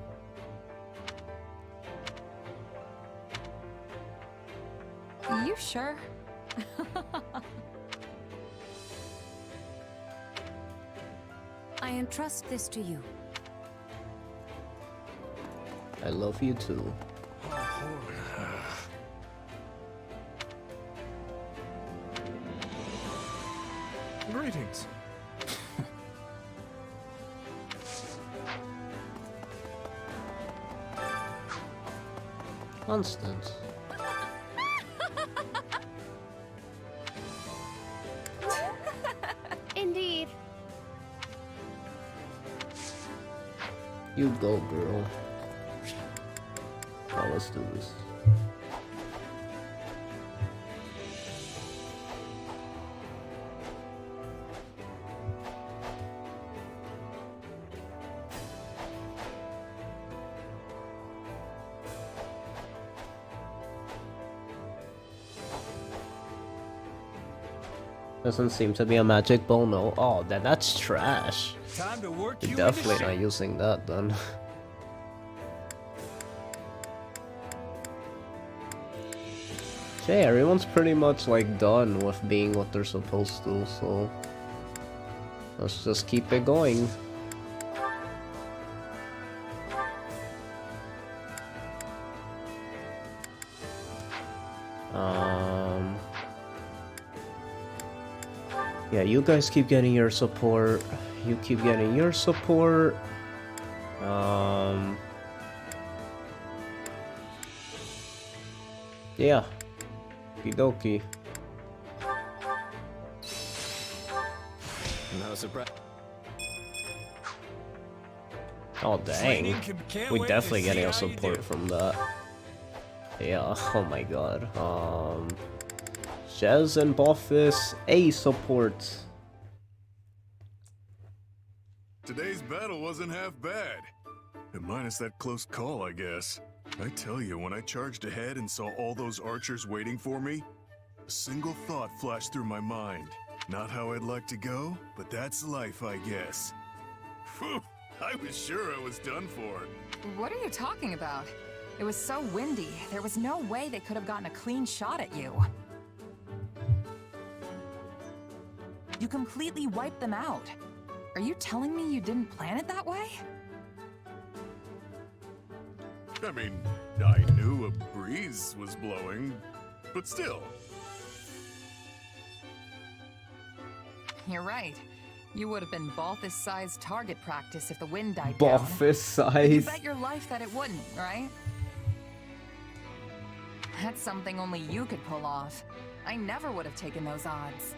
You sure? I entrust this to you. I love you too. Greetings. Constance. Indeed. You go, girl. Now let's do this. Doesn't seem to be a magic bow, no. Oh, that's trash. Time to work You're you definitely into not shape. using that then. Okay, everyone's pretty much like done with being what they're supposed to, so let's just keep it going. Yeah, you guys keep getting your support. You keep getting your support. Yeah. Okie No surprise. Oh dang. We definitely getting a support from that. Yeah, oh my god. Jez and Boffis, A support. Today's battle wasn't half bad. Minus that close call, I guess. I tell you, when I charged ahead and saw all those archers waiting for me, a single thought flashed through my mind. Not how I'd like to go, but that's life, I guess. Phew, I was sure I was done for. What are you talking about? It was so windy, there was no way they could have gotten a clean shot at you. You completely wiped them out. Are you telling me you didn't plan it that way? I mean, I knew a breeze was blowing, but still. You're right. You would have been Balthus-sized target practice if the wind died down. Balthus You size. bet your life that it wouldn't, right? That's something only you could pull off. I never would have taken those odds.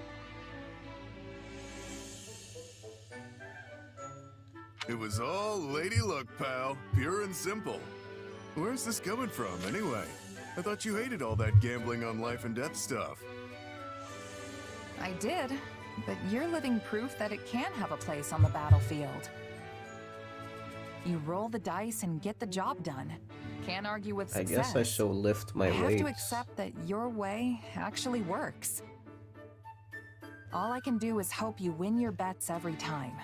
It was all lady luck, pal. Pure and simple. Where's this coming from, anyway? I thought you hated all that gambling on life and death stuff. I did, but you're living proof that it can have a place on the battlefield. You roll the dice and get the job done. Can't argue with I success. guess I shall lift my I have weights. to accept that your way actually works. All I can do is hope you win your bets every time.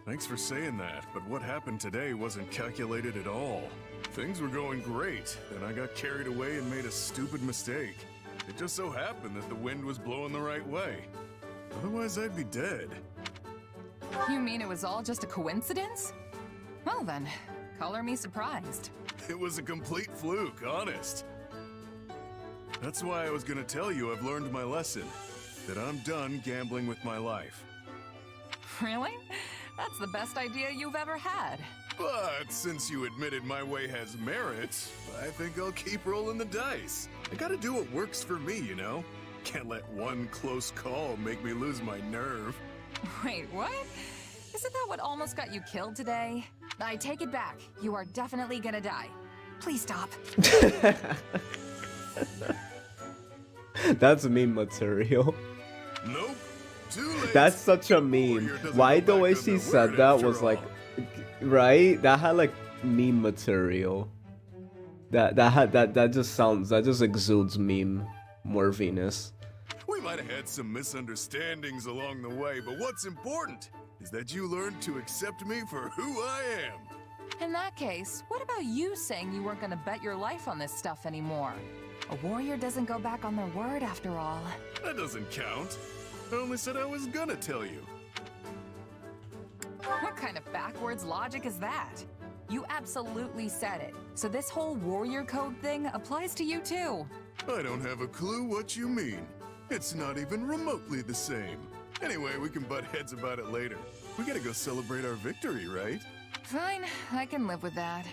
Thanks for saying that, but what happened today wasn't calculated at all. Things were going great, then I got carried away and made a stupid mistake. It just so happened that the wind was blowing the right way. Otherwise, I'd be dead. You mean it was all just a coincidence? Well then, color me surprised. It was a complete fluke, honest. That's why I was gonna tell you I've learned my lesson. That I'm done gambling with my life. Really? That's the best idea you've ever had. But since you admitted my way has merit, I think I'll keep rolling the dice. I gotta do what works for me, you know? Can't let one close call make me lose my nerve. Wait, what? Isn't that what almost got you killed today? I take it back. You are definitely gonna die. Please stop. That's meme material. Nope. Too late. That's such a meme. Why the way she said that was like, right? That had like meme material. That just exudes meme worthiness. We might have had some misunderstandings along the way, but what's important is that you learned to accept me for who I am. In that case, what about you saying you weren't gonna bet your life on this stuff anymore? A warrior doesn't go back on their word after all. That doesn't count. I only said I was gonna tell you. What kind of backwards logic is that? You absolutely said it. So this whole warrior code thing applies to you too. I don't have a clue what you mean. It's not even remotely the same. Anyway, we can butt heads about it later. We gotta go celebrate our victory, right? Fine, I can live with that.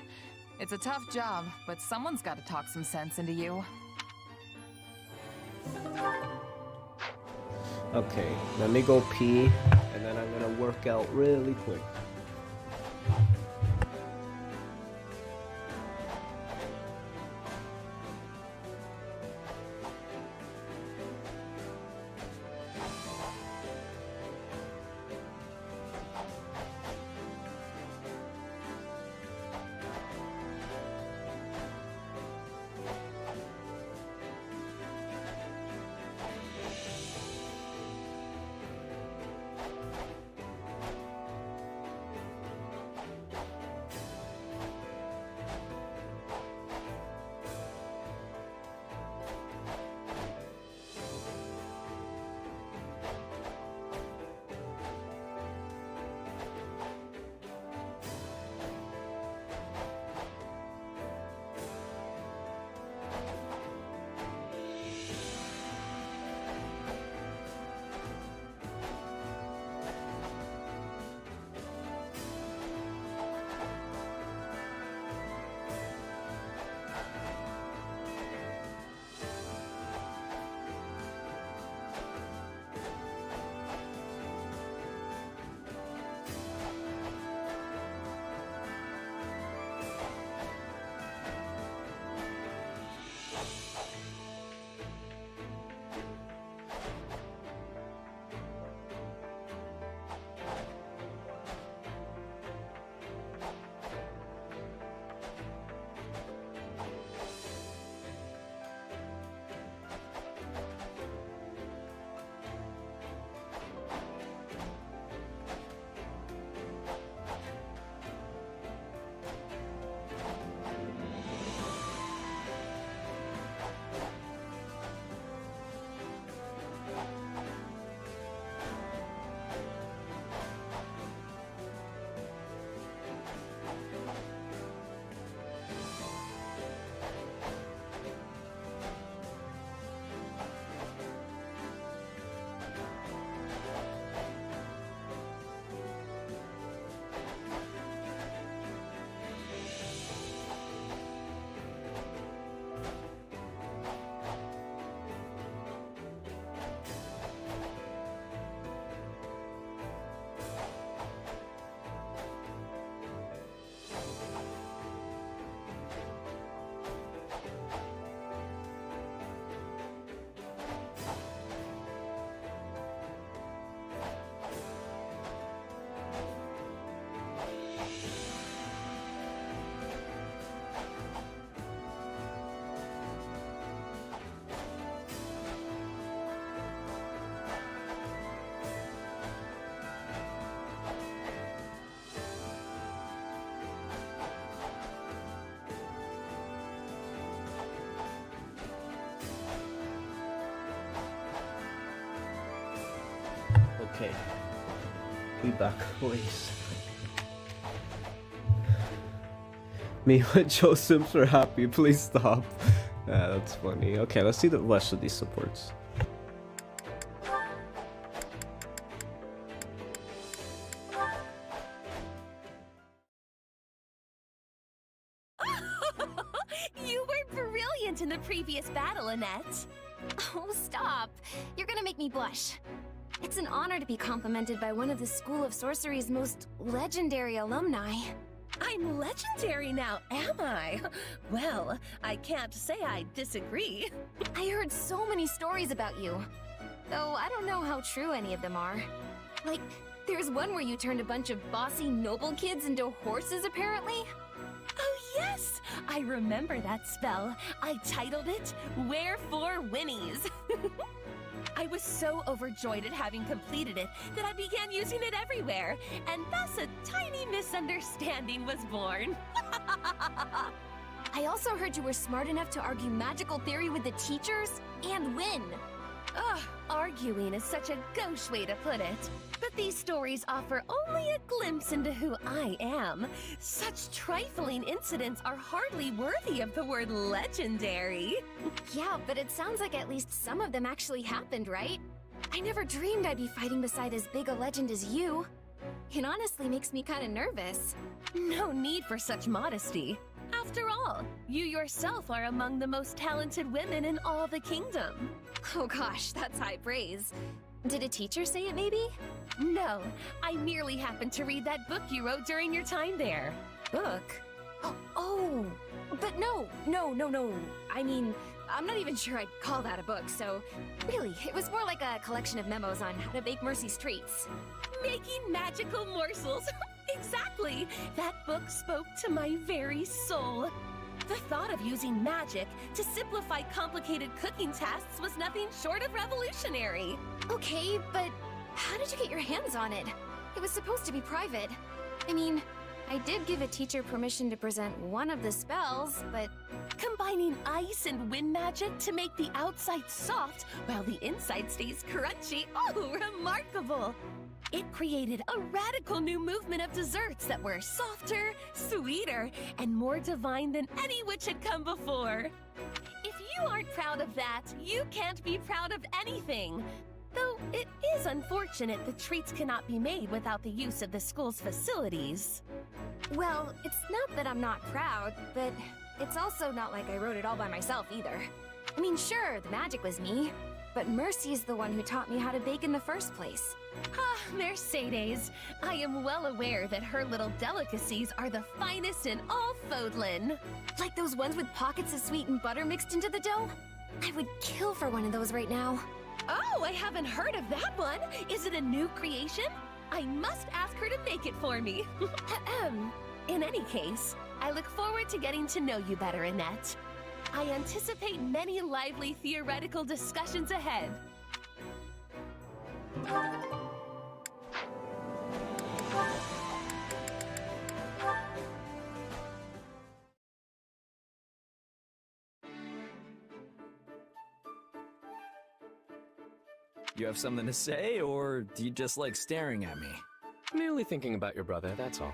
It's a tough job, but someone's got to talk some sense into you. Okay, let me go pee, and then I'm gonna work out really quick. Okay. Be back, please. Me when Joe Sims are happy, please stop. Yeah, that's funny. Okay, let's see the rest of these supports. You were brilliant in the previous battle, Annette. Oh, stop. You're gonna make me blush. It's an honor to be complimented by one of the School of Sorcery's most legendary alumni. I'm legendary now, am I? Well, I can't say I disagree. I heard so many stories about you, though I don't know how true any of them are. Like, there's one where you turned a bunch of bossy noble kids into horses, apparently? Oh yes, I remember that spell. I titled it, Wherefore Winnies. I was so overjoyed at having completed it that I began using it everywhere, and thus a tiny misunderstanding was born. I also heard you were smart enough to argue magical theory with the teachers and win. Ugh, arguing is such a gauche way to put it. But these stories offer only a glimpse into who I am. Such trifling incidents are hardly worthy of the word legendary. Yeah, but it sounds like at least some of them actually happened, right? I never dreamed I'd be fighting beside as big a legend as you. It honestly makes me kind of nervous. No need for such modesty. After all, you yourself are among the most talented women in all the kingdom. Oh gosh, that's high praise. Did a teacher say it, maybe? No, I merely happened to read that book you wrote during your time there. Book? Oh, but no. I mean, I'm not even sure I'd call that a book, so really, it was more like a collection of memos on how to bake Mercy's treats. Making magical morsels. Exactly! That book spoke to my very soul. The thought of using magic to simplify complicated cooking tasks was nothing short of revolutionary. Okay, but how did you get your hands on it? It was supposed to be private. I mean, I did give a teacher permission to present one of the spells, but... Combining ice and wind magic to make the outside soft while the inside stays crunchy. Oh, remarkable! It created a radical new movement of desserts that were softer, sweeter, and more divine than any which had come before. If you aren't proud of that, you can't be proud of anything. Though it is unfortunate the treats cannot be made without the use of the school's facilities. Well, it's not that I'm not proud, but it's also not like I wrote it all by myself either. I mean, sure, the magic was me, but Mercy is the one who taught me how to bake in the first place. Ah, Mercedes. I am well aware that her little delicacies are the finest in all Fodlan. Like those ones with pockets of sweetened butter mixed into the dough? I would kill for one of those right now. Oh, I haven't heard of that one. Is it a new creation? I must ask her to make it for me. In any case, I look forward to getting to know you better, Annette. I anticipate many lively theoretical discussions ahead. You have something to say, or do you just like staring at me? Merely thinking about your brother, that's all.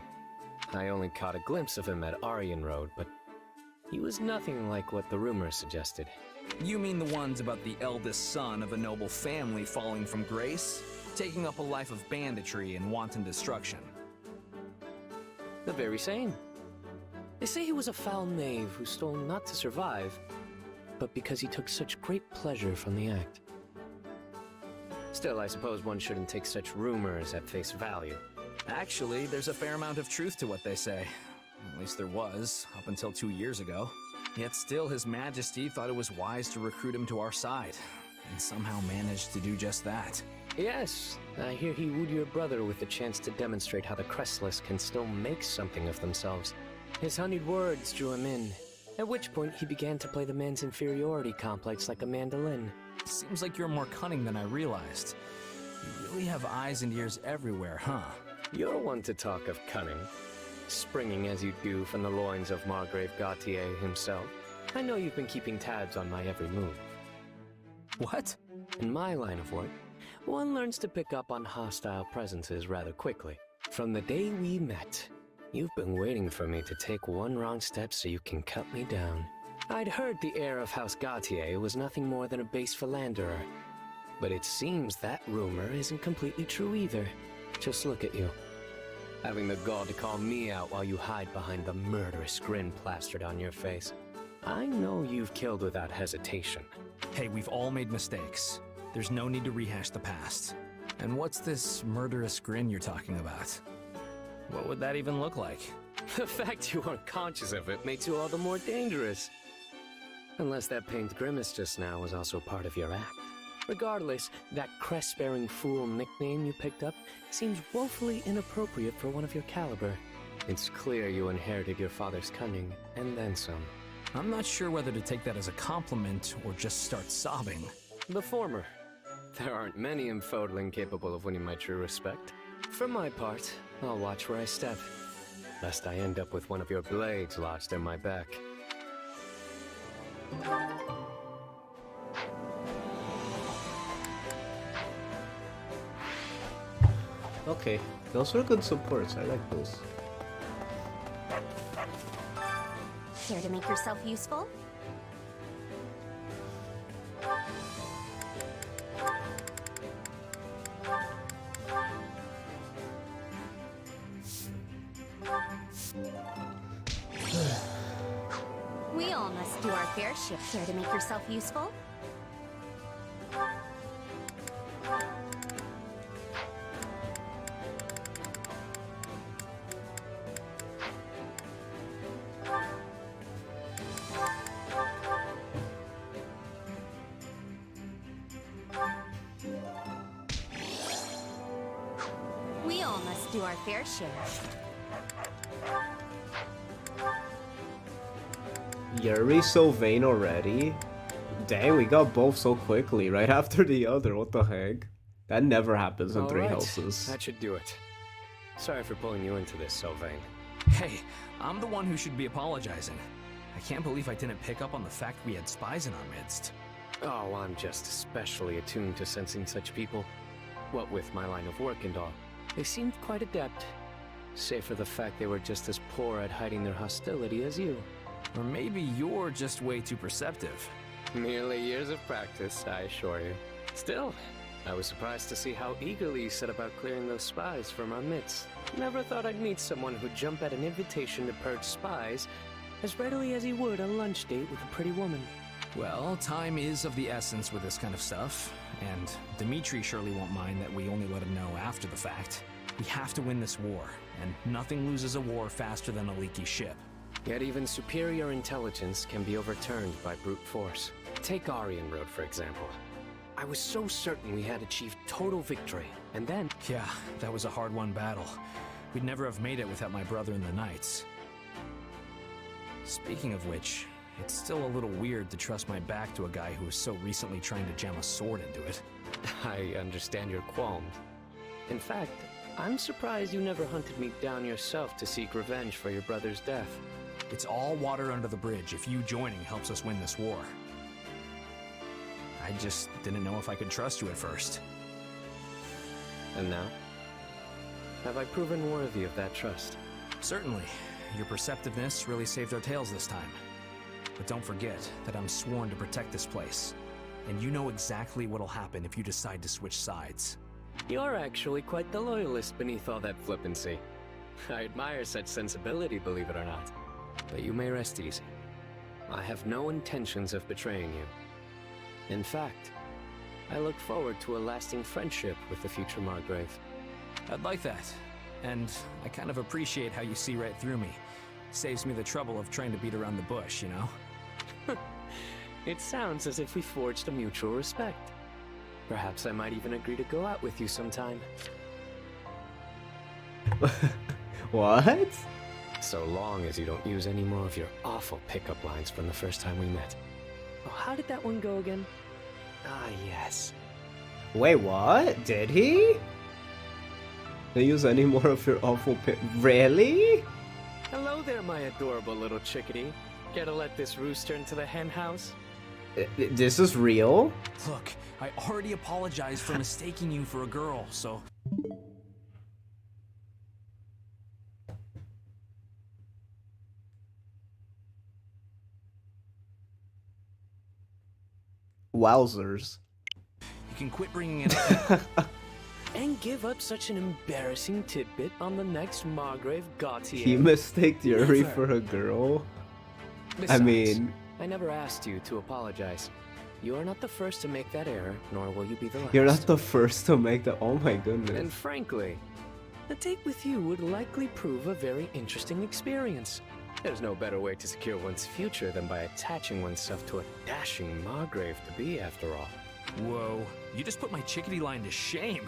I only caught a glimpse of him at Aryan Road, but he was nothing like what the rumors suggested. You mean the ones about the eldest son of a noble family falling from grace? Taking up a life of banditry and wanton destruction? The very same. They say he was a foul knave who stole not to survive, but because he took such great pleasure from the act. Still, I suppose one shouldn't take such rumors at face value. Actually, there's a fair amount of truth to what they say. At least there was, up until 2 years ago. Yet still, His Majesty thought it was wise to recruit him to our side, and somehow managed to do just that. Yes, I hear he wooed your brother with the chance to demonstrate how the Crestless can still make something of themselves. His honeyed words drew him in, at which point he began to play the man's inferiority complex like a mandolin. Seems like you're more cunning than I realized. You really have eyes and ears everywhere, huh? You're one to talk of cunning. Springing as you do from the loins of Margrave Gautier himself. I know you've been keeping tabs on my every move. What? In my line of work, one learns to pick up on hostile presences rather quickly. From the day we met, you've been waiting for me to take one wrong step so you can cut me down. I'd heard the heir of House Gautier was nothing more than a base philanderer. But it seems that rumor isn't completely true either. Just look at you. Having the gall to call me out while you hide behind the murderous grin plastered on your face. I know you've killed without hesitation. Hey, we've all made mistakes. There's no need to rehash the past. And what's this murderous grin you're talking about? What would that even look like? The fact you aren't conscious of it makes you all the more dangerous. Unless that pained grimace just now was also part of your act. Regardless, that crest-bearing fool nickname you picked up seems woefully inappropriate for one of your caliber. It's clear you inherited your father's cunning, and then some. I'm not sure whether to take that as a compliment or just start sobbing. The former. There aren't many Infodling capable of winning my true respect. For my part, I'll watch where I step, lest I end up with one of your blades lodged in my back. Okay, those were good supports. I like those. Care to make yourself useful? We all must do our fair share. Care to make yourself useful? We all must do our fair share. Yuri's so vain already. Dang, we got both so quickly, right after the other. What the heck? That never happens in Three Houses. That should do it. Sorry for pulling you into this, Sylvain. Hey, I'm the one who should be apologizing. I can't believe I didn't pick up on the fact we had spies in our midst. Oh, I'm just especially attuned to sensing such people. What with my line of work and all. They seemed quite adept. Save for the fact they were just as poor at hiding their hostility as you. Or maybe you're just way too perceptive. Merely years of practice, I assure you. Still, I was surprised to see how eagerly you set about clearing those spies from our midst. Never thought I'd meet someone who'd jump at an invitation to purge spies as readily as he would a lunch date with a pretty woman. Well, time is of the essence with this kind of stuff, and Dimitri surely won't mind that we only let him know after the fact. We have to win this war, and nothing loses a war faster than a leaky ship. Yet even superior intelligence can be overturned by brute force. Take Aryan Road, for example. I was so certain we had achieved total victory, and then... Yeah, that was a hard-won battle. We'd never have made it without my brother and the Knights. Speaking of which, it's still a little weird to trust my back to a guy who was so recently trying to jam a sword into it. I understand your qualms. In fact, I'm surprised you never hunted me down yourself to seek revenge for your brother's death. It's all water under the bridge if you joining helps us win this war. I just didn't know if I could trust you at first. And now? Have I proven worthy of that trust? Certainly. Your perceptiveness really saved our tails this time. But don't forget that I'm sworn to protect this place. And you know exactly what'll happen if you decide to switch sides. You're actually quite the loyalist beneath all that flippancy. I admire such sensibility, believe it or not. But you may rest easy. I have no intentions of betraying you. In fact, I look forward to a lasting friendship with the future Margrave. I'd like that. And I kind of appreciate how you see right through me. Saves me the trouble of trying to beat around the bush, you know? It sounds as if we forged a mutual respect. Perhaps I might even agree to go out with you sometime. What? So long as you don't use any more of your awful pickup lines from the first time we met. Oh, how did that one go again? Ah, yes. Wait, what? Did he? Don't use any more of your awful Really? Hello there, my adorable little chickadee. Care to let this rooster into the hen house? This is real? Look, I already apologized for mistaking you for a girl, so... Wowzers. You can quit bringing it up. And give up such an embarrassing tidbit on the next Margrave Gautier. He mistaked Yuri Never. for a girl? Besides, I mean... I never asked you to apologize. You are not the first to make that error, nor will you be the last. You're not the first to make that. Oh my goodness. And frankly, a date with you would likely prove a very interesting experience. There's no better way to secure one's future than by attaching oneself to a dashing Margrave to be, after all. Whoa, you just put my chickadee line to shame.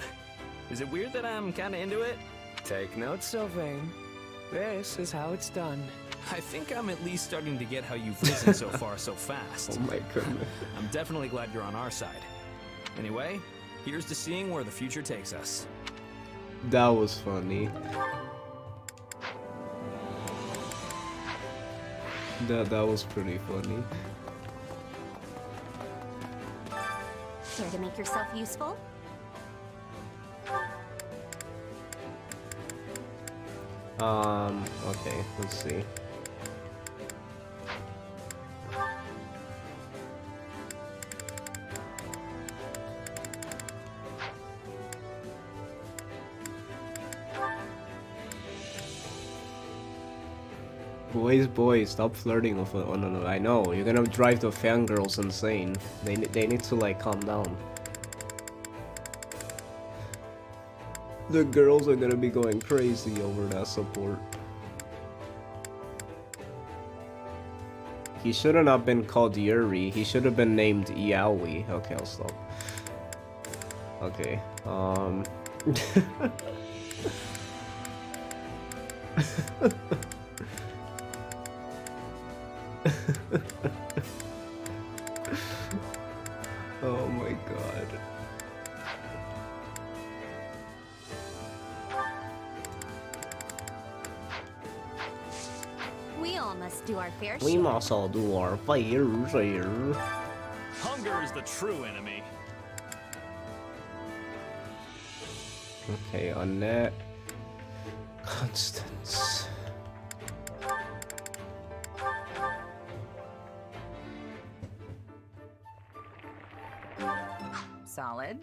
Is it weird that I'm kinda into it? Take note, Sylvain. This is how it's done. I think I'm at least starting to get how you've risen so far so fast. Oh my goodness. I'm definitely glad you're on our side. Anyway, here's to seeing where the future takes us. That was funny. That was pretty funny. Care to make yourself useful? Okay, let's see. Boys, stop flirting with one another. I know, you're gonna drive the fangirls insane. They need to, like, calm down. The girls are gonna be going crazy over that support. He should have not been called Yuri. He should have been named Yaoi. Okay, I'll stop. Okay, oh my god. We all must do our fair We share. must all do our fair share. Hunger is the true enemy. Okay, Annette. Constance. Solid.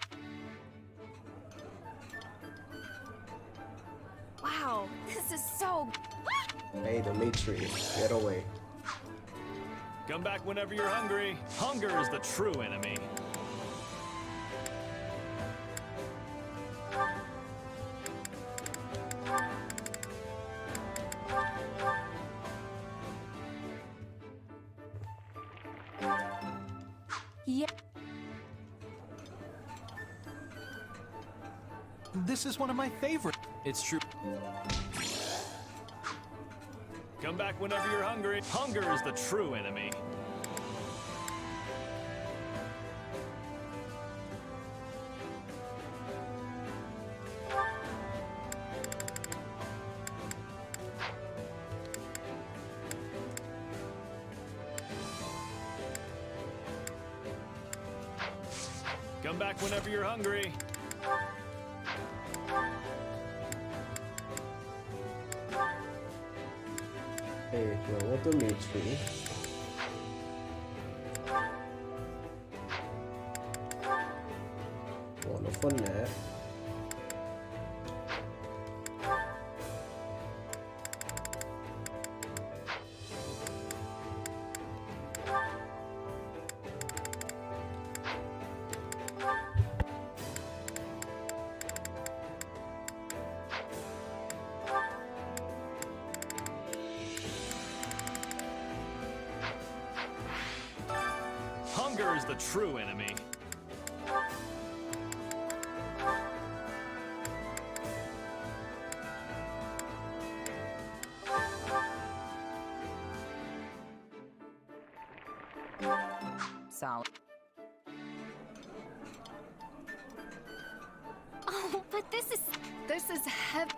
Wow, this is so... Hey, Dimitri, get away. Come back whenever you're hungry. Hunger is the true enemy. Yeah. This is one of my favorites. It's true. Come back whenever you're hungry. Hunger is the true enemy. Come back whenever you're hungry. Hey, well, what Dimitri? One of Annette. Hunger is the true enemy. Solid. Oh, but this is heavy.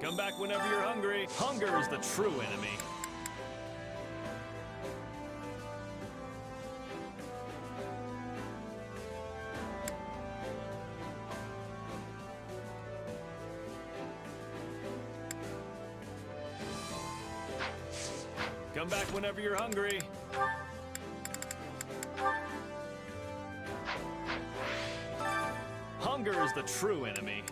Come back whenever you're hungry. Hunger is the true enemy. Come back whenever you're hungry. Hunger is the true enemy.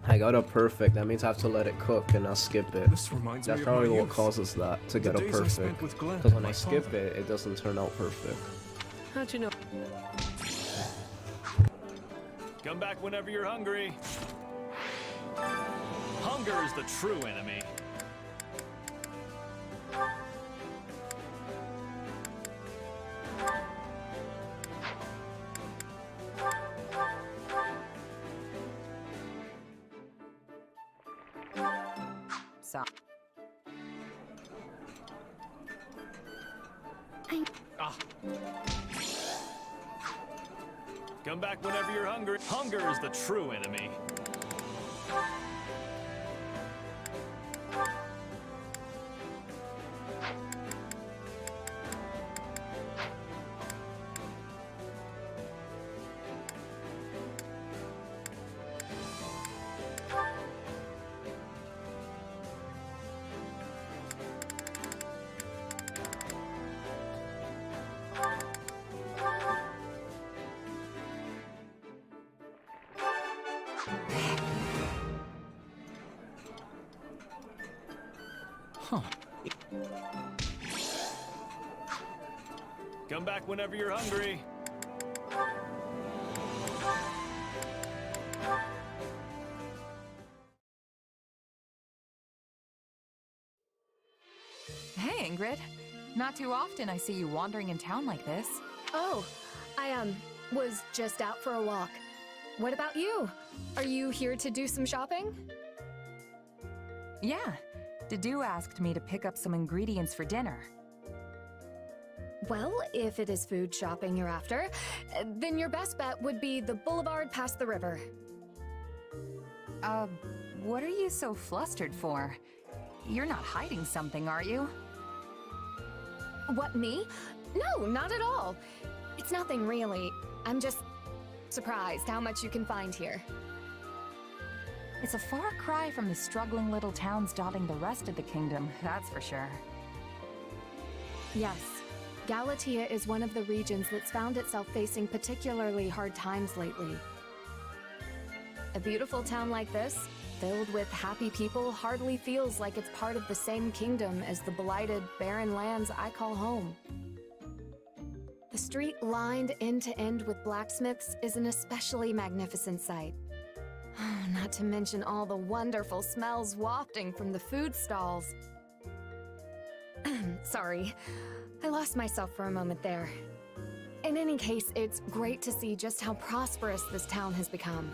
I got a perfect. That means I have to let it cook and not skip it. This reminds That's me of probably my what youth. causes that, to get a days I spent perfect. with Glenn Because and when my I skip father. it, it doesn't turn out perfect. How'd you know? Come back whenever you're hungry. Hunger is the true enemy. So. Ah. Come back whenever you're hungry. Hunger is the true enemy. Huh. Come back whenever you're hungry. Hey, Ingrid. Not too often I see you wandering in town like this. Oh, I was just out for a walk. What about you? Are you here to do some shopping? Yeah. Dedu asked me to pick up some ingredients for dinner. Well, if it is food shopping you're after, then your best bet would be the boulevard past the river. What are you so flustered for? You're not hiding something, are you? What, me? No, not at all. It's nothing really. I'm just surprised how much you can find here. It's a far cry from the struggling little towns dotting the rest of the kingdom, that's for sure. Yes, Galatea is one of the regions that's found itself facing particularly hard times lately. A beautiful town like this, filled with happy people, hardly feels like it's part of the same kingdom as the blighted, barren lands I call home. The street lined end to end with blacksmiths is an especially magnificent sight. Not to mention all the wonderful smells wafting from the food stalls. Sorry, I lost myself for a moment there. In any case, it's great to see just how prosperous this town has become.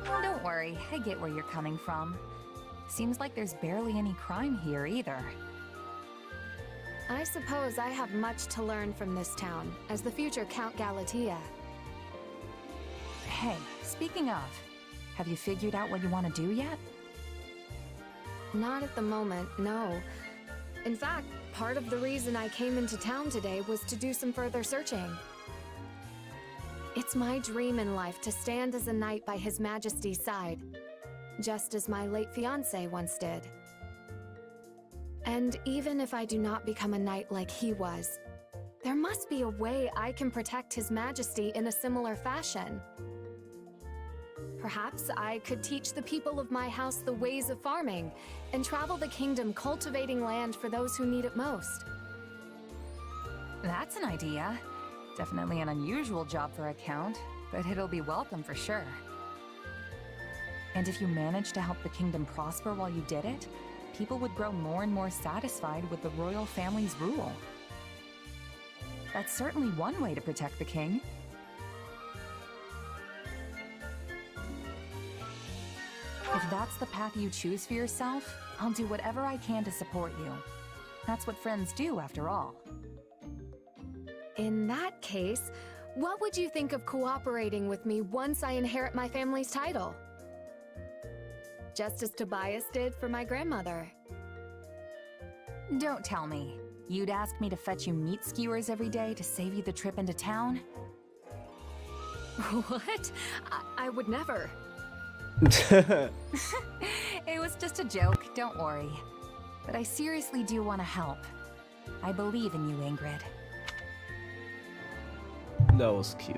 Don't worry, I get where you're coming from. Seems like there's barely any crime here either. I suppose I have much to learn from this town, as the future Count Galatea. Hey, speaking of, have you figured out what you want to do yet? Not at the moment, no. In fact, part of the reason I came into town today was to do some further searching. It's my dream in life to stand as a knight by His Majesty's side, just as my late fiancé once did. And even if I do not become a knight like he was, there must be a way I can protect His Majesty in a similar fashion. Perhaps I could teach the people of my house the ways of farming and travel the kingdom cultivating land for those who need it most. That's an idea. Definitely an unusual job for a count, but it'll be welcome for sure. And if you managed to help the kingdom prosper while you did it, people would grow more and more satisfied with the royal family's rule. That's certainly one way to protect the king. If that's the path you choose for yourself, I'll do whatever I can to support you. That's what friends do, after all. In that case, What would you think of cooperating with me once I inherit my family's title? Just as Tobias did for my grandmother. Don't tell me. You'd ask me to fetch you meat skewers every day to save you the trip into town? What? I would never. It was just a joke, don't worry. But I seriously do want to help. I believe in you, Ingrid. That was cute.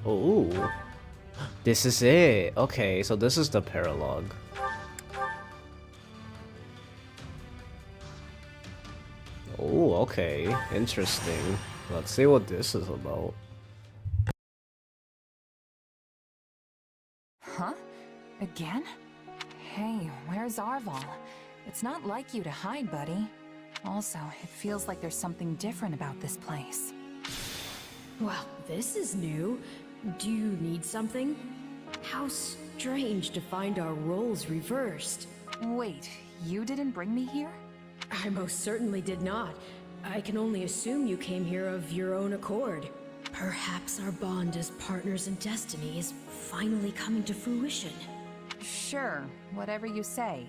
Oh, this is it. Okay, so this is the paralogue. Oh, okay, interesting. Let's see what this is about. Huh? Again? Hey, where's Arval? It's not like you to hide, buddy. Also, it feels like there's something different about this place. Well, this is new. Do you need something? How strange to find our roles reversed. Wait, you didn't bring me here? I most certainly did not. I can only assume you came here of your own accord. Perhaps our bond as partners in destiny is finally coming to fruition. Sure, whatever you say.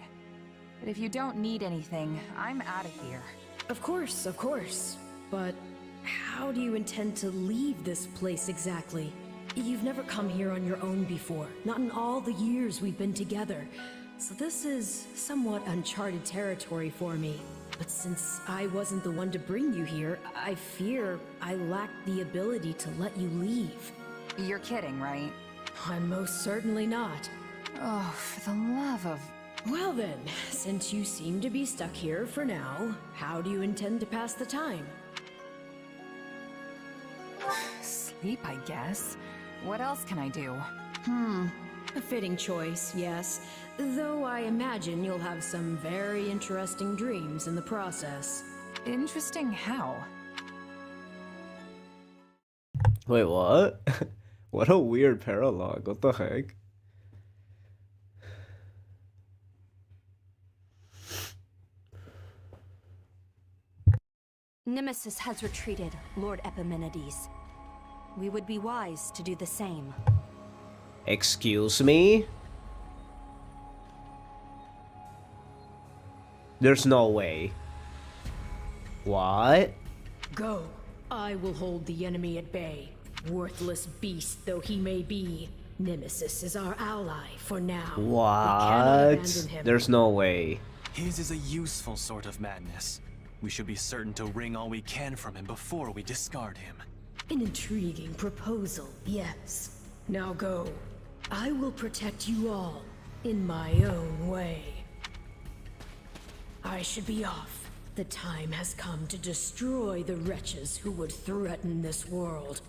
But if you don't need anything, I'm out of here. Of course, of course. But how do you intend to leave this place exactly? You've never come here on your own before, not in all the years we've been together. So this is somewhat uncharted territory for me. But since I wasn't the one to bring you here, I fear I lack the ability to let you leave. You're kidding, right? I'm most certainly not. Oh, for the love of... Well then, since you seem to be stuck here for now, how do you intend to pass the time? Sleep, I guess. What else can I do? A fitting choice, yes. Though I imagine you'll have some very interesting dreams in the process. Interesting how? Wait, what? What a weird paralogue. What the heck? Nemesis has retreated, Lord Epimenides. We would be wise to do the same. Excuse me? There's no way. What? Go. I will hold the enemy at bay. Worthless beast though he may be, Nemesis is our ally for now. We cannot abandon him. There's no way. His is a useful sort of madness. We should be certain to wring all we can from him before we discard him. An intriguing proposal, yes. Now go. I will protect you all in my own way. I should be off. The time has come to destroy the wretches who would threaten this world.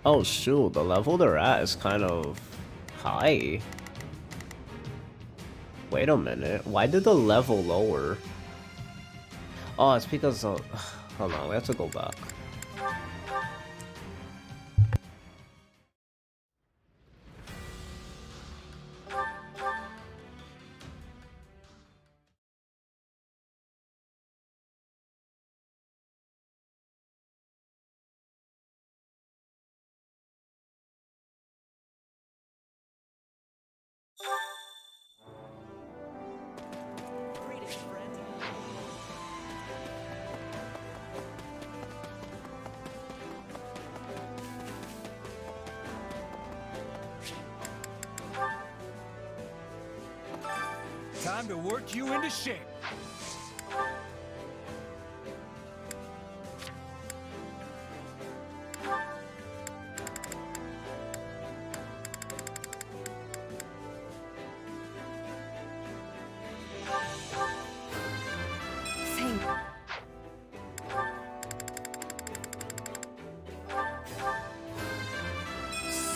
Oh shoot, the level they're at is kind of high. Wait a minute, why did the level lower? Oh, it's because of... Hold on, we have to go back. Time to work you into shape.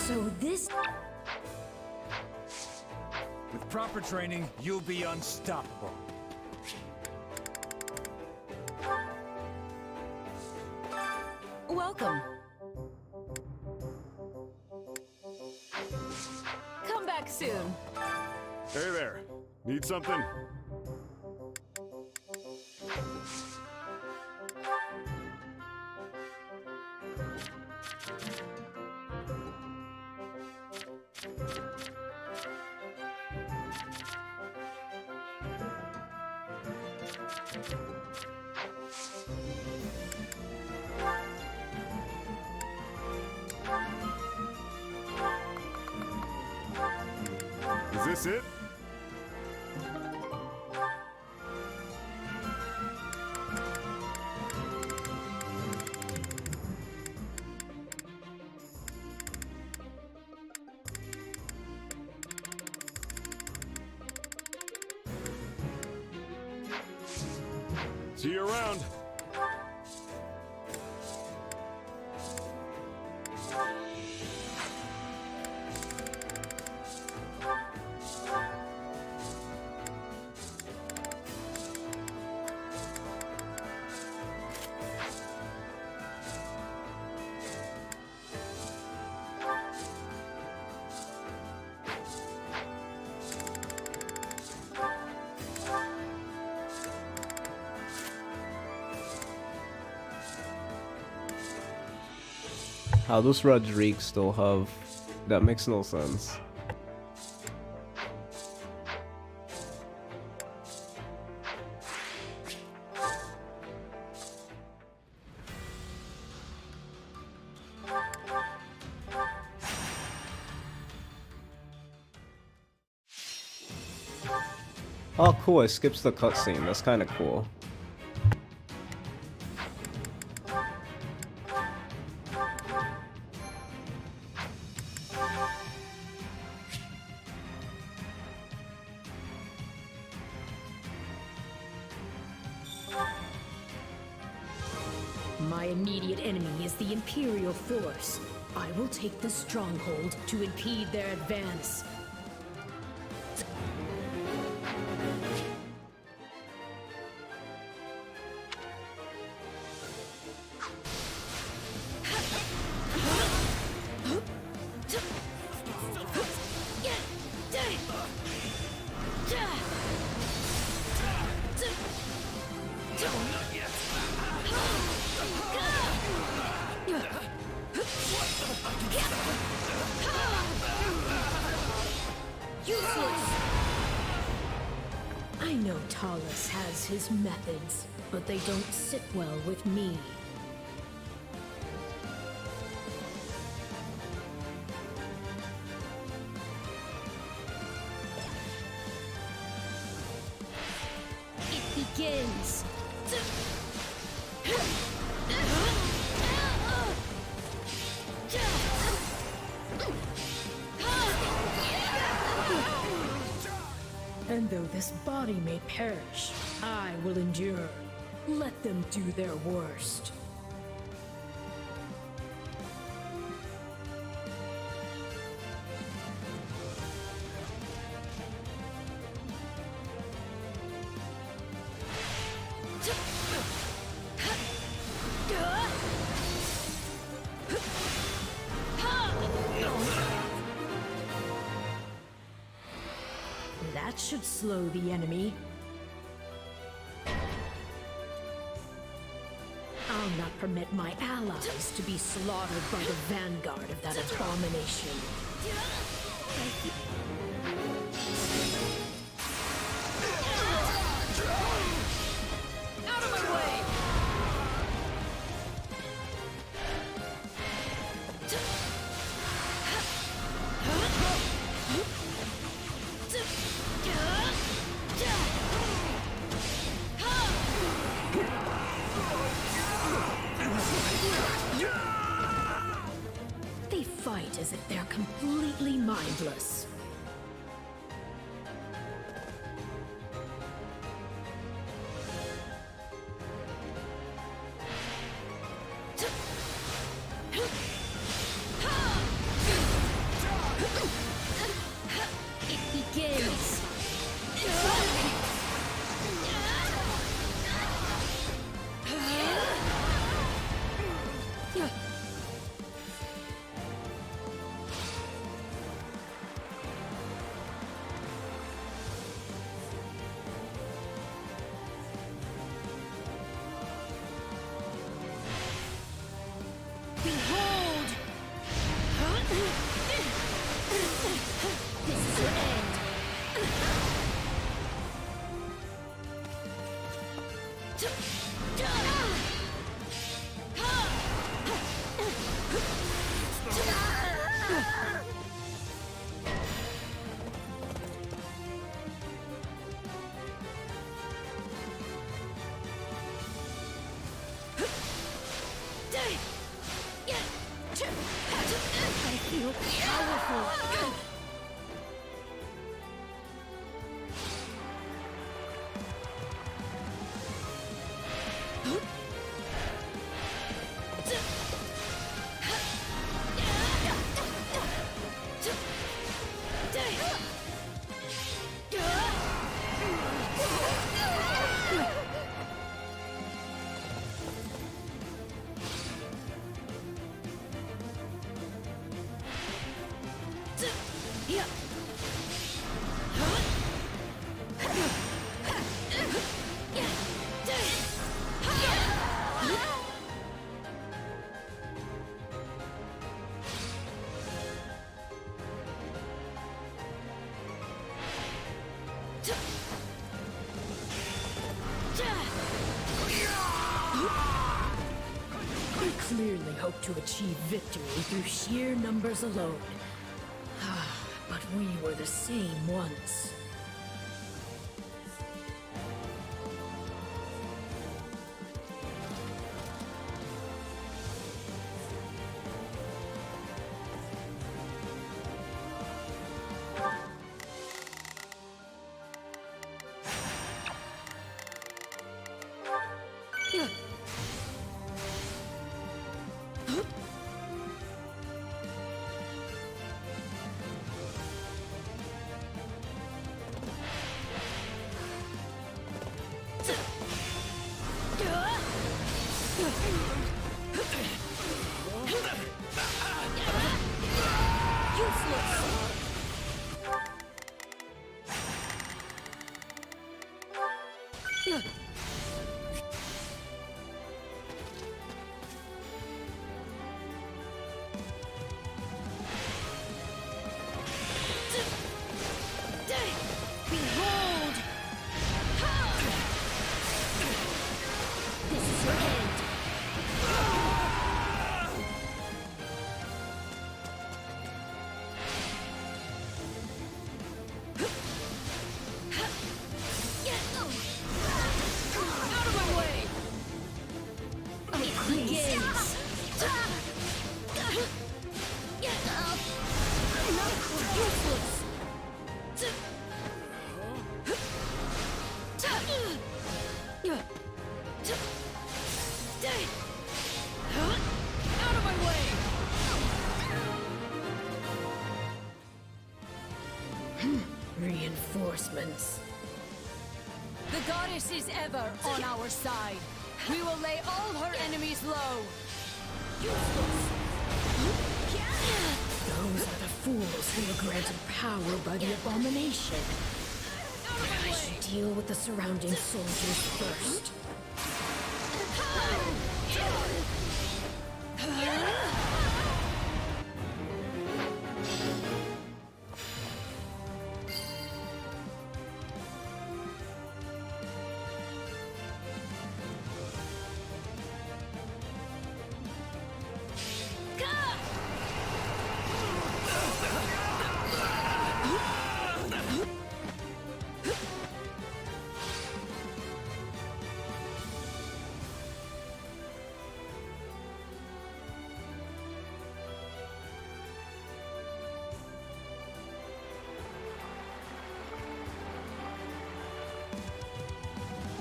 So this... With proper training, you'll be unstoppable. Welcome. Come back soon. Hey there. Need something? Is this it? See you around. How does Rodrigue still have... That makes no sense. Oh cool, it skips the cutscene, that's kinda cool. My immediate enemy is the Imperial force. I will take the stronghold to impede their advance. I know Talus has his methods, but they don't sit well with me. It begins! And though this body may perish, I will endure. Let them do their worst. That should slow the enemy. I'll not permit my allies to be slaughtered by the vanguard of that abomination. Out of my way! They fight as if they're completely mindless. It begins! Behold! This is your end! I feel powerful! They clearly hope to achieve victory through sheer numbers alone. But we were the same once. Behold! This is your end! Out of my way! It begins! Useless! Out of my way! Reinforcements. The goddess is ever on our side. We will lay all her enemies low. Those are the fools who were granted power by the abomination. should deal with the surrounding soldiers first.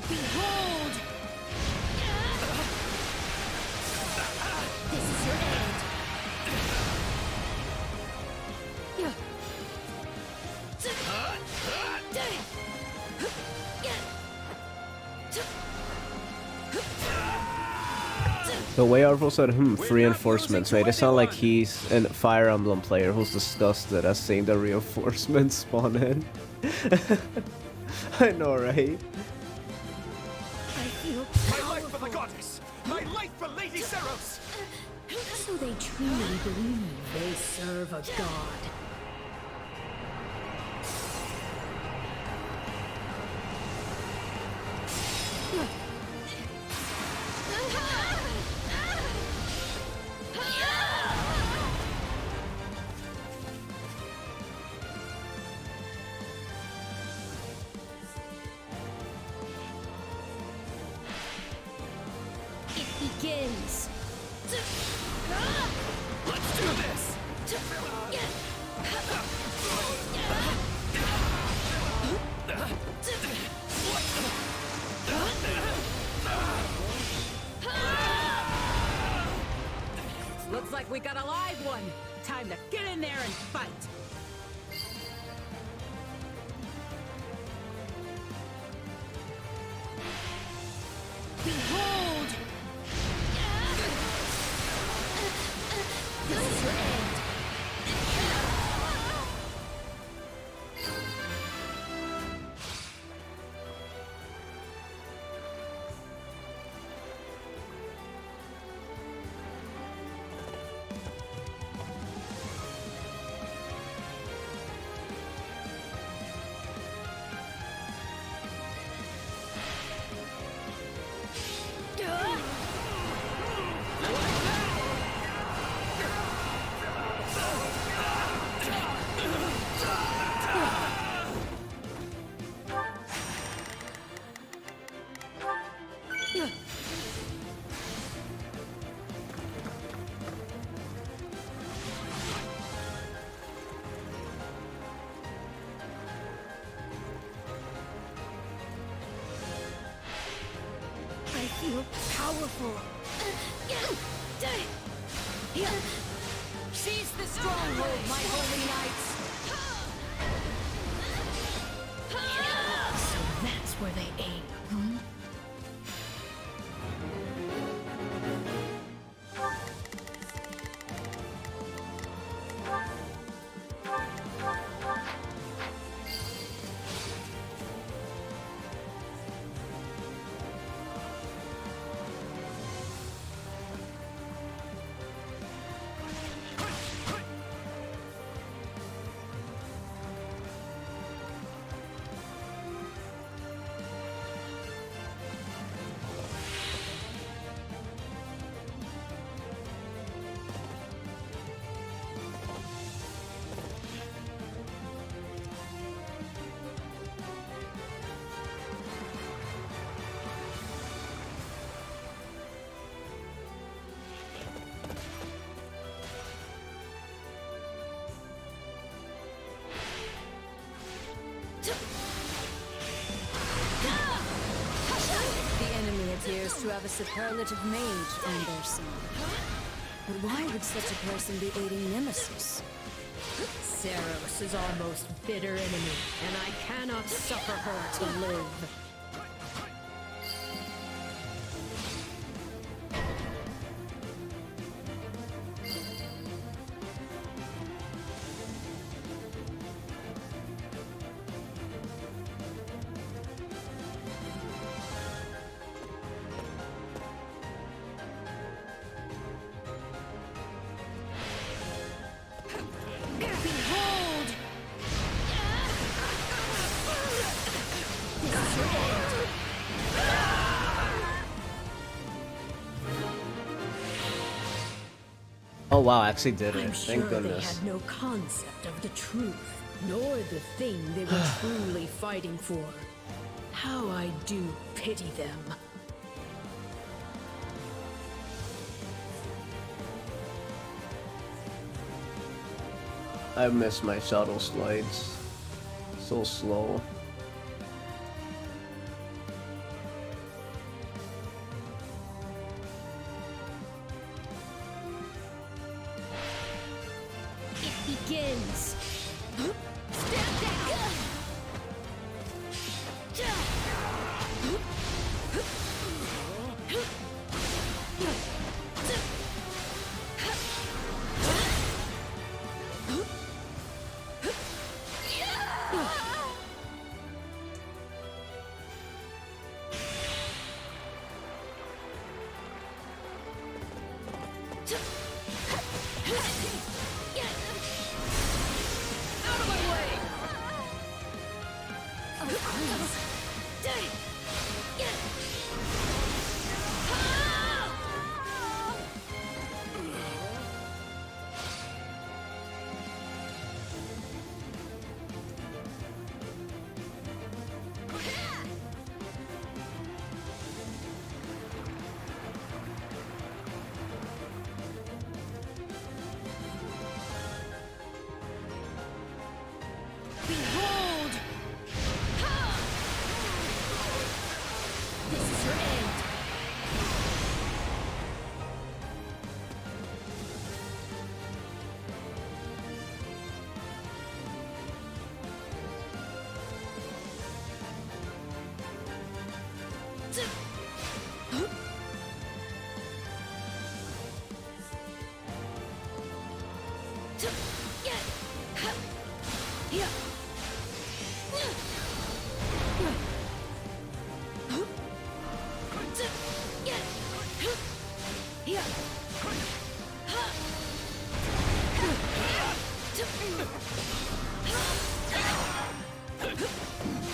Behold! This is your end. The way Arvo said, reinforcements made it sound like he's a Fire Emblem player who's disgusted at seeing the reinforcements spawn in. I know, right? My life for the goddess! My life for Lady Seros! So they truly believe they serve a god. Begins. Let's do this! Looks like we got a live one. Time to get in there and fight. Behold! This is your end. I feel powerful. Seize the stronghold, my holy knights! So that's where they aim, huh? The enemy appears to have a superlative mage on their side. But why would such a person be aiding Nemesis? Seros is our most bitter enemy, and I cannot suffer her to live. Oh wow, I actually did it. I'm Thank sure goodness. they had no concept of the truth, nor the thing they were truly fighting for. How I do pity them. I miss my shadow slides. So slow. It begins. Stand down. Behold! This is your end.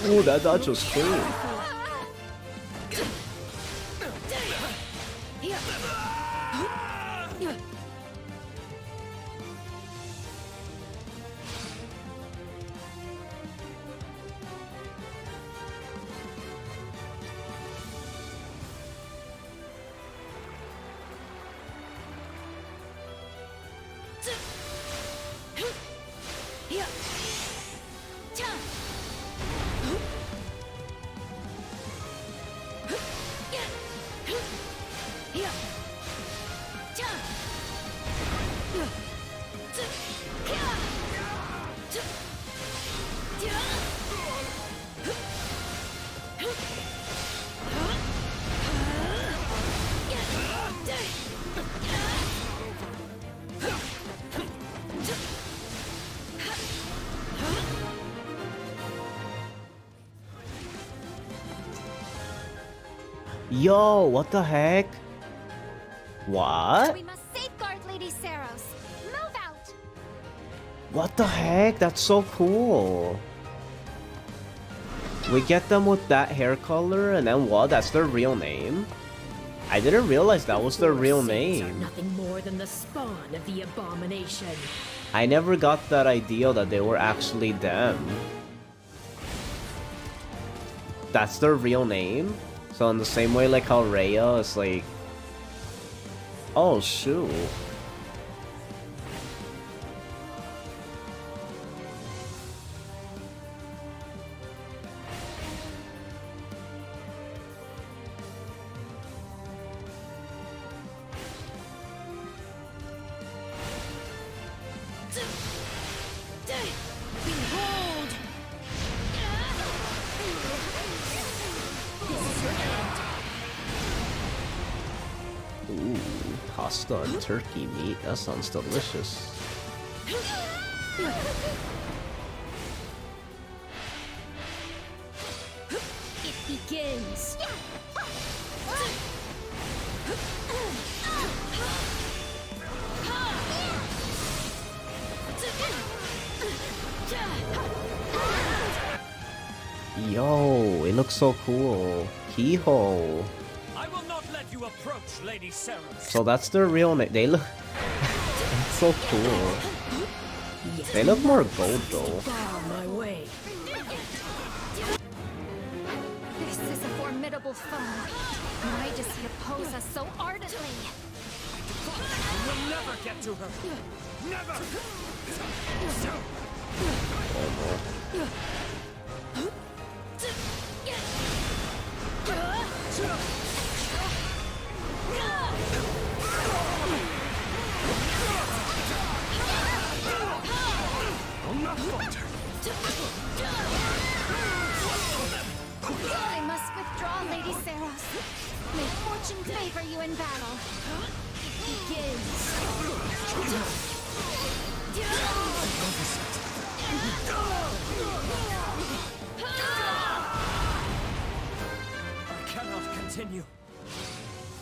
Ooh, that dodge was clean. Yo, what the heck? What? We must safeguard Lady Saros. Move out. What the heck? That's so cool. We get them with that hair color and then what? That's their real name? I didn't realize that was their real name. Nothing more than the spawn of the abomination. I never got that idea that they were actually them. That's their real name? So in the same way like how Rhea is like... Oh shoot. Behold! This is your end. Ooh, pasta and turkey meat. That sounds delicious. It begins. Yo, it looks so cool. Keyhole. I will not let you approach Lady Saros. So that's their real name. They look... so cool. They look more gold though. My way. This is a formidable foe. Why does he oppose us so ardently? We'll never get to her. Never. I must withdraw, Lady Saros. May fortune favor you in battle. It I cannot continue.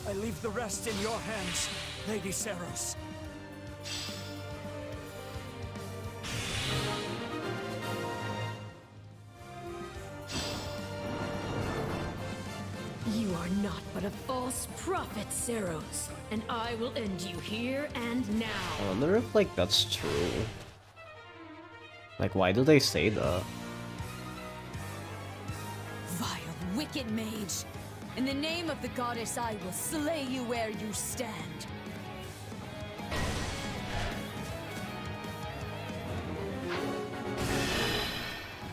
I leave the rest in your hands, Lady Saros. You are not but a false prophet, Saros, and I will end you here and now. I wonder if like that's true. Like, why do they say that? Vile, wicked mage! In the name of the goddess, I will slay you where you stand.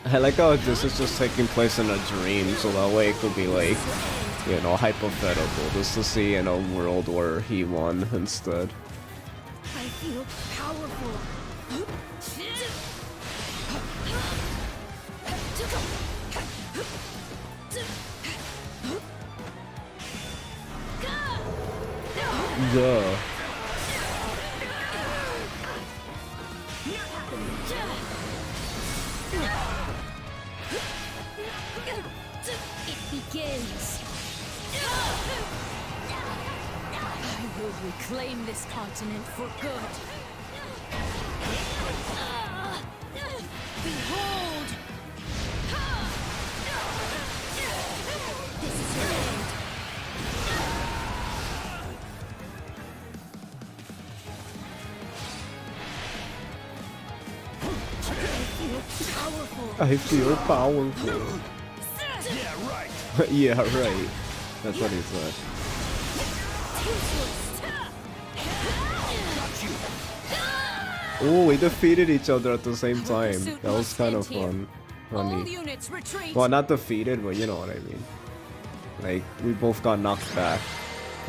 I like how this is just taking place in a dream, so that way it could be like, you know, hypothetical, just to see in a world where he won instead. I feel powerful. Duh. It begins. I will reclaim this continent for good. Behold! This is your end. I feel powerful. Yeah, right. Yeah, right. That's what he said. Oh, we defeated each other at the same time. That was kind of fun. Funny. Well, not defeated, but you know what I mean. Like, we both got knocked back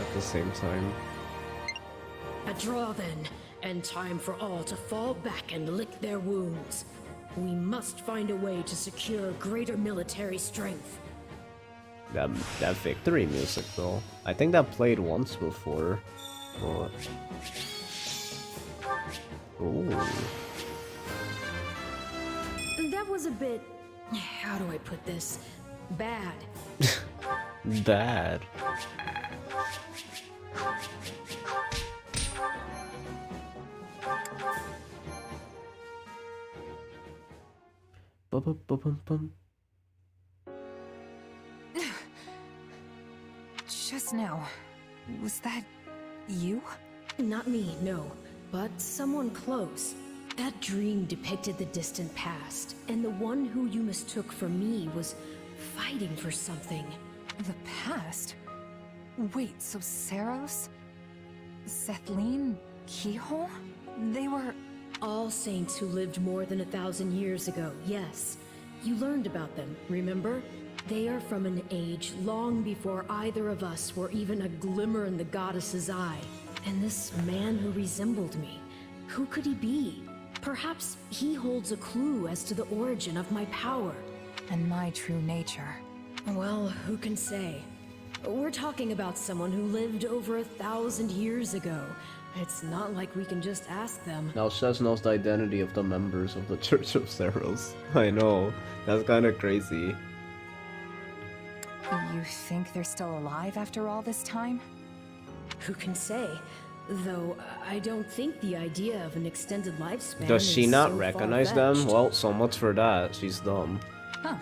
at the same time. A draw then, and time for all to fall back and lick their wounds. We must find a way to secure greater military strength. That victory music though. I think that played once before. But... ooh. That was a bit... how do I put this? Bad. Bad. Bum. Just now, was that you? Not me, no, but someone close. That dream depicted the distant past, and the one who you mistook for me was fighting for something. The past? Wait, so Saros? Sethlene? Keyhole? They were... all saints who lived more than 1,000 years ago, yes. You learned about them, remember? They are from an age long before either of us were even a glimmer in the goddess's eye. And this man who resembled me, who could he be? Perhaps he holds a clue as to the origin of my power. And my true nature. Well, who can say? We're talking about someone who lived over 1,000 years ago. It's not like we can just ask them. Now Shez knows the identity of the members of the Church of Saros. I know, that's kind of crazy. You think they're still alive after all this time? Who can say? Though, I don't think the idea of an extended lifespan Does she is not so recognize them? far-fetched. Well, so much for that. She's dumb. Huh.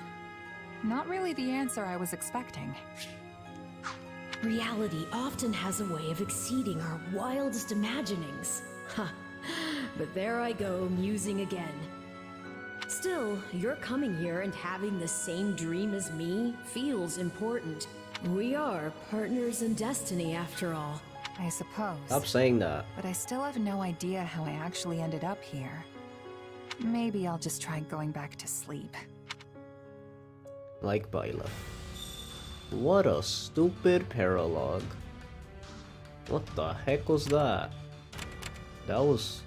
Not really the answer I was expecting. Reality often has a way of exceeding our wildest imaginings. Huh. But there I go, musing again. Still, your coming here and having the same dream as me feels important. We are partners in destiny, after all. I suppose. Stop saying that. But I still have no idea how I actually ended up here. Maybe I'll just try going back to sleep. Like Baila. What a stupid paralogue. What the heck was that? That was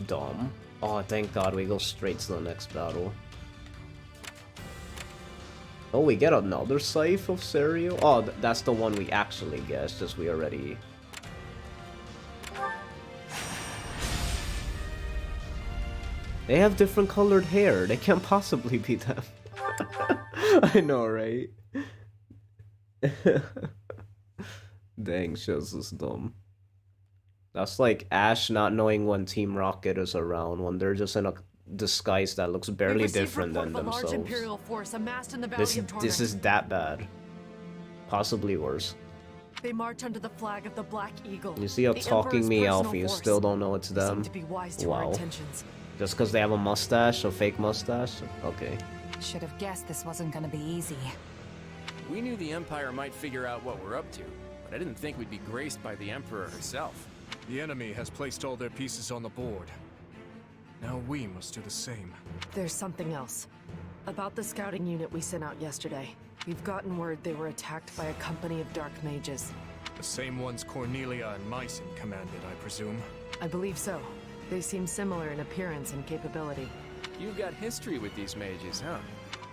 dumb. Oh, thank God we go straight to the next battle. Oh, we get another scythe of Serio? Oh, that's the one we actually guessed, just we already... They have different colored hair. They can't possibly be them. I know, right? Dang, Shiz is dumb. That's like Ash not knowing when Team Rocket is around, when they're just in a disguise that looks barely different than themselves. Imperial force amassed in the Valley This of Torment. this is that bad. Possibly worse. They march under the flag of the Black Eagle. You see how the talking Emperor's me, personal Alfie, you force. still don't know it's They seem them? to be wise to our Wow. intentions. Just because they have a mustache, a fake mustache? Okay. Should have guessed this wasn't gonna be easy. We knew the Empire might figure out what we're up to, but I didn't think we'd be graced by the Emperor herself. The enemy has placed all their pieces on the board. Now we must do the same. There's something else. About the scouting unit we sent out yesterday. We've gotten word they were attacked by a company of dark mages. The same ones Cornelia and Mycen commanded, I presume. I believe so. They seem similar in appearance and capability. You've got history with these mages, huh?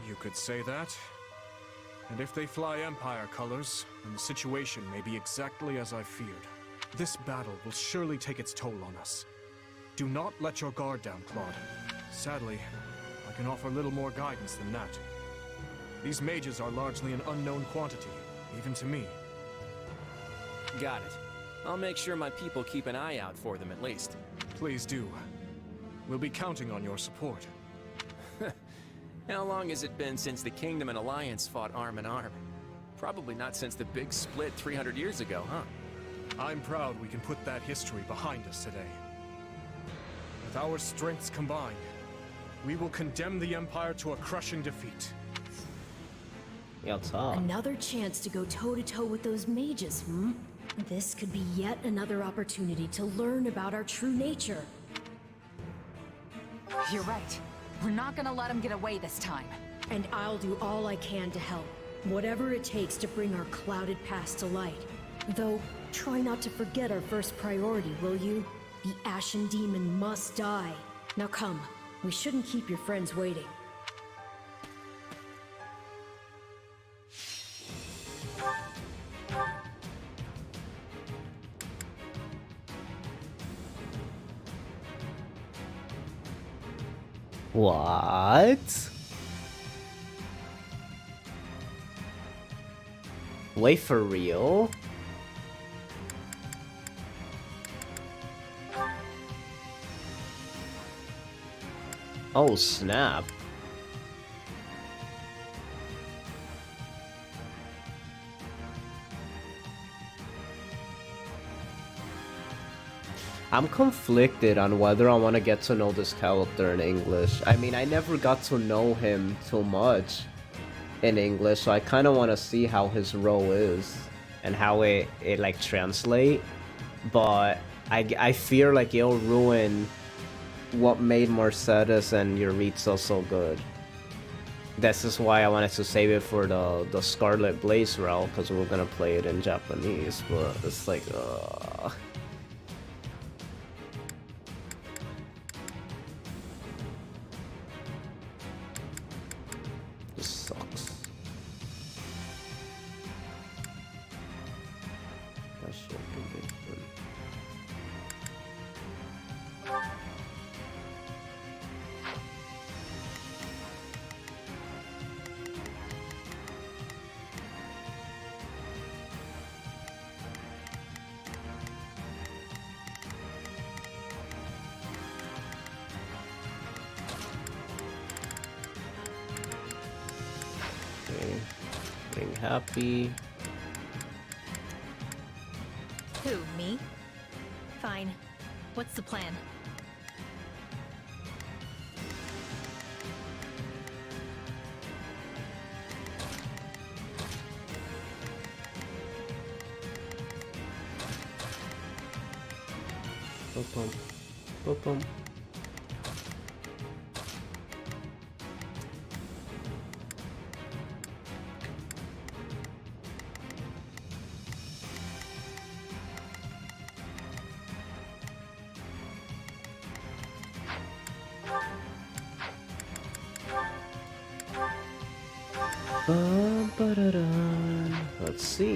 You could say that. And if they fly Empire colors, then the situation may be exactly as I feared. This battle will surely take its toll on us. Do not let your guard down, Claude. Sadly, I can offer little more guidance than that. These mages are largely an unknown quantity, even to me. Got it. I'll make sure my people keep an eye out for them at least. Please do. We'll be counting on your support. How long has it been since the Kingdom and Alliance fought arm in arm? Probably not since the big split 300 years ago, huh? I'm proud we can put that history behind us today. With our strengths combined, we will condemn the Empire to a crushing defeat. Another chance to go toe-to-toe with those mages, hmm? This could be yet another opportunity to learn about our true nature. You're right. We're not gonna let him get away this time. And I'll do all I can to help. Whatever it takes to bring our clouded past to light. Though, try not to forget our first priority, will you? The Ashen Demon must die. Now come, we shouldn't keep your friends waiting. What? Wait, for real? Oh, snap. I'm conflicted on whether I want to get to know this character in English. I mean, I never got to know him too much in English, so I kind of want to see how his role is and how it like translate. But I fear like it'll ruin what made Mercedes and Yuritsa so good. This is why I wanted to save it for the Scarlet Blaze route, because we're gonna play it in Japanese. But it's like, this sucks. That shit can be good. Okay, being happy. Who, me? Fine. What's the plan? Boop-bum. Boop-bum. Let's see.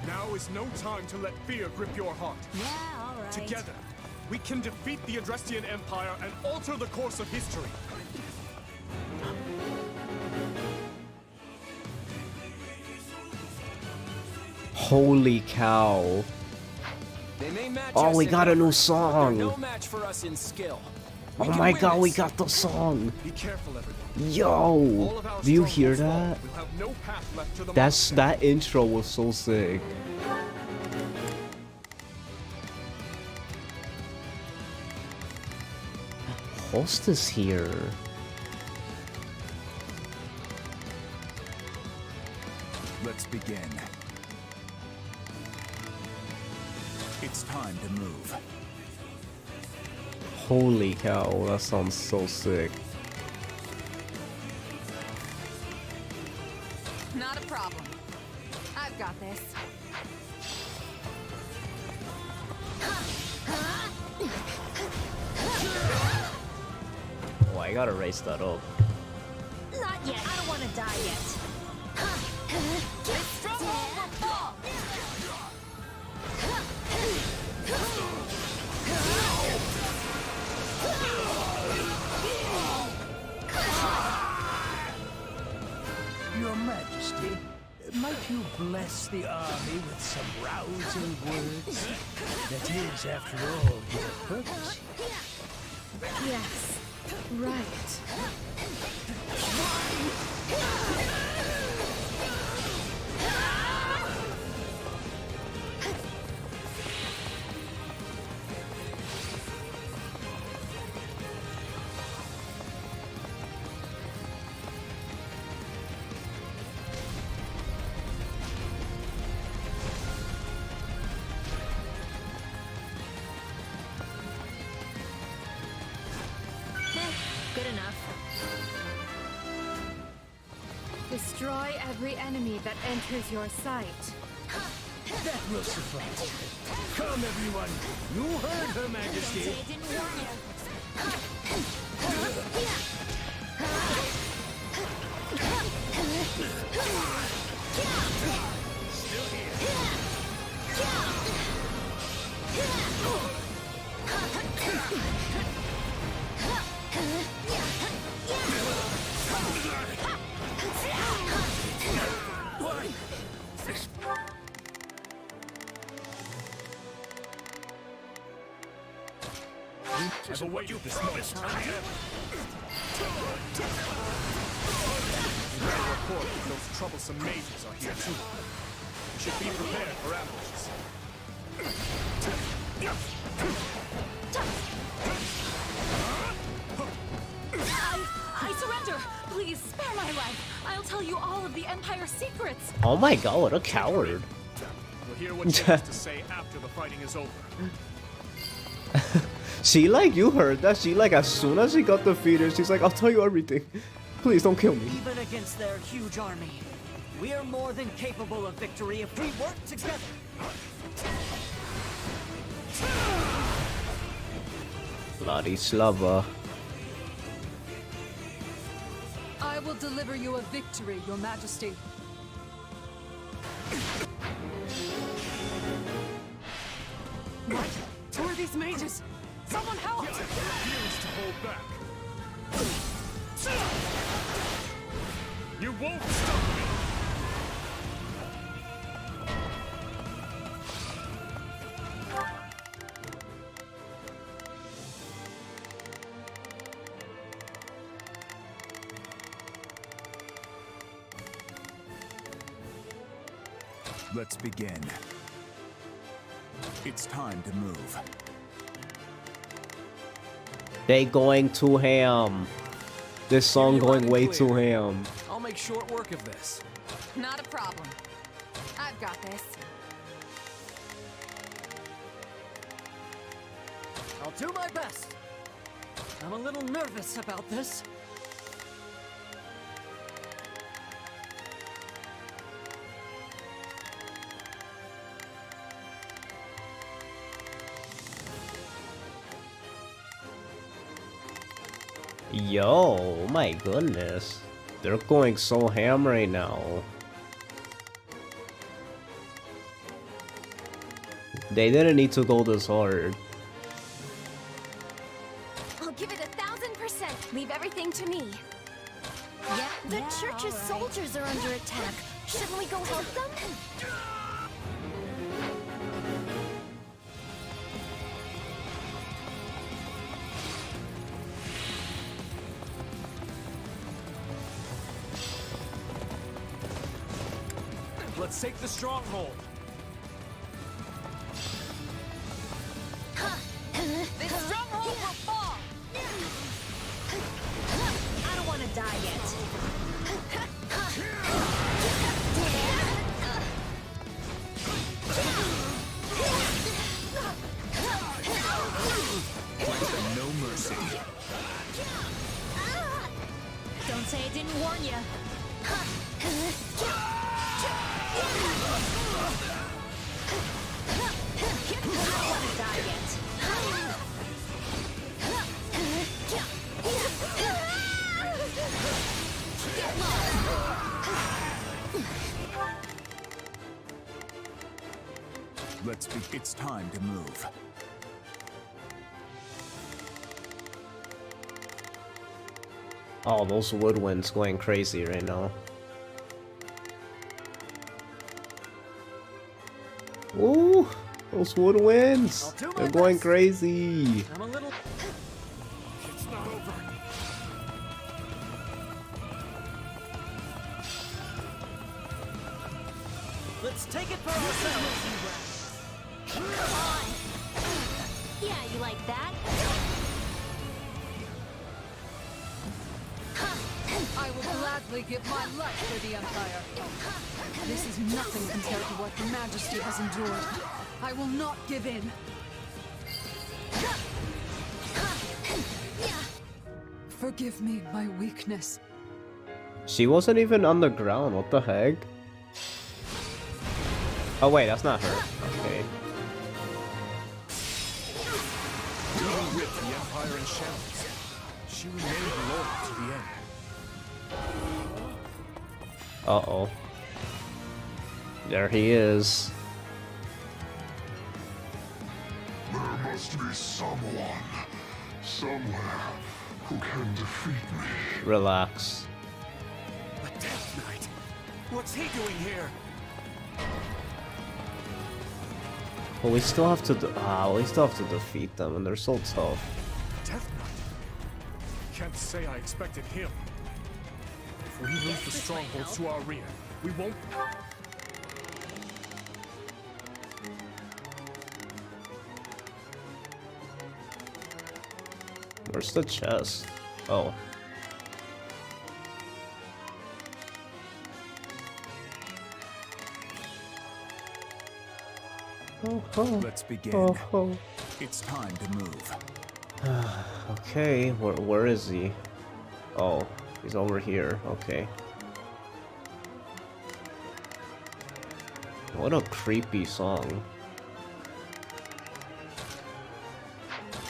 Now is no time to let fear grip your heart. Yeah, all right. Together, we can defeat the Adrestian Empire and alter the course of history. Holy cow. They may match Oh, us we in got a new numbers, but they're song. no match for us in skill. Oh my god, we got the song. Be careful, everyone. Yo, do you hear that? We'll have no path left to the That intro was so sick. Host is here. Let's begin. It's time to move. Holy cow, that sounds so sick. Not a problem. I've got this. Oh, I gotta raise that up. Not yet. I don't want to die yet. This stronghold will fall. Your Majesty, might you bless the army with some rousing words? That is, after all, your purpose. Yes, right. Good enough. Destroy every enemy that enters your sight. That will suffice. Come, everyone. You heard Her Majesty. Don't say it didn't warn you. Still here. I've awaited this moment. We got a report that those troublesome mages are here too. We should be prepared for ambushes. I surrender. Please spare my life. I'll tell you all of the Empire's secrets. Oh my god, what a coward. We'll hear what she has to say after the fighting is over. She like, you heard that. She like, as soon as she got defeated, she's like, I'll tell you everything. Please don't kill me. Even against their huge army, we are more than capable of victory if we work together. Vladislava. I will deliver you a victory, Your Majesty. What? Who are these mages? Someone help! Refuse to hold back. You won't stop me! Let's begin. It's time to move. They going too ham. This song going way too ham. I'll make short work of this. Not a problem. I've got this. I'll do my best. I'm a little nervous about this. Yo, my goodness. They're going so ham right now. They didn't need to go this hard. I'll give it 1,000%. Leave everything to me. Yeah, the church's soldiers are under attack. Shouldn't we go help them? Let's take the stronghold. This stronghold will fall! I don't want to die yet. No mercy. Don't say I didn't warn you. I don't want to die yet. It's time to move. Oh, those woodwinds going crazy right now. Ooh, those woodwinds! They're going crazy! I'm a little... It's not over. Let's take it for ourselves. Come on! Yeah, you like that? I will gladly give my life for the Empire. This is nothing compared to what Her Majesty has endured. I will not give in. Forgive me my weakness. She wasn't even on the ground, what the heck? Oh wait, that's not her. Okay. Even with the Empire in shambles, she remained loyal to the end. Uh-oh. There he is. There must be someone, somewhere, who can defeat me. Relax. A Death Knight? What's he doing here? But we still have to we still have to defeat them, and they're so tough. Death Knight? Can't say I expected him. If we lose the strongholds to our rear, we won't... Where's the chest? Oh. Let's begin. It's time to move. Okay, where is he? Oh, he's over here. Okay. What a creepy song.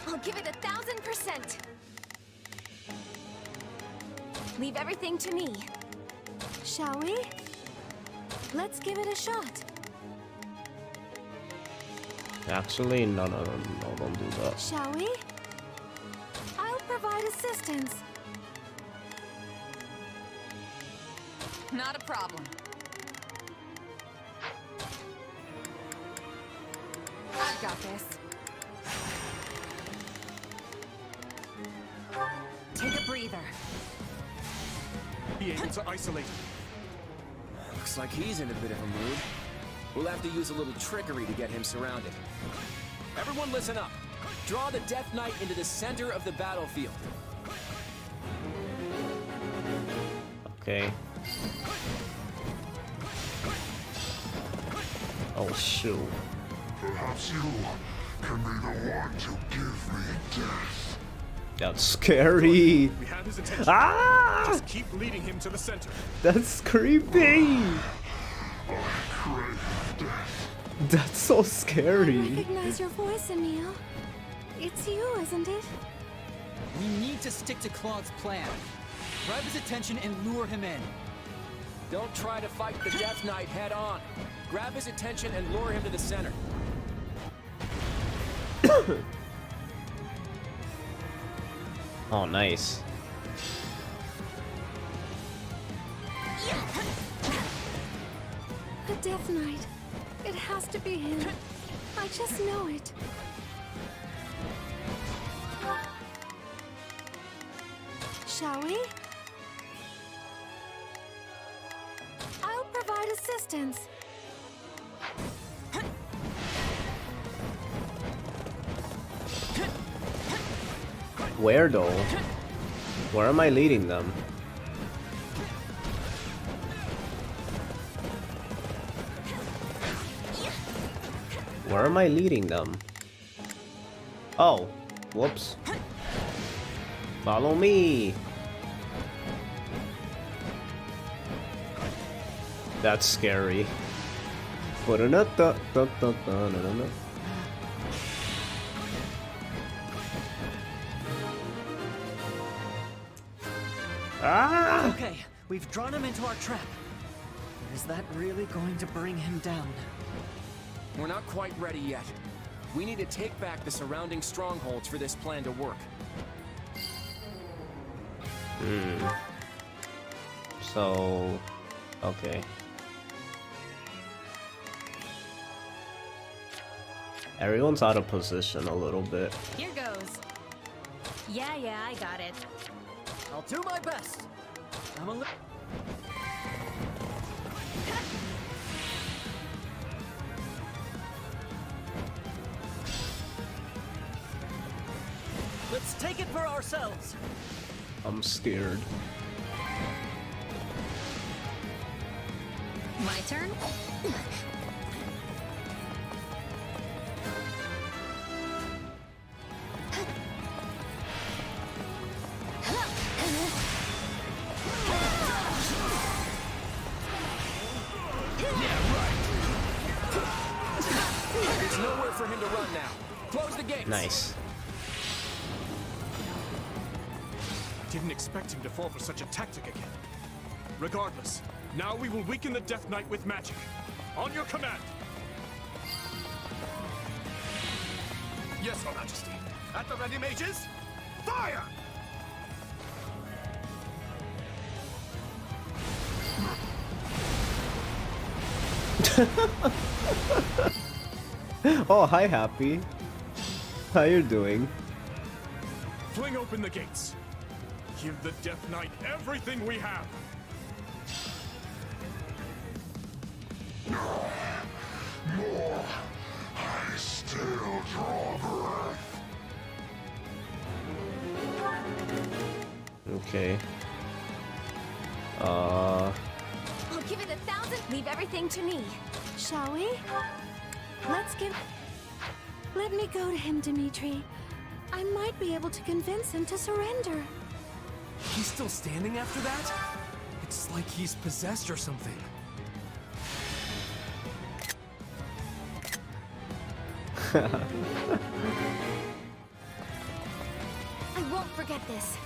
I'll give it 1,000%. Leave everything to me. Shall we? Let's give it a shot. Actually, no, don't do that. Shall we? I'll provide assistance. Not a problem. I've got this. Take a breather. Be able to isolate him. Looks like he's in a bit of a mood. We'll have to use a little trickery to get him surrounded. Everyone listen up. Draw the Death Knight into the center of the battlefield. Okay. Oh shoot. Perhaps you can be the want to give me death? That's scary. We have his attention. Ah! Just keep leading him to the center. That's creepy. That's so scary. I recognize your voice, Emil. It's you, isn't it? We need to stick to Claude's plan. Grab his attention and lure him in. Don't try to fight the Death Knight head on. Grab his attention and lure him to the center. Oh, nice. The Death Knight. It has to be him. I just know it. Shall we? I'll provide assistance. Where though? Where am I leading them? Where am I leading them? Oh, whoops. Follow me. That's scary. Ah! Okay, we've drawn him into our trap. Is that really going to bring him down? We're not quite ready yet. We need to take back the surrounding strongholds for this plan to work. So, okay. Everyone's out of position a little bit. Here goes. Yeah, I got it. I'll do my best. I'm a Let's take it for ourselves. I'm scared. My turn? There's nowhere for him to run now. Close the gates. Nice. Didn't expect him to fall for such a tactic again. Regardless, now we will weaken the Death Knight with magic. On your command! Yes, Your Majesty. At the ready, mages. Fire! Oh, hi, Happy. How you doing? Fling open the gates. Give the Death Knight everything we have. More. I still draw breath. Okay. I'll give it 1,000. Leave everything to me. Shall we? Let me go to him, Dimitri. I might be able to convince him to surrender. He's still standing after that? It's like he's possessed or something. I won't forget this.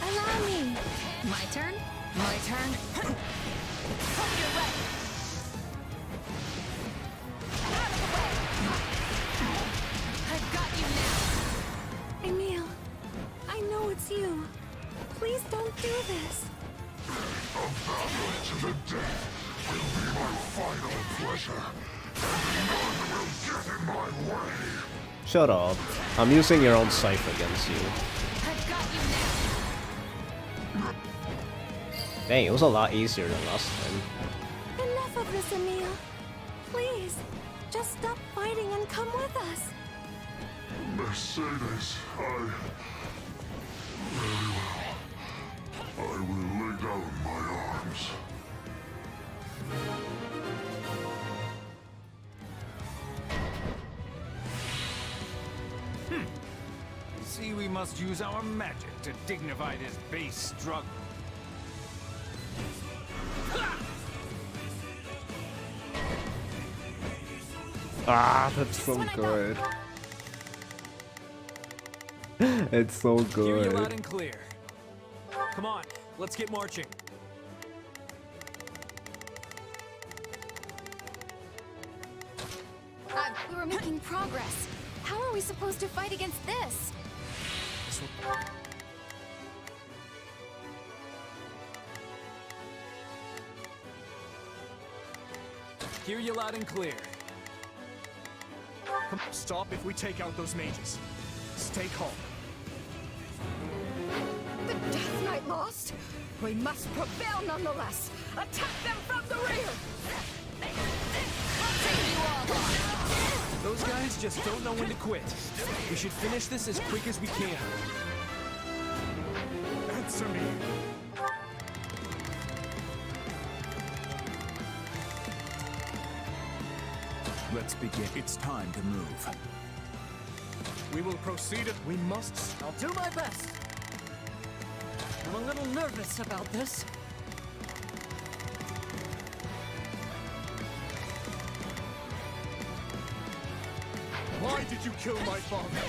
Allow me. My turn? My turn. Hold your breath. I've got you now. Emil, I know it's you. Please don't do this. A battle to the death will be my final pleasure, and none will get in my way. Shut up. I'm using your own scythe against you. I've got you now. Dang, it was a lot easier than last time. Enough of this, Emil. Please, just stop fighting and come with us. Mercedes, very well. I will lay down my arms. See, we must use our magic to dignify this base struggle. Ah, that's so good. It's so Hear you good. loud and clear. Come on, let's get marching. We were making progress. How are we supposed to fight against this? Hear you loud and clear. Come, stop if we take out those mages. Stay calm. The Death Knight lost? We must prevail nonetheless. Attack them from the rear! Those guys just don't know when to quit. We should finish this as quick as we can. Answer me. Let's begin. It's time to move. We will proceed. We must. I'll do my best. I'm a little nervous about this. Why did you kill my father?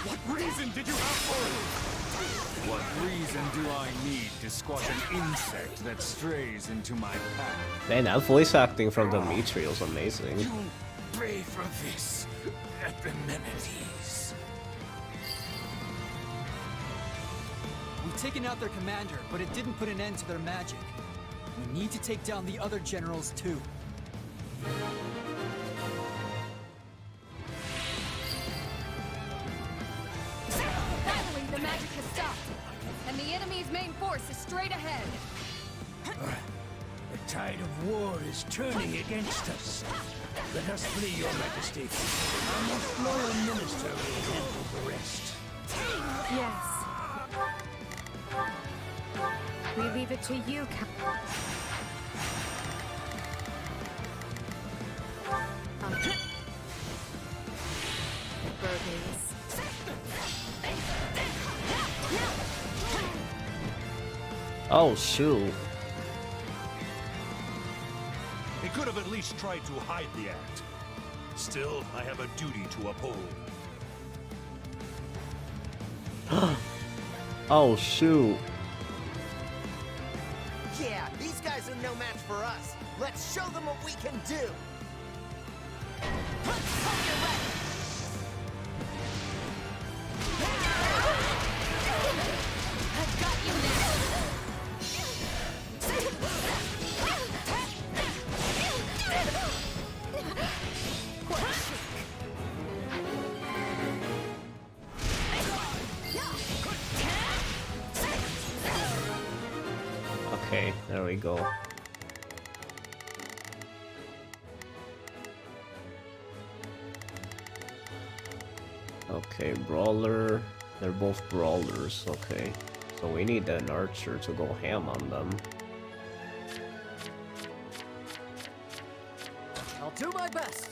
What reason did you have for it? What reason do I need to squash an insect that strays into my path? Man, that voice acting from Demetrius was amazing. Don't pray for this, Epimenides. We've taken out their commander, but it didn't put an end to their magic. We need to take down the other generals too. Finally, the magic has stopped, and the enemy's main force is straight ahead. The tide of war is turning against us. Let us flee, Your Majesty. Our most loyal minister will handle the rest. Yes. We leave it to you, Oh shoot. He could have at least tried to hide the act. Still, I have a duty to uphold. Oh shoot. Yeah, these guys are no match for us. Let's show them what we can do. I've got you now. Okay, there we go. Okay, brawler. They're both brawlers, okay. So we need an archer to go ham on them. I'll do my best.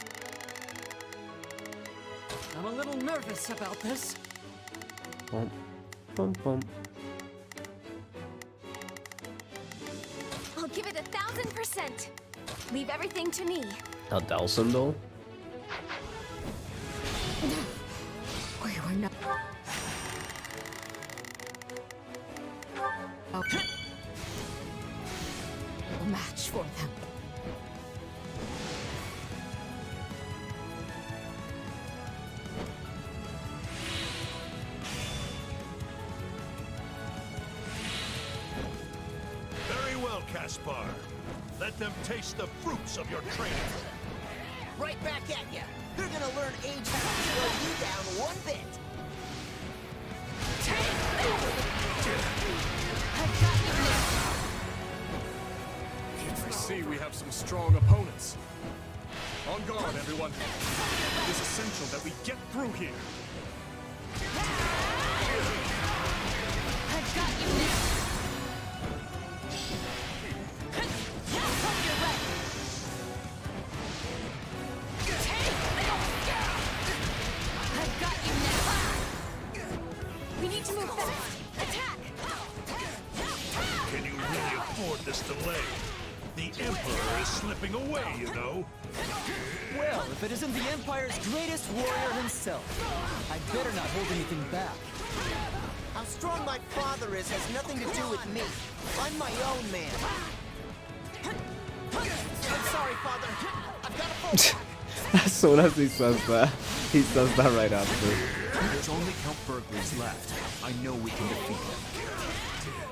I'm a little nervous about this. Bump, bump, bump. I'll give it 1,000%. Leave everything to me. 1,000 though? We were not. A match for them. Very well, Caspar. Let them taste the fruits of your training. Right back at ya. They're gonna learn age how to slow you down one bit. I see we have some strong opponents. On guard, everyone. It is essential that we get through here. I've got you now. I've got you now. is slipping away, you know. Well, if it isn't the Empire's greatest warrior himself, I'd better not hold anything back. How strong my father is has nothing to do with me. I'm my own man. I'm sorry, Father. I've got to fall back. As soon as he says that right after. There's only Count Berkeley's left. I know we can defeat him.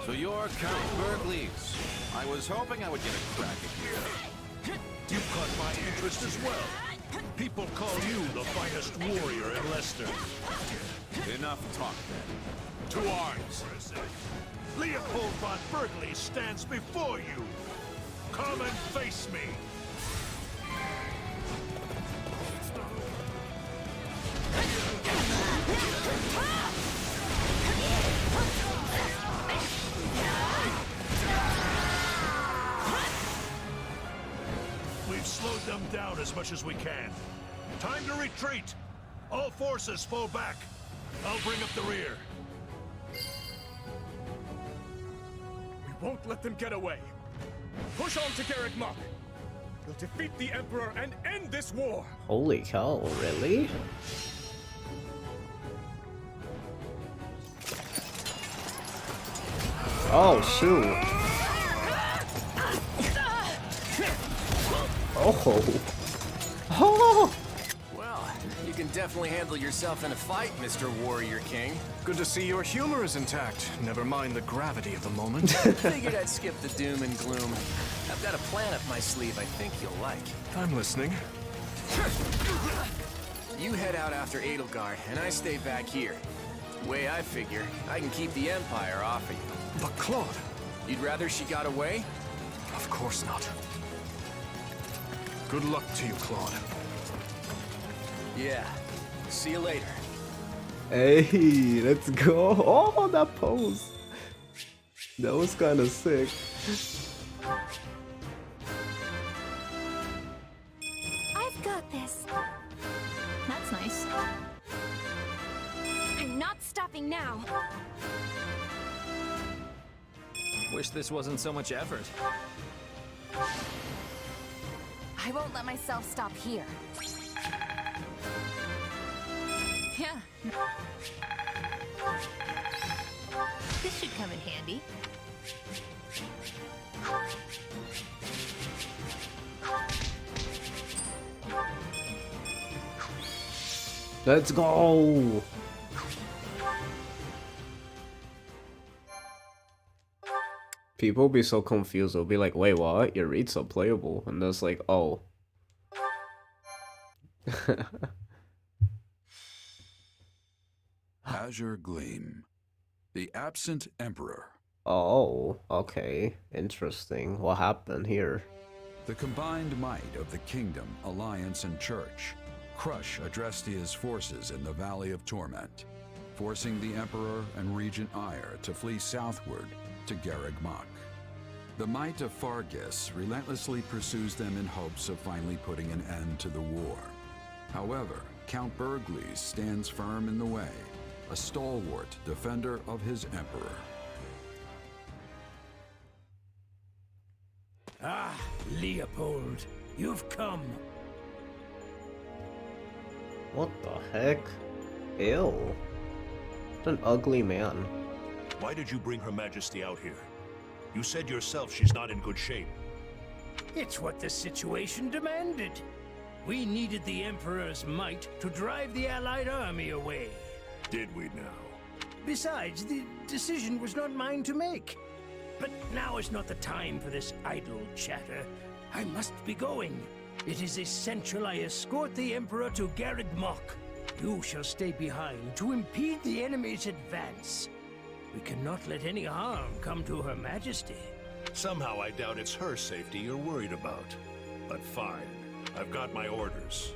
So you're Count Berkeley's. I was hoping I would get a crack at you. You've caught my interest as well. People call you the finest warrior in Leicester. Enough talk then. To arms. Leopold von Berkeley stands before you. Come and face me. We've slowed them down as much as we can. Time to retreat. All forces fall back. I'll bring up the rear. We won't let them get away. Push on to Garreg Mach. We'll defeat the Emperor and end this war. Holy cow, really? Oh shoot. Oh. Oh. Well, you can definitely handle yourself in a fight, Mr. Warrior King. Good to see your humor is intact. Never mind the gravity of the moment. Figured I'd skip the doom and gloom. I've got a plan up my sleeve I think you'll like. I'm listening. You head out after Edelgard, and I stay back here. Way I figure, I can keep the Empire off of you. But Claude... You'd rather she got away? Of course not. Good luck to you, Claude. Yeah. See you later. Hey, let's go. Oh, that pose. That was kind of sick. I've got this. That's nice. I'm not stopping now. Wish this wasn't so much effort. I won't let myself stop here. Yeah. This should come in handy. Let's go. People be so confused. They'll be like, wait, what? Your read's so playable. And that's like, oh. Azure Gleam. The absent Emperor. Oh, okay. Interesting. What happened here? The combined might of the Kingdom, Alliance, and Church crush Adrestia's forces in the Valley of Torment, forcing the Emperor and Regent Ire to flee southward to Garreg Mach. The might of Fargus relentlessly pursues them in hopes of finally putting an end to the war. However, Count Berkeley stands firm in the way, a stalwart defender of his Emperor. Ah, Leopold, you've come. What the heck? Ew. What an ugly man. Why did you bring Her Majesty out here? You said yourself she's not in good shape. It's what the situation demanded. We needed the Emperor's might to drive the Allied army away. Did we now? Besides, the decision was not mine to make. But now is not the time for this idle chatter. I must be going. It is essential I escort the Emperor to Garreg Mach. You shall stay behind to impede the enemy's advance. We cannot let any harm come to Her Majesty. Somehow I doubt it's her safety you're worried about. But fine. I've got my orders.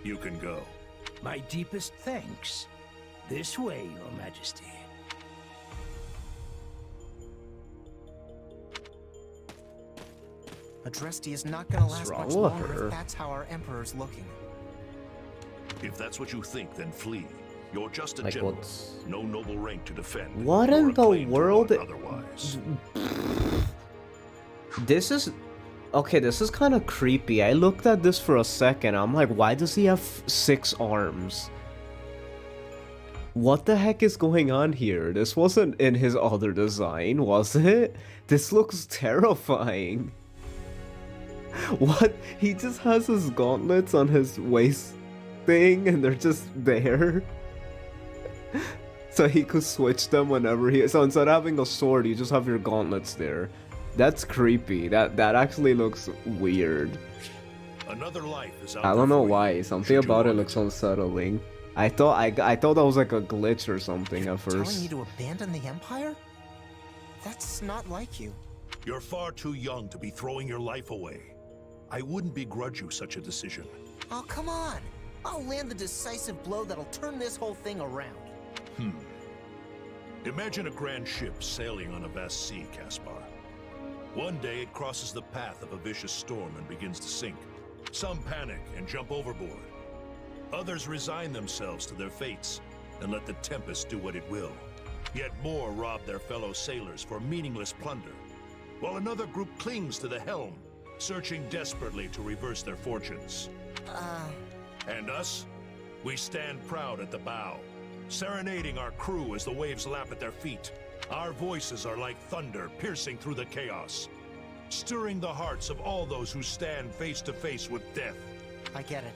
You can go. My deepest thanks. This way, Your Majesty. Adresti is not gonna last wrong much with longer her? if that's how our Emperor's looking. If that's what you think, then flee. You're just a Like general. what's- No noble rank to defend. What or in a the claim to world? one otherwise. This is... Okay, this is kind of creepy. I looked at this for a second. I'm like, why does he have 6 arms? What the heck is going on here? This wasn't in his other design, was it? This looks terrifying. What? He just has his gauntlets on his waist thing and they're just there? So he could switch them whenever he... So instead of having a sword, you just have your gauntlets there. That's creepy. That actually looks weird. Another life is out I don't know why. Something about it looks unsettling. I thought that was like a glitch or something at Telling first. you to abandon the Empire? That's not like you. You're far too young to be throwing your life away. I wouldn't begrudge you such a decision. Oh, come on. I'll land the decisive blow that'll turn this whole thing around. Imagine a grand ship sailing on a vast sea, Caspar. One day it crosses the path of a vicious storm and begins to sink. Some panic and jump overboard. Others resign themselves to their fates and let the tempest do what it will. Yet more rob their fellow sailors for meaningless plunder, while another group clings to the helm, searching desperately to reverse their fortunes. And us? We stand proud at the bow, serenading our crew as the waves lap at their feet. Our voices are like thunder piercing through the chaos, stirring the hearts of all those who stand face to face with death. I get it.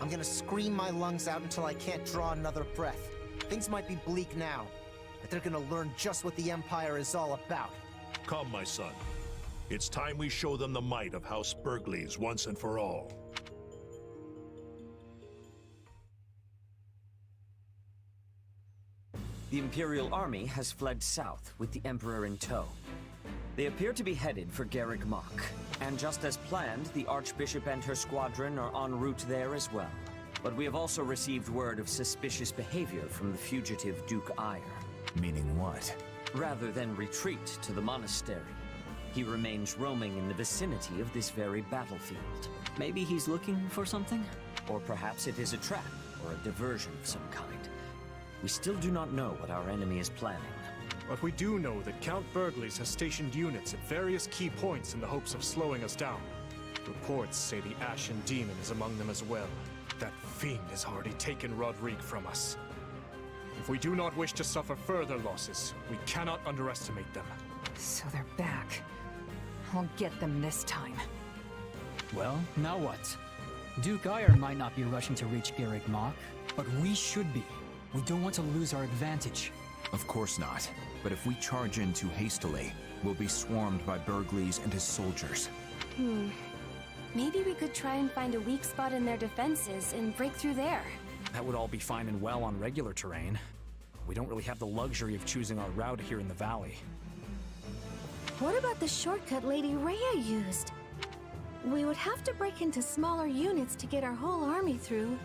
I'm gonna scream my lungs out until I can't draw another breath. Things might be bleak now, but they're gonna learn just what the Empire is all about. Come, my son. It's time we show them the might of House Bergleys once and for all. The Imperial Army has fled south with the Emperor in tow. They appear to be headed for Garreg Mach, and just as planned, the Archbishop and her squadron are en route there as well. But we have also received word of suspicious behavior from the fugitive Duke Eyre. Meaning what? Rather than retreat to the monastery, he remains roaming in the vicinity of this very battlefield. Maybe he's looking for something? Or perhaps it is a trap or a diversion of some kind. We still do not know what our enemy is planning. But we do know that Count Bergleys has stationed units at various key points in the hopes of slowing us down. Reports say the Ashen Demon is among them as well. That fiend has already taken Rodrigue from us. If we do not wish to suffer further losses, we cannot underestimate them. So they're back. I'll get them this time. Well, now what? Duke Eyre might not be rushing to reach Garreg Mach, but we should be. We don't want to lose our advantage. Of course not. But if we charge in too hastily, we'll be swarmed by Bergleys and his soldiers. Maybe we could try and find a weak spot in their defenses and break through there. That would all be fine and well on regular terrain. We don't really have the luxury of choosing our route here in the valley. What about the shortcut Lady Rhea used? We would have to break into smaller units to get our whole army through,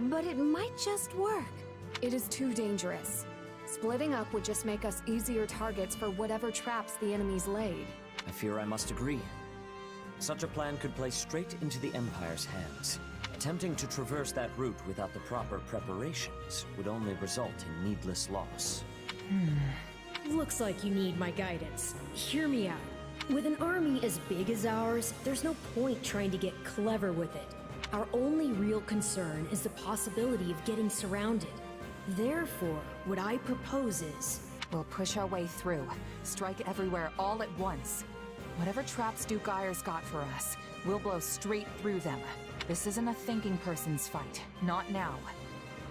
but it might just work. It is too dangerous. Splitting up would just make us easier targets for whatever traps the enemies laid. I fear I must agree. Such a plan could play straight into the Empire's hands. Attempting to traverse that route without the proper preparations would only result in needless loss. Looks like you need my guidance. Hear me out. With an army as big as ours, there's no point trying to get clever with it. Our only real concern is the possibility of getting surrounded. Therefore, what I propose is... We'll push our way through, strike everywhere all at once. Whatever traps Duke Eyre's got for us, we'll blow straight through them. This isn't a thinking person's fight, not now.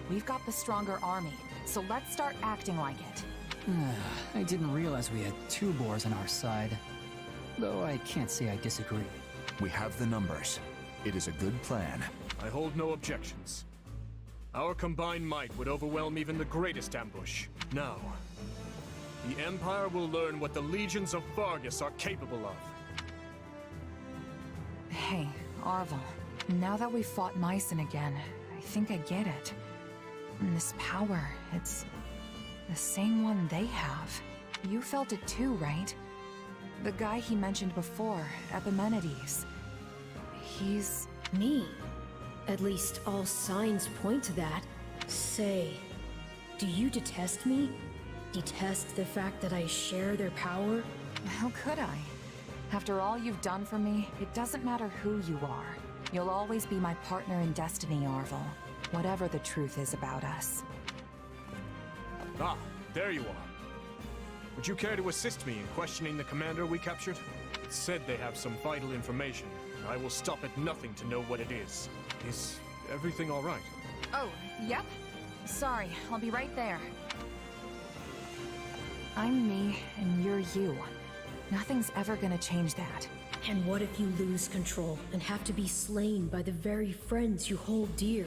We've got the stronger army, so let's start acting like it. I didn't realize we had 2 boars on our side. Though I can't say I disagree. We have the numbers. It is a good plan. I hold no objections. Our combined might would overwhelm even the greatest ambush. Now, the Empire will learn what the legions of Vargas are capable of. Hey, Arvel. Now that we've fought Mycen again, I think I get it. And this power, it's the same one they have. You felt it too, right? The guy he mentioned before, Epimenides. He's... Me? At least all signs point to that. Say, do you detest me? Detest the fact that I share their power? How could I? After all you've done for me, it doesn't matter who you are. You'll always be my partner in destiny, Arvel. Whatever the truth is about us. Ah, there you are. Would you care to assist me in questioning the commander we captured? It said they have some vital information, and I will stop at nothing to know what it is. Is everything all right? Oh, yep. Sorry, I'll be right there. I'm me, and you're you. Nothing's ever gonna change that. And what if you lose control and have to be slain by the very friends you hold dear?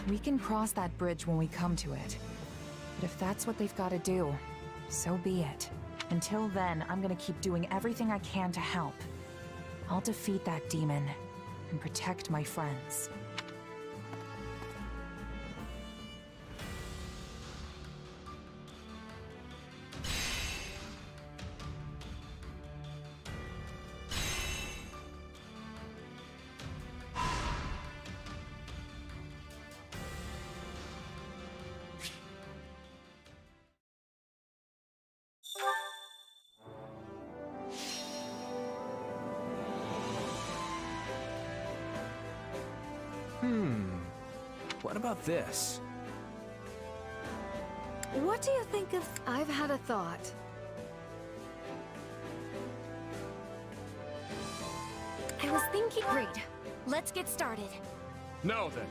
We can cross that bridge when we come to it. But if that's what they've got to do, so be it. Until then, I'm gonna keep doing everything I can to help. I'll defeat that demon and protect my friends. What about this? What do you think of... I've had a thought. I was thinking... Great. Let's get started. Now then.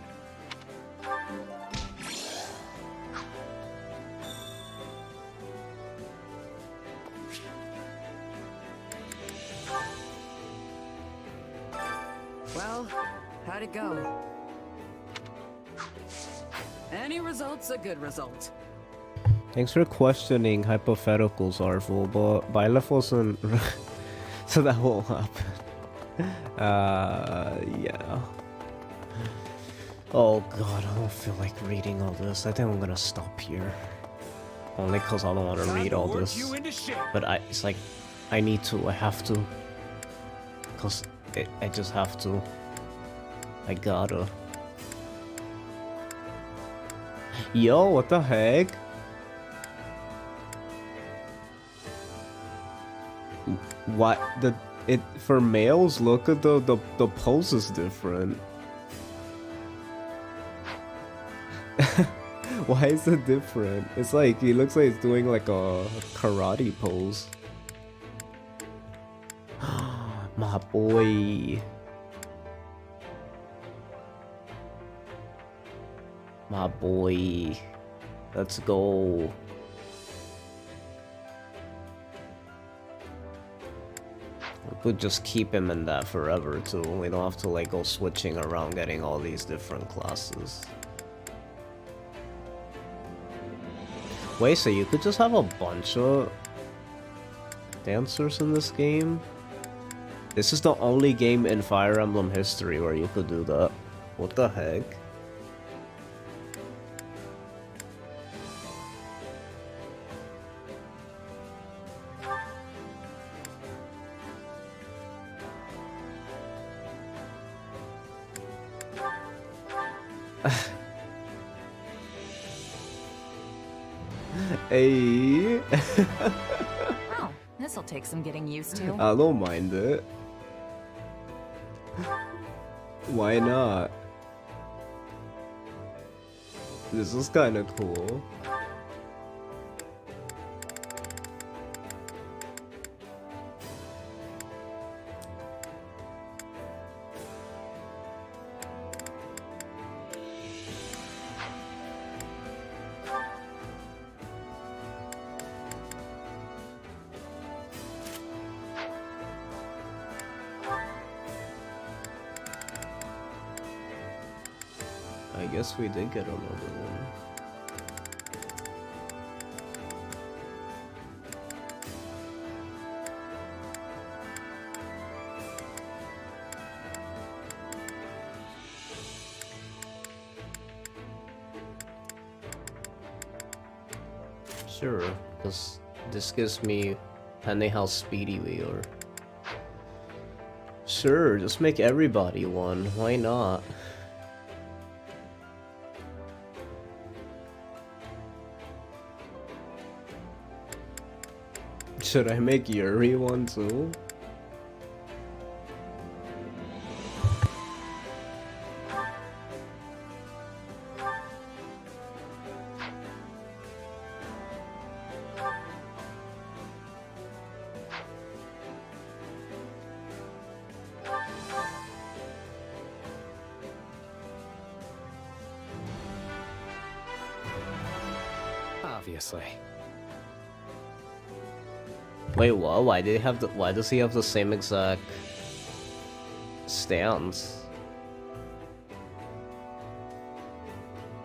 Well, how'd it go? Any result's a good result. Thanks for questioning hypotheticals, Arvel, but Byleth wasn't... so that won't happen. Yeah. Oh god, I don't feel like reading all this. I think I'm gonna stop here. Only cause I don't want to read all this. But it's like, I need to, I have to. Cause I just have to. I gotta. Yo, what the heck? What for males? Look at the pose is different. Why is it different? It's like he looks like he's doing like a karate pose. My boy. My boy. Let's go. We could just keep him in that forever too. We don't have to like go switching around getting all these different classes. Wait, so you could just have a bunch of dancers in this game? This is the only game in Fire Emblem history where you could do that. What the heck? Hey. Oh, this'll take some getting used to. I don't mind it. Why not? This is kind of cool. I guess we did get another one. Sure, because this gives me, depending how speedy we are. Sure, just make everybody one. Why not? Should I make Yuri one too? obviously. Wait, what? Why do they have the? Why does he have the same exact stance?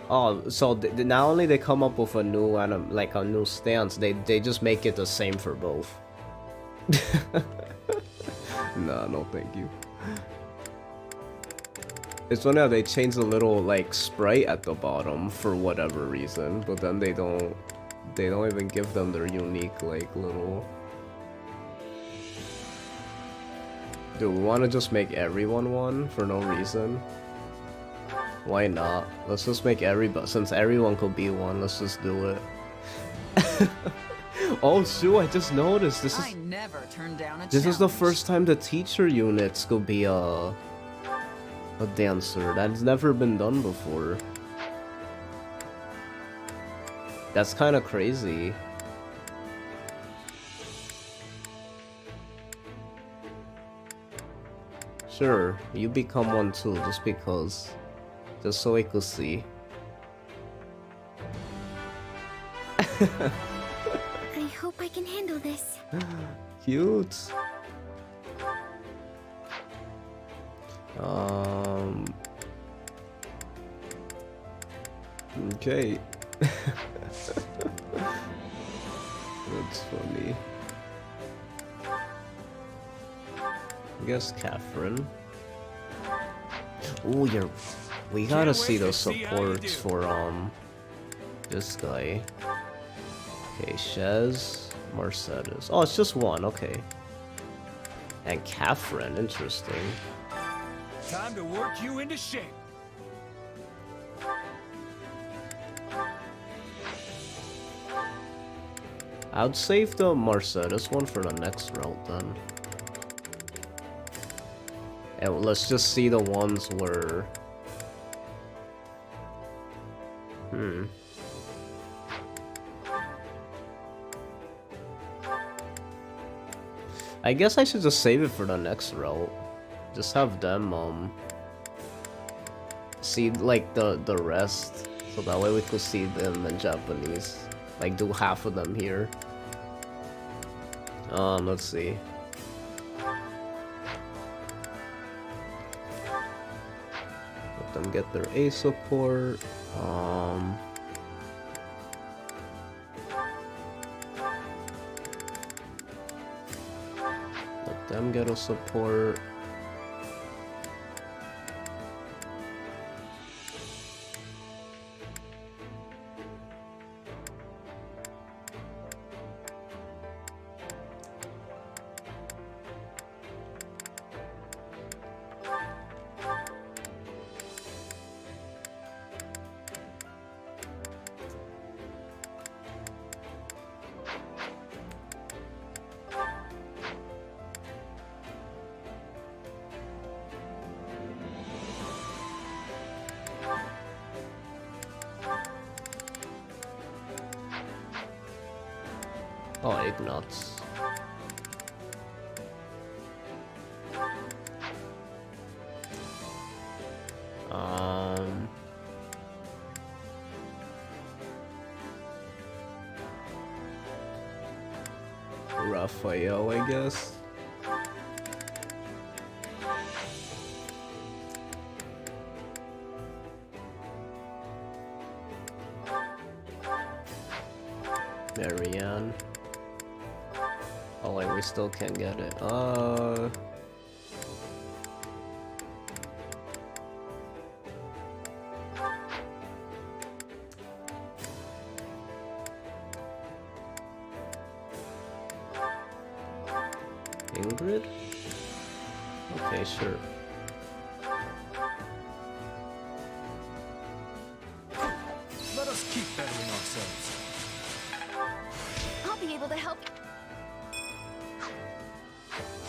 Oh, so not only they come up with a new like a new stance, they just make it the same for both. Nah, no, thank you. It's funny how they change the little like sprite at the bottom for whatever reason, but then they don't even give them their unique like little. Do we want to just make everyone one for no reason? Why not? Let's just make everybody, since everyone could be one, let's just do it. Oh shoot, I just noticed this is I never turned down a this is the challenge. first time the teacher units could be a dancer. That's never been done before. That's kind of crazy. Sure, you become one too, just because. Just so we could see. I hope I can handle this. Cute. Okay. That's funny. I guess Catherine. Ooh, we gotta see those supports for this guy. Okay, Shez, Mercedes. Oh, it's just one, okay. And Catherine, interesting. Time to work you into shape. I would save the Mercedes one for the next route then. And let's just see the ones where... I guess I should just save it for the next route. Just have them, see, like, the rest. So that way we could see them in Japanese. Like, do half of them here. Let's see. Let them get their A support. Let them get a support. Oh, Ignatz. Raphael, I guess. Marianne. Oh wait, we still can't get it. Ingrid? Okay, sure. Let us keep bettering ourselves. I'll be able to help.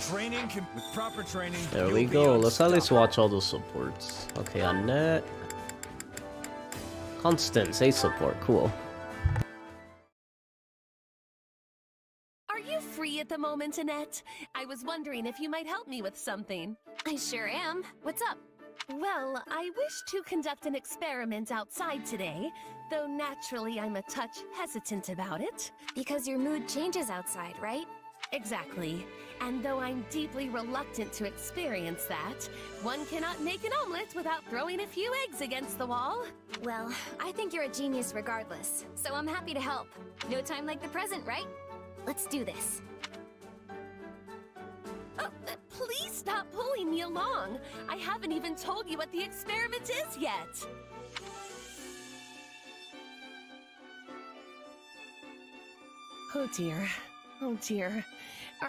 Training can, with proper training. There we go. Let's at least watch all the supports. Okay, Annette. Constance, A support. Cool. Are you free at the moment, Annette? I was wondering if you might help me with something. I sure am. What's up? Well, I wish to conduct an experiment outside today, though naturally I'm a touch hesitant about it. Because your mood changes outside, right? Exactly. And though I'm deeply reluctant to experience that, one cannot make an omelet without throwing a few eggs against the wall. Well, I think you're a genius regardless, so I'm happy to help. No time like the present, right? Let's do this. Oh, please stop pulling me along. I haven't even told you what the experiment is yet. Oh dear. Oh dear.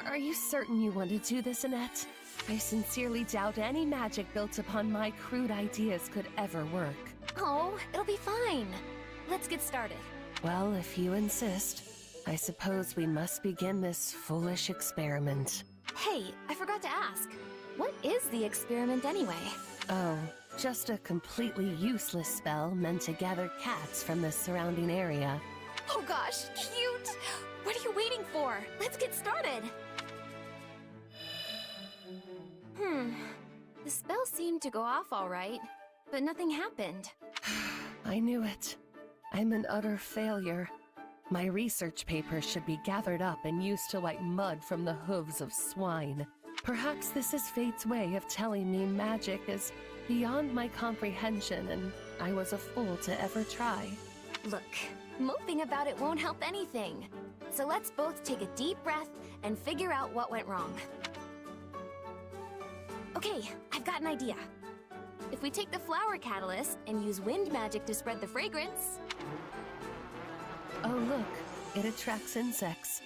Are you certain you want to do this, Annette? I sincerely doubt any magic built upon my crude ideas could ever work. Oh, it'll be fine. Let's get started. Well, if you insist, I suppose we must begin this foolish experiment. Hey, I forgot to ask. What is the experiment anyway? Oh, just a completely useless spell meant to gather cats from the surrounding area. Oh gosh, cute! What are you waiting for? Let's get started! The spell seemed to go off all right, but nothing happened. I knew it. I'm an utter failure. My research papers should be gathered up and used to wipe mud from the hooves of swine. Perhaps this is fate's way of telling me magic is beyond my comprehension and I was a fool to ever try. Look, moping about it won't help anything. So let's both take a deep breath and figure out what went wrong. Okay, I've got an idea. If we take the flower catalyst and use wind magic to spread the fragrance... Oh look, it attracts insects.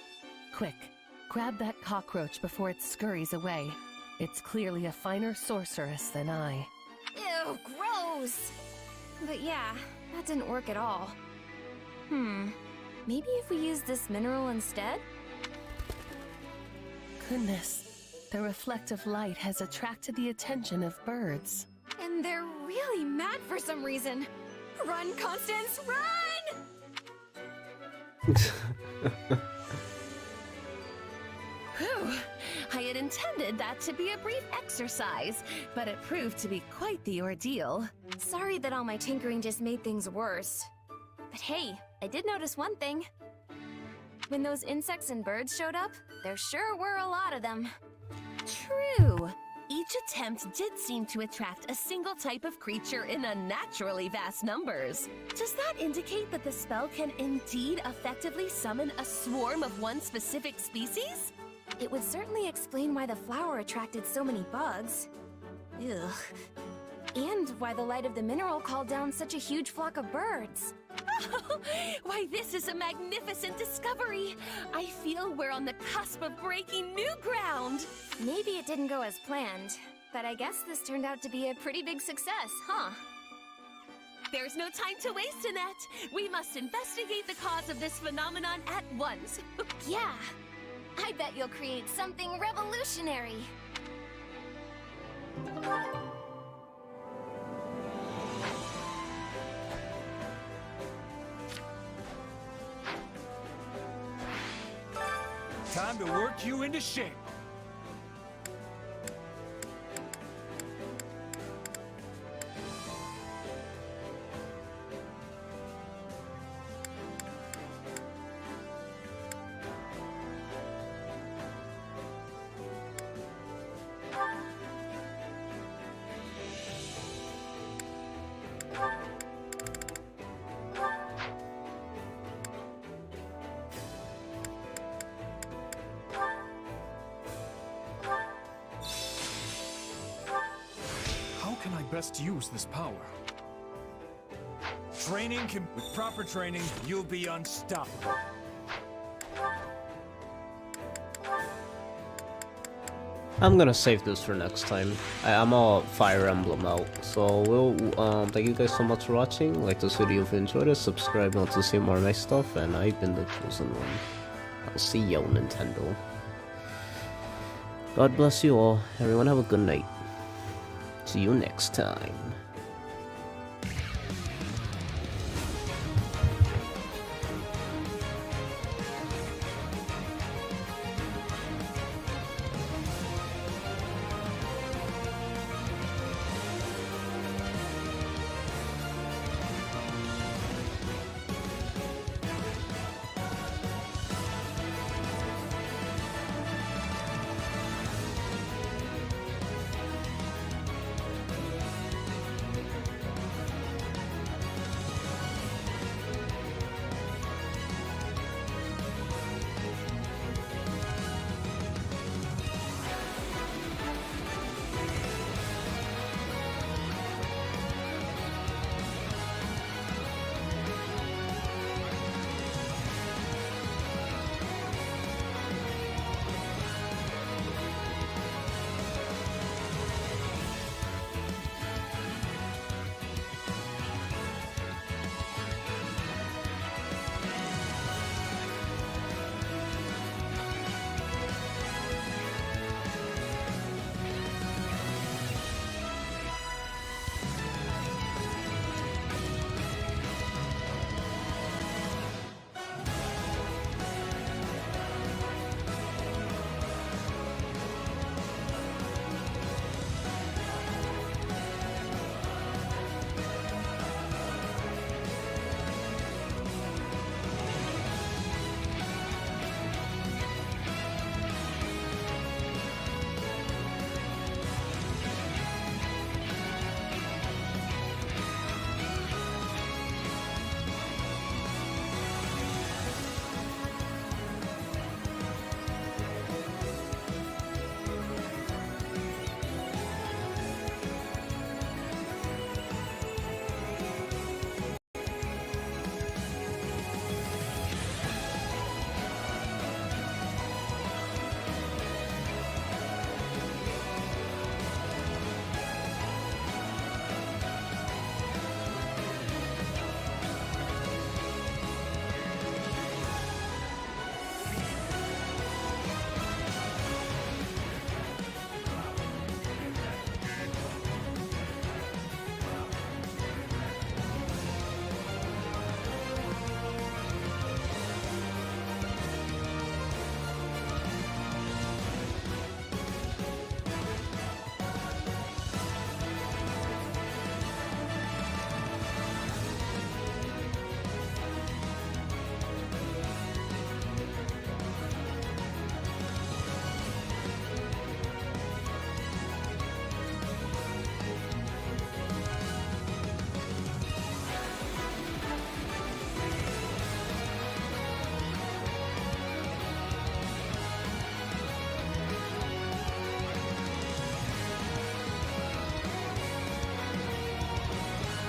Quick, grab that cockroach before it scurries away. It's clearly a finer sorceress than I. Ew, gross! But yeah, that didn't work at all. Maybe if we use this mineral instead? Goodness, the reflective light has attracted the attention of birds. And they're really mad for some reason. Run, Constance, run! Whew. I had intended that to be a brief exercise, but it proved to be quite the ordeal. Sorry that all my tinkering just made things worse. But hey, I did notice one thing. When those insects and birds showed up, there sure were a lot of them. True. Each attempt did seem to attract a single type of creature in unnaturally vast numbers. Does that indicate that the spell can indeed effectively summon a swarm of one specific species? It would certainly explain why the flower attracted so many bugs. Ugh. And why the light of the mineral called down such a huge flock of birds. Why, this is a magnificent discovery! I feel we're on the cusp of breaking new ground! Maybe it didn't go as planned, but I guess this turned out to be a pretty big success, huh? There's no time to waste, Annette! We must investigate the cause of this phenomenon at once! Yeah! I bet you'll create something revolutionary! Time to work you into shape. How can I best use this power? With proper training, you'll be unstoppable. I'm gonna save this for next time. I'm all Fire Emblem out. So we'll thank you guys so much for watching. Like this video if you enjoyed it, subscribe if you want to see more nice stuff, and I've been the chosen one. I'll see you on Nintendo. God bless you all. Everyone have a good night. See you next time.